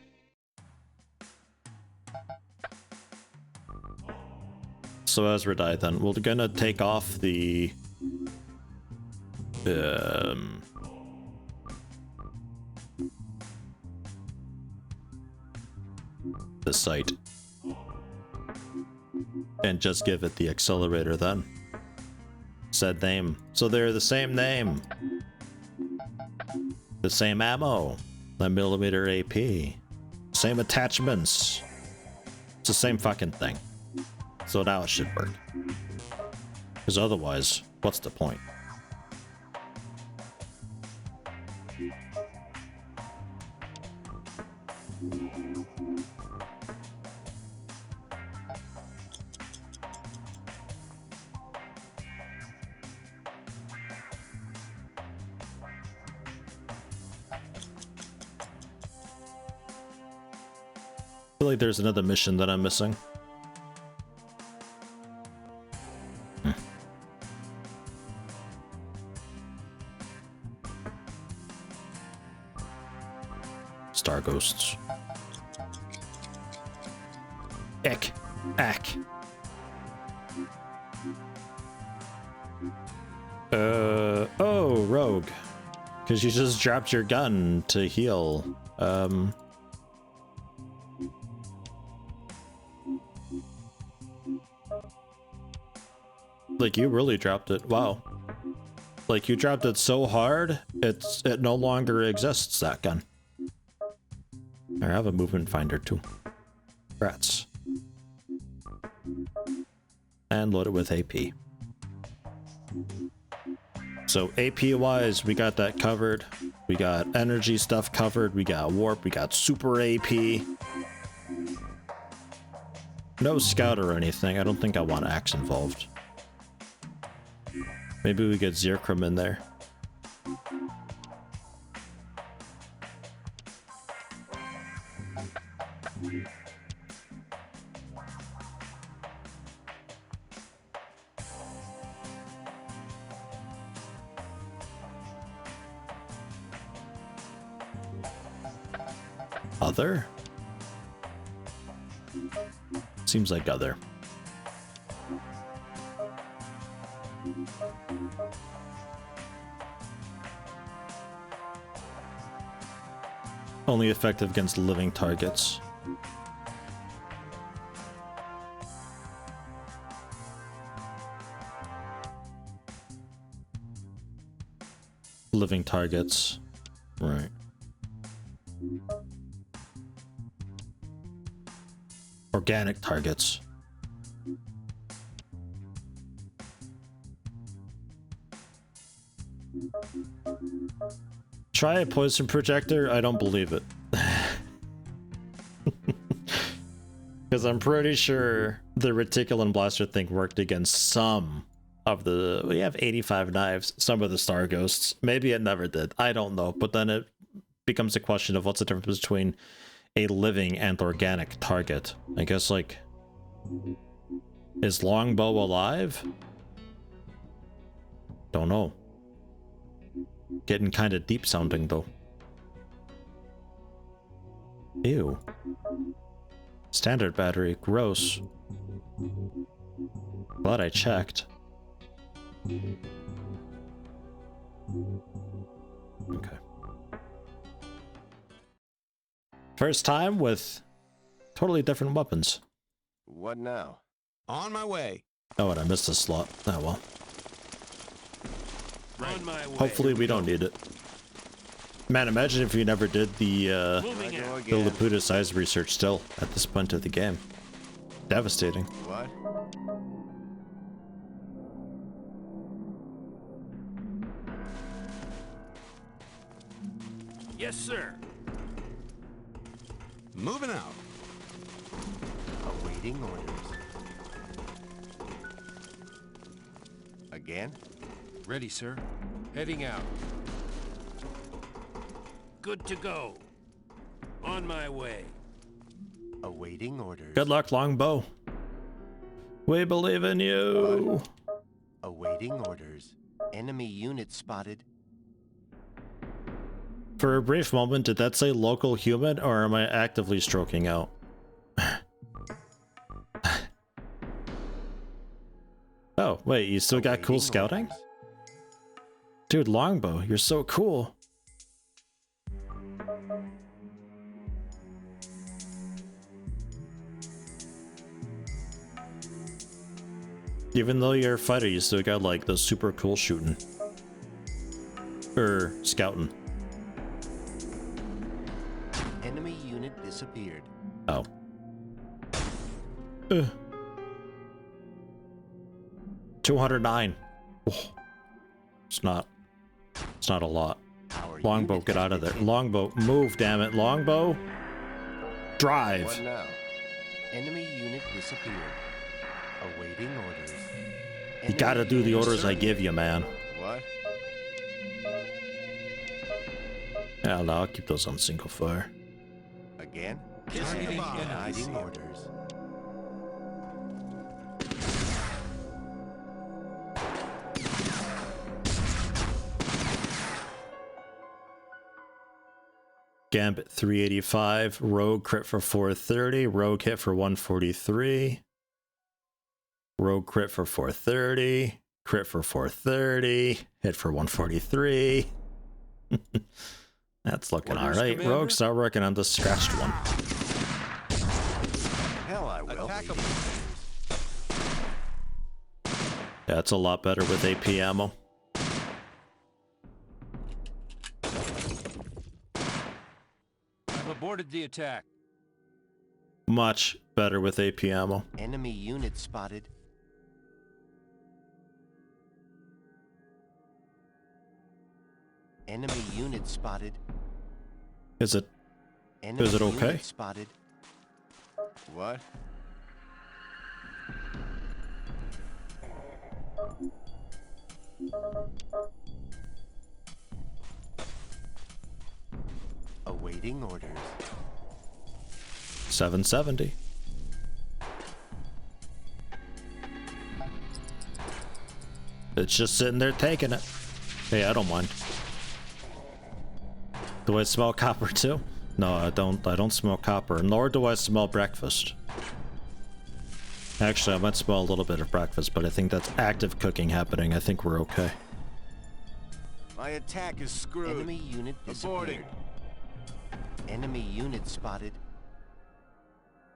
Speaker 1: So Ezra died then. We're gonna take off the site and just give it the accelerator then. Said name. So they're the same name. The same ammo. The millimeter AP. Same attachments. It's the same fucking thing. So now it should work. Because otherwise, what's the point? I feel like there's another mission that I'm missing. star ghosts. Ick. Ack. Oh, rogue. Because you just dropped your gun to heal. Like, you really dropped it. Wow. Like, you dropped it so hard, it no longer exists, that gun. I have a movement finder, too. Rats. And load it with AP. So AP-wise, we got that covered. We got energy stuff covered. We got warp. We got super AP. No scout or anything. I don't think I want axe involved. Maybe we get Zircrum in there. Other? Seems like other. Only effective against living targets. Living targets. Right. Organic targets. Try a poison projector? I don't believe it. Because I'm pretty sure the reticulum blaster thing worked against some of the... We have 85 knives, some of the star ghosts. Maybe it never did. I don't know. But then it becomes a question of what's the difference between a living and organic target. I guess, like... Is Longbow alive? Don't know. Getting kind of deep sounding though. Ew. Standard battery, gross. Glad I checked. Okay. First time with totally different weapons.
Speaker 5: What now?
Speaker 11: On my way.
Speaker 1: Oh, and I missed a slot. Oh well.
Speaker 10: On my way.
Speaker 1: Hopefully we don't need it. Man, imagine if you never did the Laputa size research still at this point of the game. Devastating.
Speaker 5: What?
Speaker 10: Yes, sir.
Speaker 11: Moving out.
Speaker 5: Awaiting orders. Again?
Speaker 6: Ready, sir. Heading out.
Speaker 10: Good to go. On my way.
Speaker 5: Awaiting orders.
Speaker 1: Good luck, Longbow. We believe in you.
Speaker 5: Awaiting orders. Enemy unit spotted.
Speaker 1: For a brief moment, did that say local human, or am I actively stroking out? Oh, wait, you still got cool scouting?
Speaker 5: Orders.
Speaker 1: Dude, Longbow, you're so cool. Even though you're a fighter, you still got like the super cool shooting. Or scouting.
Speaker 5: Enemy unit disappeared.
Speaker 1: Oh. 209. Oh. It's not a lot. Longbow, get out of there. Longbow, move, damn it. Longbow, drive.
Speaker 5: What now? Enemy unit disappeared. Awaiting orders.
Speaker 1: You gotta do the orders I give you, man.
Speaker 5: What?
Speaker 1: Yeah, I'll keep those on single fire.
Speaker 5: Again?
Speaker 11: Targeting
Speaker 5: Awaiting orders.
Speaker 1: Gambit 385, Rogue crit for 430, Rogue hit for 143, Rogue crit for 430, crit for 430, hit for 143. That's looking alright. Rogue, start working on the scratched one.
Speaker 9: Hell, I will.
Speaker 1: That's a lot better with AP ammo.
Speaker 6: I've aborted the attack.
Speaker 1: Much better with AP ammo.
Speaker 5: Enemy unit spotted. Enemy unit spotted.
Speaker 1: Is it
Speaker 5: Enemy
Speaker 1: okay?
Speaker 5: Unit spotted.
Speaker 9: What?
Speaker 5: Awaiting orders.
Speaker 1: 770. It's just sitting there taking it. Hey, I don't mind. Do I smell copper too? No, I don't smell copper, nor do I smell breakfast. Actually, I might smell a little bit of breakfast, but I think that's active cooking happening. I think we're okay.
Speaker 9: My attack is screwed.
Speaker 5: Enemy unit disappeared. Enemy unit spotted.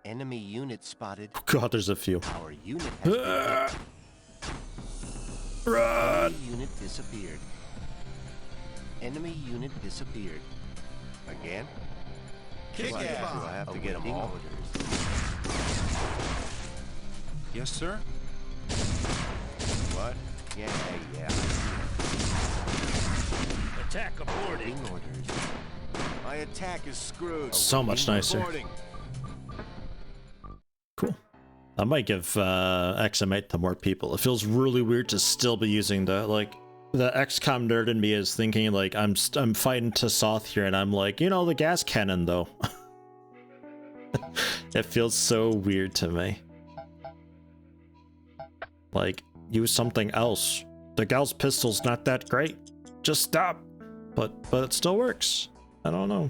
Speaker 5: Enemy unit spotted.
Speaker 1: God, there's a few.
Speaker 5: Our unit has been hit.
Speaker 1: Run!
Speaker 5: Enemy unit disappeared. Enemy unit disappeared.
Speaker 9: Again?
Speaker 5: Kick
Speaker 9: ass.
Speaker 5: ass.
Speaker 9: Do I have to get them all?
Speaker 6: Yes, sir?
Speaker 9: What? Yeah.
Speaker 10: Attack aborted.
Speaker 5: Awaiting orders.
Speaker 9: My attack is screwed.
Speaker 1: So much nicer.
Speaker 9: Reporting.
Speaker 1: Cool. I might give XM8 to more people. It feels really weird to still be using the XCOM nerd in me is thinking like I'm fighting Tassoth here, and I'm like, you know, the gas cannon though. It feels so weird to me. Like, use something else. The Gauss pistol's not that great. Just stop. But it still works. I don't know.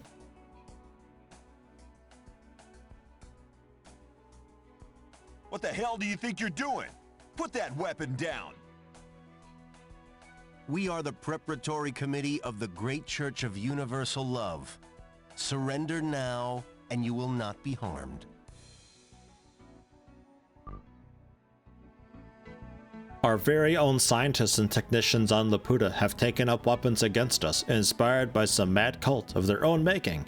Speaker 12: What the hell do you think you're doing? Put that weapon down!
Speaker 9: We are the preparatory committee of the Great Church of Universal Love. Surrender now, and you will not be harmed.
Speaker 1: Our very own scientists and technicians on Laputa have taken up weapons against us, inspired by some mad cult of their own making.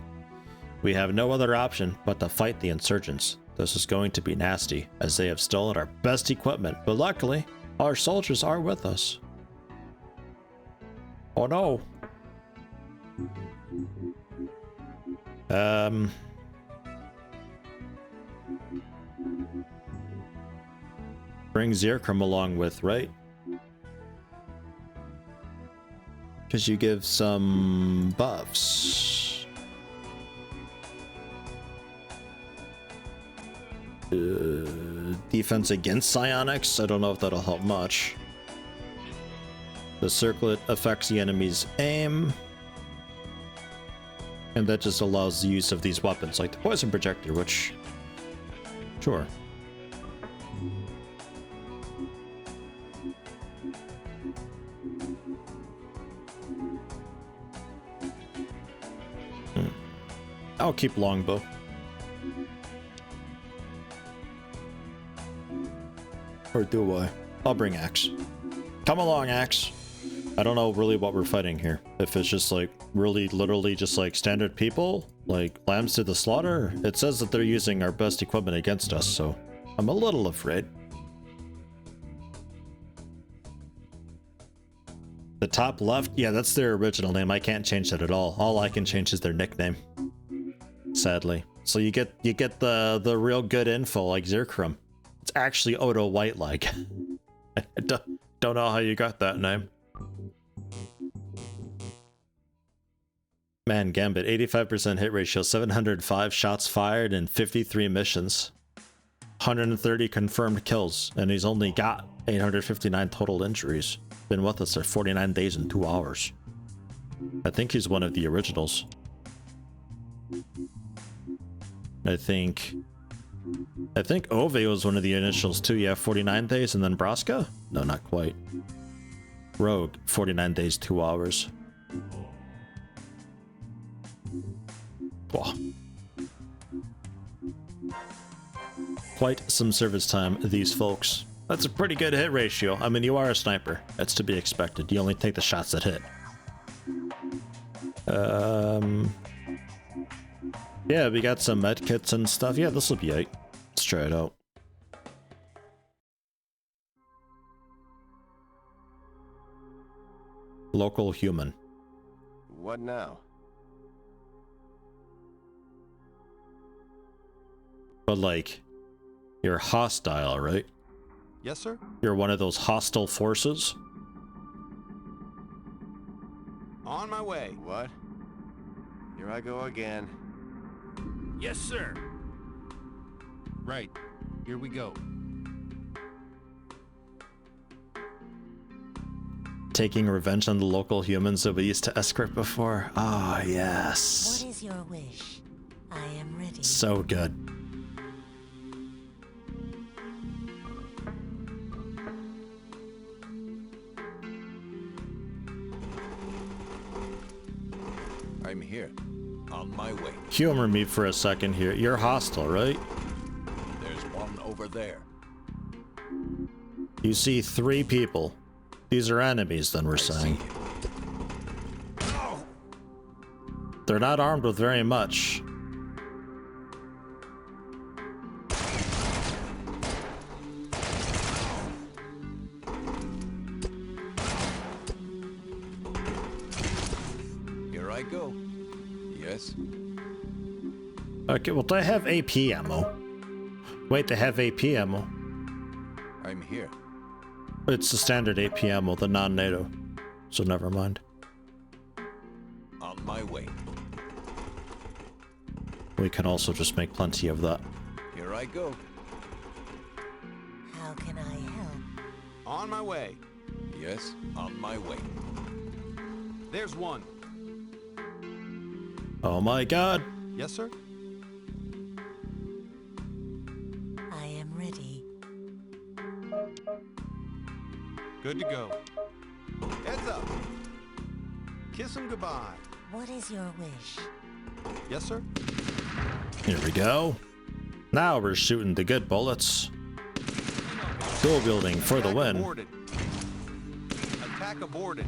Speaker 1: We have no other option but to fight the insurgents. This is going to be nasty, as they have stolen our best equipment, but luckily, our soldiers are with us. Oh no! Bring Zirkram along with, right? Because you give some buffs. Defense against psionics? I don't know if that'll help much. The circlet affects the enemy's aim. And that just allows the use of these weapons, like the poison projector, which... Sure. I'll keep longbow. Or do I? I'll bring axe. Come along, axe. I don't know really what we're fighting here. If it's just like really literally just like standard people, like lambs to the slaughter. It says that they're using our best equipment against us, so I'm a little afraid. The top left, yeah, that's their original name. I can't change that at all. All I can change is their nickname. Sadly. So you get the real good info like Zirkram. It's actually Odo White-like. I don't know how you got that name. Man, Gambit, 85% hit ratio, 705 shots fired and 53 missions. 130 confirmed kills, and he's only got 859 total injuries. Been with us for 49 days and 2 hours. I think he's one of the originals. I think Ove was one of the initials too. Yeah, 49 days, and then Braska? No, not quite. Rogue, 49 days, 2 hours. Whoa. Quite some service time, these folks. That's a pretty good hit ratio. I mean, you are a sniper. That's to be expected. You only take the shots that hit. Yeah, we got some med kits and stuff. Yeah, this will be it. Let's try it out. Local human.
Speaker 9: What now?
Speaker 1: But like, you're hostile, right?
Speaker 11: Yes, sir?
Speaker 1: You're one of those hostile forces?
Speaker 11: On my way.
Speaker 9: What? Here I go again.
Speaker 10: Yes, sir.
Speaker 6: Right. Here we go.
Speaker 1: Taking revenge on the local humans that we used to escort before. Ah, yes.
Speaker 2: What is your wish? I am ready.
Speaker 1: So good.
Speaker 7: I'm here. On my way.
Speaker 1: Humor me for a second here. You're hostile, right?
Speaker 7: There's one over there.
Speaker 1: You see 3 people. These are enemies, then we're saying. They're not armed with very much.
Speaker 7: Here I go. Yes.
Speaker 1: Okay, well, they have AP ammo. Wait, they have AP ammo.
Speaker 7: I'm here.
Speaker 1: It's the standard AP ammo, the non-NATO. So never mind.
Speaker 7: On my way.
Speaker 1: We can also just make plenty of that.
Speaker 7: Here I go.
Speaker 2: How can I help?
Speaker 11: On my way.
Speaker 7: Yes, on my way.
Speaker 11: There's one.
Speaker 1: Oh my god!
Speaker 11: Yes, sir?
Speaker 2: I am ready.
Speaker 11: Good to go. Heads up. Kiss him goodbye.
Speaker 2: What is your wish?
Speaker 11: Yes, sir?
Speaker 1: Here we go. Now we're shooting the good bullets. Dual wielding for the win.
Speaker 11: Aborted. Attack aborted.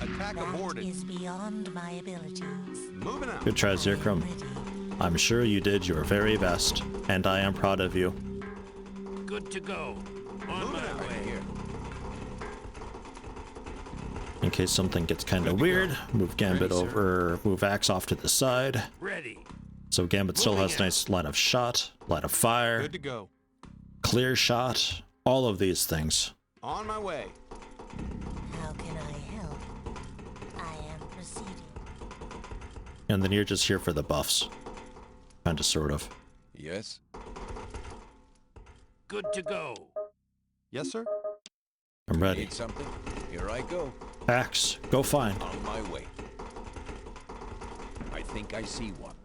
Speaker 11: Attack
Speaker 2: That
Speaker 11: aborted.
Speaker 2: is beyond my abilities.
Speaker 11: Moving out.
Speaker 1: Good try, Zirkrum. I'm sure you did your very best, and I am proud of you.
Speaker 10: Good to go. On my way.
Speaker 7: Here.
Speaker 1: In case something gets kind of weird, move Gambit
Speaker 11: Ready,
Speaker 1: over, move Axe off to the side.
Speaker 10: Ready.
Speaker 1: So Gambit still has nice line of shot, line of fire,
Speaker 11: Good to go.
Speaker 1: clear shot, all of these things.
Speaker 11: On my way.
Speaker 2: How can I help? I am proceeding.
Speaker 1: And then you're just here for the buffs. Kinda, sort of.
Speaker 7: Yes.
Speaker 10: Good to go.
Speaker 11: Yes, sir?
Speaker 1: I'm ready.
Speaker 7: Need something? Here I go.
Speaker 1: Axe, go find.
Speaker 7: On my way. I think I see one.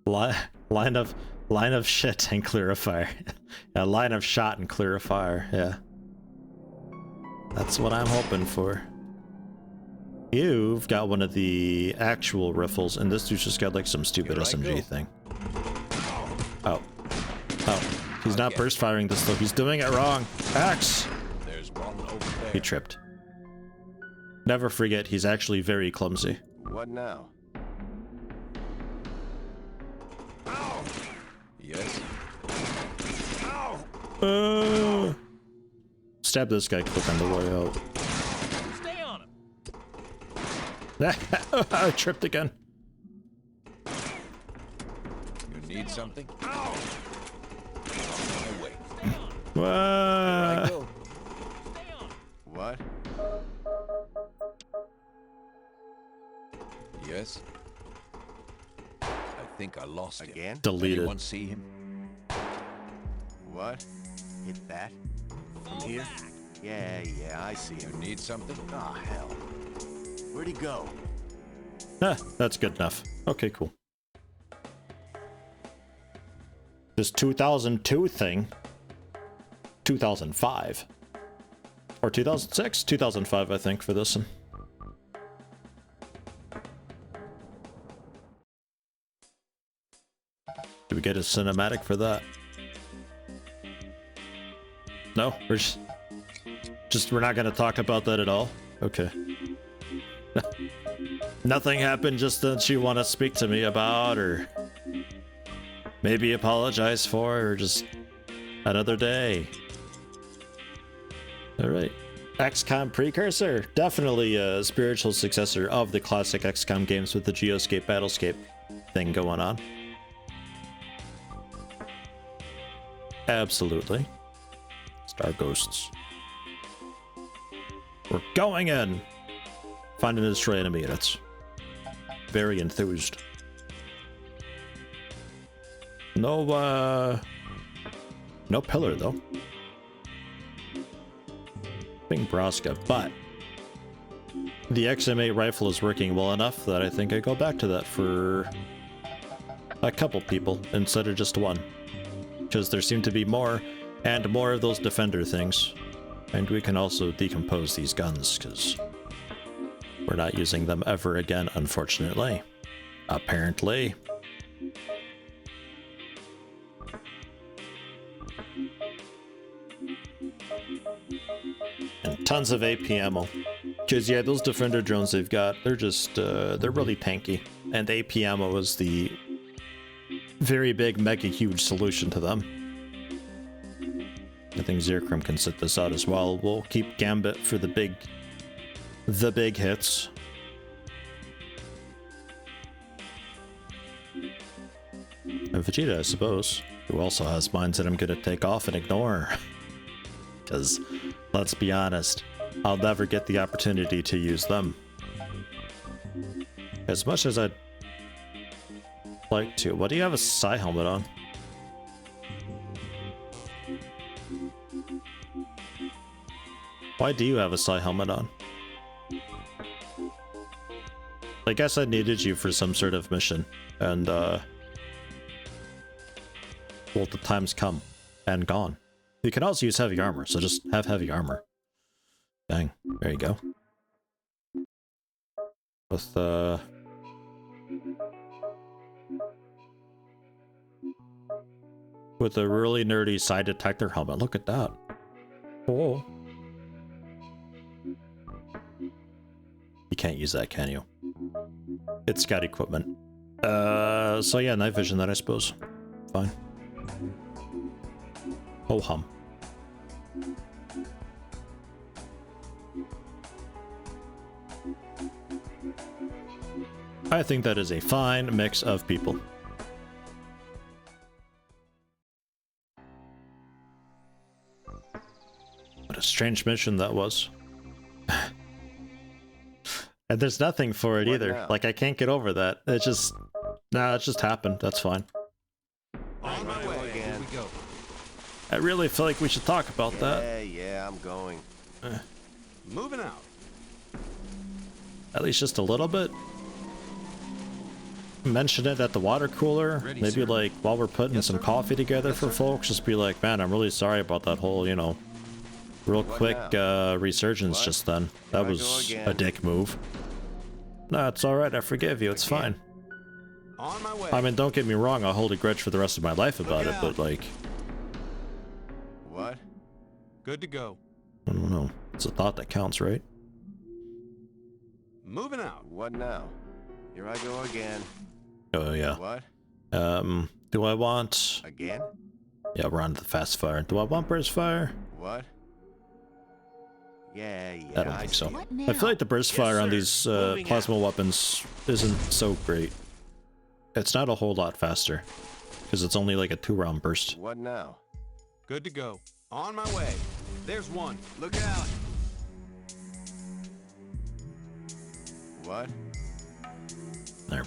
Speaker 1: Line of shit and clear a fire. Yeah, line of shot and clear a fire, yeah. That's what I'm hoping for. You've got one of the actual riffles, and this dude's just got like some stupid SMG thing. Oh. Oh. He's not burst firing this though, he's doing it wrong. Axe!
Speaker 7: There's one over there.
Speaker 1: He tripped. Never forget, he's actually very clumsy.
Speaker 9: What now?
Speaker 7: Yes.
Speaker 1: Stab this guy quick on the way out.
Speaker 10: Stay on him.
Speaker 1: I tripped again.
Speaker 7: You need something?
Speaker 10: Ow.
Speaker 7: On my way.
Speaker 1: Whoa.
Speaker 7: Here I go.
Speaker 10: Stay on him.
Speaker 9: What?
Speaker 7: Yes. I think I lost him.
Speaker 9: Again?
Speaker 1: Deleted.
Speaker 7: Anyone see him?
Speaker 9: What? Hit that? From here? Yeah, I see
Speaker 7: You
Speaker 9: him.
Speaker 7: need something?
Speaker 9: Oh, hell. Where'd he go?
Speaker 1: That's good enough. Okay, cool. This 2002 thing. 2005. Or 2006? 2005, I think, for this one. Do we get a cinematic for that? No? We're just we're not gonna talk about that at all? Okay. Nothing happened just that you want to speak to me about, or maybe apologize for, or just another day. Alright. XCOM precursor. Definitely a spiritual successor of the classic XCOM games with the Geoscape Battlescape thing going on. Absolutely. Star Ghosts. We're going in! Find and destroy enemy units. Very enthused. No, no pillar, though. Bing Braska, but the XM8 rifle is working well enough that I think I go back to that for a couple people instead of just one. Because there seem to be more and more of those defender things. And we can also decompose these guns, because we're not using them ever again, unfortunately. Apparently. And tons of AP ammo. Because, yeah, those defender drones they've got, they're just, they're really tanky. And AP ammo is the very big, mega huge solution to them. I think Zircrum can sit this out as well. We'll keep Gambit for the big hits. And Vegeta, I suppose, who also has mines that I'm gonna take off and ignore. Because, let's be honest, I'll never get the opportunity to use them. As much as I'd like to. What do you have a Psi helmet on? Why do you have a Psi helmet on? I guess I needed you for some sort of mission, and well, the time's come and gone. You can also use heavy armor, so just have heavy armor. Bang, there you go. With a really nerdy side detector helmet. Look at that. Oh. You can't use that, can you? It's got equipment. So yeah, night vision then, I suppose. Fine. Ho hum. I think that is a fine mix of people. What a strange mission that was. And there's nothing for it either. Now? Like, I can't get over that. It just... Nah, it just happened. That's fine.
Speaker 5: On my way again. Here we go.
Speaker 1: I really feel like we should talk about that.
Speaker 5: Yeah, I'm going. Moving out.
Speaker 1: At least just a little bit. Mention it at the water cooler. Ready, maybe sir. Like while we're putting some coffee together for folks, just be like, man, I'm really sorry about that whole, you know, real quick resurgence just then. That was a dick move. No, it's alright, I forgive you, it's fine.
Speaker 5: On my way.
Speaker 1: I mean, don't get me wrong, I'll hold a grudge for the rest of my life about it, but like...
Speaker 5: What? Good to go.
Speaker 1: I don't know. It's a thought that counts, right?
Speaker 5: Moving out. What now? Here I go again.
Speaker 1: Oh, yeah.
Speaker 5: What?
Speaker 1: Do I want...
Speaker 5: Again?
Speaker 1: Yeah, we're on to the fast fire. Do I want burst fire?
Speaker 5: What? Yeah,
Speaker 1: I don't think so. I feel like the burst fire on these plasma weapons isn't so great. It's not a whole lot faster, because it's only like a 2-round burst.
Speaker 5: What now? Good to go. On my way. There's one. Look out. What?
Speaker 1: There.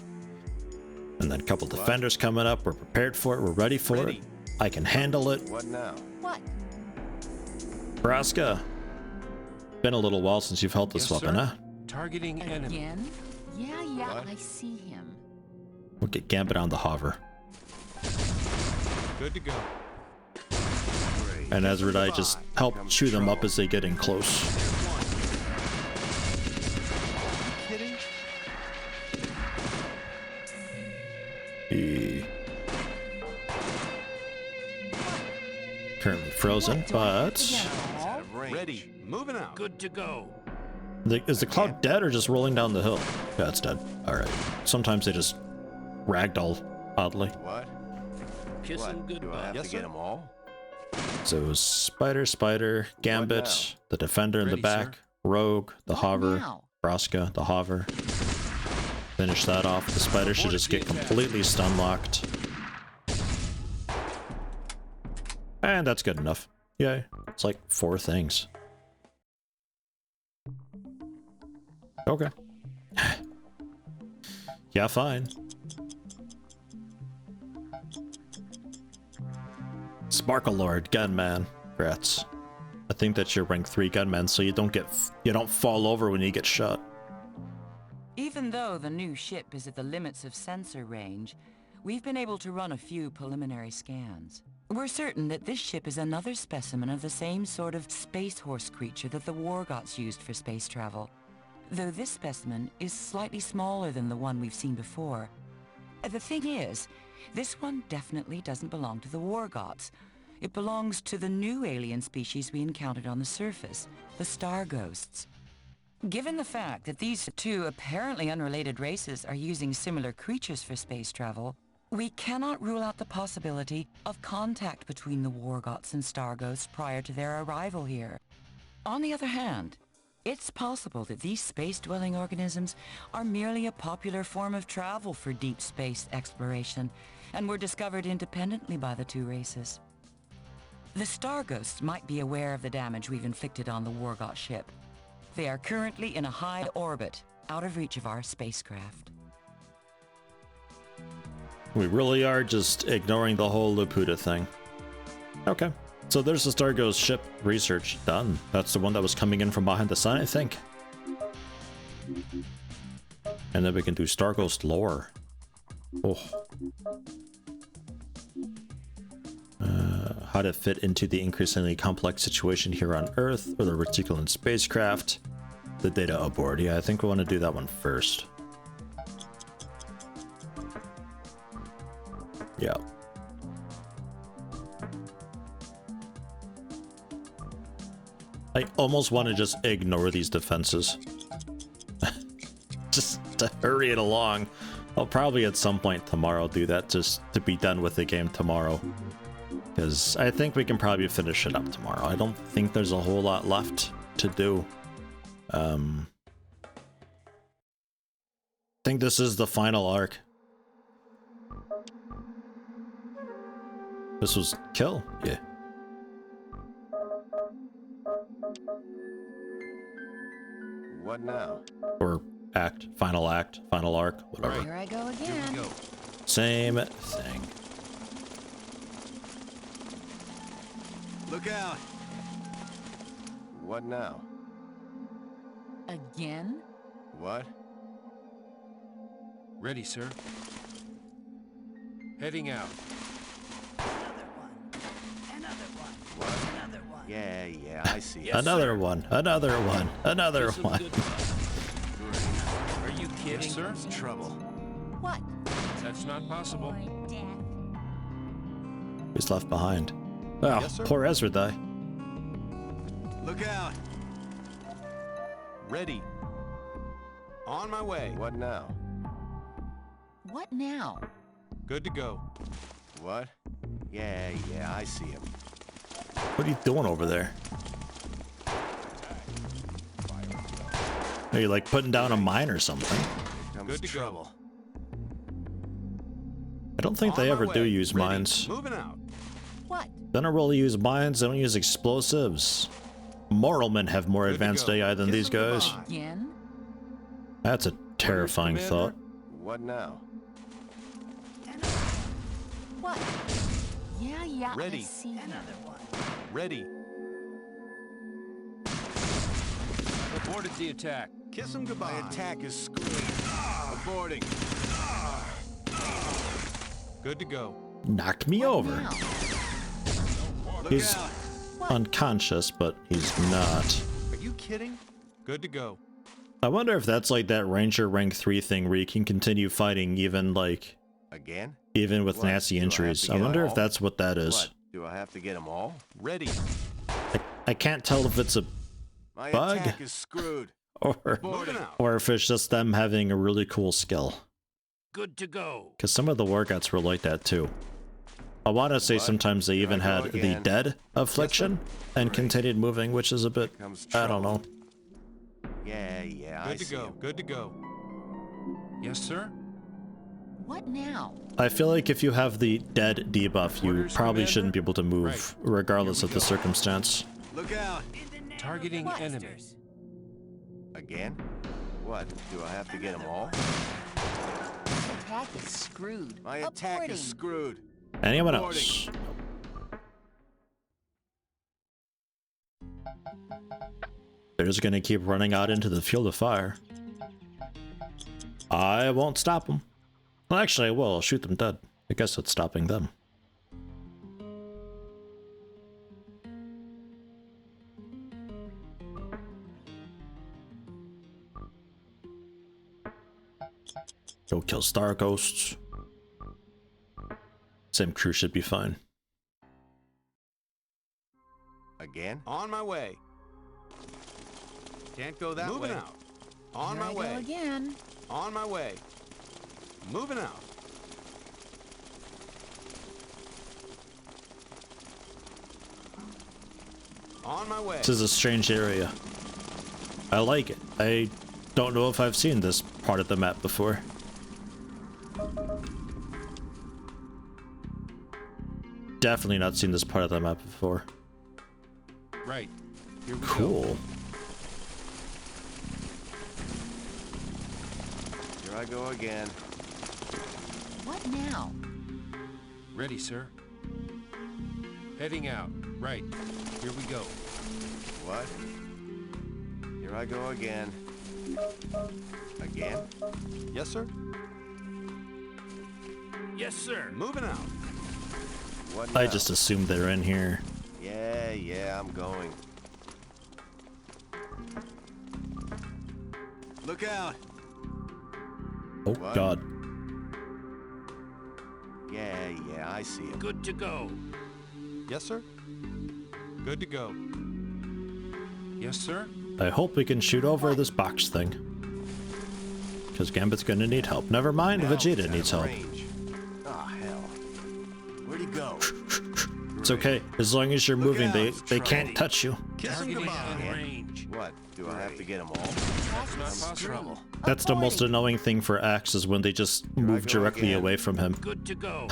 Speaker 1: And then a couple defenders coming up. We're prepared for it. We're ready for it. I can handle it.
Speaker 5: What now?
Speaker 2: What?
Speaker 1: Braska. Been a little while since you've held this weapon,
Speaker 6: sir.
Speaker 1: huh?
Speaker 6: Targeting enemy.
Speaker 8: Again? Yeah,
Speaker 7: What?
Speaker 8: I see him.
Speaker 1: We'll get Gambit on the hover.
Speaker 11: Good to go.
Speaker 1: And Ezra and I just help chew them up as they get in close.
Speaker 7: Kidding?
Speaker 1: Currently frozen, but
Speaker 11: Ready. Moving out.
Speaker 10: Good to go.
Speaker 1: is the cloud dead or just rolling down the hill? Yeah, it's dead. Alright. Sometimes they just ragdoll oddly.
Speaker 7: What?
Speaker 10: Kiss
Speaker 7: What?
Speaker 10: him
Speaker 7: Do I
Speaker 10: goodbye.
Speaker 7: have to get them all?
Speaker 1: So it was Spider, Gambit, the Defender in the
Speaker 6: Ready,
Speaker 1: back,
Speaker 6: sir.
Speaker 1: Rogue, the
Speaker 8: What
Speaker 1: Hover,
Speaker 8: now?
Speaker 1: Vraska, the Hover. Finish that off. The Spider should just get completely stun locked. And that's good enough. Yay. It's like 4 things. Okay. Yeah, fine. Sparkle Lord, Gunman. Congrats. I think that's your rank 3 gunman, so you don't fall over when you get shot.
Speaker 8: Even though the new ship is at the limits of sensor range, we've been able to run a few preliminary scans. We're certain that this ship is another specimen of the same sort of space horse creature that the Wargots used for space travel. Though this specimen is slightly smaller than the one we've seen before. The thing is, this one definitely doesn't belong to the Wargots. It belongs to the new alien species we encountered on the surface, the Star Ghosts. Given the fact that these two apparently unrelated races are using similar creatures for space travel, we cannot rule out the possibility of contact between the Wargots and Star Ghosts prior to their arrival here. On the other hand, it's possible that these space-dwelling organisms are merely a popular form of travel for deep space exploration and were discovered independently by the two races. The Star Ghosts might be aware of the damage we've inflicted on the Wargot ship. They are currently in a high orbit, out of reach of our spacecraft.
Speaker 1: We really are just ignoring the whole Laputa thing. Okay. So there's the Star Ghost ship research done. That's the one that was coming in from behind the sun, I think. And then we can do Star Ghost lore. Oh. How to fit into the increasingly complex situation here on Earth, or the reticulan spacecraft. The data aboard. Yeah, I think we want to do that one first. Yeah. I almost want to just ignore these defenses. Just to hurry it along. I'll probably at some point tomorrow do that just to be done with the game tomorrow. Because I think we can probably finish it up tomorrow. I don't think there's a whole lot left to do. I think this is the final arc. This was kill? Yeah.
Speaker 7: What now?
Speaker 1: Or final arc, whatever.
Speaker 8: Here I go again.
Speaker 6: Here we go.
Speaker 1: Same thing.
Speaker 11: Look out.
Speaker 7: What now?
Speaker 8: Again?
Speaker 7: What?
Speaker 6: Ready, sir. Heading out.
Speaker 7: Yeah, I see.
Speaker 10: Yes,
Speaker 1: Another
Speaker 10: sir.
Speaker 1: one, another one, another
Speaker 10: Kiss him
Speaker 1: one.
Speaker 10: goodbye. Are you kidding?
Speaker 6: Yes, sir.
Speaker 7: Trouble.
Speaker 8: What?
Speaker 6: That's not possible.
Speaker 1: He's left behind. Oh,
Speaker 11: Yes, sir.
Speaker 1: poor Ezra die.
Speaker 11: Look out. Ready. On my way.
Speaker 7: What now?
Speaker 8: What now?
Speaker 11: Good to go.
Speaker 7: What? Yeah, I see him.
Speaker 1: What are you doing over there? Are you like putting down a mine or something?
Speaker 7: Comes
Speaker 11: Good to go.
Speaker 7: trouble.
Speaker 1: I don't think they
Speaker 11: On my
Speaker 1: ever do
Speaker 11: way.
Speaker 1: use
Speaker 11: Ready.
Speaker 1: mines.
Speaker 11: Moving out.
Speaker 8: What?
Speaker 1: They don't really use mines, they don't use explosives. Moralmen have more
Speaker 11: Good to
Speaker 1: advanced
Speaker 11: go.
Speaker 1: AI than
Speaker 11: Kiss
Speaker 1: these
Speaker 11: them
Speaker 1: guys.
Speaker 11: goodbye.
Speaker 8: Again?
Speaker 1: That's a terrifying
Speaker 11: Commander.
Speaker 1: thought.
Speaker 7: What now?
Speaker 8: What? Yeah,
Speaker 11: Ready.
Speaker 8: I see him.
Speaker 11: Ready.
Speaker 6: Aborted the attack.
Speaker 11: Kiss him goodbye.
Speaker 7: My attack is screwed.
Speaker 9: Boarding.
Speaker 11: Good to go.
Speaker 1: Knocked me over.
Speaker 9: Look
Speaker 1: He's
Speaker 9: out.
Speaker 1: unconscious, but he's not.
Speaker 11: Are you kidding? Good to go.
Speaker 1: I wonder if that's like that Ranger rank 3 thing where you can continue fighting even like
Speaker 9: Again?
Speaker 1: even with
Speaker 9: What?
Speaker 1: nasty
Speaker 9: Do I have
Speaker 1: injuries.
Speaker 9: to
Speaker 1: I
Speaker 9: get
Speaker 1: wonder
Speaker 9: them
Speaker 1: if
Speaker 9: all?
Speaker 1: that's what that is.
Speaker 9: What? Do I have to get them all?
Speaker 11: Ready.
Speaker 1: I can't tell if it's a
Speaker 9: My
Speaker 1: Bug?
Speaker 9: attack is screwed.
Speaker 1: or
Speaker 11: Moving out.
Speaker 1: or if it's just them having a really cool skill.
Speaker 10: Good to go.
Speaker 1: Because some of the workouts were like that too. I want to say
Speaker 9: What?
Speaker 1: sometimes they
Speaker 9: Here
Speaker 1: even
Speaker 9: I go
Speaker 1: had the
Speaker 9: again.
Speaker 1: dead affliction and continued moving, which is a bit,
Speaker 9: Comes
Speaker 1: I don't know.
Speaker 9: trouble. Yeah, I
Speaker 11: Good to
Speaker 9: see
Speaker 11: go.
Speaker 9: 'em.
Speaker 11: Good to go. Yes, sir.
Speaker 8: What now?
Speaker 1: I feel like if you have the dead debuff, you
Speaker 11: Orders,
Speaker 1: probably
Speaker 11: Commander?
Speaker 1: shouldn't be able to move
Speaker 11: Right.
Speaker 1: regardless
Speaker 11: Here
Speaker 1: of
Speaker 11: we
Speaker 1: the
Speaker 11: go.
Speaker 1: circumstance.
Speaker 9: Look out.
Speaker 6: Targeting enemy.
Speaker 9: Again? What? Do I have to get them all?
Speaker 8: Attack is screwed.
Speaker 9: My attack is screwed.
Speaker 1: Anyone
Speaker 9: Boarding.
Speaker 1: else? They're just gonna keep running out into the field of fire. I won't stop them. Well, actually, I will. I'll shoot them dead. I guess it's stopping them. Go kill star ghosts. Same crew should be fine.
Speaker 9: Again?
Speaker 11: On my way.
Speaker 9: Can't go that
Speaker 11: Moving
Speaker 9: way.
Speaker 11: out. On
Speaker 8: Here
Speaker 11: my
Speaker 8: I go
Speaker 11: way.
Speaker 8: again.
Speaker 11: On my way. Moving out. On my way.
Speaker 1: This is a strange area. I like it. I don't know if I've seen this part of the map before. Definitely not seen this part of the map before.
Speaker 6: Right. Here we go.
Speaker 1: Cool.
Speaker 9: Here I go again.
Speaker 8: What now?
Speaker 6: Ready, sir. Heading out. Right. Here we go.
Speaker 9: What? Here I go again. Again?
Speaker 11: Yes, sir.
Speaker 10: Yes, sir.
Speaker 11: Moving out.
Speaker 9: What
Speaker 1: I
Speaker 9: now?
Speaker 1: just assumed they're in here.
Speaker 9: Yeah, I'm going. Look out!
Speaker 1: Oh
Speaker 9: What?
Speaker 1: god.
Speaker 9: Yeah, I see him.
Speaker 10: Good to go.
Speaker 11: Yes, sir. Good to go.
Speaker 6: Yes, sir.
Speaker 1: I hope we can shoot over this box thing. Because Gambit's gonna need help. Never mind,
Speaker 9: Now
Speaker 1: Vegeta
Speaker 9: he's out
Speaker 1: needs
Speaker 9: of
Speaker 1: help.
Speaker 9: range. Ah, hell. Where'd he go?
Speaker 1: It's okay. As long as you're
Speaker 9: Look
Speaker 1: moving,
Speaker 9: out,
Speaker 1: they can't
Speaker 9: Trey.
Speaker 1: touch you.
Speaker 9: Kiss him
Speaker 10: Targeting
Speaker 9: goodbye.
Speaker 10: on range.
Speaker 9: What? Do I have to get them all?
Speaker 8: Attack
Speaker 10: not
Speaker 8: is
Speaker 10: possible.
Speaker 8: screwed.
Speaker 1: That's the most
Speaker 8: Avoiding.
Speaker 1: annoying thing for Axe is when they just move
Speaker 9: go
Speaker 1: directly
Speaker 9: again.
Speaker 1: away from him.
Speaker 10: Good to go.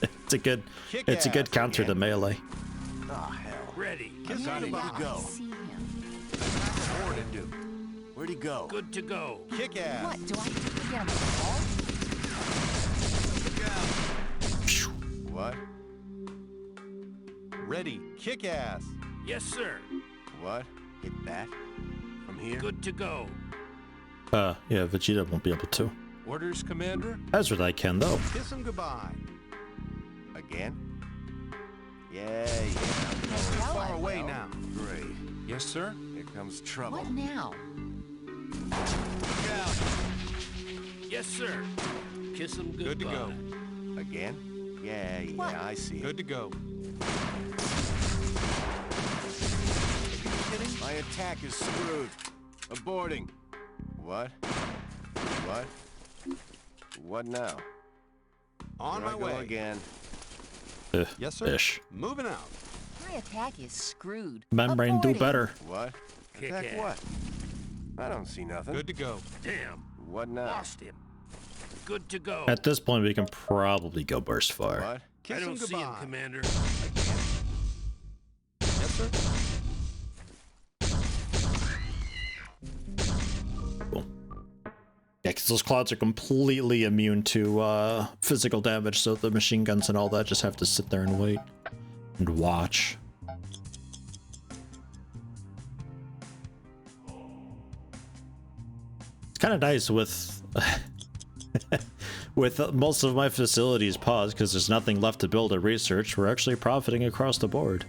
Speaker 1: It's a good
Speaker 11: Kick
Speaker 1: it's a good
Speaker 11: ass
Speaker 1: counter to
Speaker 9: again.
Speaker 1: melee.
Speaker 9: Ah, hell.
Speaker 10: Ready.
Speaker 11: Kiss
Speaker 10: Got
Speaker 11: him
Speaker 10: it.
Speaker 11: goodbye.
Speaker 8: I
Speaker 9: go.
Speaker 8: see him.
Speaker 11: More to do.
Speaker 9: Where'd he go?
Speaker 10: Good to go.
Speaker 11: Kick ass.
Speaker 8: What? Do I have to get him all?
Speaker 1: Phew.
Speaker 9: What?
Speaker 11: Ready. Kick ass.
Speaker 10: Yes, sir.
Speaker 9: What? Hit that? From here?
Speaker 10: Good to go.
Speaker 1: Yeah, Vegeta won't be able to.
Speaker 6: Orders, Commander?
Speaker 1: Ezra I can though.
Speaker 11: Kiss him goodbye.
Speaker 9: Again? Yeah.
Speaker 8: Well,
Speaker 11: Far
Speaker 8: I
Speaker 11: away
Speaker 8: will.
Speaker 11: now.
Speaker 9: Great.
Speaker 6: Yes, sir.
Speaker 9: Here comes trouble.
Speaker 8: What now?
Speaker 9: Look out.
Speaker 10: Yes, sir. Kiss him goodbye.
Speaker 11: Good to go.
Speaker 9: Again? Yeah,
Speaker 8: What?
Speaker 9: I see
Speaker 11: Good
Speaker 9: it.
Speaker 11: to go.
Speaker 9: My attack is screwed. Aborting. What? What? What now?
Speaker 11: On
Speaker 9: Here
Speaker 11: my
Speaker 9: I go
Speaker 11: way.
Speaker 9: again.
Speaker 11: Yes, sir.
Speaker 1: Ish.
Speaker 11: Moving out.
Speaker 8: My attack is screwed.
Speaker 1: Membrane do
Speaker 8: Avoiding.
Speaker 1: better.
Speaker 9: What?
Speaker 10: Kick
Speaker 9: Attack
Speaker 10: ass.
Speaker 9: what? I don't see nothing.
Speaker 11: Good to go.
Speaker 10: Damn.
Speaker 9: What now?
Speaker 10: Lost him. Good to go.
Speaker 1: At this point we can probably go burst fire.
Speaker 9: What?
Speaker 11: Kiss
Speaker 10: I
Speaker 11: him
Speaker 10: don't see him,
Speaker 11: goodbye.
Speaker 10: Commander.
Speaker 11: Yes, sir.
Speaker 1: Cool. Yeah, because those clouds are completely immune to physical damage, so the machine guns and all that just have to sit there and wait and watch. It's kind of nice with With most of my facilities paused because there's nothing left to build or research, we're actually profiting across the board.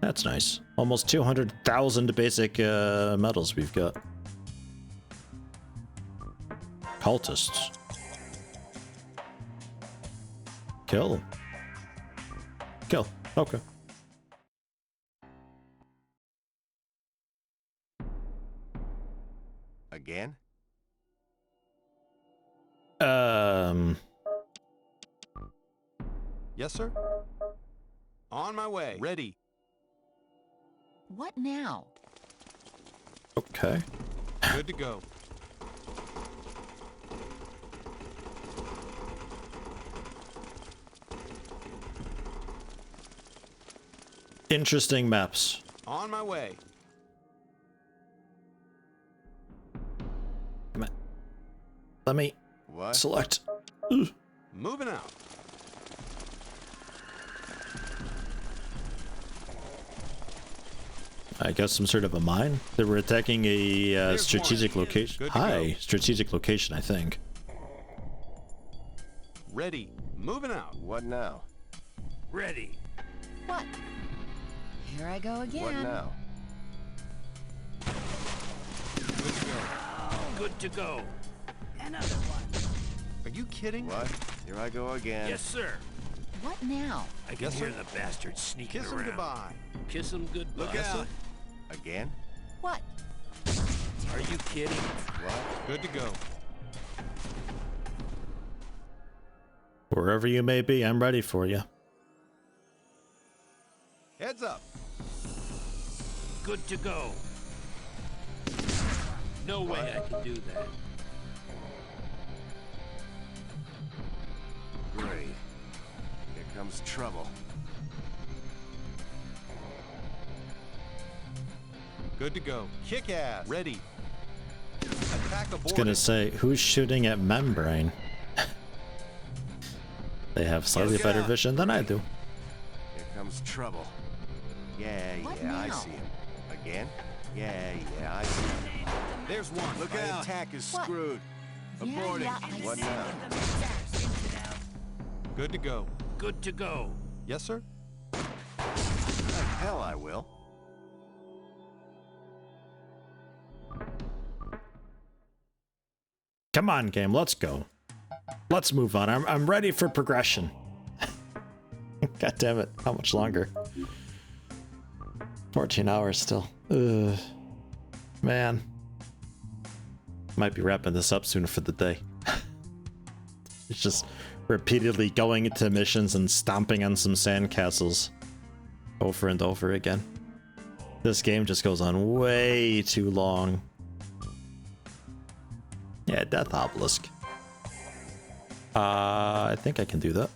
Speaker 1: That's nice. Almost 200,000 basic metals we've got. Cultists. Kill. Kill. Okay.
Speaker 9: Again?
Speaker 11: Yes, sir. On my way. Ready.
Speaker 8: What now?
Speaker 1: Okay.
Speaker 11: Good to go.
Speaker 1: Interesting maps.
Speaker 11: On my way.
Speaker 1: Come on. Let me select. Ugh.
Speaker 11: Moving out.
Speaker 1: I guess some sort of a mine. They were attacking a strategic location. Hi, strategic location, I think.
Speaker 11: Ready. Moving out.
Speaker 9: What now?
Speaker 10: Ready.
Speaker 8: What? Here I go again.
Speaker 9: What now?
Speaker 11: Good to go.
Speaker 10: Good to go.
Speaker 2: Another one.
Speaker 11: Are you kidding?
Speaker 9: What? Here I go again.
Speaker 10: Yes, sir.
Speaker 8: What now?
Speaker 10: I can hear the bastard sneaking
Speaker 11: Kiss
Speaker 10: around.
Speaker 11: him goodbye.
Speaker 10: Kiss him goodbye.
Speaker 11: Look out.
Speaker 9: Again?
Speaker 8: What?
Speaker 10: Are you kidding?
Speaker 9: What?
Speaker 11: Good to go.
Speaker 1: Wherever you may be, I'm ready for you.
Speaker 11: Heads up.
Speaker 10: Good to go. No way I can do that.
Speaker 9: Great. Here comes trouble.
Speaker 11: Good to go. Kick ass. Ready. Attack
Speaker 1: I was
Speaker 11: aboard.
Speaker 1: gonna say, who's shooting at membrane? They have slightly
Speaker 11: Look
Speaker 1: better
Speaker 11: out.
Speaker 1: vision than I do.
Speaker 9: Here comes trouble. Yeah,
Speaker 8: What
Speaker 9: yeah, I
Speaker 8: now?
Speaker 9: see him. Again? Yeah, yeah, I see him.
Speaker 11: There's one. Look
Speaker 9: My
Speaker 11: out.
Speaker 9: attack is
Speaker 8: What?
Speaker 9: screwed.
Speaker 8: Yeah,
Speaker 9: Aborting.
Speaker 8: yeah, I
Speaker 9: What
Speaker 8: see
Speaker 9: now?
Speaker 11: Good to go.
Speaker 10: Good to go.
Speaker 11: Yes, sir.
Speaker 9: The hell I will.
Speaker 1: Come on, game, let's go. Let's move on. I'm ready for progression. God damn it, how much longer? 14 hours still. Ugh. Man. Might be wrapping this up soon for the day. It's just repeatedly going into missions and stomping on some sandcastles over and over again. This game just goes on way too long. Yeah, Death Obelisk. I think I can do that.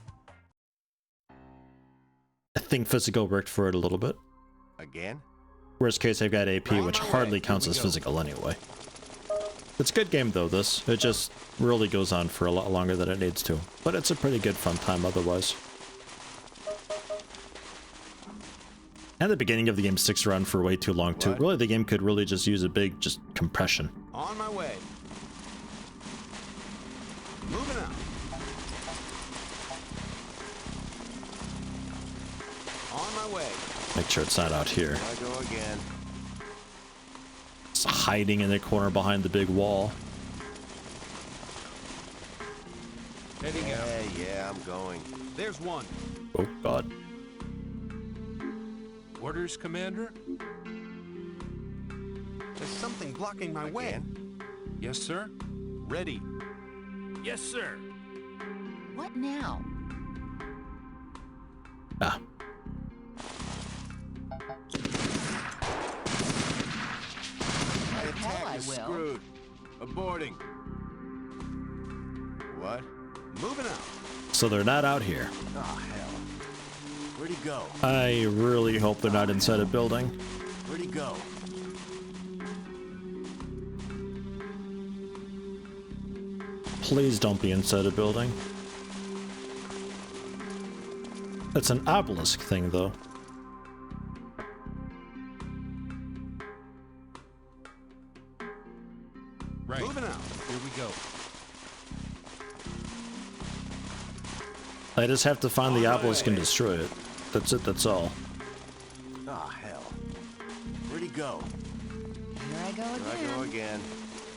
Speaker 1: I think physical worked for it a little bit.
Speaker 9: Again?
Speaker 1: Worst case, I've got AP, which hardly counts as physical anyway. It's a good game though, this. It just really goes on for a lot longer than it needs to. But it's a pretty good fun time otherwise. And the beginning of the game sticks around for way too long too. Really, the game could really just use a big, just compression.
Speaker 11: On my way. Moving out. On my way.
Speaker 1: Make sure it's not out here.
Speaker 9: I go again.
Speaker 1: It's hiding in the corner behind the big wall.
Speaker 11: Heading out.
Speaker 9: Yeah, I'm going.
Speaker 11: There's one.
Speaker 1: Oh god.
Speaker 6: Orders, Commander?
Speaker 11: There's something blocking my way.
Speaker 6: Yes, sir.
Speaker 11: Ready.
Speaker 10: Yes, sir.
Speaker 8: What now?
Speaker 1: Ah.
Speaker 9: My
Speaker 8: hell I
Speaker 9: attack is
Speaker 8: will.
Speaker 9: screwed. Aborting. What?
Speaker 11: Moving out.
Speaker 1: So they're not out here.
Speaker 9: Oh, hell. Where'd he go?
Speaker 1: I really hope they're not inside a building.
Speaker 9: Where'd he go?
Speaker 1: Please don't be inside a building. It's an obelisk thing, though.
Speaker 6: Right.
Speaker 11: Moving out.
Speaker 6: Here we go.
Speaker 1: I just have to find the obelisk and destroy it. That's it, that's all.
Speaker 9: Ah, hell. Where'd he go?
Speaker 13: Here I go again.
Speaker 9: Here I go again.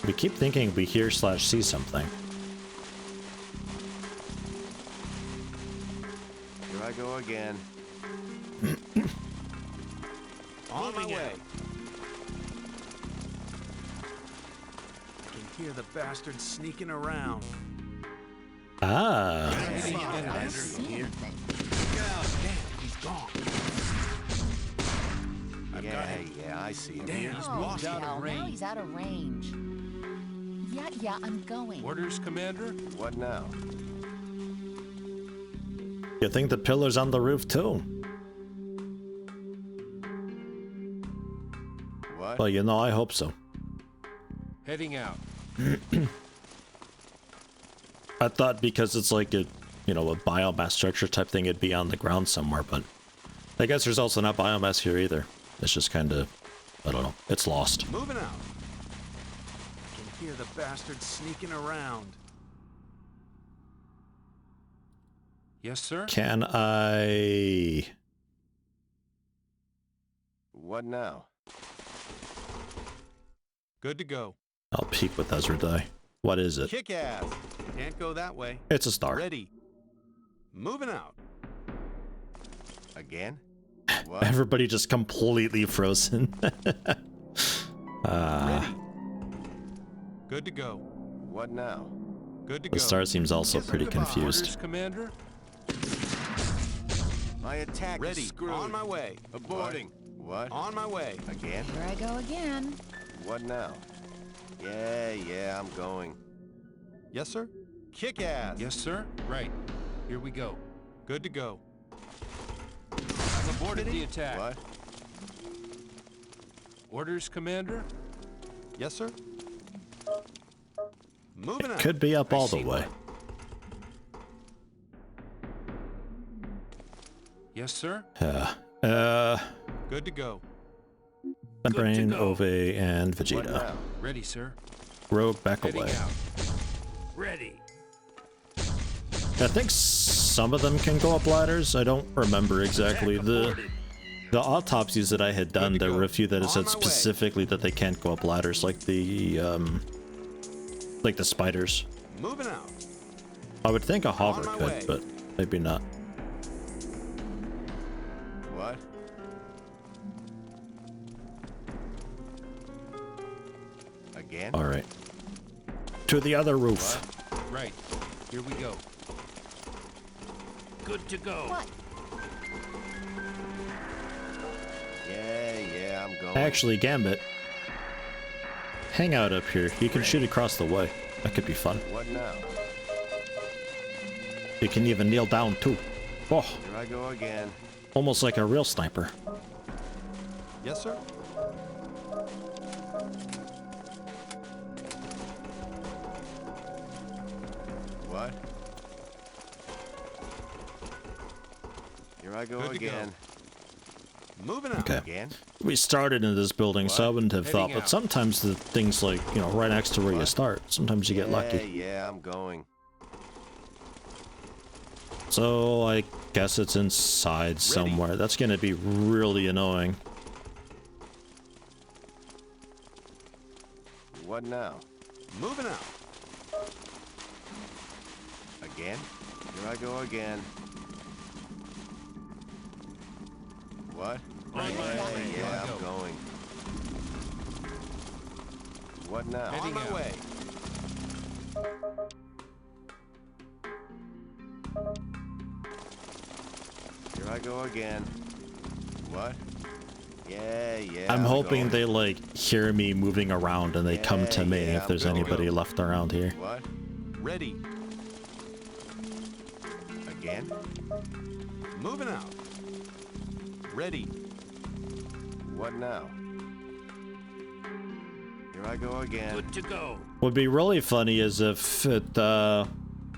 Speaker 1: We keep thinking we hear / see something.
Speaker 9: Here I go again.
Speaker 11: On my way. I can hear the bastard sneaking around.
Speaker 1: Ah.
Speaker 11: I see him. Damn, he's gone.
Speaker 9: Yeah, I see him.
Speaker 11: Damn, he's
Speaker 13: Oh,
Speaker 11: moved out
Speaker 13: hell,
Speaker 11: of
Speaker 13: now
Speaker 11: range.
Speaker 13: he's out of range. Yeah, I'm going.
Speaker 6: Orders, Commander?
Speaker 9: What now?
Speaker 1: You think the pillar's on the roof too?
Speaker 9: What?
Speaker 1: Well, you know, I hope so.
Speaker 6: Heading out.
Speaker 1: I thought because it's like a, you know, a biomass structure type thing, it'd be on the ground somewhere, but I guess there's also not biomass here either. It's just kind of, I don't know, it's lost.
Speaker 11: Moving out. I can hear the bastard sneaking around.
Speaker 6: Yes, sir?
Speaker 1: Can I...
Speaker 9: What now?
Speaker 11: Good to go.
Speaker 1: I'll peek with Ezra die. What is it?
Speaker 11: Kick ass. Can't go that way.
Speaker 1: It's a star.
Speaker 11: Ready. Moving out.
Speaker 9: Again? What?
Speaker 1: Everybody just completely frozen.
Speaker 11: Ready. Good to go.
Speaker 9: What now?
Speaker 11: Good to
Speaker 1: The
Speaker 11: go.
Speaker 1: star seems also pretty confused.
Speaker 6: Orders, Commander?
Speaker 9: My attack
Speaker 11: Ready.
Speaker 9: is screwed.
Speaker 11: On my way.
Speaker 9: Aborting. What?
Speaker 11: On my way.
Speaker 9: Again?
Speaker 13: Here I go again.
Speaker 9: What now? Yeah, I'm going.
Speaker 11: Yes, sir. Kick ass.
Speaker 6: Yes, sir? Right. Here we go.
Speaker 11: Good to go.
Speaker 6: I've aborted the attack.
Speaker 9: What?
Speaker 6: Orders, Commander?
Speaker 11: Yes, sir. Moving out.
Speaker 1: Could be up all the
Speaker 6: see
Speaker 1: way.
Speaker 6: Yes, sir?
Speaker 11: Good to go.
Speaker 1: Membrane,
Speaker 6: go.
Speaker 1: Ove, and
Speaker 9: What
Speaker 1: Vegeta.
Speaker 9: now?
Speaker 6: Ready, sir?
Speaker 1: Rogue back
Speaker 6: Heading
Speaker 1: away.
Speaker 6: out. Ready.
Speaker 1: I think some of them can go up ladders. I don't remember exactly. The autopsies that I had done, there were a few that it said specifically that they can't go up ladders, like the spiders.
Speaker 11: Moving out.
Speaker 1: I would think a hover
Speaker 11: my
Speaker 1: could,
Speaker 11: way.
Speaker 1: but maybe not.
Speaker 9: What? Again?
Speaker 1: All right. To the other roof.
Speaker 6: Right. Here we go. Good to go.
Speaker 13: What?
Speaker 9: Yeah, I'm going.
Speaker 1: Actually, Gambit, hang out up here. You can shoot across the way. That could be fun.
Speaker 9: What now?
Speaker 1: You can even kneel down too. Oh,
Speaker 9: Here I go again.
Speaker 1: almost like a real sniper.
Speaker 11: Yes, sir.
Speaker 9: What? Here I go
Speaker 11: Good to go.
Speaker 9: again.
Speaker 11: Moving out.
Speaker 1: Okay.
Speaker 9: Again?
Speaker 1: We started in this building, so I wouldn't have thought,
Speaker 6: Heading
Speaker 1: but
Speaker 6: out.
Speaker 1: sometimes the things like, you know, right next to where you start, sometimes you get lucky.
Speaker 9: Yeah, I'm going.
Speaker 1: So I guess it's inside somewhere. That's gonna be really annoying.
Speaker 9: What now?
Speaker 11: Moving out.
Speaker 9: Again? Here I go again. What?
Speaker 6: Right.
Speaker 9: Yeah,
Speaker 6: Go.
Speaker 9: I'm going. What now?
Speaker 11: On my
Speaker 6: out.
Speaker 11: way.
Speaker 9: Here I go again. What? Yeah,
Speaker 1: I'm hoping
Speaker 9: going.
Speaker 1: they like hear me moving around and they come to me
Speaker 9: Yeah,
Speaker 1: if there's
Speaker 9: I'm going.
Speaker 1: anybody left around here.
Speaker 9: What?
Speaker 11: Ready.
Speaker 9: Again?
Speaker 11: Moving out. Ready.
Speaker 9: What now? Here I go again.
Speaker 10: Good to go.
Speaker 1: Would be really funny is if it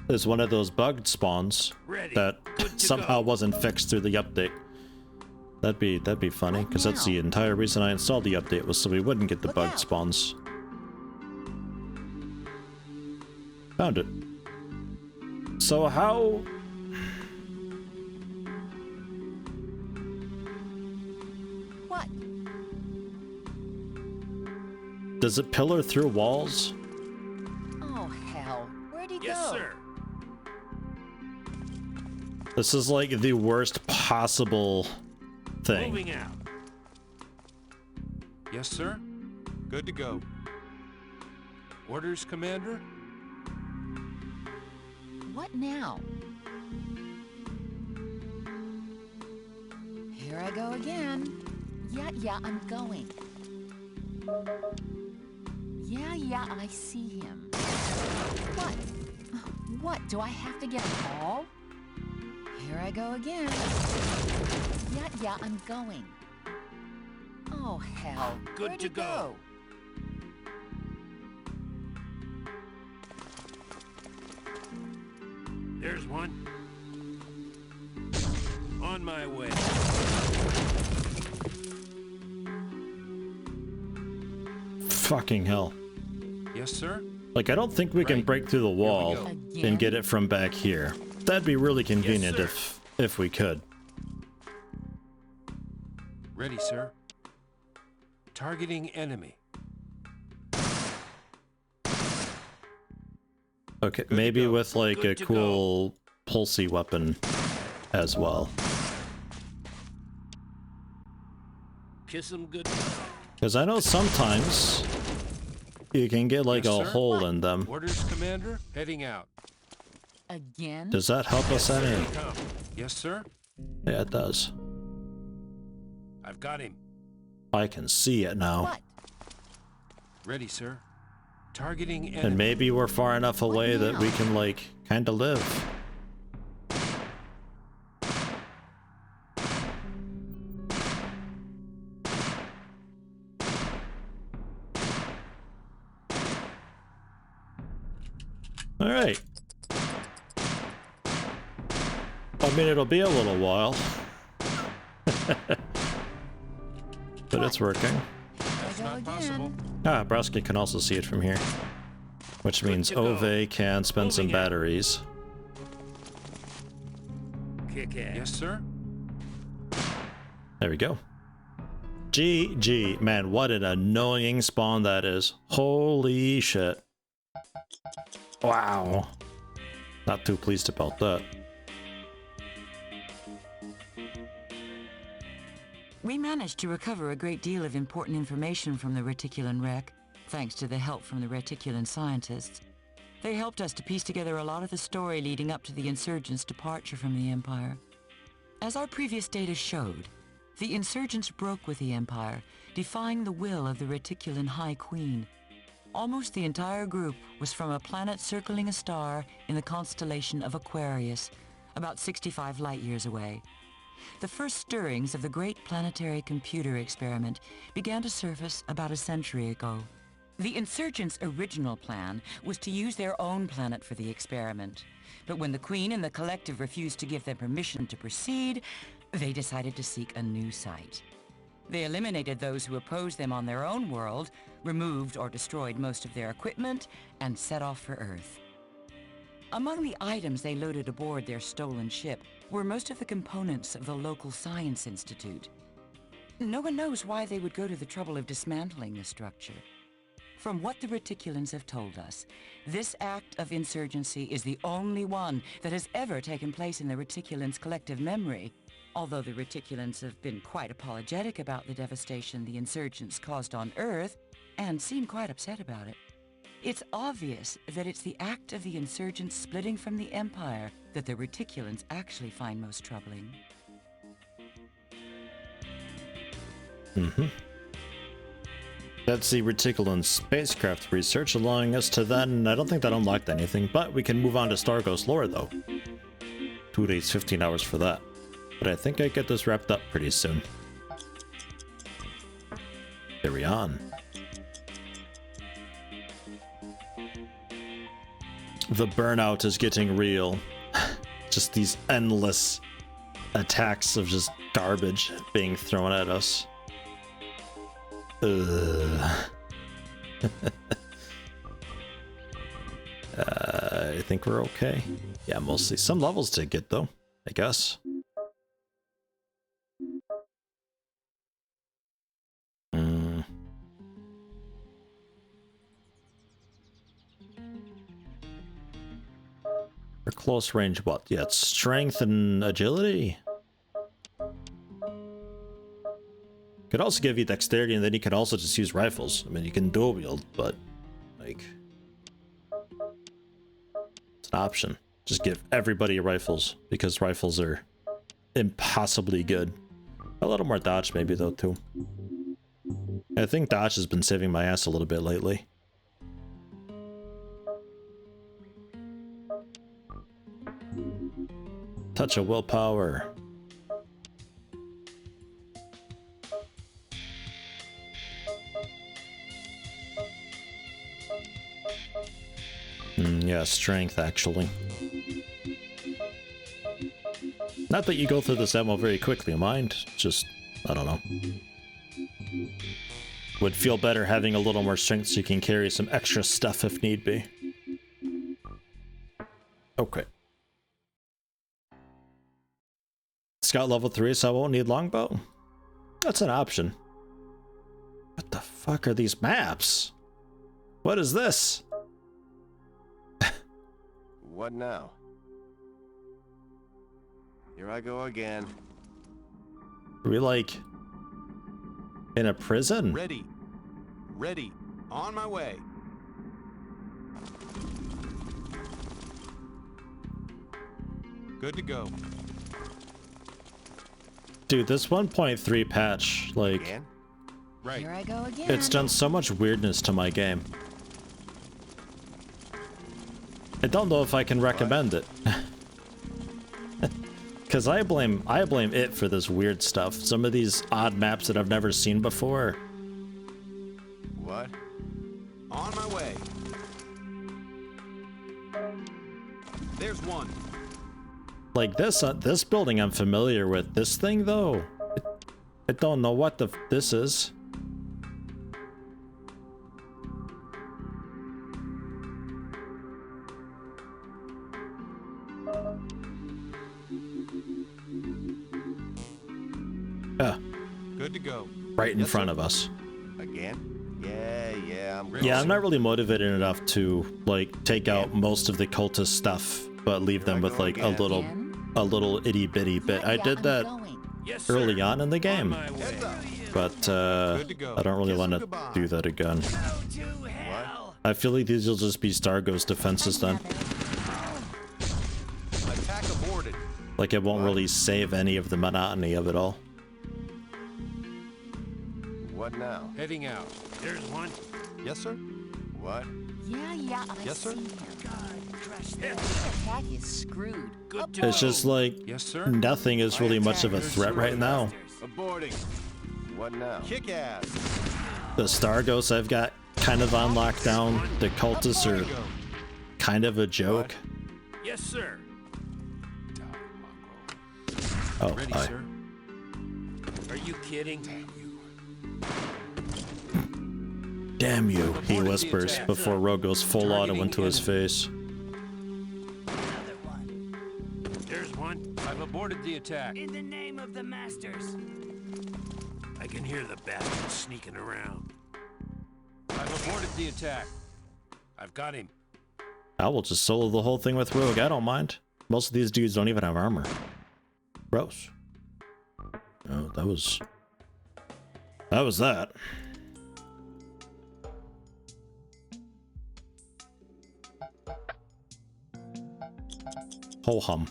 Speaker 1: is one of those bugged spawns
Speaker 10: Ready.
Speaker 1: that
Speaker 10: Good to
Speaker 1: somehow
Speaker 10: go.
Speaker 1: wasn't fixed through the update. That'd be funny, because that's the entire reason I installed the update, was so we wouldn't get the
Speaker 13: Look
Speaker 1: bugged
Speaker 13: out.
Speaker 1: spawns. Found it. So how
Speaker 13: What?
Speaker 1: Does it pillar through walls?
Speaker 13: Oh, hell. Where'd he
Speaker 10: Yes,
Speaker 13: go?
Speaker 10: sir.
Speaker 1: This is like the worst possible thing.
Speaker 10: Moving out.
Speaker 6: Yes, sir. Good to go. Orders, Commander?
Speaker 13: What now? Here I go again. Yeah, I'm going. Yeah, I see him. What? What? Do I have to get them all? Here I go again. Yeah, I'm going. Oh, hell.
Speaker 10: Good
Speaker 13: Where'd
Speaker 10: to
Speaker 13: he go?
Speaker 10: There's one. On my way.
Speaker 1: Fucking hell.
Speaker 6: Yes, sir.
Speaker 1: Like, I don't think we can
Speaker 6: Right.
Speaker 1: break through the wall
Speaker 13: Again?
Speaker 1: and get it from back here. That'd be really convenient
Speaker 10: sir.
Speaker 1: if we could.
Speaker 6: Ready, sir. Targeting enemy.
Speaker 1: Okay,
Speaker 6: to
Speaker 1: maybe
Speaker 6: go.
Speaker 1: with like
Speaker 10: Good
Speaker 1: a
Speaker 10: to
Speaker 1: cool pulsey weapon as well.
Speaker 10: Kiss 'em good.
Speaker 1: Because I know sometimes you can get like
Speaker 6: Yes,
Speaker 1: a
Speaker 6: sir.
Speaker 1: hole in them.
Speaker 6: Orders, Commander? Heading out.
Speaker 13: Again?
Speaker 1: Does that help us
Speaker 6: Sir,
Speaker 1: any?
Speaker 6: come. Yes, sir.
Speaker 1: Yeah, it does.
Speaker 10: I've got him.
Speaker 1: I can see it now.
Speaker 13: What?
Speaker 6: Ready, sir. Targeting enemy.
Speaker 1: And maybe we're far enough away that
Speaker 13: now?
Speaker 1: we can like kind of live. All right. I mean, it'll be a little while. But it's working.
Speaker 6: That's not possible.
Speaker 1: Ah, Browski can also see it from here. Which means
Speaker 10: to go.
Speaker 1: Ove can spend some
Speaker 10: Moving out.
Speaker 1: batteries.
Speaker 10: Kick ass.
Speaker 6: Yes, sir.
Speaker 1: There we go. GG. Man, what an annoying spawn that is. Holy shit. Wow. Not too pleased about that.
Speaker 8: We managed to recover a great deal of important information from the Reticulan wreck, thanks to the help from the Reticulan scientists. They helped us to piece together a lot of the story leading up to the insurgents' departure from the Empire. As our previous data showed, the insurgents broke with the Empire, defying the will of the Reticulan High Queen. Almost the entire group was from a planet circling a star in the constellation of Aquarius, about 65 light-years away. The first stirrings of the great planetary computer experiment began to surface about a century ago. The insurgents' original plan was to use their own planet for the experiment. But when the Queen and the Collective refused to give them permission to proceed, they decided to seek a new site. They eliminated those who opposed them on their own world, removed or destroyed most of their equipment, and set off for Earth. Among the items they loaded aboard their stolen ship were most of the components of the local science institute. No one knows why they would go to the trouble of dismantling the structure. From what the Reticulans have told us, this act of insurgency is the only one that has ever taken place in the Reticulans' collective memory, although the Reticulans have been quite apologetic about the devastation the insurgents caused on Earth and seem quite upset about it. It's obvious that it's the act of the insurgents splitting from the Empire that the Reticulans actually find most troubling.
Speaker 1: That's the Reticulan spacecraft research, allowing us to then... I don't think that unlocked anything, but we can move on to Star Ghost lore, though. 2 days, 15 hours for that. But I think I get this wrapped up pretty soon. Carry on. The burnout is getting real. Just these endless attacks of just garbage being thrown at us. I think we're okay. Yeah, mostly. Some levels to get though, I guess. close range what? Yeah, it's strength and agility. Could also give you dexterity, and then you could also just use rifles. I mean, you can dual wield, but like, it's an option. Just give everybody rifles, because rifles are impossibly good. A little more dodge maybe though too. I think dodge has been saving my ass a little bit lately. Touch of willpower. Yeah, strength actually. Not that you go through this ammo very quickly, mind. Just, I don't know. Would feel better having a little more strength so you can carry some extra stuff if need be. Okay. Scout level 3, so I won't need longbow? That's an option. What the fuck are these maps? What is this?
Speaker 9: What now? Here I go again.
Speaker 1: Are we like in a prison?
Speaker 11: Ready. Ready. On my way. Good to go.
Speaker 1: Dude, this 1.3 patch, like,
Speaker 9: Again?
Speaker 11: Right.
Speaker 13: Here I go again.
Speaker 1: it's done so much weirdness to my game. I don't know if I can recommend it. Cause I blame it for this weird stuff. Some of these odd maps that I've never seen before.
Speaker 9: What?
Speaker 11: On my way. There's one.
Speaker 1: Like this building I'm familiar with. This thing though, I don't know what this is.
Speaker 11: Good to go.
Speaker 1: Right in front of us.
Speaker 9: Again? Yeah, I'm
Speaker 1: Yeah, I'm not really motivated enough to like take out most of the cultist stuff, but leave them with like a little itty bitty bit. I did that early on in the game, but I don't really want to do that again. I feel like these will just be Stargo's defenses then.
Speaker 11: Attack aborted.
Speaker 1: Like it won't really save any of the monotony of it all.
Speaker 9: What now?
Speaker 10: Heading out. There's one.
Speaker 11: Yes, sir.
Speaker 9: What?
Speaker 13: Yeah, I
Speaker 11: Yes, sir.
Speaker 13: see him. The attack is screwed.
Speaker 10: Good to
Speaker 1: It's just like
Speaker 11: Yes, sir.
Speaker 1: nothing is really much of a threat right now.
Speaker 11: Aborting.
Speaker 9: What now?
Speaker 11: Kick ass.
Speaker 1: The Stargos I've got kind of on lockdown. The cultists are kind of a joke.
Speaker 10: Yes, sir.
Speaker 1: Oh,
Speaker 11: Ready,
Speaker 1: hi.
Speaker 11: sir.
Speaker 10: Are you kidding?
Speaker 1: Damn you, he whispers before Rogue goes full auto into his face.
Speaker 2: Another one.
Speaker 10: There's one.
Speaker 6: I've aborted the attack.
Speaker 2: In the name of the masters.
Speaker 10: I can hear the bastard sneaking around.
Speaker 6: I've aborted the attack.
Speaker 10: I've got him.
Speaker 1: I will just solo the whole thing with Rogue, I don't mind. Most of these dudes don't even have armor. Gross. Oh, that was that. Ho hum.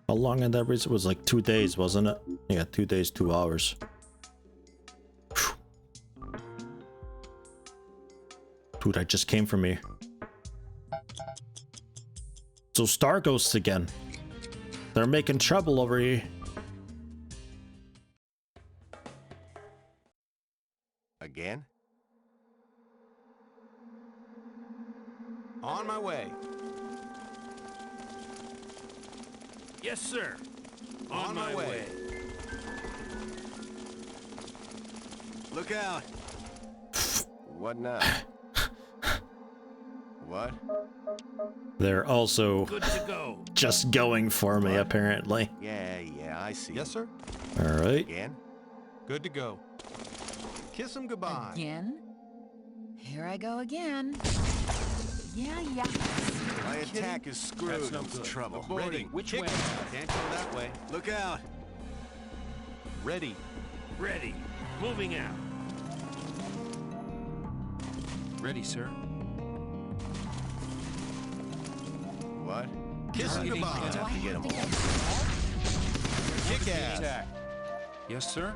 Speaker 1: How long in that race? It was like 2 days, wasn't it? Yeah, 2 days, 2 hours. Whew. Dude, I just came from here. So Star Ghosts again. They're making trouble over here.
Speaker 9: Again?
Speaker 11: On my way.
Speaker 10: Yes, sir.
Speaker 11: On my way.
Speaker 9: Look out! What now? What?
Speaker 1: They're also
Speaker 10: Good to go.
Speaker 1: just going for me, apparently.
Speaker 9: Yeah, I see.
Speaker 11: Yes, sir.
Speaker 1: Alright.
Speaker 9: Again?
Speaker 11: Good to go. Kiss him goodbye.
Speaker 13: Again? Here I go again. Yeah.
Speaker 9: My attack is screwed.
Speaker 6: That's no
Speaker 9: I'm
Speaker 6: good.
Speaker 9: trouble.
Speaker 11: Ready.
Speaker 6: Which way?
Speaker 11: Can't go that way.
Speaker 9: Look out.
Speaker 11: Ready.
Speaker 10: Ready. Moving out.
Speaker 6: Ready, sir.
Speaker 9: What?
Speaker 11: Kiss him goodbye.
Speaker 13: Do I
Speaker 9: get
Speaker 13: have to
Speaker 9: 'em
Speaker 13: get all?
Speaker 11: Kick ass.
Speaker 6: Attack. Yes, sir.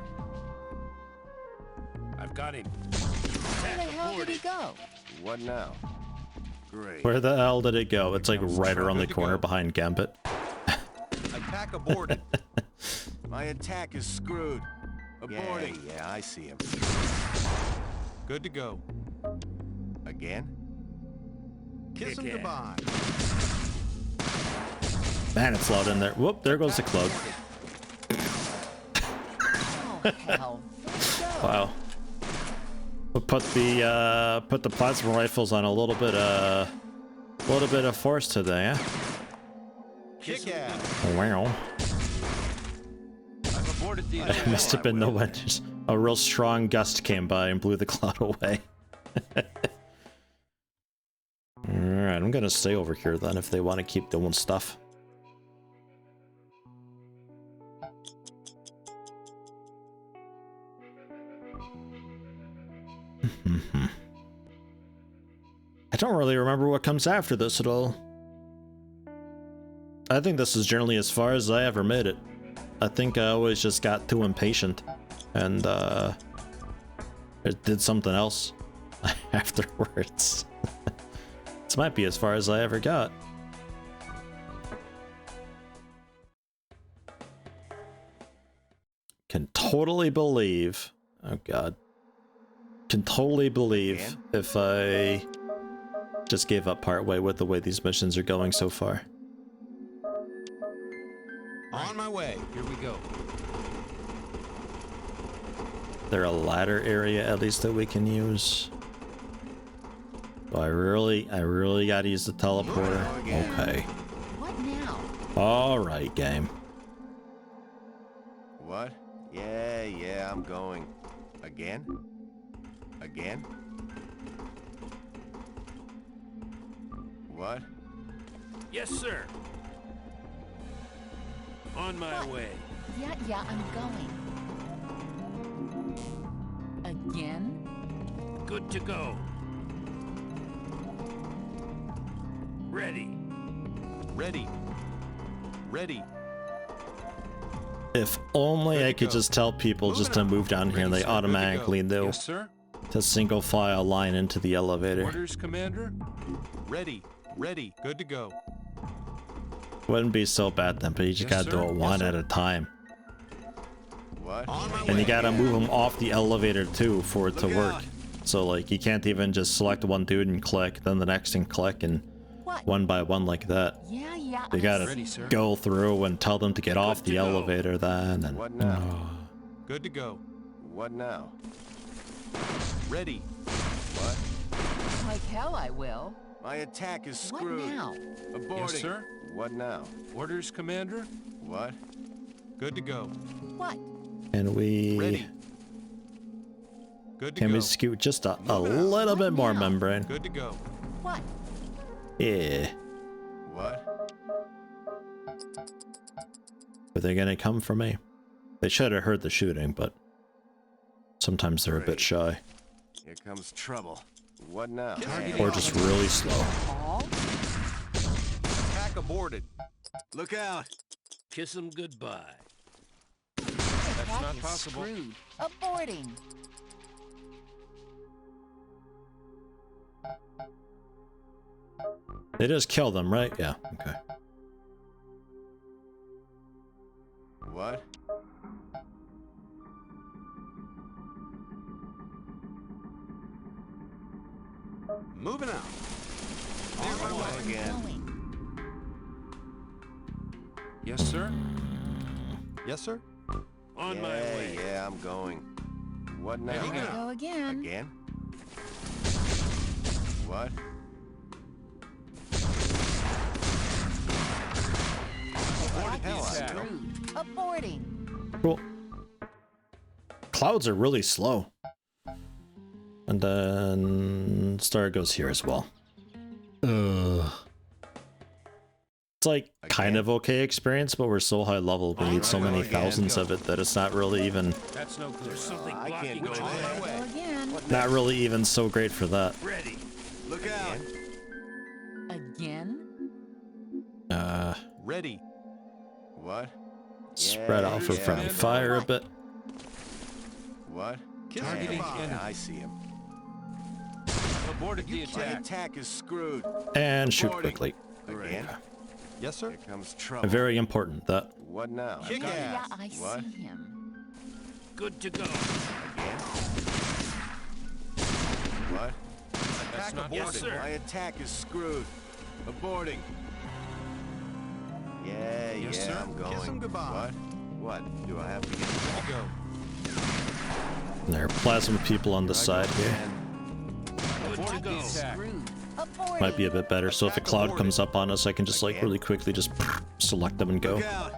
Speaker 10: I've got him.
Speaker 13: Where the hell did he go?
Speaker 9: What now? Great.
Speaker 1: Where the hell did it go? It's like right around the
Speaker 11: Good to
Speaker 1: corner
Speaker 11: go.
Speaker 1: behind Gambit.
Speaker 11: Attack aborted.
Speaker 9: My attack is screwed. Aborting. Yeah, I see him.
Speaker 11: Good to go.
Speaker 9: Again?
Speaker 11: Kiss him
Speaker 10: Kick
Speaker 11: goodbye.
Speaker 1: Man, it's loud in there. Whoop, there goes the club.
Speaker 13: Oh, hell. Where'd go?
Speaker 1: Wow. We'll put the plasma rifles on a little bit of force today, eh?
Speaker 11: Kick ass.
Speaker 1: Wow.
Speaker 6: I've aborted the
Speaker 1: It must have been the wind. Just a real strong gust came by and blew the cloud away. Alright, I'm gonna stay over here then if they want to keep doing stuff. I don't really remember what comes after this at all. I think this is generally as far as I ever made it. I think I always just got too impatient and it did something else afterwards. This might be as far as I ever got. Can totally believe, oh god, can totally believe if I just gave up partway with the way these missions are going so far.
Speaker 11: On my way.
Speaker 6: Here we go.
Speaker 1: There a ladder area at least that we can use? Oh, I really gotta use the teleporter. Okay.
Speaker 13: What now?
Speaker 1: Alright, game.
Speaker 9: What? Yeah, I'm going. Again? Again? What?
Speaker 10: Yes, sir. On my
Speaker 13: What?
Speaker 10: way.
Speaker 13: Yeah, I'm going. Again?
Speaker 10: Good to go. Ready.
Speaker 11: Ready. Ready.
Speaker 1: If only I
Speaker 11: Good to
Speaker 1: could
Speaker 11: go.
Speaker 1: just tell people just to move down here and they
Speaker 6: Ready, sir. Good to go.
Speaker 1: automatically know
Speaker 6: Yes, sir.
Speaker 1: to single file line into the elevator.
Speaker 6: Orders, Commander.
Speaker 11: Ready. Ready. Good to go.
Speaker 1: Wouldn't be so bad then, but you just
Speaker 6: Yes,
Speaker 1: gotta do
Speaker 6: sir.
Speaker 1: it
Speaker 6: Yes,
Speaker 1: one
Speaker 6: sir.
Speaker 1: at a time.
Speaker 9: What?
Speaker 11: On my
Speaker 1: And you
Speaker 11: way.
Speaker 1: gotta move them off the elevator too for it to
Speaker 9: Look
Speaker 1: work.
Speaker 9: out.
Speaker 1: So like you can't even just select one dude and click, then the next and click, and
Speaker 13: What?
Speaker 1: one by one like that.
Speaker 13: Yeah.
Speaker 1: You gotta
Speaker 6: Ready, sir.
Speaker 1: go through and tell them to get off the
Speaker 10: to go.
Speaker 1: elevator then. And
Speaker 9: What now?
Speaker 11: Good to go.
Speaker 9: What now?
Speaker 11: Ready.
Speaker 9: What?
Speaker 13: Like hell I will.
Speaker 9: My attack is
Speaker 13: What
Speaker 9: screwed.
Speaker 13: now?
Speaker 9: Aborting.
Speaker 6: Yes, sir.
Speaker 9: What now?
Speaker 6: Orders, Commander.
Speaker 9: What?
Speaker 11: Good to go.
Speaker 13: What?
Speaker 1: can we
Speaker 11: Ready. Good to
Speaker 1: can
Speaker 11: go.
Speaker 1: we scoot just a
Speaker 11: Move it out.
Speaker 1: little bit more
Speaker 13: now?
Speaker 1: membrane?
Speaker 11: Good to go.
Speaker 13: What?
Speaker 1: Yeah.
Speaker 9: What?
Speaker 1: Are they gonna come for me? They should have heard the shooting, but sometimes they're a bit
Speaker 9: Great.
Speaker 1: shy.
Speaker 9: Here comes trouble. What now?
Speaker 1: Or just really slow.
Speaker 13: All?
Speaker 11: Attack aborted.
Speaker 9: Look out!
Speaker 10: Kiss 'em goodbye.
Speaker 6: That's
Speaker 13: Attack
Speaker 6: not
Speaker 13: is
Speaker 6: possible.
Speaker 13: Screwed. Aborting.
Speaker 1: They just kill them, right? Yeah, okay.
Speaker 9: What?
Speaker 11: Moving out.
Speaker 9: On my way again.
Speaker 13: Going.
Speaker 6: Yes, sir.
Speaker 11: Yes, sir.
Speaker 10: On my way.
Speaker 9: Yeah, I'm going. What now?
Speaker 6: Heading
Speaker 13: Here I
Speaker 6: out.
Speaker 13: go again.
Speaker 9: Again? What?
Speaker 13: Attack
Speaker 11: hell
Speaker 13: is
Speaker 11: I know.
Speaker 13: screwed. Aborting.
Speaker 1: Cool. Clouds are really slow. And then Star goes here as well. It's like kind of okay experience, but we're so high level, we need so many thousands of it that it's not really even
Speaker 10: That's no good. There's something
Speaker 5: I can't
Speaker 10: blocking
Speaker 5: go
Speaker 10: my way.
Speaker 13: Again.
Speaker 1: not really even so great for that.
Speaker 10: Ready.
Speaker 5: Look out.
Speaker 13: Again?
Speaker 11: Ready.
Speaker 5: What?
Speaker 1: Spread out for friendly fire a bit.
Speaker 5: What?
Speaker 11: Targeting enemy.
Speaker 5: I see him.
Speaker 10: Aborted the
Speaker 5: My
Speaker 10: attack.
Speaker 5: attack is screwed.
Speaker 1: And shoot quickly.
Speaker 5: Again?
Speaker 11: Yes, sir.
Speaker 5: Here comes trouble.
Speaker 1: Very important, that.
Speaker 5: What now?
Speaker 11: Kick
Speaker 13: Yeah,
Speaker 11: ass.
Speaker 13: I
Speaker 5: What?
Speaker 13: see him.
Speaker 10: Good to go.
Speaker 5: Again? What?
Speaker 10: That's not yes, sir.
Speaker 5: My attack is screwed. Aborting. Yeah,
Speaker 11: Yes, sir.
Speaker 5: I'm going.
Speaker 11: Kiss him goodbye.
Speaker 5: What? What? Do I have to get
Speaker 11: Go.
Speaker 1: There are plasma people on the side here.
Speaker 10: Good to go.
Speaker 13: Screwed. Aborted.
Speaker 1: Might be a bit better, so if a cloud comes up on us, I can just like really quickly just select them and go.
Speaker 5: Look out.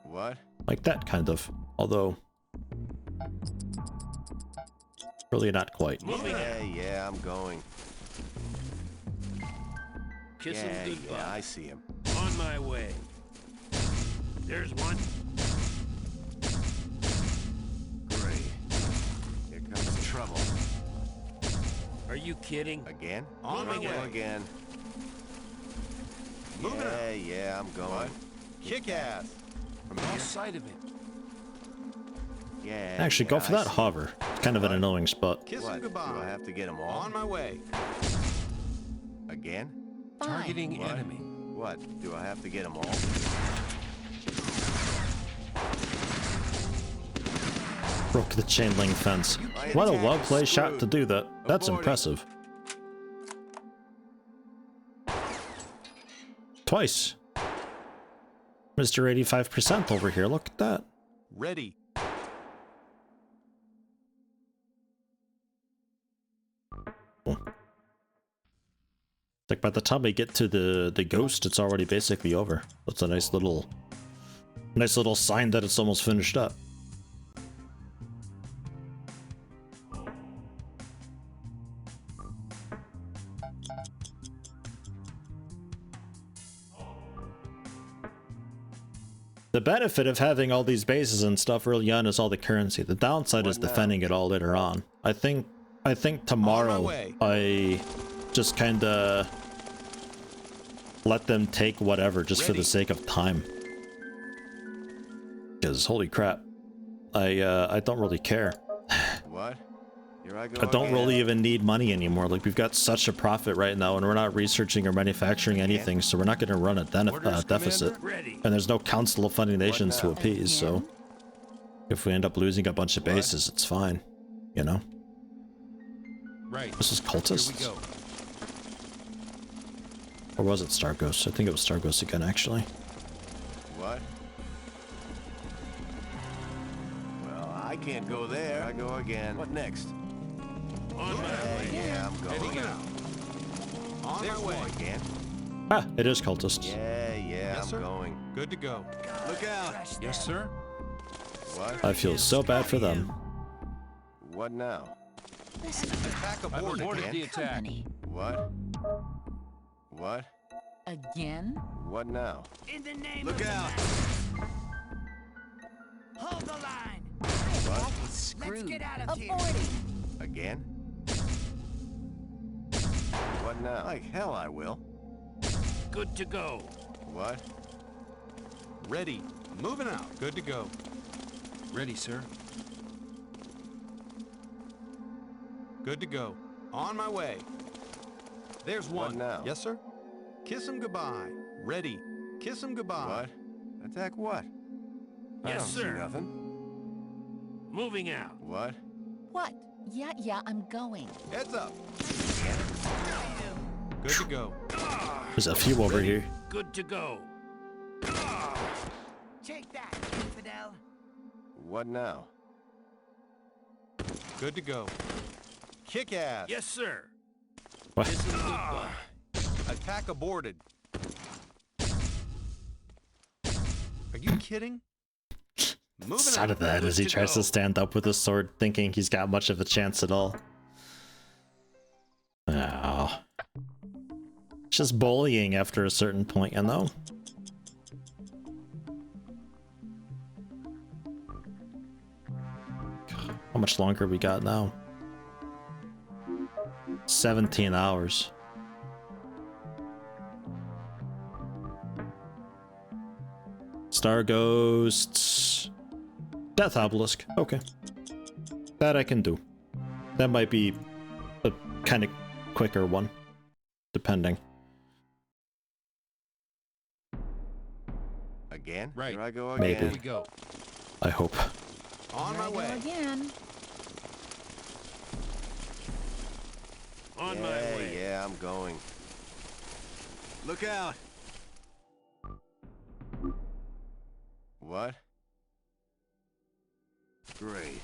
Speaker 5: What?
Speaker 1: Like that, kind of. Although, really not quite.
Speaker 5: Yeah, I'm going.
Speaker 10: Kiss him
Speaker 5: Yeah,
Speaker 10: goodbye.
Speaker 5: I see him.
Speaker 10: On my way. There's one.
Speaker 5: Great. Here comes trouble.
Speaker 10: Are you kidding?
Speaker 5: Again?
Speaker 11: On my
Speaker 5: Here we go
Speaker 11: way.
Speaker 5: again.
Speaker 11: Moving out.
Speaker 5: Yeah, I'm going.
Speaker 11: Kick ass.
Speaker 10: Lost sight of him.
Speaker 5: Yeah.
Speaker 1: Actually, go for
Speaker 5: I
Speaker 1: that
Speaker 5: see.
Speaker 1: hover. It's kind of an annoying spot.
Speaker 11: Kiss
Speaker 5: What?
Speaker 11: him goodbye.
Speaker 5: Do I have to get them all?
Speaker 11: On my way.
Speaker 5: Again?
Speaker 13: Fine.
Speaker 6: Targeting
Speaker 5: What?
Speaker 6: enemy.
Speaker 5: What? Do I have to get them all?
Speaker 1: Broke the chain link fence. What a well-placed shot to do that. That's impressive. Twice. Mr. 85% over here, look at that.
Speaker 11: Ready.
Speaker 1: Like by the time we get to the ghost, it's already basically over. That's a nice little sign that it's almost finished up. The benefit of having all these bases and stuff early on is all the currency. The downside is defending it all later on. I think tomorrow I just kinda let them take whatever just for the sake of time. Because holy crap, I don't really care.
Speaker 5: What? Here I go.
Speaker 1: I don't
Speaker 5: again.
Speaker 1: really even need money anymore. Like, we've got such a profit right now, and we're not researching or manufacturing anything, so we're not going to run a deficit. And there's no Council of Funding Nations to appease, so if we end up losing a bunch of bases, it's fine. You know?
Speaker 6: Right.
Speaker 1: This is cultists?
Speaker 6: Here we go.
Speaker 1: Or was it Starghost? I think it was Starghost again, actually.
Speaker 5: What? Well, I can't go there. I go again. What next?
Speaker 10: On my way.
Speaker 5: Yeah, I'm going.
Speaker 11: On my way.
Speaker 5: Again.
Speaker 1: Ah, it is cultists.
Speaker 5: Yeah,
Speaker 11: Yes,
Speaker 5: I'm
Speaker 11: sir.
Speaker 5: going.
Speaker 11: Good to go.
Speaker 5: Look out.
Speaker 6: Yes, sir.
Speaker 5: What?
Speaker 1: I feel so bad for them.
Speaker 5: What now?
Speaker 13: Listen,
Speaker 11: Attack
Speaker 6: I've
Speaker 11: aborted.
Speaker 6: aborted the attack.
Speaker 13: company.
Speaker 5: What? What?
Speaker 13: Again?
Speaker 5: What now?
Speaker 10: In the name
Speaker 5: Look
Speaker 10: of
Speaker 5: out.
Speaker 10: Hold the line.
Speaker 5: What?
Speaker 13: Screwed.
Speaker 10: get out of here.
Speaker 13: Aborting.
Speaker 5: Again? What now? Like hell I will.
Speaker 10: Good to go.
Speaker 5: What?
Speaker 11: Ready. Moving out. Good to go.
Speaker 6: Ready, sir.
Speaker 11: Good to go. On my way. There's
Speaker 5: What
Speaker 11: one.
Speaker 5: now?
Speaker 11: Yes, sir. Kiss him goodbye. Ready. Kiss him goodbye.
Speaker 5: What? Attack what? I
Speaker 10: Yes,
Speaker 5: don't see
Speaker 10: sir.
Speaker 5: nothing.
Speaker 10: Moving out.
Speaker 5: What?
Speaker 13: What? Yeah, I'm going.
Speaker 11: Heads up. Good to go.
Speaker 1: There's a few over here.
Speaker 10: Good to go.
Speaker 2: Take that, infidel.
Speaker 5: What now?
Speaker 11: Good to go. Kick ass.
Speaker 10: Yes, sir.
Speaker 1: What?
Speaker 10: Kiss him goodbye.
Speaker 11: Attack aborted. Are you kidding? Moving
Speaker 1: Side
Speaker 11: out.
Speaker 1: of that as he
Speaker 10: Good to
Speaker 1: tries to
Speaker 10: go.
Speaker 1: stand up with his sword, thinking he's got much of a chance at all. Just bullying after a certain point, you know? How much longer we got now? 17 hours. Star Ghosts. Death Obelisk. Okay. That I can do. That might be a kind of quicker one. Depending.
Speaker 9: Again?
Speaker 5: Right.
Speaker 9: Here I go
Speaker 1: Maybe.
Speaker 9: again.
Speaker 5: Here we go.
Speaker 1: I hope.
Speaker 5: On my way.
Speaker 13: Again.
Speaker 10: On my way.
Speaker 9: Yeah, I'm going. Look out! What? Great.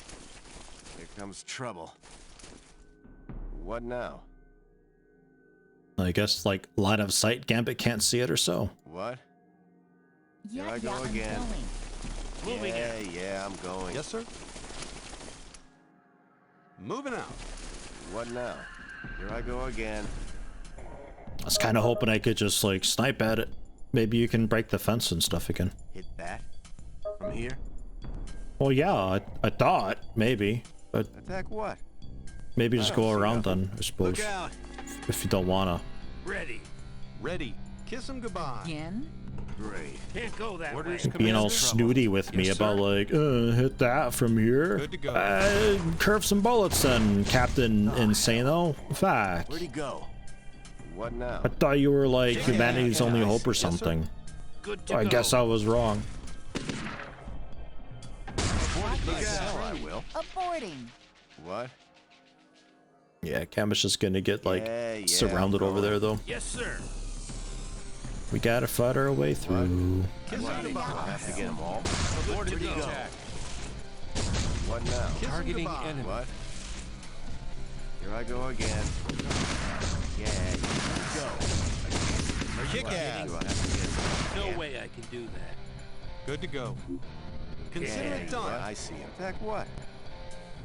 Speaker 9: Here comes trouble. What now?
Speaker 1: I guess, like, line of sight, Gambit can't see it or so.
Speaker 9: What?
Speaker 13: Yeah,
Speaker 9: Here I go
Speaker 13: I'm
Speaker 9: again.
Speaker 13: going.
Speaker 10: Moving
Speaker 9: Yeah, I'm going.
Speaker 11: Yes, sir. Moving out.
Speaker 9: What now? Here I go again.
Speaker 1: I was kind of hoping I could just, like, snipe at it. Maybe you can break the fence and stuff again.
Speaker 9: Hit that? From here?
Speaker 1: Well, yeah, I thought, maybe. But
Speaker 9: Attack what?
Speaker 1: maybe just
Speaker 9: I
Speaker 1: go
Speaker 9: don't see
Speaker 1: around
Speaker 9: nothing.
Speaker 1: then, I suppose.
Speaker 9: Look out!
Speaker 1: If you don't wanna.
Speaker 10: Ready.
Speaker 11: Ready. Kiss him goodbye.
Speaker 13: Again.
Speaker 9: Great.
Speaker 10: Can't go that
Speaker 5: Orders
Speaker 10: way.
Speaker 1: Being all
Speaker 5: Commander.
Speaker 1: snooty with me
Speaker 11: Yes,
Speaker 1: about,
Speaker 11: sir.
Speaker 1: like, hit that from here.
Speaker 11: Good to go.
Speaker 1: Curve some bullets then, Captain Insano. Fuck.
Speaker 9: Where'd he go? What now?
Speaker 1: I thought you were, like,
Speaker 11: Yeah,
Speaker 1: humanity's
Speaker 11: yeah,
Speaker 1: only
Speaker 11: I
Speaker 1: hope
Speaker 11: see.
Speaker 1: or
Speaker 11: Yes, sir.
Speaker 1: something.
Speaker 10: Good to
Speaker 1: I
Speaker 10: go.
Speaker 1: guess I was wrong.
Speaker 9: Look out! I will.
Speaker 13: Aborting.
Speaker 9: What?
Speaker 1: Yeah, Gambit's just gonna get, like,
Speaker 9: Yeah,
Speaker 1: surrounded
Speaker 9: I'm
Speaker 1: over there, though.
Speaker 10: Yes, sir.
Speaker 1: We gotta fight our way through.
Speaker 11: Kiss
Speaker 9: What?
Speaker 11: him
Speaker 9: I'll
Speaker 11: goodbye.
Speaker 9: have to get them all.
Speaker 10: Good to
Speaker 9: Where'd he
Speaker 10: go.
Speaker 9: go? What now?
Speaker 11: Kiss him
Speaker 5: Targeting
Speaker 11: goodbye.
Speaker 5: enemy.
Speaker 9: What? Here I go again. Yeah, here we go.
Speaker 11: Kick
Speaker 9: Do I
Speaker 11: ass.
Speaker 9: have to get
Speaker 10: No
Speaker 9: Yeah.
Speaker 10: way I can do that.
Speaker 11: Good to go. Consider
Speaker 9: Yeah,
Speaker 11: it done.
Speaker 9: yeah, I see him. Attack what?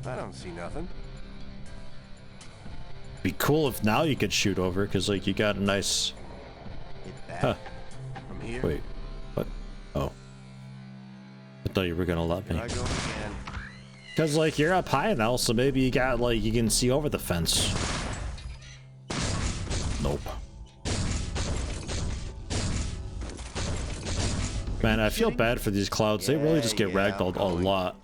Speaker 9: I don't see nothing.
Speaker 1: Be cool if now you could shoot over, because, like, you got a nice...
Speaker 9: Hit that.
Speaker 1: Huh.
Speaker 9: From here.
Speaker 1: Wait. What? Oh. I thought you were gonna let me.
Speaker 9: Here I go again.
Speaker 1: Because, like, you're up high now, so maybe you got, like, you can see over the fence. Nope. Man, I feel bad for these clouds. They really just get
Speaker 9: Yeah,
Speaker 1: ragdolled
Speaker 9: I'm
Speaker 1: a
Speaker 9: going.
Speaker 1: lot.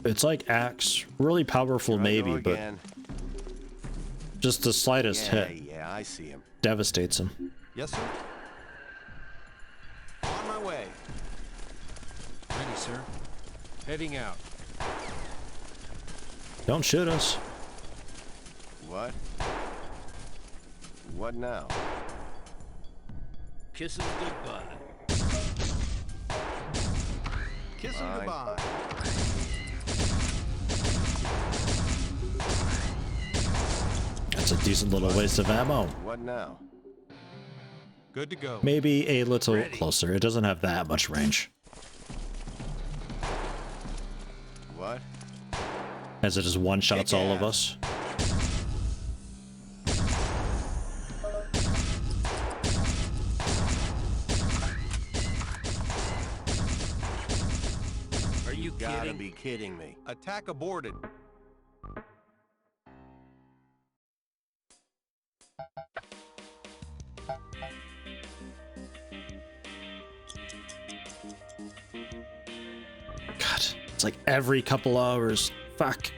Speaker 1: It's like axe. Really powerful,
Speaker 9: Here I go
Speaker 1: maybe, but
Speaker 9: again.
Speaker 1: just the slightest
Speaker 9: Yeah,
Speaker 1: hit
Speaker 9: yeah, I see him.
Speaker 1: devastates him.
Speaker 11: Yes, sir. On my way.
Speaker 5: Ready, sir. Heading out.
Speaker 1: Don't shoot us.
Speaker 9: What? What now?
Speaker 10: Kiss him goodbye.
Speaker 11: Kiss him
Speaker 9: Fine.
Speaker 11: goodbye.
Speaker 1: That's a decent little waste of ammo.
Speaker 9: What now?
Speaker 11: Good to go.
Speaker 1: Maybe a little closer. It doesn't have that much range.
Speaker 9: What?
Speaker 1: As it just one-shots all of us.
Speaker 10: Are you
Speaker 9: Gotta
Speaker 10: kidding?
Speaker 9: be kidding me.
Speaker 11: Attack aborted.
Speaker 1: God, it's like every couple hours. Fuck.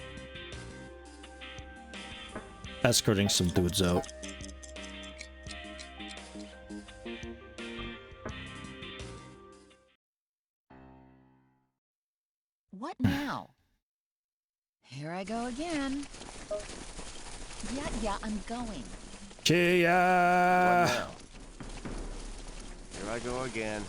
Speaker 1: Escorting some dudes out.
Speaker 13: What now? Here I go again. Yeah, I'm going.
Speaker 9: What
Speaker 1: Kia!
Speaker 9: now? Here I go again.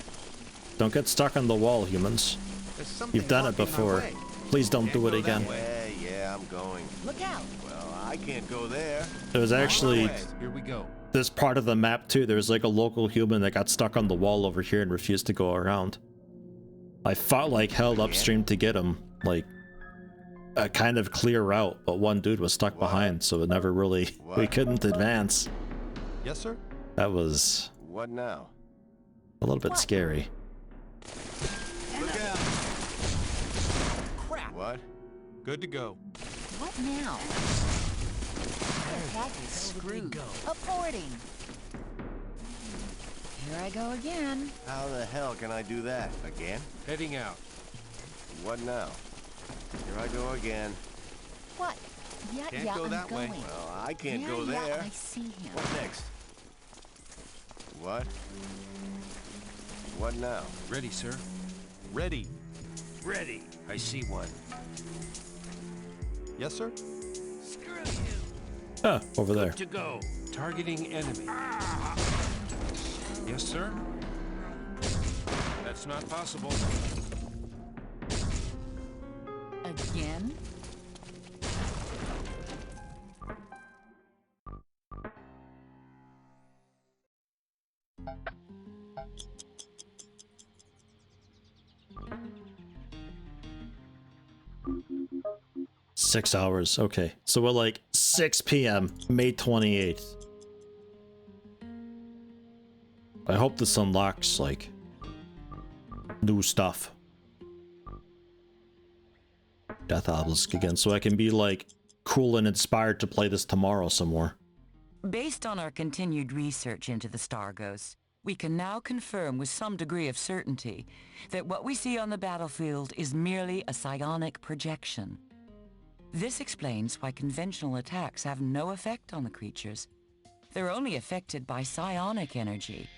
Speaker 1: Don't get stuck on the wall, humans.
Speaker 11: There's something
Speaker 1: You've done it
Speaker 11: blocking my
Speaker 1: before.
Speaker 11: way.
Speaker 1: Please don't do it
Speaker 11: Can't go that
Speaker 1: again.
Speaker 11: way.
Speaker 9: Yeah, I'm going.
Speaker 13: Look out.
Speaker 9: Well, I can't go there.
Speaker 1: There was actually
Speaker 5: Here we go.
Speaker 1: this part of the map too. There was like a local human that got stuck on the wall over here and refused to go around. I fought like hell upstream to get him, like a kind of clear route, but one dude was stuck behind, so it never really we couldn't advance.
Speaker 11: Yes, sir.
Speaker 1: That was
Speaker 9: What now?
Speaker 1: a little bit scary.
Speaker 11: Look out.
Speaker 13: Crap.
Speaker 9: What?
Speaker 11: Good to go.
Speaker 13: What now? That is screwed. Aborting. Here I go again.
Speaker 9: How the hell can I do that? Again?
Speaker 6: Heading out.
Speaker 9: What now? Here I go again.
Speaker 13: What? Yeah,
Speaker 11: Can't
Speaker 13: yeah,
Speaker 11: go
Speaker 13: I'm
Speaker 11: that way.
Speaker 13: going.
Speaker 9: Well, I can't
Speaker 13: yeah,
Speaker 9: go
Speaker 13: yeah,
Speaker 9: there.
Speaker 13: I see him.
Speaker 9: What next? What? What now?
Speaker 6: Ready, sir.
Speaker 11: Ready.
Speaker 10: Ready.
Speaker 6: I see one.
Speaker 11: Yes, sir.
Speaker 10: Screw you.
Speaker 1: Ah, over there.
Speaker 10: To go.
Speaker 6: Targeting enemy. Yes, sir. That's not possible.
Speaker 13: Again?
Speaker 1: Six hours. Okay. So we're like 6 p.m. May 28th. I hope this unlocks like new stuff. Death Obelisk again, so I can be like cool and inspired to play this tomorrow some more.
Speaker 8: Based on our continued research into the star ghosts, we can now confirm with some degree of certainty that what we see on the battlefield is merely a psionic projection. This explains why conventional attacks have no effect on the creatures. They're only affected by psionic energy.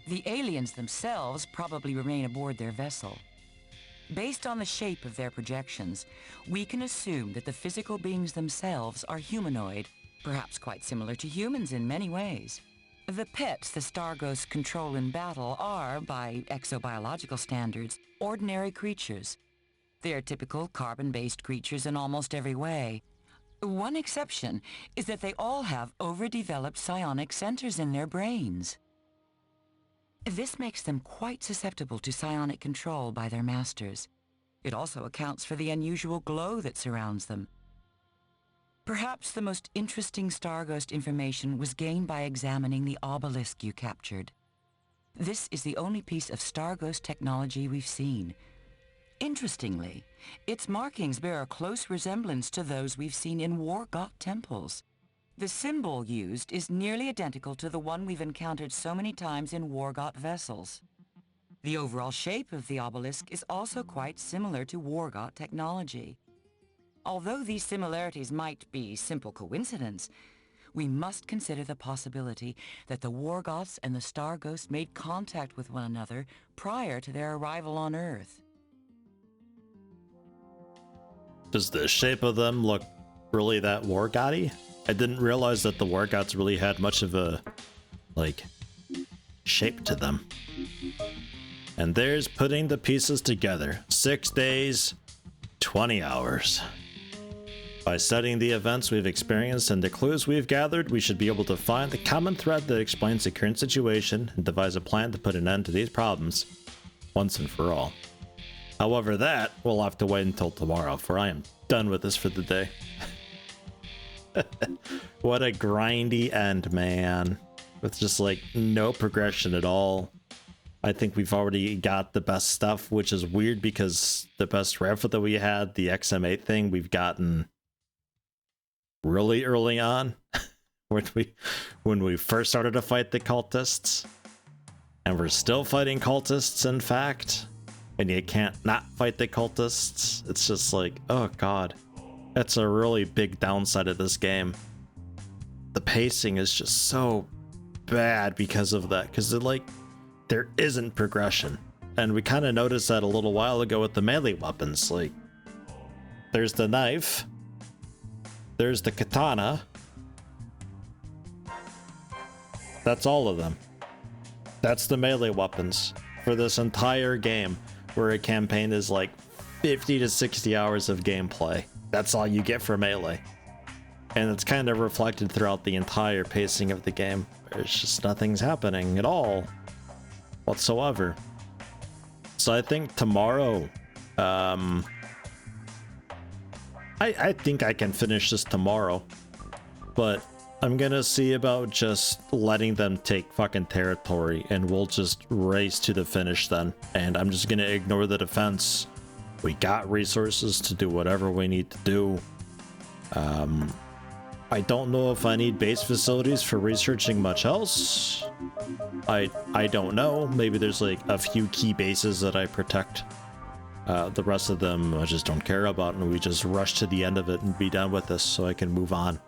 Speaker 8: The aliens themselves probably remain aboard their vessel. Based on the shape of their projections, we can assume that the physical beings themselves are humanoid, perhaps quite similar to humans in many ways. The pets the star ghosts control in battle are, by exobiological standards, ordinary creatures. They are typical carbon-based creatures in almost every way. One exception is that they all have overdeveloped psionic centers in their brains. This makes them quite susceptible to psionic control by their masters. It also accounts for the unusual glow that surrounds them. Perhaps the most interesting star ghost information was gained by examining the obelisk you captured. This is the only piece of star ghost technology we've seen. Interestingly, its markings bear a close resemblance to those we've seen in War-God temples. The symbol used is nearly identical to the one we've encountered so many times in War-God vessels. The overall shape of the obelisk is also quite similar to War-God technology. Although these similarities might be simple coincidence, we must consider the possibility that the War-Gods and the Star Ghosts made contact with one another prior to their arrival on Earth.
Speaker 1: Does the shape of them look really that War-God-y? I didn't realize that the War-Gods really had much of a, like, shape to them. And there's putting the pieces together. 6 days, 20 hours. By studying the events we've experienced and the clues we've gathered, we should be able to find the common thread that explains the current situation and devise a plan to put an end to these problems once and for all. However, that will have to wait until tomorrow, for I am done with this for the day. What a grindy end, man. With just like no progression at all. I think we've already got the best stuff, which is weird because the best rev that we had, the XM8 thing, we've gotten really early on when we first started to fight the cultists. And we're still fighting cultists, in fact. And you can't not fight the cultists. It's just like, oh god. That's a really big downside of this game. The pacing is just so bad because of that. Because there isn't progression. And we kind of noticed that a little while ago with the melee weapons. Like, there's the knife. There's the katana. That's all of them. That's the melee weapons for this entire game, where a campaign is like 50 to 60 hours of gameplay. That's all you get for melee. And it's kind of reflected throughout the entire pacing of the game. There's just nothing's happening at all whatsoever. So I think tomorrow, I think I can finish this tomorrow, but I'm gonna see about just letting them take fucking territory, and we'll just race to the finish then. And I'm just gonna ignore the defense. We got resources to do whatever we need to do. I don't know if I need base facilities for researching much else. I don't know. Maybe there's like a few key bases that I protect. The rest of them I just don't care about, and we just rush to the end of it and be done with this so I can move on.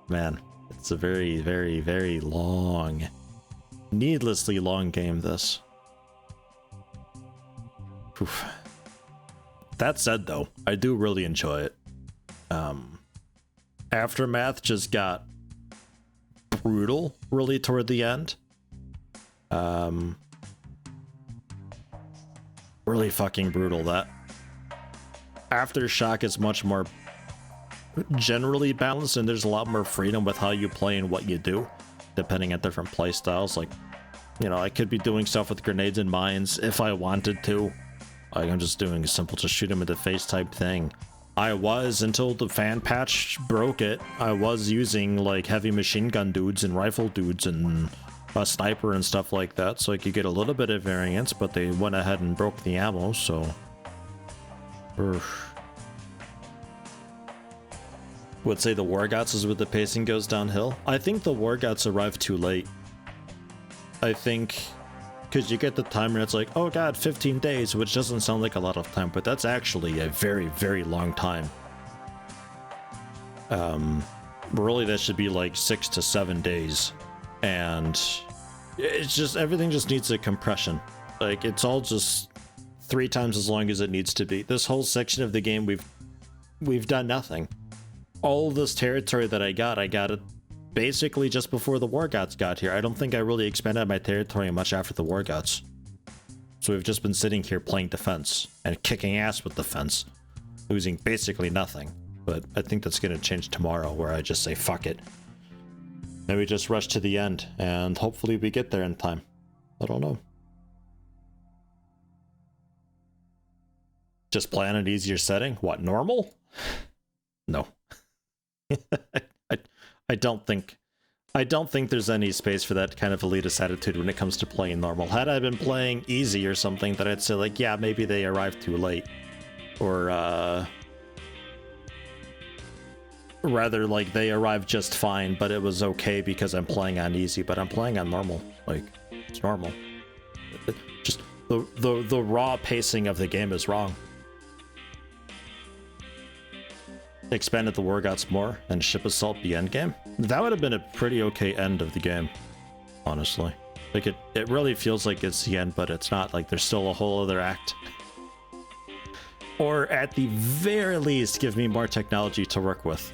Speaker 1: Man, it's a very, very, very long, needlessly long game, this. Oof. That said, though, I do really enjoy it. Aftermath just got brutal really toward the end. Really fucking brutal. That Aftershock is much more generally balanced, and there's a lot more freedom with how you play and what you do, depending on different play styles. Like, you know, I could be doing stuff with grenades and mines if I wanted to. Like, I'm just doing a simple just shoot him in the face type thing. I was, until the fan patch broke it, I was using like heavy machine gun dudes and rifle dudes and a sniper and stuff like that, so I could get a little bit of variance, but they went ahead and broke the ammo, so... Would say the War Gods is where the pacing goes downhill. I think the War Gods arrived too late. I think... Because you get the timer and it's like, oh god, 15 days, which doesn't sound like a lot of time, but that's actually a very, very long time. Really, that should be like 6 to 7 days. And it's just, everything just needs a compression. Like, it's all just 3 times as long as it needs to be. This whole section of the game, we've done nothing. All this territory that I got it basically just before the War Gods got here. I don't think I really expanded my territory much after the War Gods. So we've just been sitting here playing defense and kicking ass with defense, losing basically nothing. But I think that's going to change tomorrow, where I just say fuck it. Maybe just rush to the end, and hopefully we get there in time. I don't know. Just play on an easier setting? What, normal? No. I don't think there's any space for that kind of elitist attitude when it comes to playing normal. Had I been playing easy or something, then I'd say like, yeah, maybe they arrived too late. Or rather like they arrived just fine, but it was okay because I'm playing on easy, but I'm playing on normal. Like, it's normal. Just the raw pacing of the game is wrong. Expanded the War Gods more and ship assault the end game. That would have been a pretty okay end of the game, honestly. Like, it really feels like it's the end, but it's not. Like, there's still a whole other act. Or at the very least, give me more technology to work with.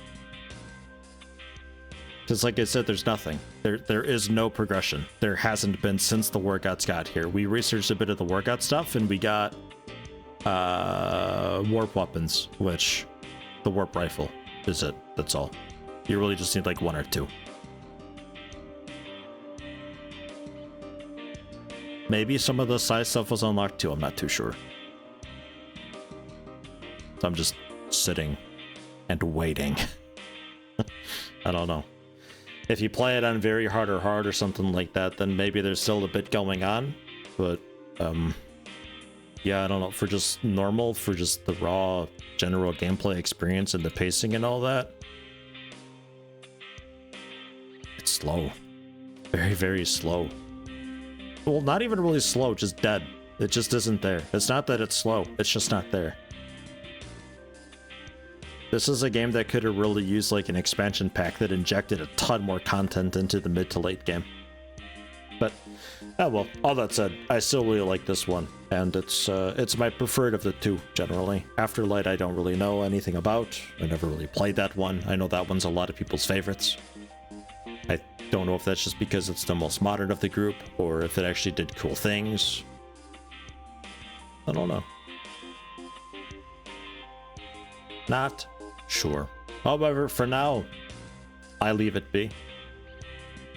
Speaker 1: Because like I said, there's nothing. There is no progression. There hasn't been since the War Gods got here. We researched a bit of the War God stuff, and we got warp weapons, which... The warp rifle is it. That's all. You really just need like 1 or 2. Maybe some of the side stuff was unlocked too. I'm not too sure. So I'm just sitting and waiting. I don't know. If you play it on very hard or hard or something like that, then maybe there's still a bit going on. But yeah, I don't know. For just normal, for just the raw general gameplay experience and the pacing and all that, it's slow. Very, very slow. Well, not even really slow, just dead. It just isn't there. It's not that it's slow, it's just not there. This is a game that could have really used like an expansion pack that injected a ton more content into the mid to late game. But, oh well, all that said, I still really like this one, and it's my preferred of the two, generally. Afterlight I don't really know anything about. I never really played that one. I know that one's a lot of people's favorites. I don't know if that's just because it's the most modern of the group, or if it actually did cool things. I don't know. Not sure. However, for now, I leave it be.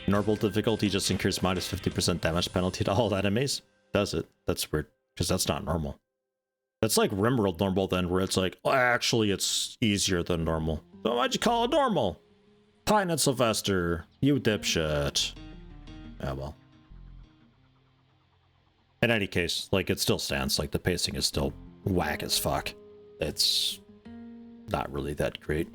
Speaker 1: Normal difficulty just incurs minus 50% damage penalty to all enemies. Does it? That's weird, because that's not normal. That's like Rimworld normal then, where it's like, oh, actually it's easier than normal. So why'd you call it normal? Pine and Sylvester, you dipshit. Oh well. In any case, like, it still stands. Like, the pacing is still whack as fuck. It's not really that great.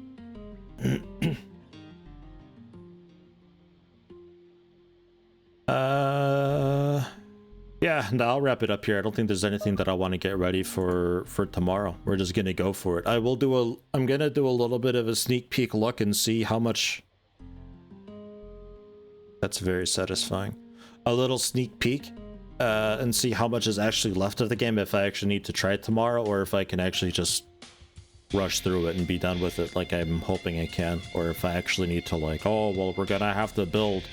Speaker 1: Yeah, no, I'll wrap it up here. I don't think there's anything that I want to get ready for tomorrow. We're just gonna go for it. I'm gonna do a little bit of a sneak peek look and see how much. That's very satisfying. A little sneak peek, and see how much is actually left of the game, if I actually need to try it tomorrow, or if I can actually just rush through it and be done with it like I'm hoping I can, or if I actually need to, like, oh, well, we're gonna have to build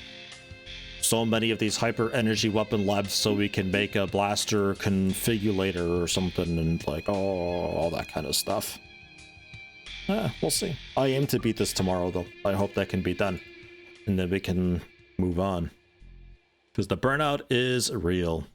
Speaker 1: so many of these hyper energy weapon labs so we can make a blaster configurator or something, and like, oh, all that kind of stuff. We'll see. I aim to beat this tomorrow, though. I hope that can be done, and then we can move on, because the burnout is real.